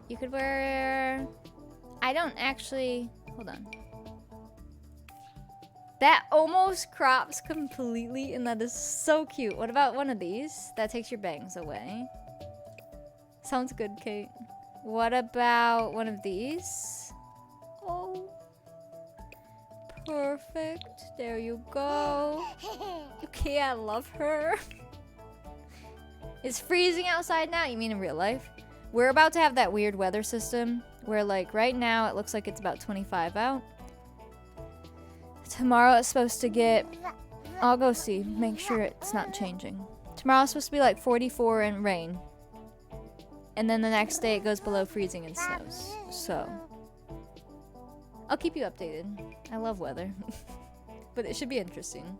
You could wear... I don't actually... Hold on. That almost crops completely, and that is so cute. What about one of these? That takes your bangs away. Sounds good, Kate. What about one of these? Oh. Perfect. There you go. Okay, I love her. It's freezing outside now? You mean in real life? We're about to have that weird weather system where, like, right now it looks like it's about 25 out. Tomorrow it's supposed to get... I'll go see. Make sure it's not changing. Tomorrow it's supposed to be like 44 and rain. And then the next day it goes below freezing and snows. So... I'll keep you updated. I love weather. But it should be interesting.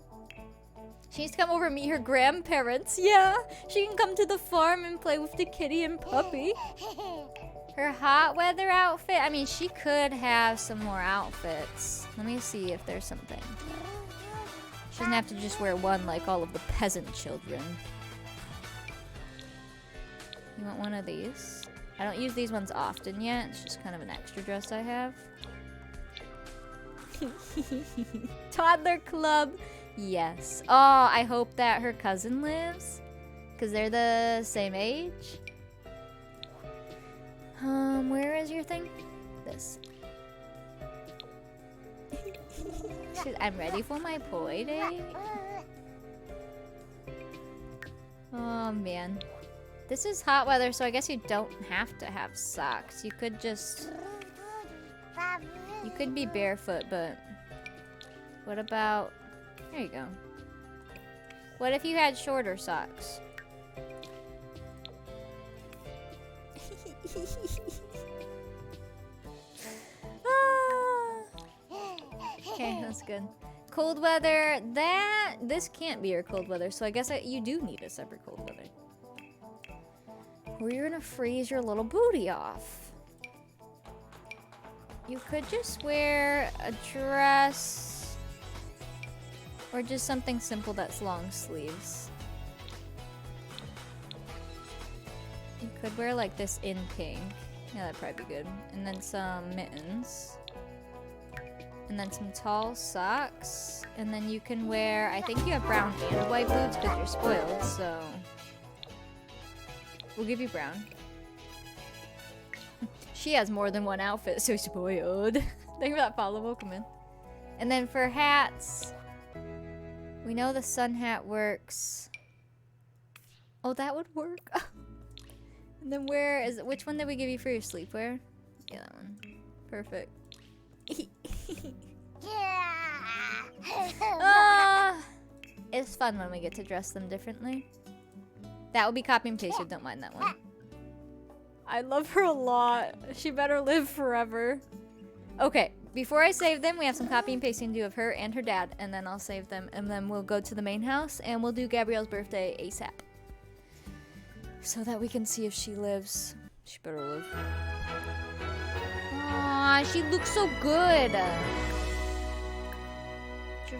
She needs to come over and meet her grandparents. Yeah, she can come to the farm and play with the kitty and puppy. Her hot weather outfit. I mean, she could have some more outfits. Let me see if there's something. She doesn't have to just wear one like all of the peasant children. You want one of these? I don't use these ones often yet. It's just kind of an extra dress I have. Toddler club. Yes. Oh, I hope that her cousin lives. Because they're the same age. Where is your thing? This. I'm ready for my poi day. Oh, man. This is hot weather, so I guess you don't have to have socks. You could just... You could be barefoot, but... What about... There you go. What if you had shorter socks? Okay, that's good. Cold weather, this can't be your cold weather, so I guess you do need a separate cold weather. Or you're gonna freeze your little booty off. You could just wear a dress or just something simple that's long sleeves. could wear like this in pink. Yeah, that'd probably be good. And then some mittens. And then some tall socks. And then you can wear, I think you have brown and white boots because you're spoiled, so we'll give you brown. She has more than one outfit, so spoiled. Think about follow, welcome in. And then for hats, we know the sun hat works. Oh, that would work. And then which one did we give you for your sleepwear? Yeah, that one. Perfect. It's fun when we get to dress them differently. That will be copy and pasted, don't mind that one. I love her a lot. She better live forever. Okay, before I save them, we have some copy and pasting to do of her and her dad, and then I'll save them, and then we'll go to the main house, and we'll do Gabrielle's birthday ASAP. So that we can see if she lives. She better live. Aww, she looks so good.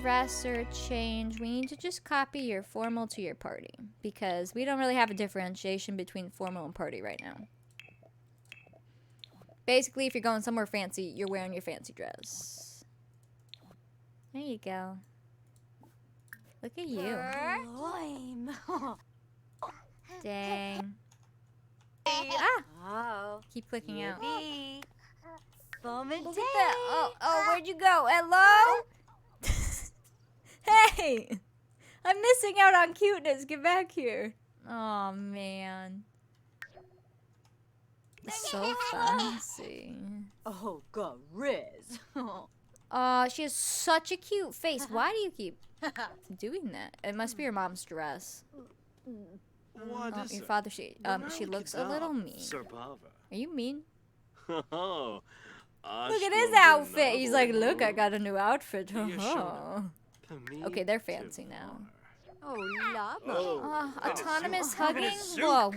Dress or change. We need to just copy your formal to your party, because we don't really have a differentiation between formal and party right now. Basically, if you're going somewhere fancy, you're wearing your fancy dress. There you go. Look at you. Dang. Ah! Oh. Keep clicking out. Look Look at that. Oh, where'd you go? Hello? Hey! I'm missing out on cuteness. Get back here. Oh, man. So fancy. Oh, God, Riz. She has such a cute face. Why do you keep doing that? It must be your mom's dress. What is Your it? father, she looks a little mean. Are Are you mean? Oh, Look at his outfit. He's like, look, I got a new outfit. Okay, they're fancy now. Oh, lava. Autonomous hugging? Whoa.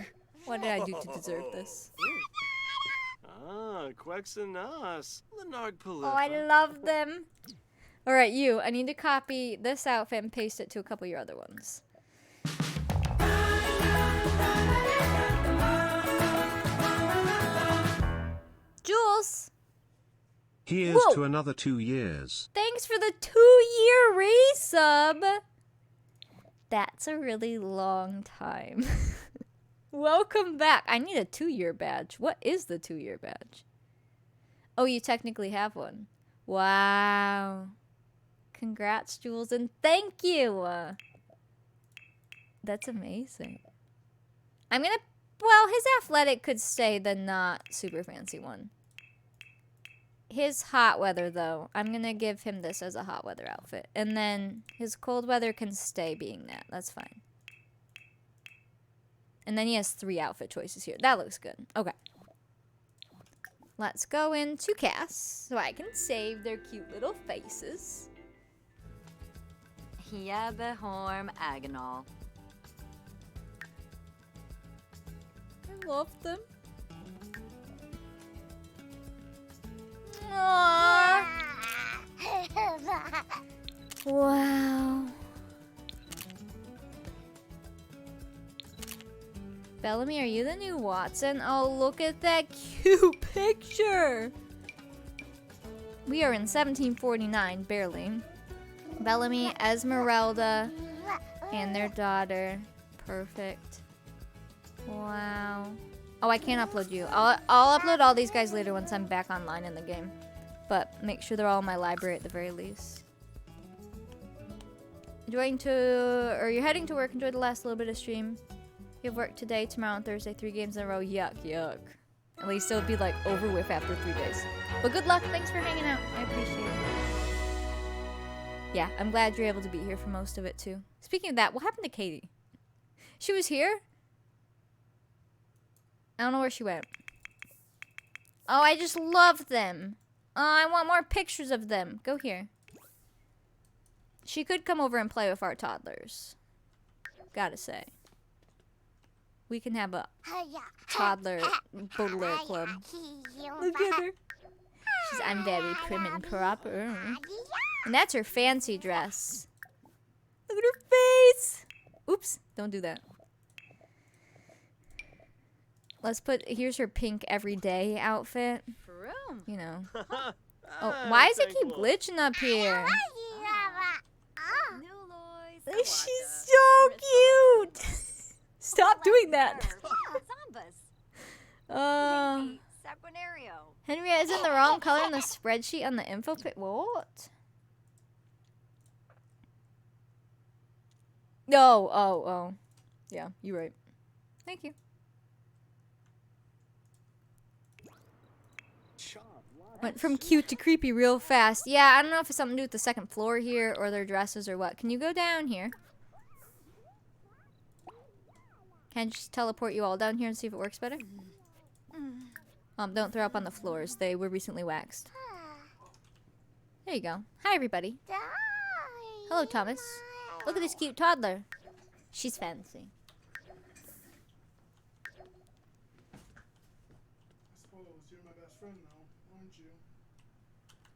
What did I do to deserve this? Quexanas. Oh, I love them. Alright, you. I need to copy this outfit and paste it to a couple of your other ones. Jules! Here's Whoa. to another 2 years. Thanks for the 2-year resub. That's a really long time. Welcome back. I need a 2-year badge. What is the 2-year badge? Oh, you technically have one. Wow. Congrats, Jules, and thank you. That's amazing. I'm gonna... Well, his athletic could stay the not super fancy one. His hot weather, though, I'm gonna give him this as a hot weather outfit. And then his cold weather can stay being that. That's fine. And then he has 3 outfit choices here. That looks good. Okay. Let's go into cast so I can save their cute little faces. Ja, behorm Agonal. I love them. Aww. Wow. Bellamy, are you the new Watson? Oh, look at that cute picture. We are in 1749, barely. Bellamy, Esmeralda, and their daughter. Perfect. Wow. Oh, I can't upload you. I'll upload all these guys later once I'm back online in the game. But make sure they're all in my library at the very least. You're heading to work. Enjoy the last little bit of stream. You have work today, tomorrow, and Thursday. 3 games in a row. Yuck, yuck. At least it'll be like over with after 3 days. But good luck. Thanks for hanging out. I appreciate it. Yeah, I'm glad you're able to be here for most of it too. Speaking of that, what happened to Katie? She was here? I don't know where she went. Oh, I just love them. Oh, I want more pictures of them. Go here. She could come over and play with our toddlers. Gotta say. We can have a toddler Baudelaire club. Look at her. I'm very prim and proper. And that's her fancy dress. Look at her face. Oops, don't do that. Let's put, here's her pink everyday outfit. Vroom. You know. Oh, why does it keep glitching up here? She's so cute. Stop doing that. Henriette is in the wrong color in the spreadsheet on the info pit. What? No. Oh. Yeah, you're right. Thank you. Went from cute to creepy real fast. Yeah, I don't know if it's something to do with the second floor here or their dresses or what. Can you go down here? Can I just teleport you all down here and see if it works better? Don't throw up on the floors. They were recently waxed. There you go. Hi, everybody. Hello, Thomas. Look at this cute toddler. She's fancy.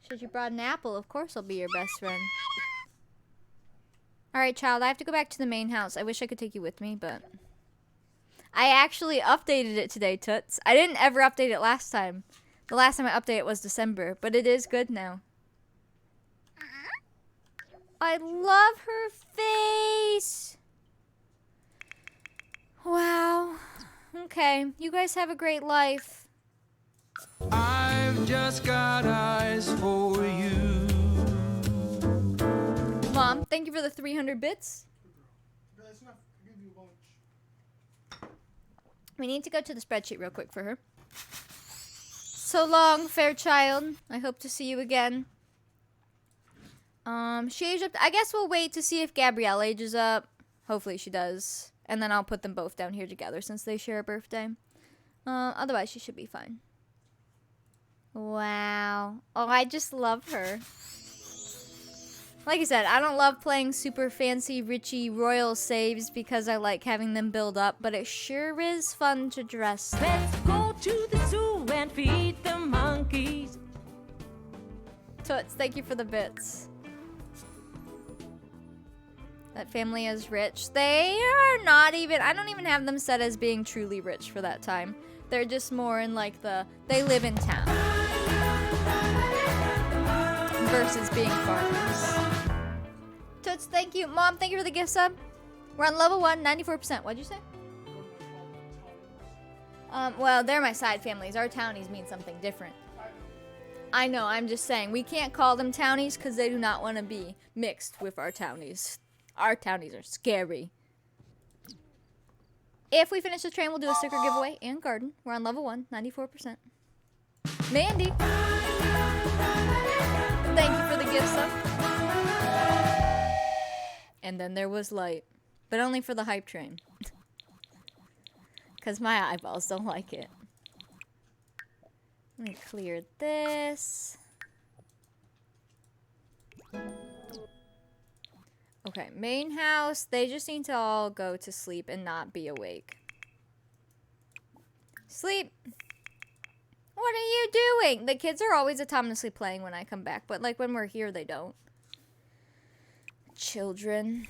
Should you brought an apple? Of course I'll be your best friend. Alright, child, I have to go back to the main house. I wish I could take you with me, but... I actually updated it today, Toots. I didn't ever update it last time. The last time I updated it was December, but it is good now. I love her face! Wow. Okay, you guys have a great life. I've just got eyes for you. Mom, thank you for the 300 bits. We need to go to the spreadsheet real quick for her. So long, Fairchild. I hope to see you again. She aged up. I guess we'll wait to see if Gabrielle ages up. Hopefully she does. And then I'll put them both down here together since they share a birthday. Otherwise she should be fine. Wow. Oh, I just love her. Like I said, I don't love playing super fancy, richy, royal saves because I like having them build up, but it sure is fun to dress. Let's go to the zoo and feed the monkeys. Toots, thank you for the bits. That family is rich. They are not even, I don't even have them set as being truly rich for that time. They're just more in like they live in town. Versus being farmers. Toots, thank you. Mom, thank you for the gift sub. We're on level 1, 94%. What'd you say? Well, they're my side families. Our townies mean something different. I know, I'm just saying. We can't call them townies because they do not want to be mixed with our townies. Our townies are scary. If we finish the train, we'll do a sticker giveaway and garden. We're on level 1, 94%. Mandy. Thank you for the gift sub. And then there was light. But only for the hype train. Because my eyeballs don't like it. Let me clear this. Okay, main house. They just need to all go to sleep and not be awake. Sleep. What are you doing? The kids are always autonomously playing when I come back, but like when we're here, they don't. Children.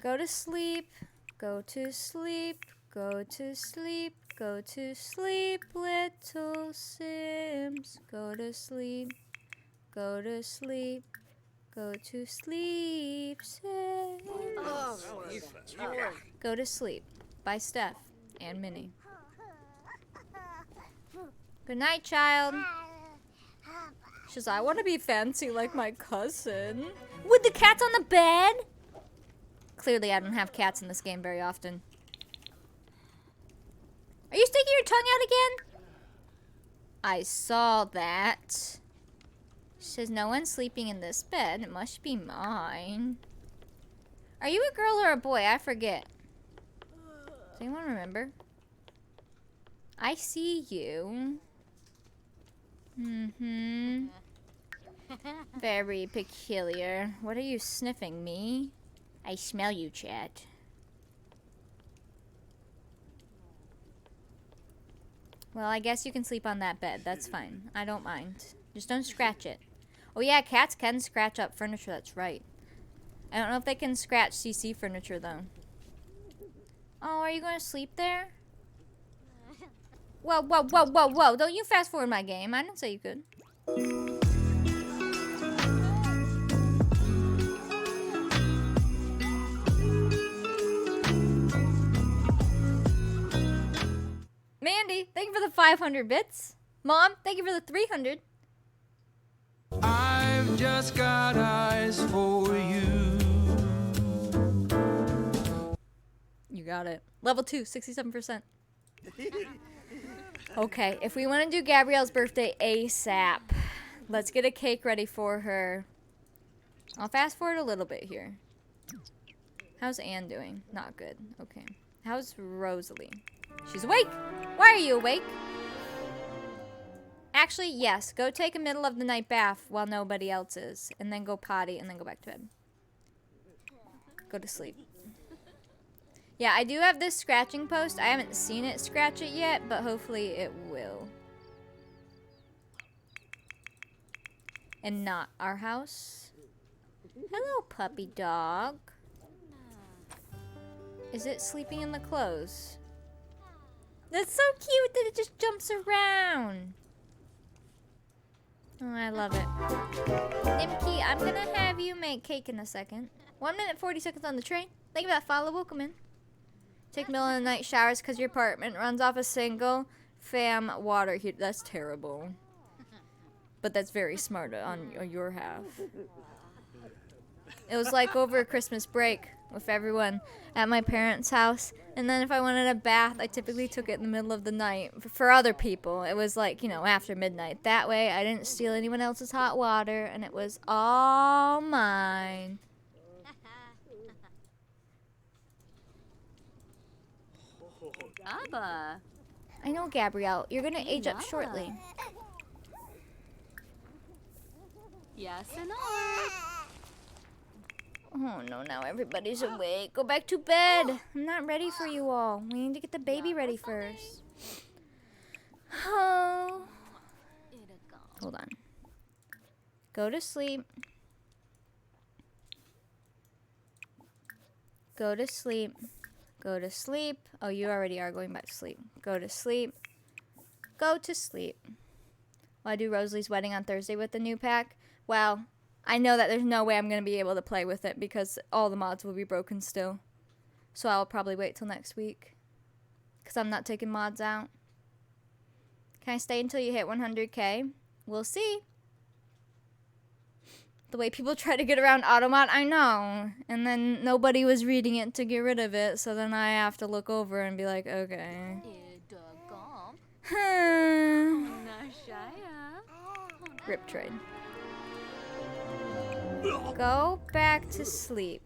Go to sleep. Go to sleep. Go to sleep. Go to sleep, little Sims. Go to sleep. Go to sleep. Go to sleep, Sims. Go to sleep by Steph and Minnie. Good night, child. She says, I want to be fancy like my cousin. With the cats on the bed? Clearly, I don't have cats in this game very often. Are you sticking your tongue out again? I saw that. She says, no one's sleeping in this bed. It must be mine. Are you a girl or a boy? I forget. Does anyone remember? I see you. Mm-hmm. Very peculiar. What are you sniffing, me? I smell you, chat. Well, I guess you can sleep on that bed. That's fine. I don't mind. Just don't scratch it. Oh yeah, cats can scratch up furniture. That's right. I don't know if they can scratch CC furniture, though. Oh, are you going to sleep there? Whoa, whoa, whoa, whoa, whoa. Don't you fast forward my game. I didn't say you could. Mandy, thank you for the 500 bits. Mom, thank you for the 300. I've just got eyes for you. You got it. Level 2, 67%. Okay, if we want to do Gabrielle's birthday ASAP, let's get a cake ready for her. I'll fast forward a little bit here. How's Anne doing? Not good. Okay. How's Rosalie? She's awake. Why are you awake? Actually, yes. Go take a middle of the night bath while nobody else is. And then go potty and then go back to bed. Go to sleep. Yeah, I do have this scratching post. I haven't seen it scratch it yet, but hopefully it will. And not our house. Hello, puppy dog. Is it sleeping in the clothes? That's so cute that it just jumps around. Oh, I love it. Nimki, I'm gonna have you make cake in a second. 1 minute, 40 seconds on the train. Thank you for that follow. Welcome in. Take middle of the night showers because your apartment runs off a single fam water heater. That's terrible. But that's very smart on your half. It was like over Christmas break with everyone at my parents' house. And then if I wanted a bath, I typically took it in the middle of the night. For other people, it was like, you know, after midnight. That way, I didn't steal anyone else's hot water, and it was all mine. Abba. I know, Gabrielle. You're gonna age up shortly. Yes, and all. Oh no, now everybody's awake. Go back to bed. I'm not ready for you all. We need to get the baby ready first. Oh. Hold on. Go to sleep. Go to sleep. Go to sleep. Oh, you already are going back to sleep. Go to sleep. Go to sleep. Will I do Rosalie's wedding on Thursday with the new pack? Well, I know that there's no way I'm going to be able to play with it because all the mods will be broken still. So I'll probably wait till next week. Because I'm not taking mods out. Can I stay until you hit 100k? We'll see. The way people try to get around Automod, I know. And then nobody was reading it to get rid of it. So then I have to look over and be like, okay. Rip trade. Go back to sleep.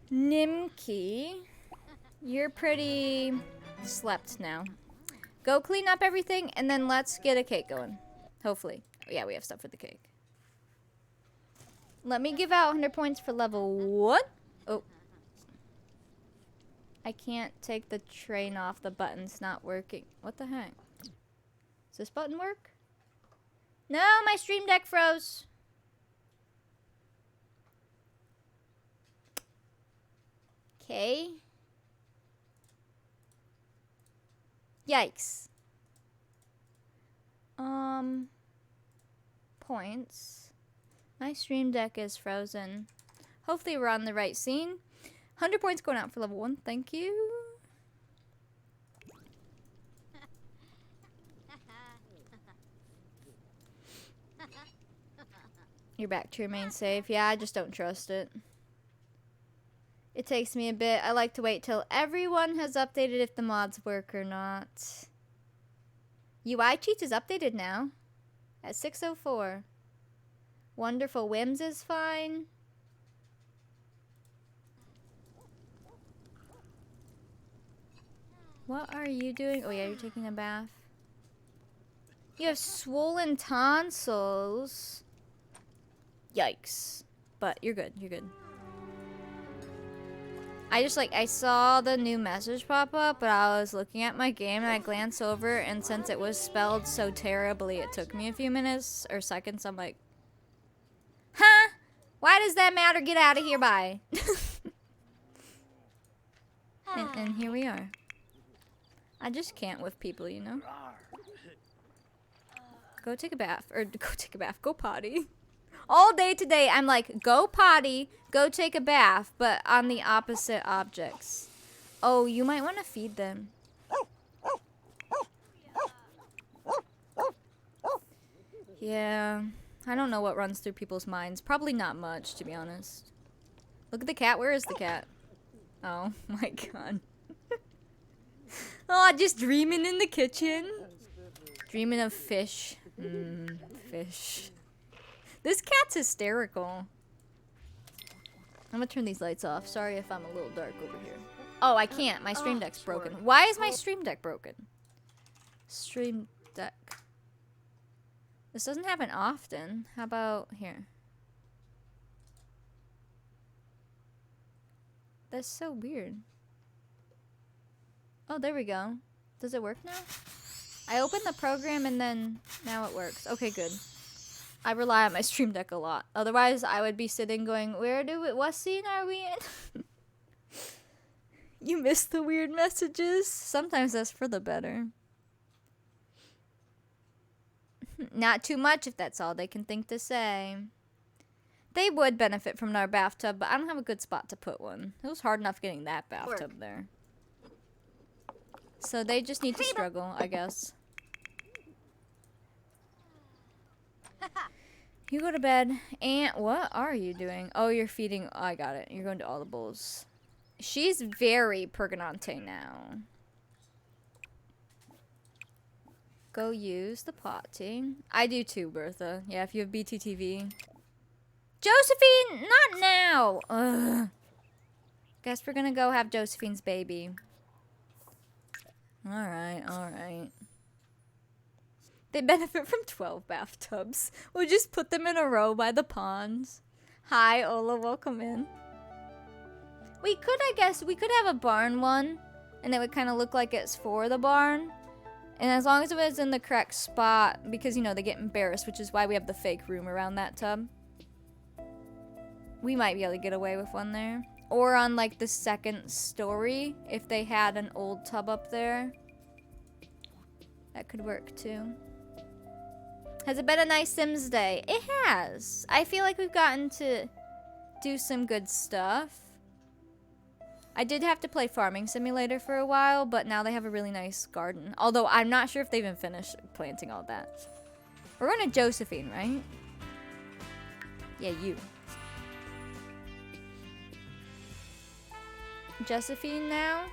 Nimki, you're pretty slept now. Go clean up everything and then let's get a cake going. Hopefully. Yeah, we have stuff for the cake. Let me give out 100 points for level 1. Oh. I can't take the train off. The button's not working. What the heck? Does this button work? No, my stream deck froze. Okay. Yikes. Points. My stream deck is frozen. Hopefully we're on the right scene. 100 points going out for level 1. Thank you. You're back to your main save. Yeah, I just don't trust it. It takes me a bit. I like to wait till everyone has updated if the mods work or not. UI Cheats is updated now. At 6:04. Wonderful Whims is fine. What are you doing? Oh yeah, you're taking a bath. You have swollen tonsils. Yikes. But you're good, you're good. I saw the new message pop up, but I was looking at my game and I glanced over, and since it was spelled so terribly, it took me a few minutes or seconds. I'm like, huh? Why does that matter? Get out of here, bye. and here we are. I just can't with people, you know? Go take a bath. Or go take a bath. Go potty. All day today, I'm like, go potty, go take a bath, but on the opposite objects. Oh, you might want to feed them. Yeah, I don't know what runs through people's minds. Probably not much, to be honest. Look at the cat. Where is the cat? Oh, my God. Oh, just dreaming in the kitchen. Dreaming of fish. Fish. This cat's hysterical. I'm gonna turn these lights off. Sorry if I'm a little dark over here. Oh, I can't. My stream deck's broken. Why is my stream deck broken? Stream deck. This doesn't happen often. How about here? That's so weird. Oh, there we go. Does it work now? I opened the program and then now it works. Okay, good. I rely on my stream deck a lot. Otherwise, I would be sitting going, what scene are we in? You missed the weird messages? Sometimes that's for the better. Not too much if that's all they can think to say. They would benefit from our bathtub, but I don't have a good spot to put one. It was hard enough getting that bathtub there. So they just need to struggle, I guess. You go to bed. And what are you doing? Oh, you're feeding. Oh, I got it. You're going to all the bowls. She's very pergonante now. Go use the potty. I do too, Bertha. Yeah, if you have BTTV. Josephine, not now. Ugh. Guess we're gonna go have Josephine's baby. Alright, alright. They benefit from 12 bathtubs. We'll just put them in a row by the ponds. Hi, Ola, welcome in. We could, I guess, we could have a barn one. And it would kind of look like it's for the barn. And as long as it was in the correct spot, because, you know, they get embarrassed, which is why we have the fake room around that tub. We might be able to get away with one there. Or on, like, the second story, if they had an old tub up there. That could work, too. Has it been a nice Sims day? It has. I feel like we've gotten to do some good stuff. I did have to play Farming Simulator for a while, but now they have a really nice garden. Although, I'm not sure if they've even finished planting all that. We're going to Josephine, right? Yeah, you. Josephine now?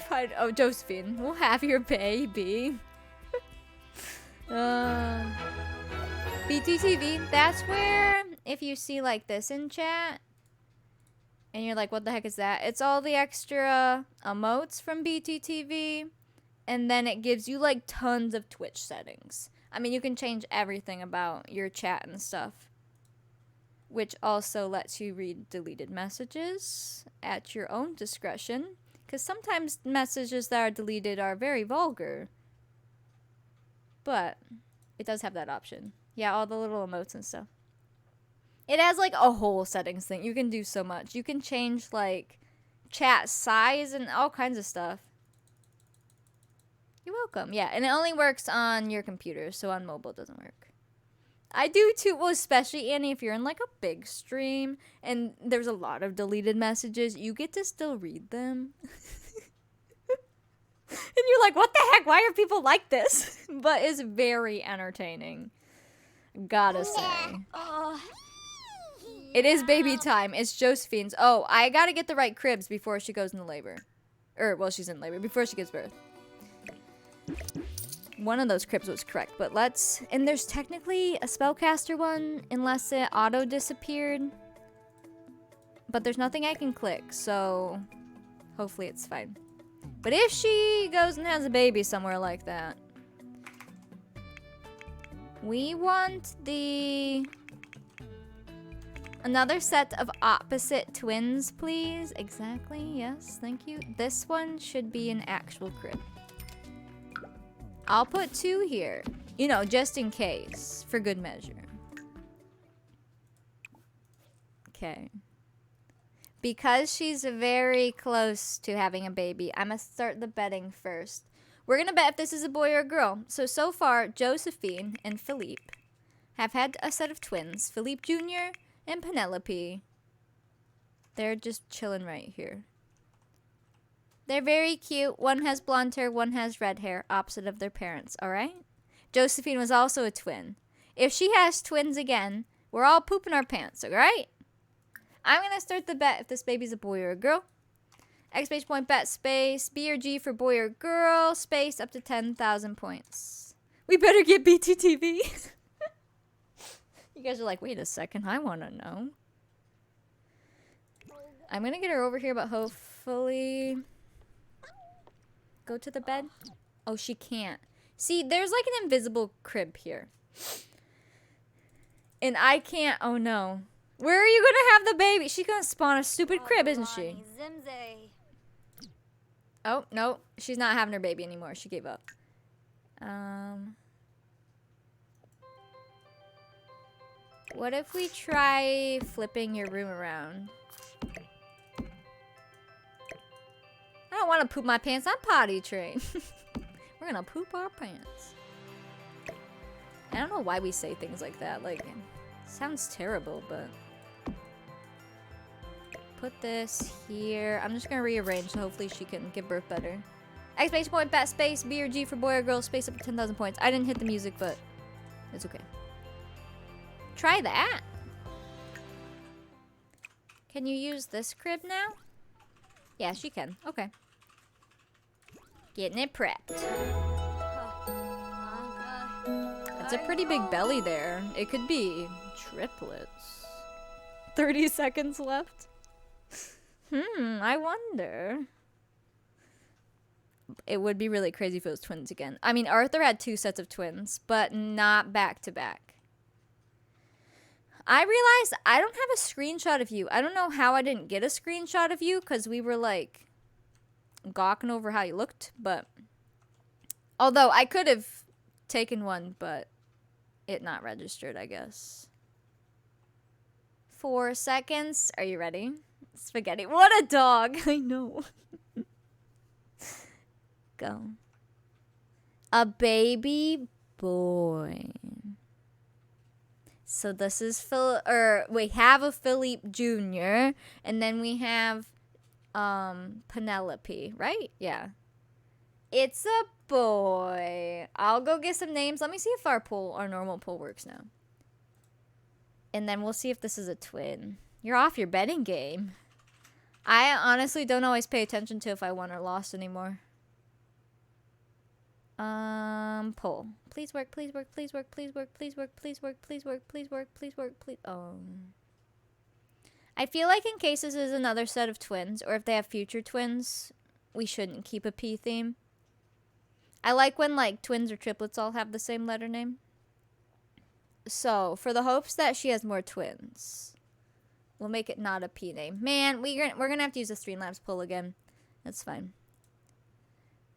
Fine. Oh, Josephine. We'll have your baby. BTTV. That's where, if you see like this in chat, and you're like, what the heck is that? It's all the extra emotes from BTTV. And then it gives you like tons of Twitch settings. I mean, you can change everything about your chat and stuff. Which also lets you read deleted messages at your own discretion. Because sometimes messages that are deleted are very vulgar. But it does have that option. Yeah, all the little emotes and stuff. It has like a whole settings thing. You can do so much. You can change like chat size and all kinds of stuff. You're welcome. Yeah, and it only works on your computer, so on mobile it doesn't work. I do too. Well, especially Annie, if you're in like a big stream and there's a lot of deleted messages, you get to still read them. And you're like, what the heck? Why are people like this? But it's very entertaining. Gotta say. It is baby time. It's Josephine's. Oh, I gotta get the right cribs before she goes into labor. Well, she's in labor. Before she gives birth. One of those cribs was correct, but let's... And there's technically a spellcaster one, unless it auto-disappeared. But there's nothing I can click, so... Hopefully it's fine. But if she goes and has a baby somewhere like that... We want the... Another set of opposite twins, please. Exactly, yes, thank you. This one should be an actual crib. I'll put 2 here. You know, just in case. For good measure. Okay. Because she's very close to having a baby, I'm going to start the betting first. We're going to bet if this is a boy or a girl. So far, Josephine and Philippe have had a set of twins. Philippe Jr. and Penelope. They're just chilling right here. They're very cute. One has blonde hair, one has red hair, opposite of their parents, alright? Josephine was also a twin. If she has twins again, we're all pooping our pants, alright? I'm going to start the bet if this baby's a boy or a girl. Exclamation point bet space. B or G for boy or girl. Space up to 10,000 points. We better get BTTV. You guys are like, wait a second. I want to know. I'm going to get her over here, but hopefully... Go to the bed. Oh, she can't. See, there's like an invisible crib here. And I can't... Oh, no. Where are you gonna have the baby? She's gonna spawn a stupid crib, isn't she? Oh, no. She's not having her baby anymore. She gave up. What if we try flipping your room around? I don't want to poop my pants. I'm potty trained. We're gonna poop our pants. I don't know why we say things like that. Like, it sounds terrible, but... Put this here. I'm just gonna rearrange so hopefully she can give birth better. Exclamation point, bat space, B or G for boy or girl, space up to 10,000 points. I didn't hit the music, but it's okay. Try that. Can you use this crib now? Yeah, she can. Okay. Getting it prepped. That's a pretty big belly there. It could be triplets. 30 seconds left. I wonder. It would be really crazy if it was twins again. I mean, Arthur had 2 sets of twins, but not back to back. I realized I don't have a screenshot of you. I don't know how I didn't get a screenshot of you, because we were like gawking over how you looked, but although I could have taken one, but it not registered, I guess. 4 seconds. Are you ready? Spaghetti. What a dog. I know. Go. A baby boy. So this is we have a Philippe Jr. and then we have Penelope, right? Yeah. It's a boy. I'll go get some names. Let me see if our normal poll works now. And then we'll see if this is a twin. You're off your betting game. I honestly don't always pay attention to if I won or lost anymore. Poll. Please work, please work, please work, please work, please work, please work, please work, please work, please work, please. I feel like in case this is another set of twins, or if they have future twins, we shouldn't keep a P theme. I like when like twins or triplets all have the same letter name. So, for the hopes that she has more twins, we'll make it not a P name. Man, we're gonna have to use the Streamlabs poll again. That's fine.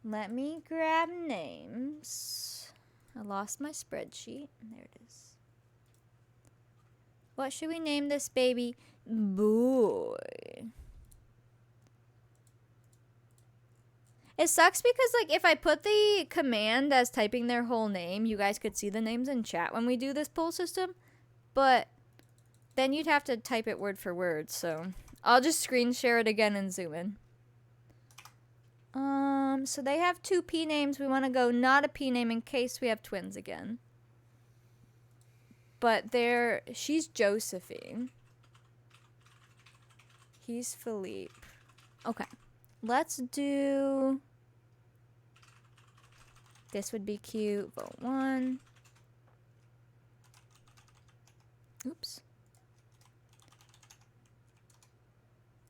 Let me grab names. I lost my spreadsheet. There it is. What should we name this baby? Boy. It sucks because, like, if I put the command as typing their whole name, you guys could see the names in chat when we do this poll system. But then you'd have to type it word for word, so I'll just screen share it again and zoom in. So they have 2 P names. We want to go not a P name in case we have twins again. But she's Josephine. He's Philippe. Okay. Let's do... This would be cute. Vote 1. Oops.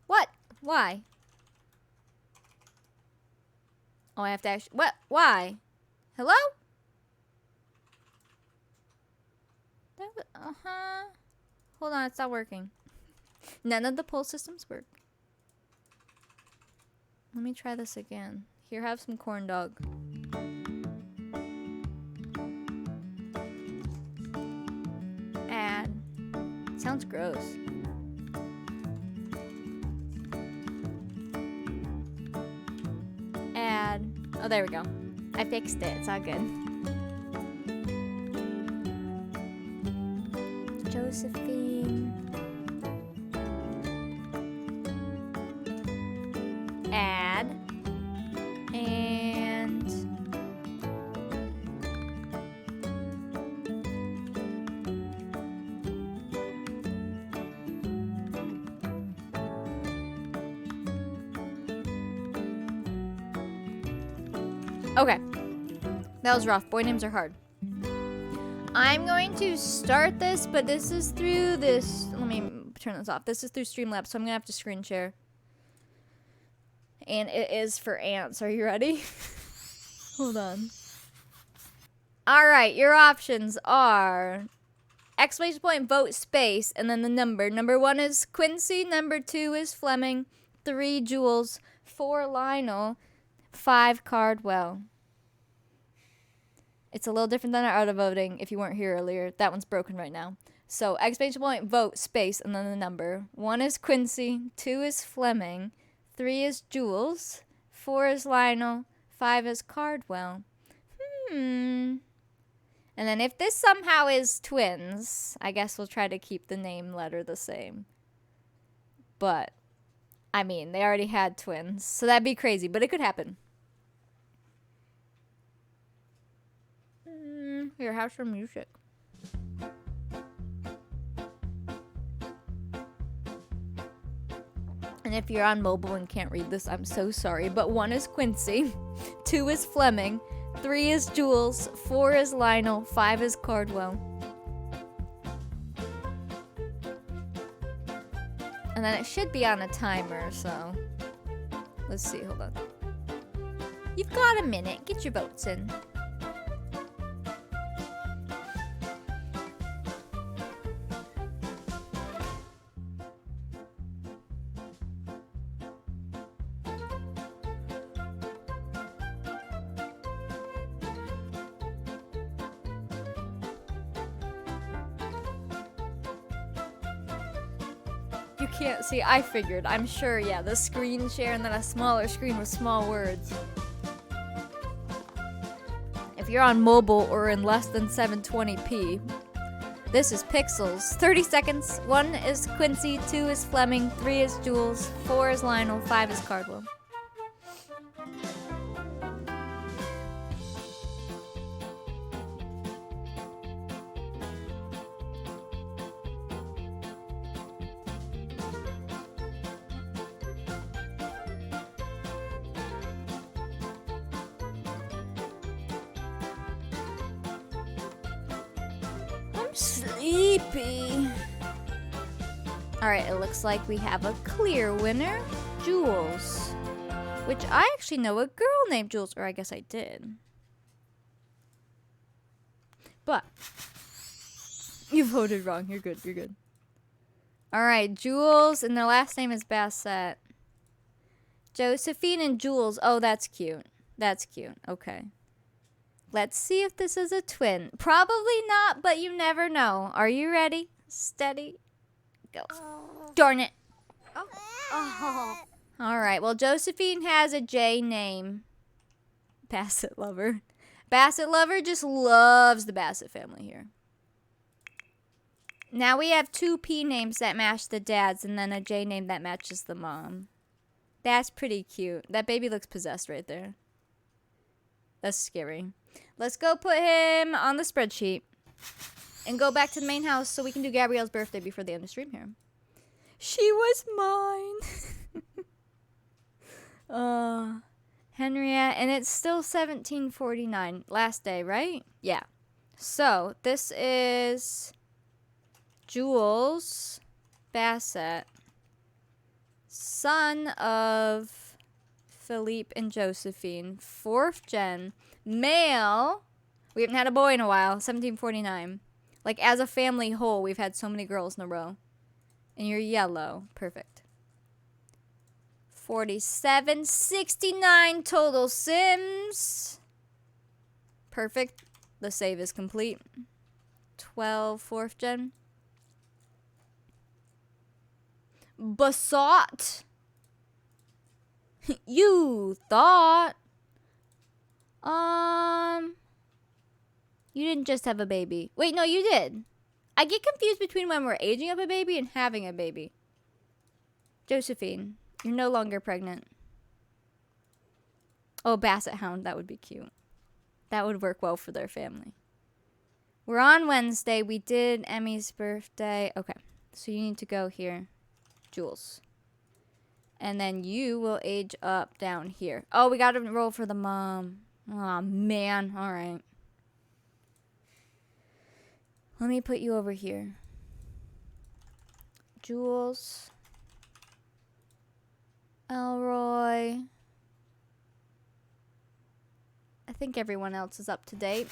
What? Why? Oh, I have to actually... What? Why? Hello? Hold on, it's not working. None of the poll systems work. Let me try this again. Here, have some corn dog. Add. Sounds gross. Oh, there we go. I fixed it. It's all good. Josephine. Add. And okay. That was rough. Boy names are hard. I'm going to start this, but this is through this. Let me turn this off. This is through Streamlabs, so I'm going to have to screen share. And it is for ants. Are you ready? Hold on. All right, your options are exclamation point, vote, space, and then the number. Number 1 is Quincy. Number 2 is Fleming. 3, Jules. 4, Lionel. 5, Cardwell. It's a little different than our auto voting if you weren't here earlier. That one's broken right now. So exclamation point, vote, space, and then the number. 1 is Quincy. 2 is Fleming. 3 is Jules. 4 is Lionel. 5 is Cardwell. And then if this somehow is twins, I guess we'll try to keep the name letter the same. But, I mean, they already had twins, so that'd be crazy, but it could happen. Here, have some music. And if you're on mobile and can't read this, I'm so sorry. But 1 is Quincy, 2 is Fleming, 3 is Jules, 4 is Lionel, 5 is Cardwell. And then it should be on a timer, so let's see, hold on. You've got a minute, get your votes in. You can't see, I figured, I'm sure, yeah, the screen share and then a smaller screen with small words. If you're on mobile or in less than 720p, this is pixels. 30 seconds. 1 is Quincy, 2 is Fleming, 3 is Jules, 4 is Lionel, 5 is Cardwell. Sleepy. Alright, it looks like we have a clear winner, Jules. Which I actually know a girl named Jules, or I guess I did. But you voted wrong. You're good, you're good. Alright, Jules, and their last name is Bassett. Josephine and Jules. Oh, that's cute. That's cute. Okay. Let's see if this is a twin. Probably not, but you never know. Are you ready? Steady. Go. Darn it. Oh. All right. Well, Josephine has a J name. Bassett Lover. Bassett Lover just loves the Bassett family here. Now we have 2 P names that match the dads and then a J name that matches the mom. That's pretty cute. That baby looks possessed right there. That's scary. Let's go put him on the spreadsheet and go back to the main house so we can do Gabrielle's birthday before the end of stream here. She was mine. Henriette, and it's still 1749. Last day, right? Yeah. So, this is Jules Bassett, son of Philippe and Josephine, 4th gen, male. We haven't had a boy in a while. 1749. Like, as a family whole, we've had so many girls in a row. And you're yellow. Perfect. 47, 69 total Sims. Perfect. The save is complete. 12, 4th gen. Basot. You thought. You didn't just have a baby. Wait, no, you did. I get confused between when we're aging up a baby and having a baby. Josephine, you're no longer pregnant. Oh, Basset Hound, that would be cute. That would work well for their family. We're on Wednesday. We did Emmy's birthday. Okay, so you need to go here. Jules. And then you will age up down here. Oh, we got to roll for the mom. Aw, man. All right. Let me put you over here. Jules. Elroy. I think everyone else is up to date.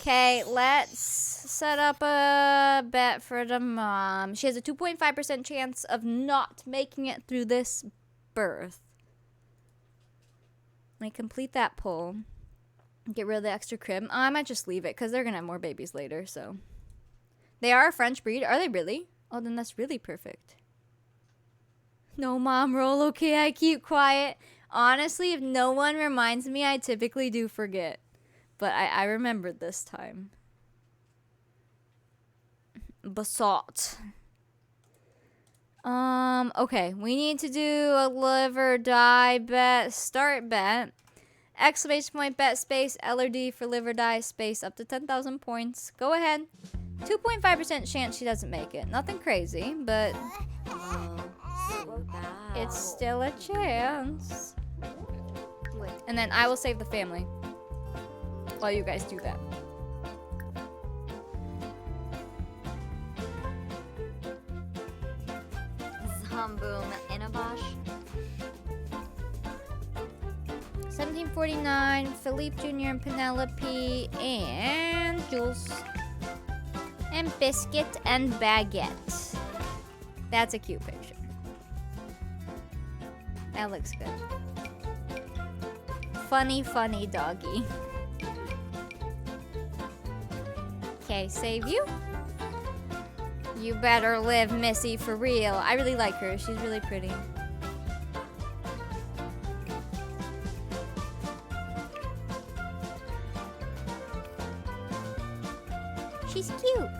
Okay, let's set up a bet for the mom. She has a 2.5% chance of not making it through this birth. Let me complete that poll. Get rid of the extra crib. Oh, I might just leave it because they're going to have more babies later, so. They are a French breed. Are they really? Oh, then that's really perfect. No, mom, roll. Okay, I keep quiet. Honestly, if no one reminds me, I typically do forget. But I remembered this time. Basalt. Okay. We need to do a live or die bet. Start bet. Exclamation point bet space LRD for live or die space up to 10,000 points. Go ahead. 2.5% chance she doesn't make it. Nothing crazy, but it's still a chance. And then I will save the family while you guys do that. Zamboom Inabosh. 1749, Philippe Jr. and Penelope and Jules. And Biscuit and Baguette. That's a cute picture. That looks good. Funny, funny doggy. Okay, save you. You better live, Missy, for real. I really like her. She's really pretty. She's cute.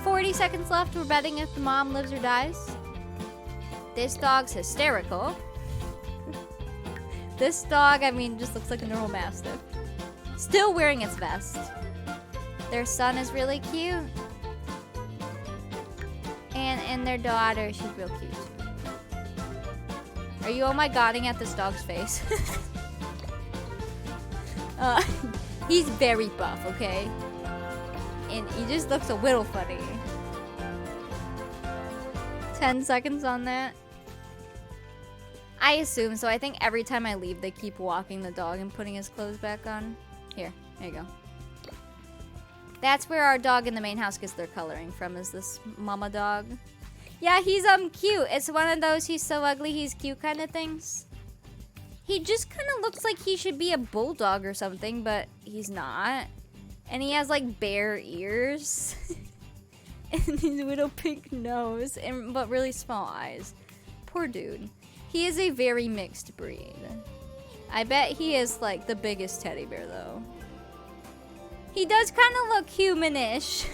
40 seconds left. We're betting if the mom lives or dies. This dog's hysterical. This dog, I mean, just looks like a normal mastiff. Still wearing its vest. Their son is really cute. And their daughter, she's real cute. Are you oh my godding at this dog's face? He's very buff, okay? And he just looks a little funny. 10 seconds on that. I assume so. I think every time I leave, they keep walking the dog and putting his clothes back on. Here you go. That's where our dog in the main house gets their coloring from, is this mama dog. Yeah, he's cute. It's one of those he's so ugly, he's cute kind of things. He just kind of looks like he should be a bulldog or something, but he's not. And he has like bare ears. And his little pink nose, but really small eyes. Poor dude. He is a very mixed breed. I bet he is like the biggest teddy bear though. He does kind of look humanish.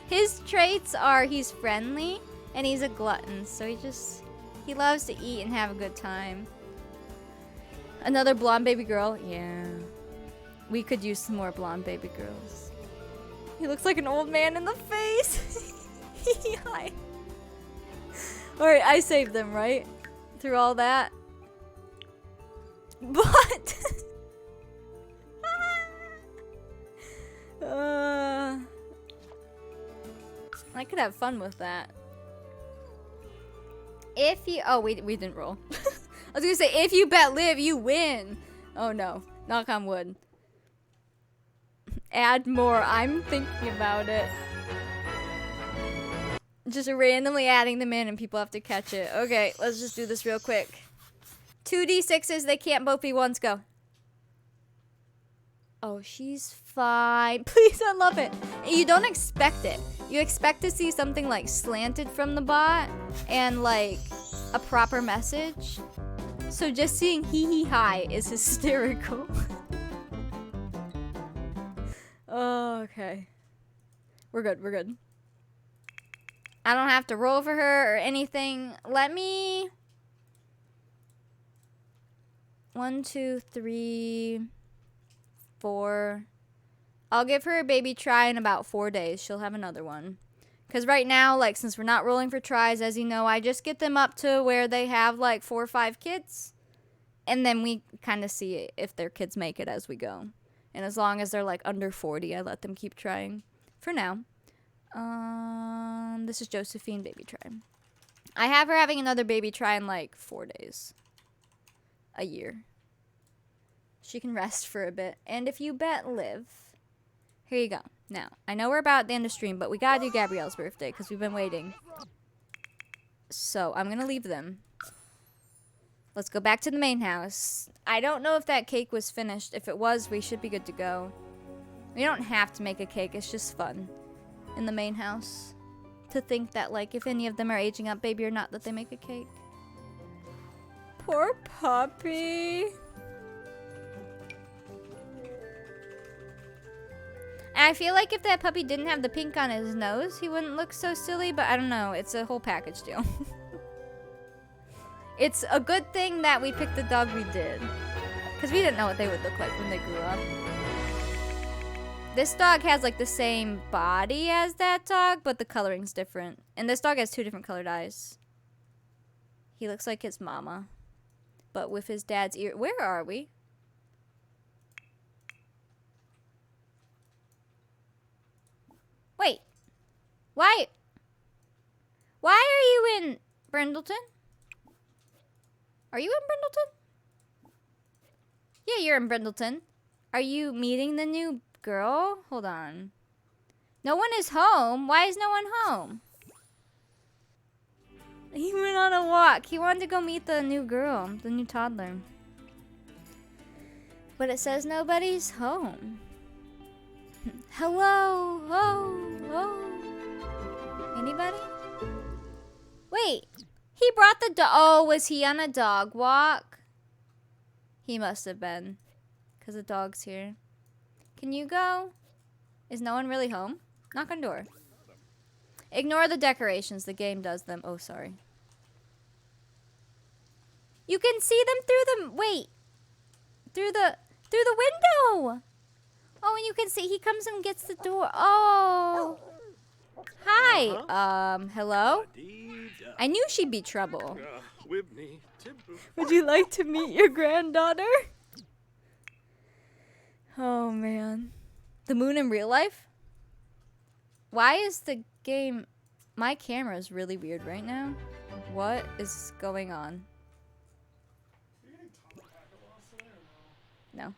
His traits are he's friendly and he's a glutton, so he loves to eat and have a good time. Another blonde baby girl? Yeah. We could use some more blonde baby girls. He looks like an old man in the face. Hi. Alright, I saved them, right? Through all that. But I could have fun with that. If you we didn't roll. I was gonna say if you bet live, you win. Oh no. Knock on wood. Add more. I'm thinking about it. Just randomly adding them in and people have to catch it. Okay, let's just do this real quick. 2d6s, they can't both be ones. Go. Oh, she's fine. Please, I love it. You don't expect it. you expect to see something like slanted from the bot and like a proper message. So just seeing hee hee hi is hysterical. Oh, okay. We're good, we're good. I don't have to roll for her or anything. Let me... 1, 2, 3, 4. I'll give her a baby try in about 4 days. She'll have another one. Because right now, like, since we're not rolling for tries, as you know, I just get them up to where they have, like, 4 or 5 kids. And then we kind of see if their kids make it as we go. And as long as they're, like, under 40, I let them keep trying. For now. This is Josephine baby try. I have her having another baby try in, like, 4 days. A year. She can rest for a bit. And if you bet live... Here you go. Now, I know we're about at the end of stream, but we gotta do Gabrielle's birthday because we've been waiting. So, I'm gonna leave them. Let's go back to the main house. I don't know if that cake was finished. If it was, we should be good to go. We don't have to make a cake. It's just fun in the main house to think that, like, if any of them are aging up, baby or not, that they make a cake. Poor puppy. I feel like if that puppy didn't have the pink on his nose, he wouldn't look so silly, but I don't know. It's a whole package deal. It's a good thing that we picked the dog we did. Because we didn't know what they would look like when they grew up. This dog has like the same body as that dog, but the coloring's different. And this dog has 2 different colored eyes. He looks like his mama. But with his dad's ear. Where are we? Wait. Why? Why are you in Brindleton? Are you in Brindleton? Yeah, you're in Brindleton. Are you meeting the new girl? Hold on. No one is home. Why is no one home? He went on a walk. He wanted to go meet the new girl, the new toddler. But it says nobody's home. Hello? Anybody? Wait. He brought the dog. Oh, was he on a dog walk? He must have been. Because the dog's here. Can you go? Is no one really home? Knock on door. Ignore the decorations. The game does them. Oh, sorry. You can see them through the... Wait. Through the window. Oh, and you can see he comes and gets the door. Oh. Hi. Hello? I knew she'd be trouble. Would you like to meet your granddaughter? Oh, man. The moon in real life? Why is the game... My camera is really weird right now. What is going on? No.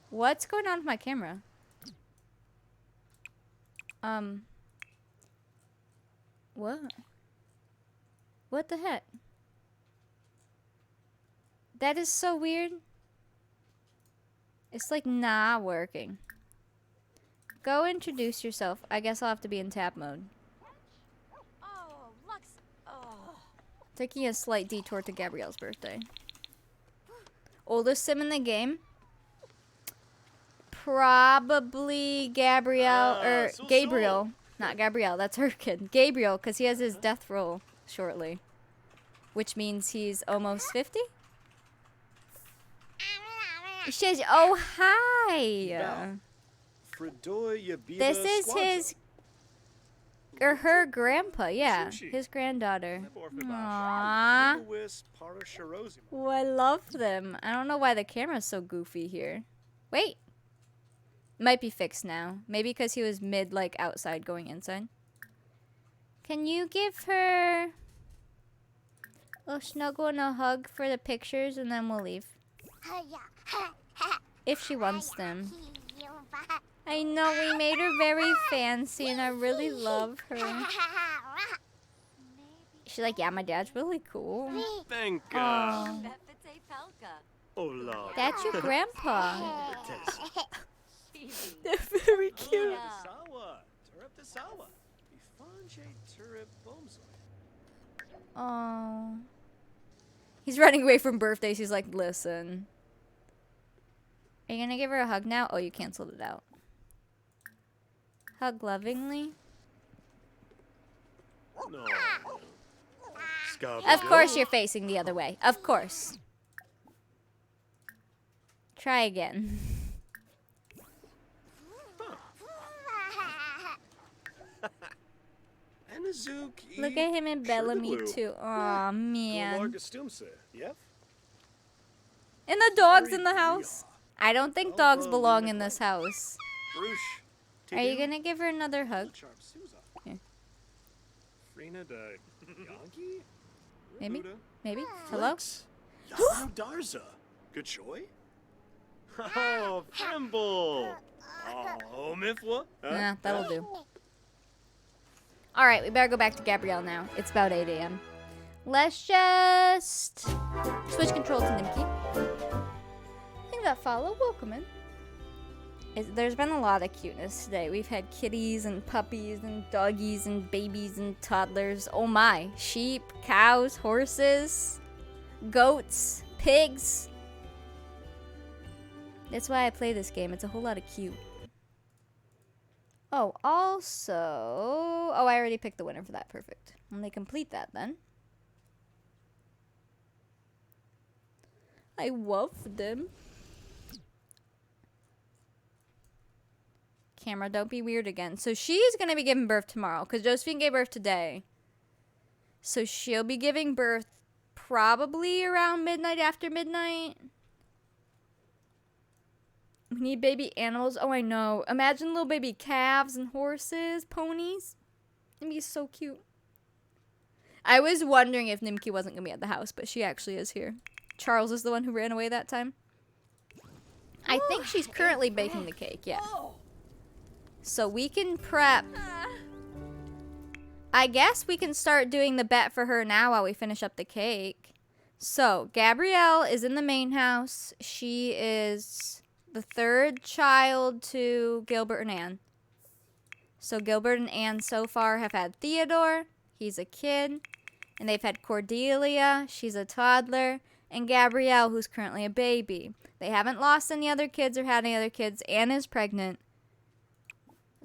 What's going on with my camera? What? What the heck? That is so weird. It's like not working. Go introduce yourself. I guess I'll have to be in tab mode. Oh, Lux. Oh. Taking a slight detour to Gabrielle's birthday. Oldest sim in the game? Probably Gabrielle, or Gabriel. Not Gabrielle, that's her kid. Gabriel, because he has his death roll shortly. Which means he's almost 50? She says, oh, hi. This is his, or her grandpa, yeah. His granddaughter. Aww. Oh, I love them. I don't know why the camera's so goofy here. Wait. Might be fixed now. Maybe because he was mid, like, outside going inside. Can you give her a snuggle and a hug for the pictures and then we'll leave? If she wants them. I know, we made her very fancy and I really love her. She's like, yeah, my dad's really cool. Thank Oh, Hola. that's your grandpa. They're very cute. Sawa. Ifanje turip bomsoy. Oh. He's running away from birthdays. He's like, listen. Are you gonna give her a hug now? Oh, you canceled it out. Hug lovingly. No. Of course you're facing the other way. Of course. Try again. Look at him and Bellamy too. Aw, man. And the dog's in the house. I don't think dogs belong in this house. Are you gonna give her another hug? Here. Maybe? Maybe? Hello? Darza. Good choy? Oh, Frimble. Oh, Mifwa. Nah, that'll do. Alright, we better go back to Gabrielle now. It's about 8 a.m. Let's just switch control to Nimki. I think that follow. Welcome in. There's been a lot of cuteness today. We've had kitties and puppies and doggies and babies and toddlers. Oh my. Sheep, cows, horses, goats, pigs. That's why I play this game. It's a whole lot of cute. Oh, also... Oh, I already picked the winner for that. Perfect. Let me complete that then. I love them. Camera, don't be weird again. So she's going to be giving birth tomorrow because Josephine gave birth today. So she'll be giving birth probably around midnight, after midnight. We need baby animals. Oh, I know. Imagine little baby calves and horses, ponies. It'd be so cute. I was wondering if Nimki wasn't going to be at the house, but she actually is here. Charles is the one who ran away that time. I think she's currently baking the cake, yeah. So we can prep. I guess we can start doing the bet for her now while we finish up the cake. So, Gabrielle is in the main house. She is the third child to Gilbert and Anne. So Gilbert and Anne so far have had Theodore. He's a kid. And they've had Cordelia. She's a toddler. And Gabrielle, who's currently a baby. They haven't lost any other kids or had any other kids. Anne is pregnant.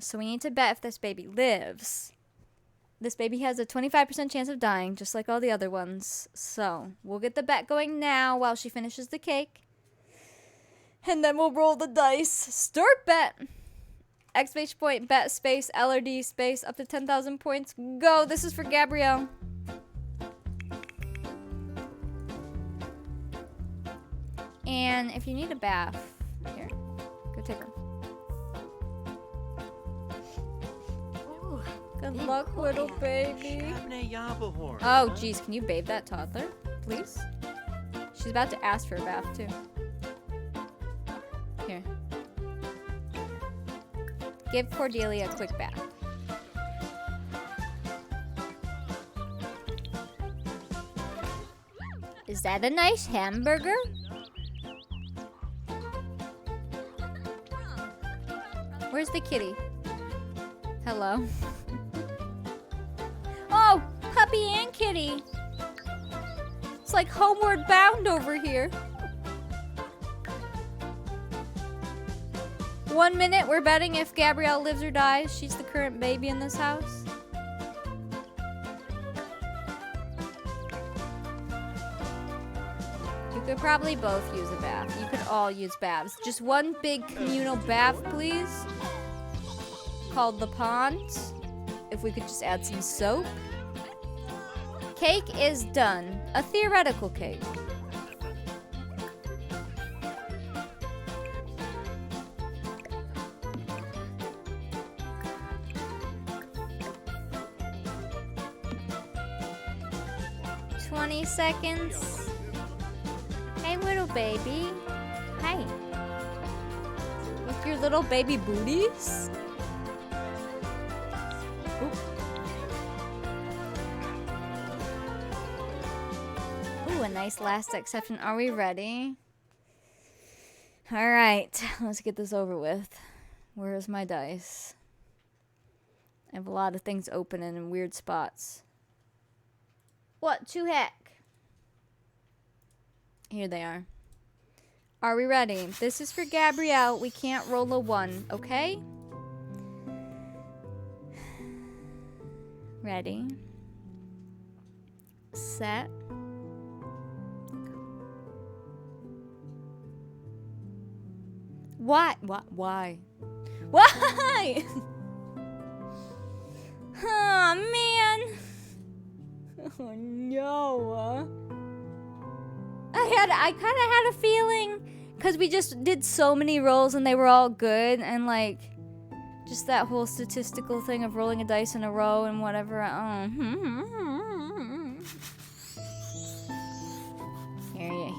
So we need to bet if this baby lives. This baby has a 25% chance of dying, just like all the other ones. So we'll get the bet going now while she finishes the cake. And then we'll roll the dice. Start bet. Exclamation point, bet, space, LRD, space, up to 10,000 points. Go. This is for Gabrielle. And if you need a bath, here, go take her. Good luck, little baby. Oh, geez, can you bathe that toddler, please? She's about to ask for a bath, too. Here. Give Cordelia a quick bath. Is that a nice hamburger? Where's the kitty? Hello. Oh, puppy and kitty. It's like homeward bound over here. 1 minute, we're betting if Gabrielle lives or dies. She's the current baby in this house. You could probably both use a bath. You could all use baths. Just one big communal bath, please. Called the pond. If we could just add some soap. Cake is done. A theoretical cake. Seconds. Hey, little baby. Hey. With your little baby booties. Ooh. Ooh, a nice last exception. Are we ready? All right, let's get this over with. Where's my dice? I have a lot of things open and in weird spots. What to heck? Here they are. Are we ready? This is for Gabrielle. We can't roll a 1, okay? Ready. Set. What? Why? Why? Oh, man. Oh, no. I kind of had a feeling, because we just did so many rolls and they were all good, and like, just that whole statistical thing of rolling a dice in a row and whatever.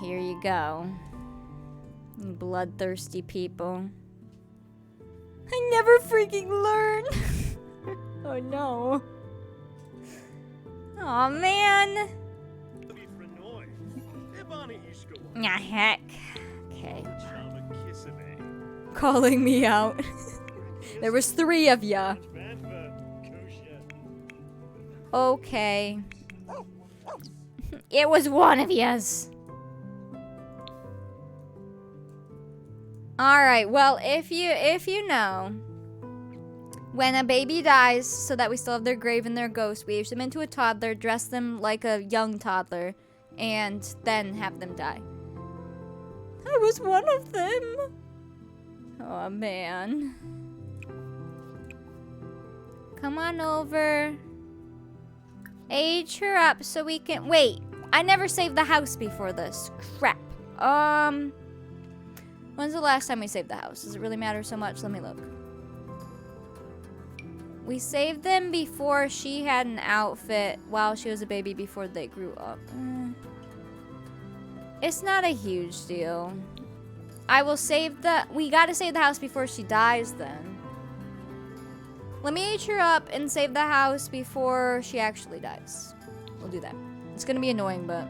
Here you go. You bloodthirsty people. I never freaking learn. Oh no. Oh man. Nah, heck. Okay. Calling me out. There was 3 of ya. Okay. It was 1 of yas. Alright, well, if you know, when a baby dies, so that we still have their grave and their ghost, we age them into a toddler, dress them like a young toddler, and then have them die. I was one of them. Oh, man. Come on over. Age her up so we can... Wait, I never saved the house before this. Crap. When's the last time we saved the house? Does it really matter so much? Let me look. We saved them before she had an outfit while she was a baby before they grew up. It's not a huge deal. I will save the... We gotta save the house before she dies then. Let me age her up and save the house before she actually dies. We'll do that. It's gonna be annoying, but...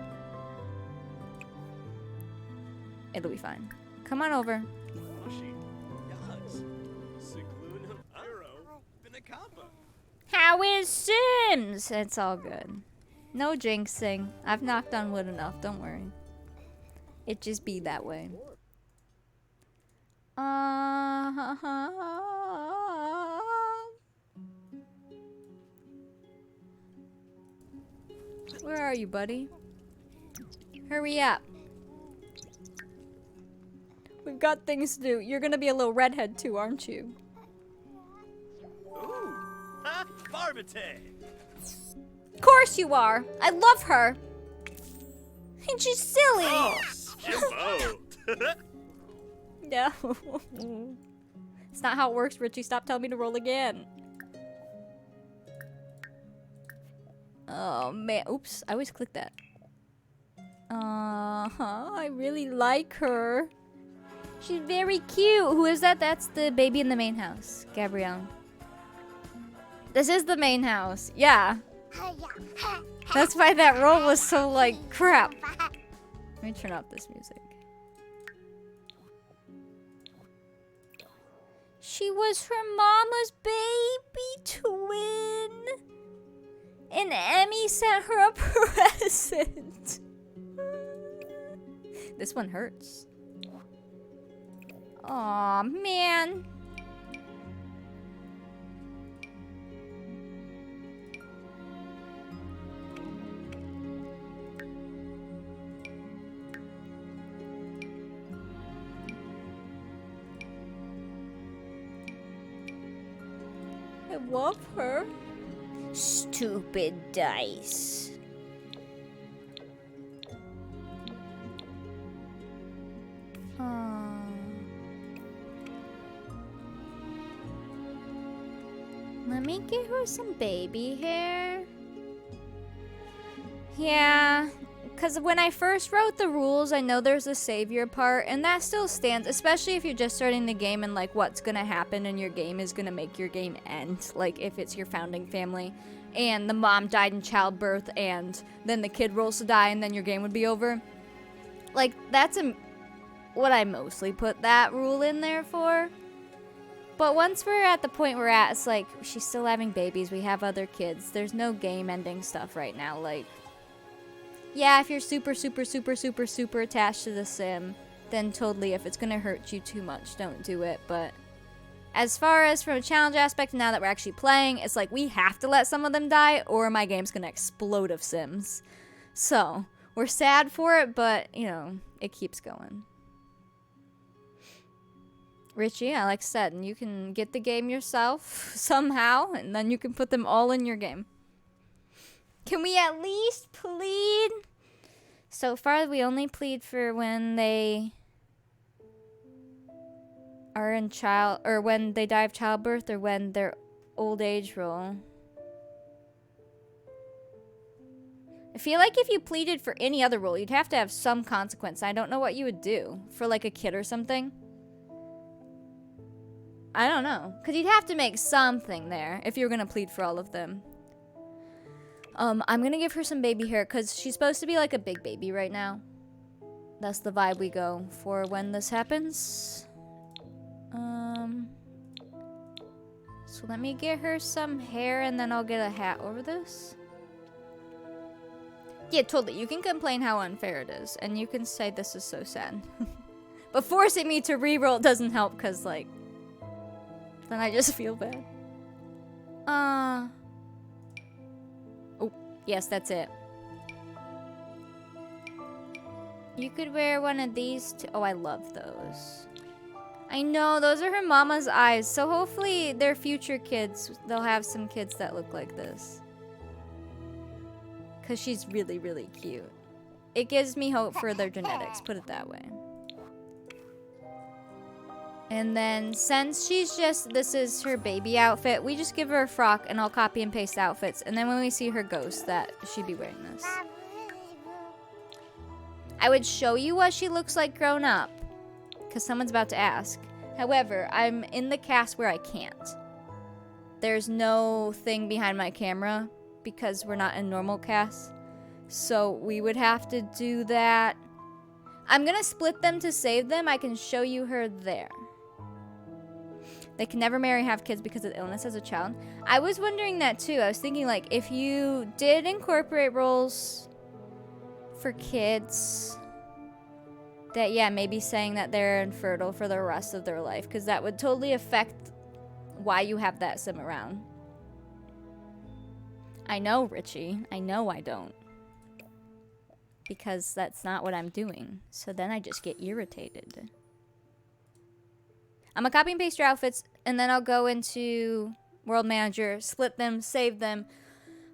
it'll be fine. Come on over. How is Sims? It's all good. No jinxing. I've knocked on wood enough, don't worry. It just be that way. Where are you, buddy? Hurry up. We've got things to do. You're gonna be a little redhead too, aren't you? Ooh, ha, Barbate. Of course you are. I love her. And she's silly. Oh, Skimbo. No. It's not how it works, Richie. Stop telling me to roll again. Oh, man. Oops. I always click that. I really like her. She's very cute. Who is that? That's the baby in the main house. Gabrielle. This is the main house. Yeah. That's why that roll was so, like, crap. Let me turn off this music. She was her mama's baby twin. And Emmy sent her a present. This one hurts. Aw, man. I love her. Stupid dice. Let me give her some baby hair. Yeah, because when I first wrote the rules, I know there's a savior part, and that still stands, especially if you're just starting the game and like what's gonna happen in your game is gonna make your game end, like if it's your founding family and the mom died in childbirth and then the kid rolls to die and then your game would be over. Like, that's what I mostly put that rule in there for. But once we're at the point we're at, it's like, she's still having babies. We have other kids. There's no game ending stuff right now. Like, yeah, if you're super, super, super, super, super attached to the sim, then totally, if it's going to hurt you too much, don't do it. But as far as from a challenge aspect, now that we're actually playing, it's like we have to let some of them die or my game's going to explode of sims. So, we're sad for it, but, you know, it keeps going. Richie, like I said, and you can get the game yourself somehow, and then you can put them all in your game. Can we at least plead? So far, we only plead for when they are in or when they die of childbirth, or when they're old age role. I feel like if you pleaded for any other role, you'd have to have some consequence. I don't know what you would do for like a kid or something. I don't know, because you'd have to make something there if you were going to plead for all of them. I'm going to give her some baby hair, because she's supposed to be like a big baby right now. That's the vibe we go for when this happens. So let me get her some hair, and then I'll get a hat over this. Yeah, totally. You can complain how unfair it is, and you can say this is so sad. But forcing me to reroll doesn't help, because, like, then I just feel bad. Oh, yes, that's it. You could wear one of these too. Oh, I love those. I know, those are her mama's eyes. So hopefully their future kids, they'll have some kids that look like this. Because she's really, really cute. It gives me hope for their genetics, put it that way. And then since this is her baby outfit, we just give her a frock and I'll copy and paste outfits. And then when we see her ghost, that she'd be wearing this. I would show you what she looks like grown up, because someone's about to ask. However, I'm in the cast where I can't. There's no thing behind my camera because we're not in normal cast. So we would have to do that. I'm going to split them to save them. I can show you her there. They can never marry, have kids because of illness as a child. I was wondering that too. I was thinking, like, if you did incorporate roles for kids, that, yeah, maybe saying that they're infertile for the rest of their life, because that would totally affect why you have that sim around. I know, Richie. I know I don't. Because that's not what I'm doing. So then I just get irritated. I'm gonna copy and paste your outfits, and then I'll go into World Manager, split them, save them.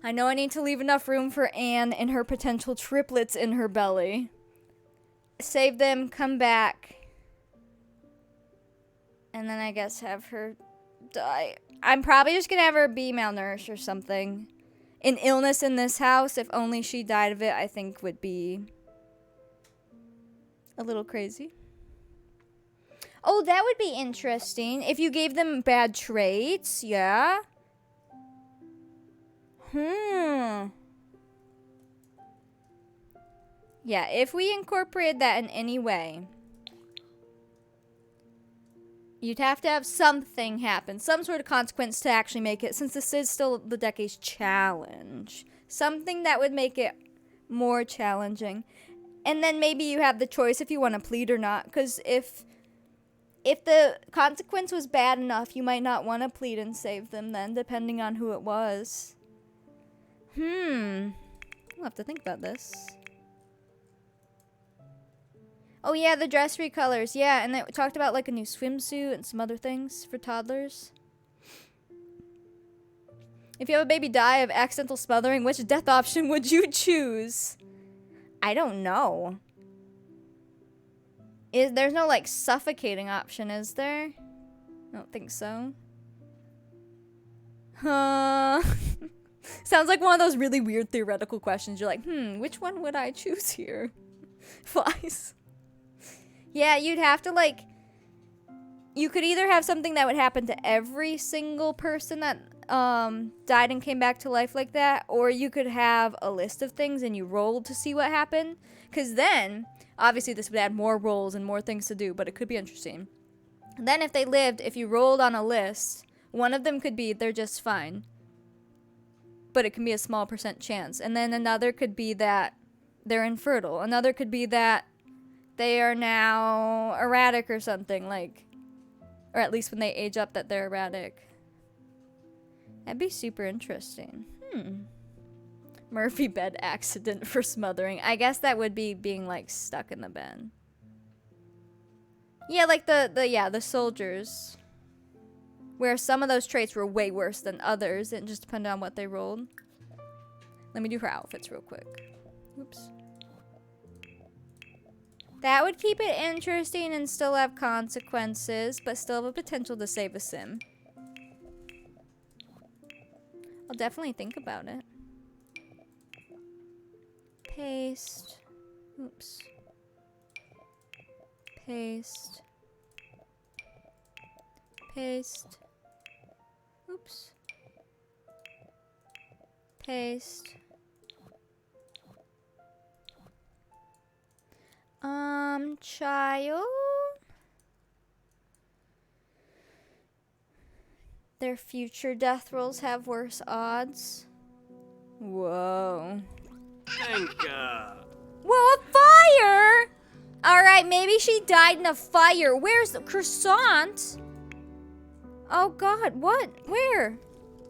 I know I need to leave enough room for Anne and her potential triplets in her belly. Save them, come back. And then I guess have her die. I'm probably just gonna have her be malnourished or something. An illness in this house, if only she died of it, I think would be a little crazy. Oh, that would be interesting. If you gave them bad traits, yeah. Yeah, if we incorporated that in any way, you'd have to have something happen, some sort of consequence to actually make it, since this is still the Decade's challenge. Something that would make it more challenging. And then maybe you have the choice if you want to plead or not, because if the consequence was bad enough, you might not want to plead and save them then, depending on who it was. We'll have to think about this. Oh yeah, the dress recolors. Yeah, and they talked about like a new swimsuit and some other things for toddlers. If you have a baby die of accidental smothering, which death option would you choose? I don't know. There's no like suffocating option, is there? I don't think so. Sounds like one of those really weird theoretical questions. You're like, which one would I choose here? Flies. Yeah, you'd have to, like, you could either have something that would happen to every single person that died and came back to life like that, or you could have a list of things and you rolled to see what happened. Because then, obviously this would add more rolls and more things to do, but it could be interesting. Then if they lived, if you rolled on a list, one of them could be they're just fine. But it can be a small % chance. And then another could be that they're infertile. Another could be that they are now erratic or something, like, or at least when they age up that they're erratic. That'd be super interesting. Murphy bed accident for smothering. I guess that would be being like stuck in the bed. Yeah, like the soldiers. Where some of those traits were way worse than others. It just depended on what they rolled. Let me do her outfits real quick. Oops. That would keep it interesting and still have consequences, but still have a potential to save a sim. I'll definitely think about it. Paste. Oops. Paste. Paste. Oops. Paste. Child. Their future death rolls have worse odds. Whoa. Thank Whoa, a fire! Alright, maybe she died in a fire. Where's the croissant? Oh god, what? Where?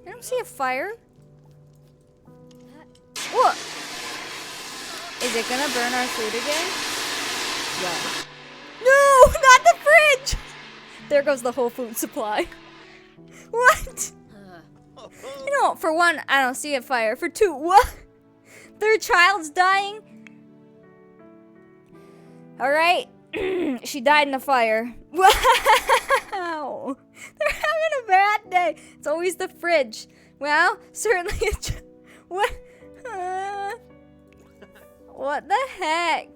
I don't see a fire. What? Is it gonna burn our food again? Yeah. No, not the fridge! There goes the whole food supply. What? You know, for one, I don't see a fire. For two, what? Their child's dying? Alright. She died in a fire. Wow. They're having a bad day. It's always the fridge. Well, certainly what? What the heck?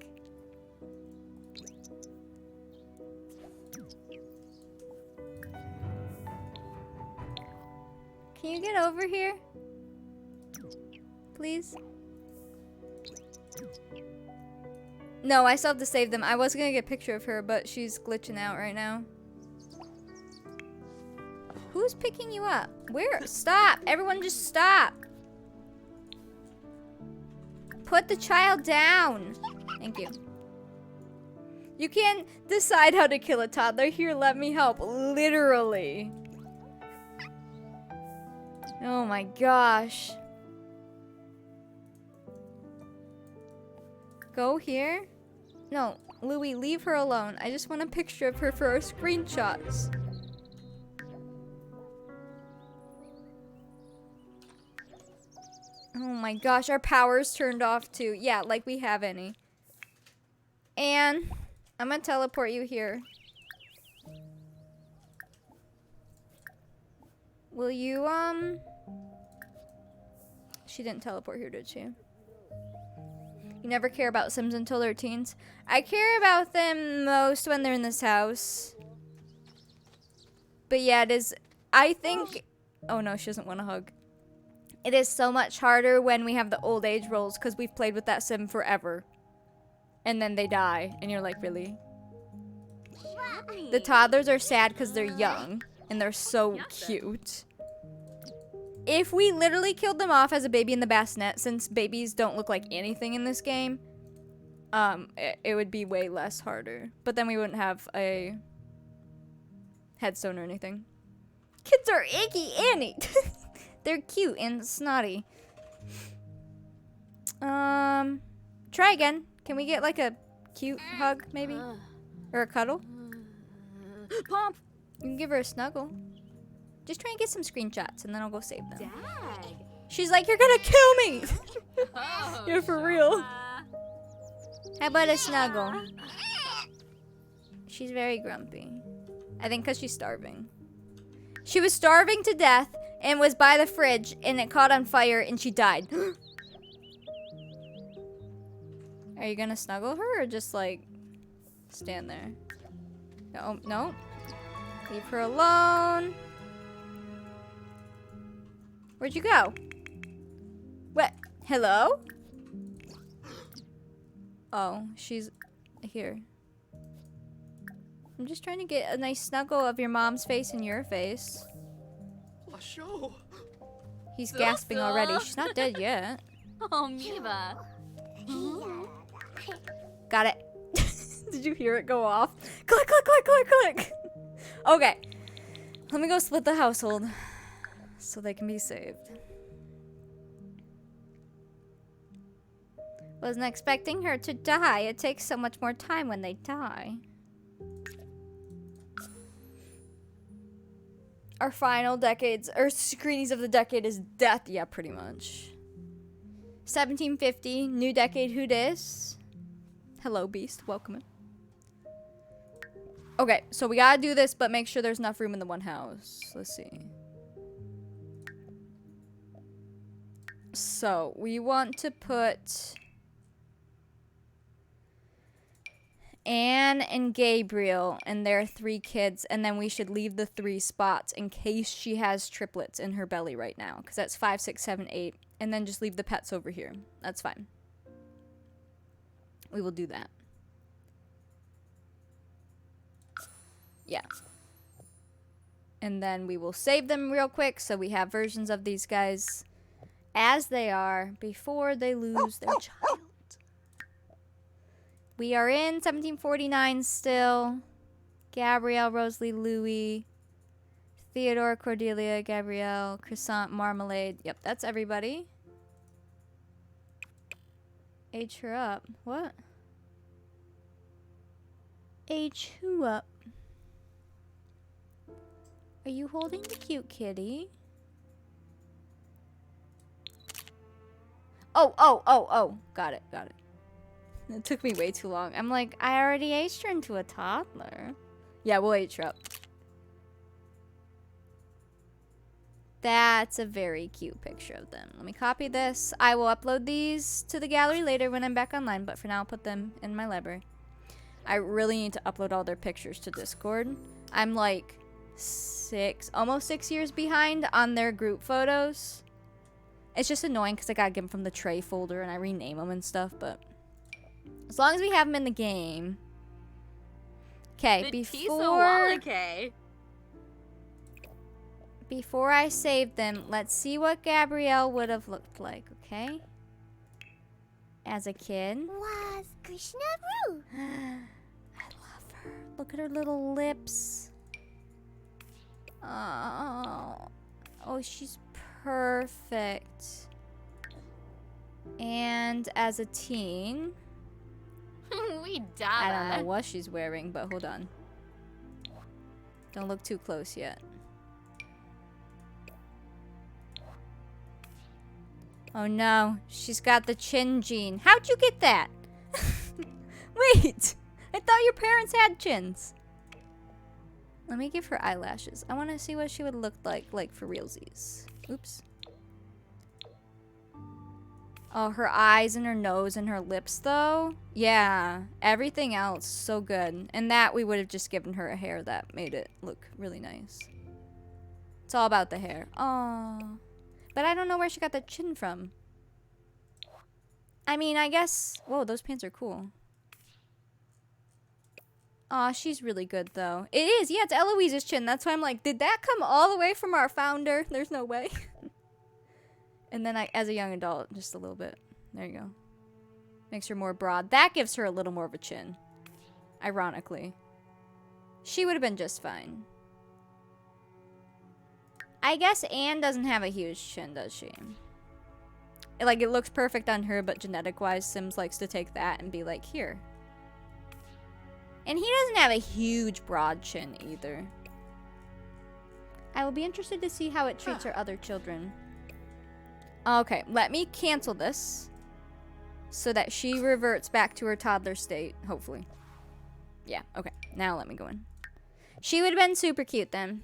Can you get over here? Please? No, I still have to save them. I was gonna get a picture of her, but she's glitching out right now. Who's picking you up? Where? Stop! Everyone just stop! Put the child down! Thank you. You can't decide how to kill a toddler. Here, let me help. Literally. Oh my gosh. Go here? No, Louie, leave her alone. I just want a picture of her for our screenshots. Oh my gosh, our power's turned off too. Yeah, like we have any. And I'm gonna teleport you here. Will you, She didn't teleport here, did she? You never care about Sims until they're teens. I care about them most when they're in this house. But yeah, it is, I think, oh no, she doesn't want a hug. It is so much harder when we have the old age rolls because we've played with that sim forever. And then they die, and you're like, really? The toddlers are sad because they're young, and they're so cute. If we literally killed them off as a baby in the bassinet, since babies don't look like anything in this game, it would be way less harder. But then we wouldn't have a headstone or anything. Kids are icky, Annie. They're cute and snotty. Try again. Can we get like a cute hug, maybe? Or a cuddle? Pomp. You can give her a snuggle. Just try and get some screenshots, and then I'll go save them. Dag. She's like, you're gonna kill me! Oh, You're for real. How about a snuggle? She's very grumpy. I think because she's starving. She was starving to death and was by the fridge, and it caught on fire, and she died. Are you gonna snuggle her, or just, like, stand there? No, no. Leave her alone. Where'd you go? What? Hello? Oh, she's here. I'm just trying to get a nice snuggle of your mom's face and your face. Show. He's gasping already. She's not dead yet. Oh, Miva. Got it. Did you hear it go off? Click, click, click, click, click. Okay. Let me go split the household so they can be saved. Wasn't expecting her to die. It takes so much more time when they die. Our final decades, or screenings of the decade is death. Yeah, pretty much. 1750, new decade, who dis? Hello, Beast, welcome in. Okay, so we gotta do this, but make sure there's enough room in the one house. Let's see. So, we want to put Anne and Gabriel and their 3 kids, and then we should leave the 3 spots in case she has triplets in her belly right now, because that's 5, 6, 7, 8, and then just leave the pets over here. That's fine. We will do that. Yeah. And then we will save them real quick so we have versions of these guys as they are before they lose their child. We are in 1749 still. Gabrielle, Rosalie, Louis, Theodore, Cordelia, Gabrielle, Croissant, Marmalade. Yep, that's everybody. Age her up. What? Age who up? Are you holding the cute kitty? Oh. Got it. It took me way too long. I'm like, I already aged her into a toddler. Yeah, we'll age her up. That's a very cute picture of them. Let me copy this. I will upload these to the gallery later when I'm back online, but for now I'll put them in my library. I really need to upload all their pictures to Discord. I'm like almost 6 years behind on their group photos. It's just annoying because I gotta get them from the tray folder and I rename them and stuff, but as long as we have them in the game. Okay, before I save them, let's see what Gabrielle would have looked like, okay? As a kid. Was Krishna Roo? I love her. Look at her little lips. Oh, she's perfect. And as a teen, We I die. don't know what she's wearing, but hold on. Don't look too close yet. Oh no, she's got the chin gene. How'd you get that? Wait, I thought your parents had chins. Let me give her eyelashes. I want to see what she would look like for realsies. Oops. Oh, her eyes and her nose and her lips, though. Yeah, everything else, so good. And that, we would have just given her a hair that made it look really nice. It's all about the hair. Oh, but I don't know where she got that chin from. I mean, I guess... Whoa, those pants are cool. Aw, she's really good, though. It is, yeah, it's Eloise's chin. That's why I'm like, did that come all the way from our founder? There's no way. And then as a young adult, just a little bit. There you go. Makes her more broad. That gives her a little more of a chin. Ironically. She would have been just fine. I guess Anne doesn't have a huge chin, does she? Like, it looks perfect on her, but genetic-wise, Sims likes to take that and be like, here. And he doesn't have a huge broad chin either. I will be interested to see how it treats her other children. Okay, let me cancel this so that she reverts back to her toddler state, hopefully. Yeah, okay. Now let me go in. She would have been super cute then.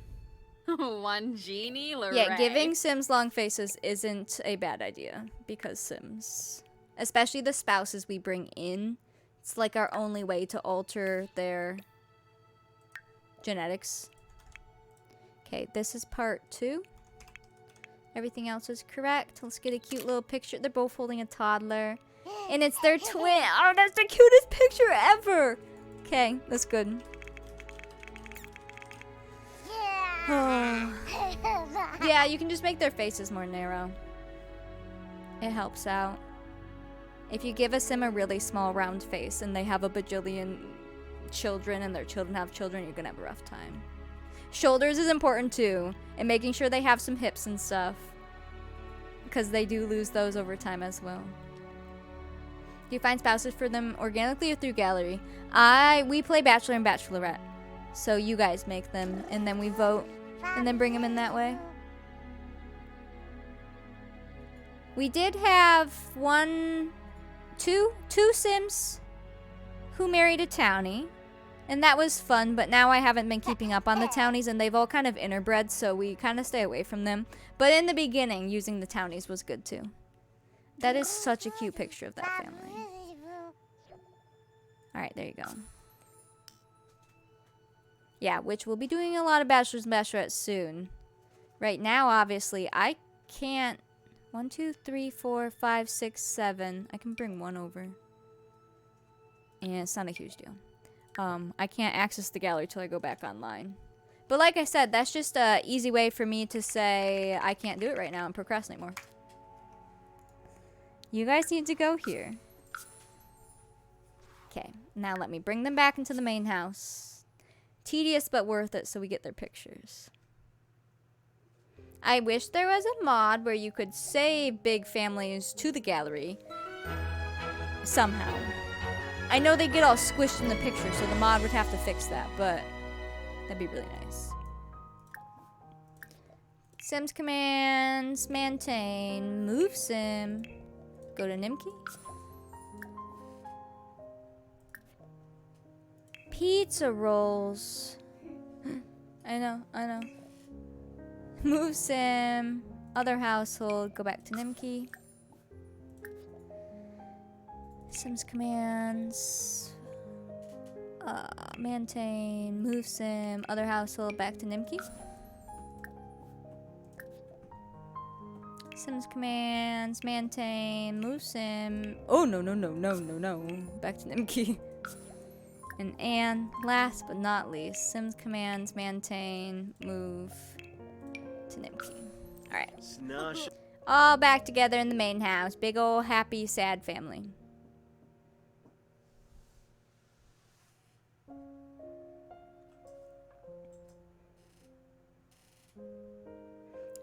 One genie, Lorraine. Yeah, giving Sims long faces isn't a bad idea because Sims, especially the spouses we bring in, it's like our only way to alter their genetics. Okay, this is part 2. Everything else is correct. Let's get a cute little picture. They're both holding a toddler. And it's their twin. Oh, that's the cutest picture ever. Okay, that's good. Yeah, you can just make their faces more narrow. It helps out. If you give a sim a really small round face and they have a bajillion children and their children have children, you're gonna have a rough time. Shoulders is important too, and making sure they have some hips and stuff, because they do lose those over time as well. Do you find spouses for them organically or through gallery? We play Bachelor and Bachelorette, so you guys make them, and then we vote, and then bring them in that way. We did have two sims who married a townie, and that was fun, but now I haven't been keeping up on the townies, and they've all kind of interbred, so we kind of stay away from them. But in the beginning, using the townies was good too. That is such a cute picture of that family. Alright, there you go. Yeah, which we'll be doing a lot of Bachelors and Bachelorettes soon. Right now, obviously, I can't... 1, 2, 3, 4, 5, 6, 7. I can bring one over. And it's not a huge deal. I can't access the gallery till I go back online. But like I said, that's just an easy way for me to say I can't do it right now and procrastinate more. You guys need to go here. Okay, now let me bring them back into the main house. Tedious but worth it so we get their pictures. I wish there was a mod where you could save big families to the gallery. Somehow. I know they get all squished in the picture, so the mod would have to fix that, but that'd be really nice. Sims commands, maintain, move sim. Go to Nimki. Pizza rolls. I know. Move sim, other household, go back to Nimki. Sims commands, maintain, move sim, other household, back to Nimki. Sims commands, maintain, move sim. Oh, no. Back to Nimki. And last but not least, Sims commands, maintain, move to Nimki. Alright. All back together in the main house. Big ol' happy, sad family.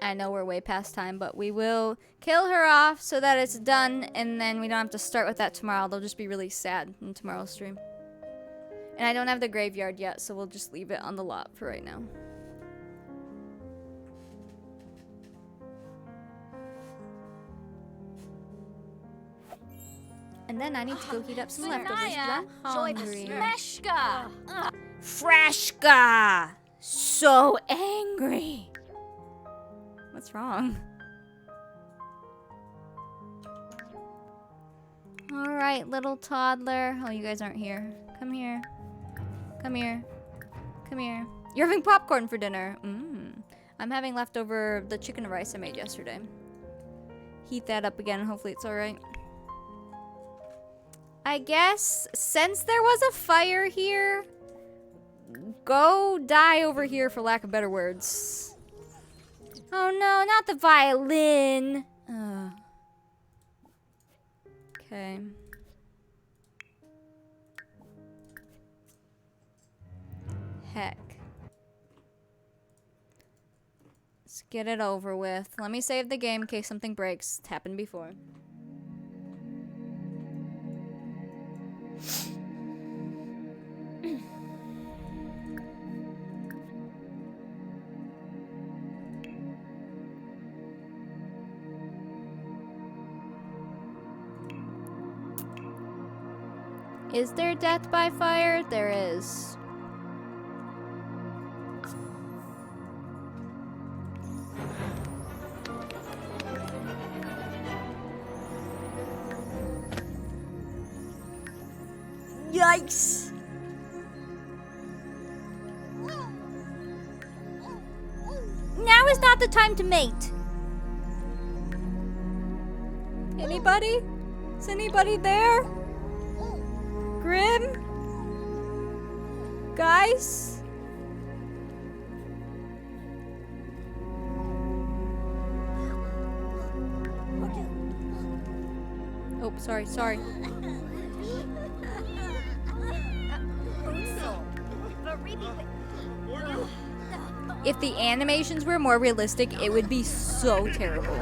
I know we're way past time, but we will kill her off so that it's done, and then we don't have to start with that tomorrow. They'll just be really sad in tomorrow's stream. And I don't have the graveyard yet, so we'll just leave it on the lot for right now. And then I need to go heat up some leftovers. I'm hungry. Freshka! So angry. What's wrong? Alright, little toddler. Oh, you guys aren't here. Come here. Come here. Come here. You're having popcorn for dinner. I'm having leftover the chicken and rice I made yesterday. Heat that up again and hopefully it's alright. I guess since there was a fire here, go die over here for lack of better words. Oh no, not the violin. Okay. Heck. Let's get it over with. Let me save the game in case something breaks. It's happened before. Is there death by fire? There is. Yikes! Now is not the time to mate. Anybody? Is anybody there? Grim? Guys? Oh, sorry, sorry. If the animations were more realistic, it would be so terrible.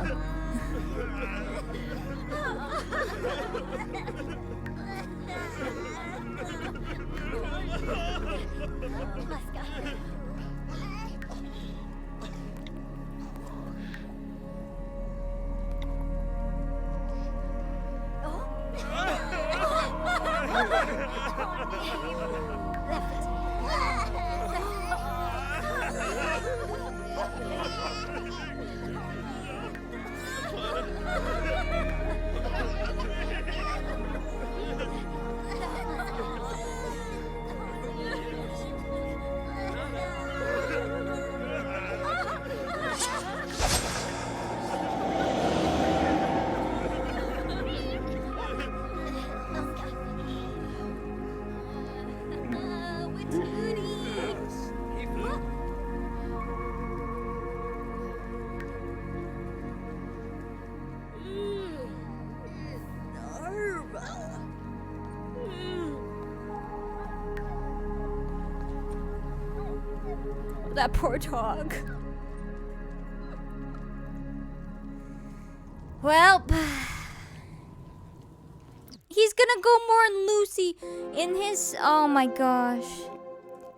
That poor dog. Well, he's gonna go mourn Lucy in his, oh my gosh.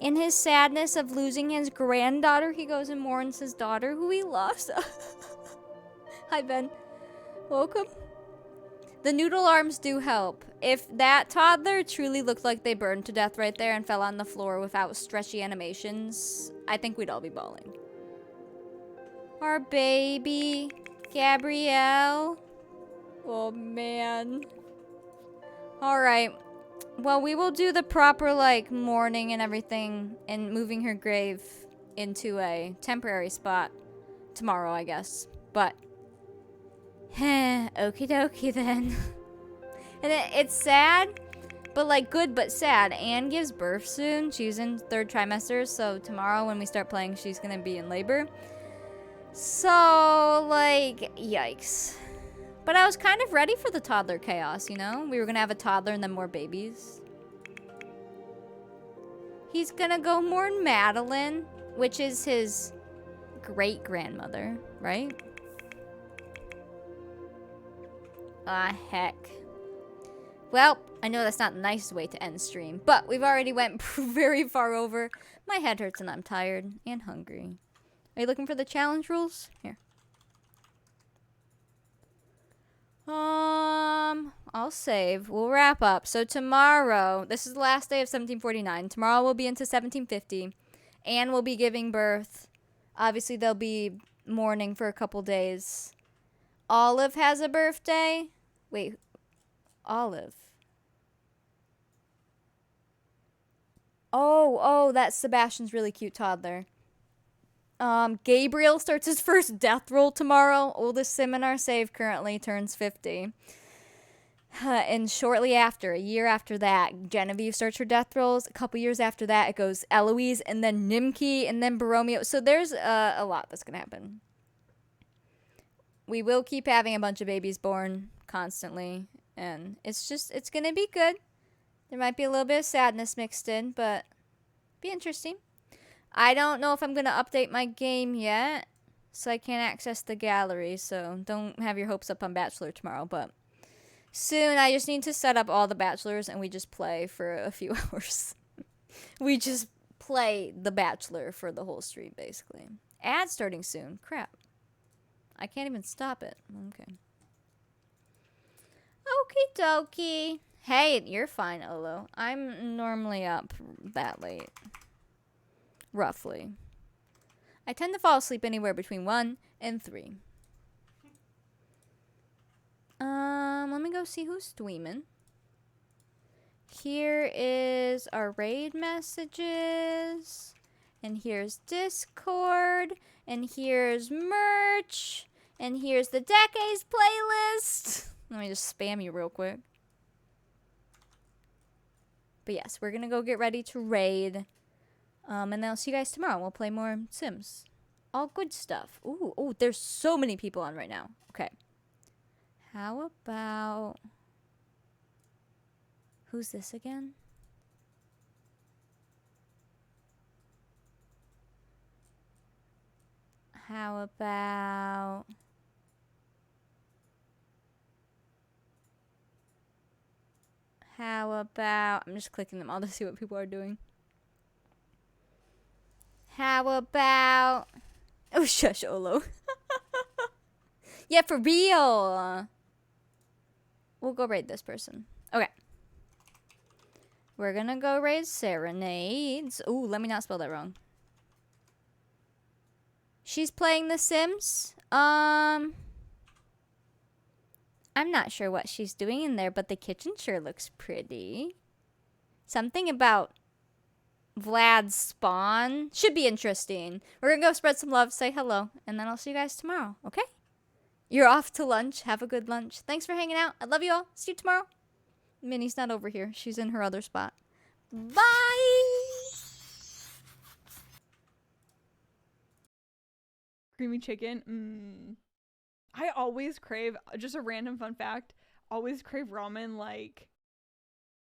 In his sadness of losing his granddaughter, he goes and mourns his daughter who he lost. Hi, Ben. Welcome. The noodle arms do help. If that toddler truly looked like they burned to death right there and fell on the floor without stretchy animations, I think we'd all be bawling. Our baby, Gabrielle. Oh, man. Alright. Well, we will do the proper, like, mourning and everything and moving her grave into a temporary spot tomorrow, I guess. But, okie dokie then. And it's sad, but like good but sad. Anne gives birth soon. She's in 3rd trimester, so tomorrow when we start playing, she's gonna be in labor. So, like, yikes. But I was kind of ready for the toddler chaos, you know? We were gonna have a toddler and then more babies. He's gonna go mourn Madeline, which is his great-grandmother, right? Ah, heck. Well, I know that's not the nicest way to end stream, but we've already went very far over. My head hurts and I'm tired and hungry. Are you looking for the challenge rules? Here. I'll save. We'll wrap up. So tomorrow, this is the last day of 1749. Tomorrow we'll be into 1750. Anne will be giving birth. Obviously, they'll be mourning for a couple days. Olive has a birthday. Wait, Olive. Oh, that's Sebastian's really cute toddler. Gabriel starts his first death roll tomorrow. Oldest sim in our save currently turns 50. And shortly after, a year after that, Genevieve starts her death rolls. A couple years after that, it goes Eloise, and then Nimke, and then Borromeo. So there's a lot that's going to happen. We will keep having a bunch of babies born constantly. And it's going to be good. There might be a little bit of sadness mixed in, but be interesting. I don't know if I'm going to update my game yet, so I can't access the gallery, so don't have your hopes up on Bachelor tomorrow, but soon. I just need to set up all the Bachelors, and we just play for a few hours. We just play the Bachelor for the whole stream, basically. Ad starting soon. Crap. I can't even stop it. Okay. Okie dokie. Hey, you're fine, Olo. I'm normally up that late. Roughly. I tend to fall asleep anywhere between 1 and 3. Let me go see who's streaming. Here is our raid messages. And here's Discord. And here's merch. And here's the Decades playlist. Let me just spam you real quick. But yes, we're going to go get ready to raid. And then I'll see you guys tomorrow. We'll play more Sims. All good stuff. Ooh, there's so many people on right now. Okay. How about Who's this again? How about... I'm just clicking them all to see what people are doing. How about... Oh, shush, Olo. Yeah, for real. We'll go raid this person. Okay. We're gonna go raid Serenades. Ooh, let me not spell that wrong. She's playing The Sims. I'm not sure what she's doing in there, but the kitchen sure looks pretty. Something about Vlad's spawn. Should be interesting. We're gonna go spread some love, say hello, and then I'll see you guys tomorrow, okay? You're off to lunch. Have a good lunch. Thanks for hanging out. I love you all. See you tomorrow. Minnie's not over here. She's in her other spot. Bye! Creamy chicken. I always crave, just a random fun fact, always crave ramen like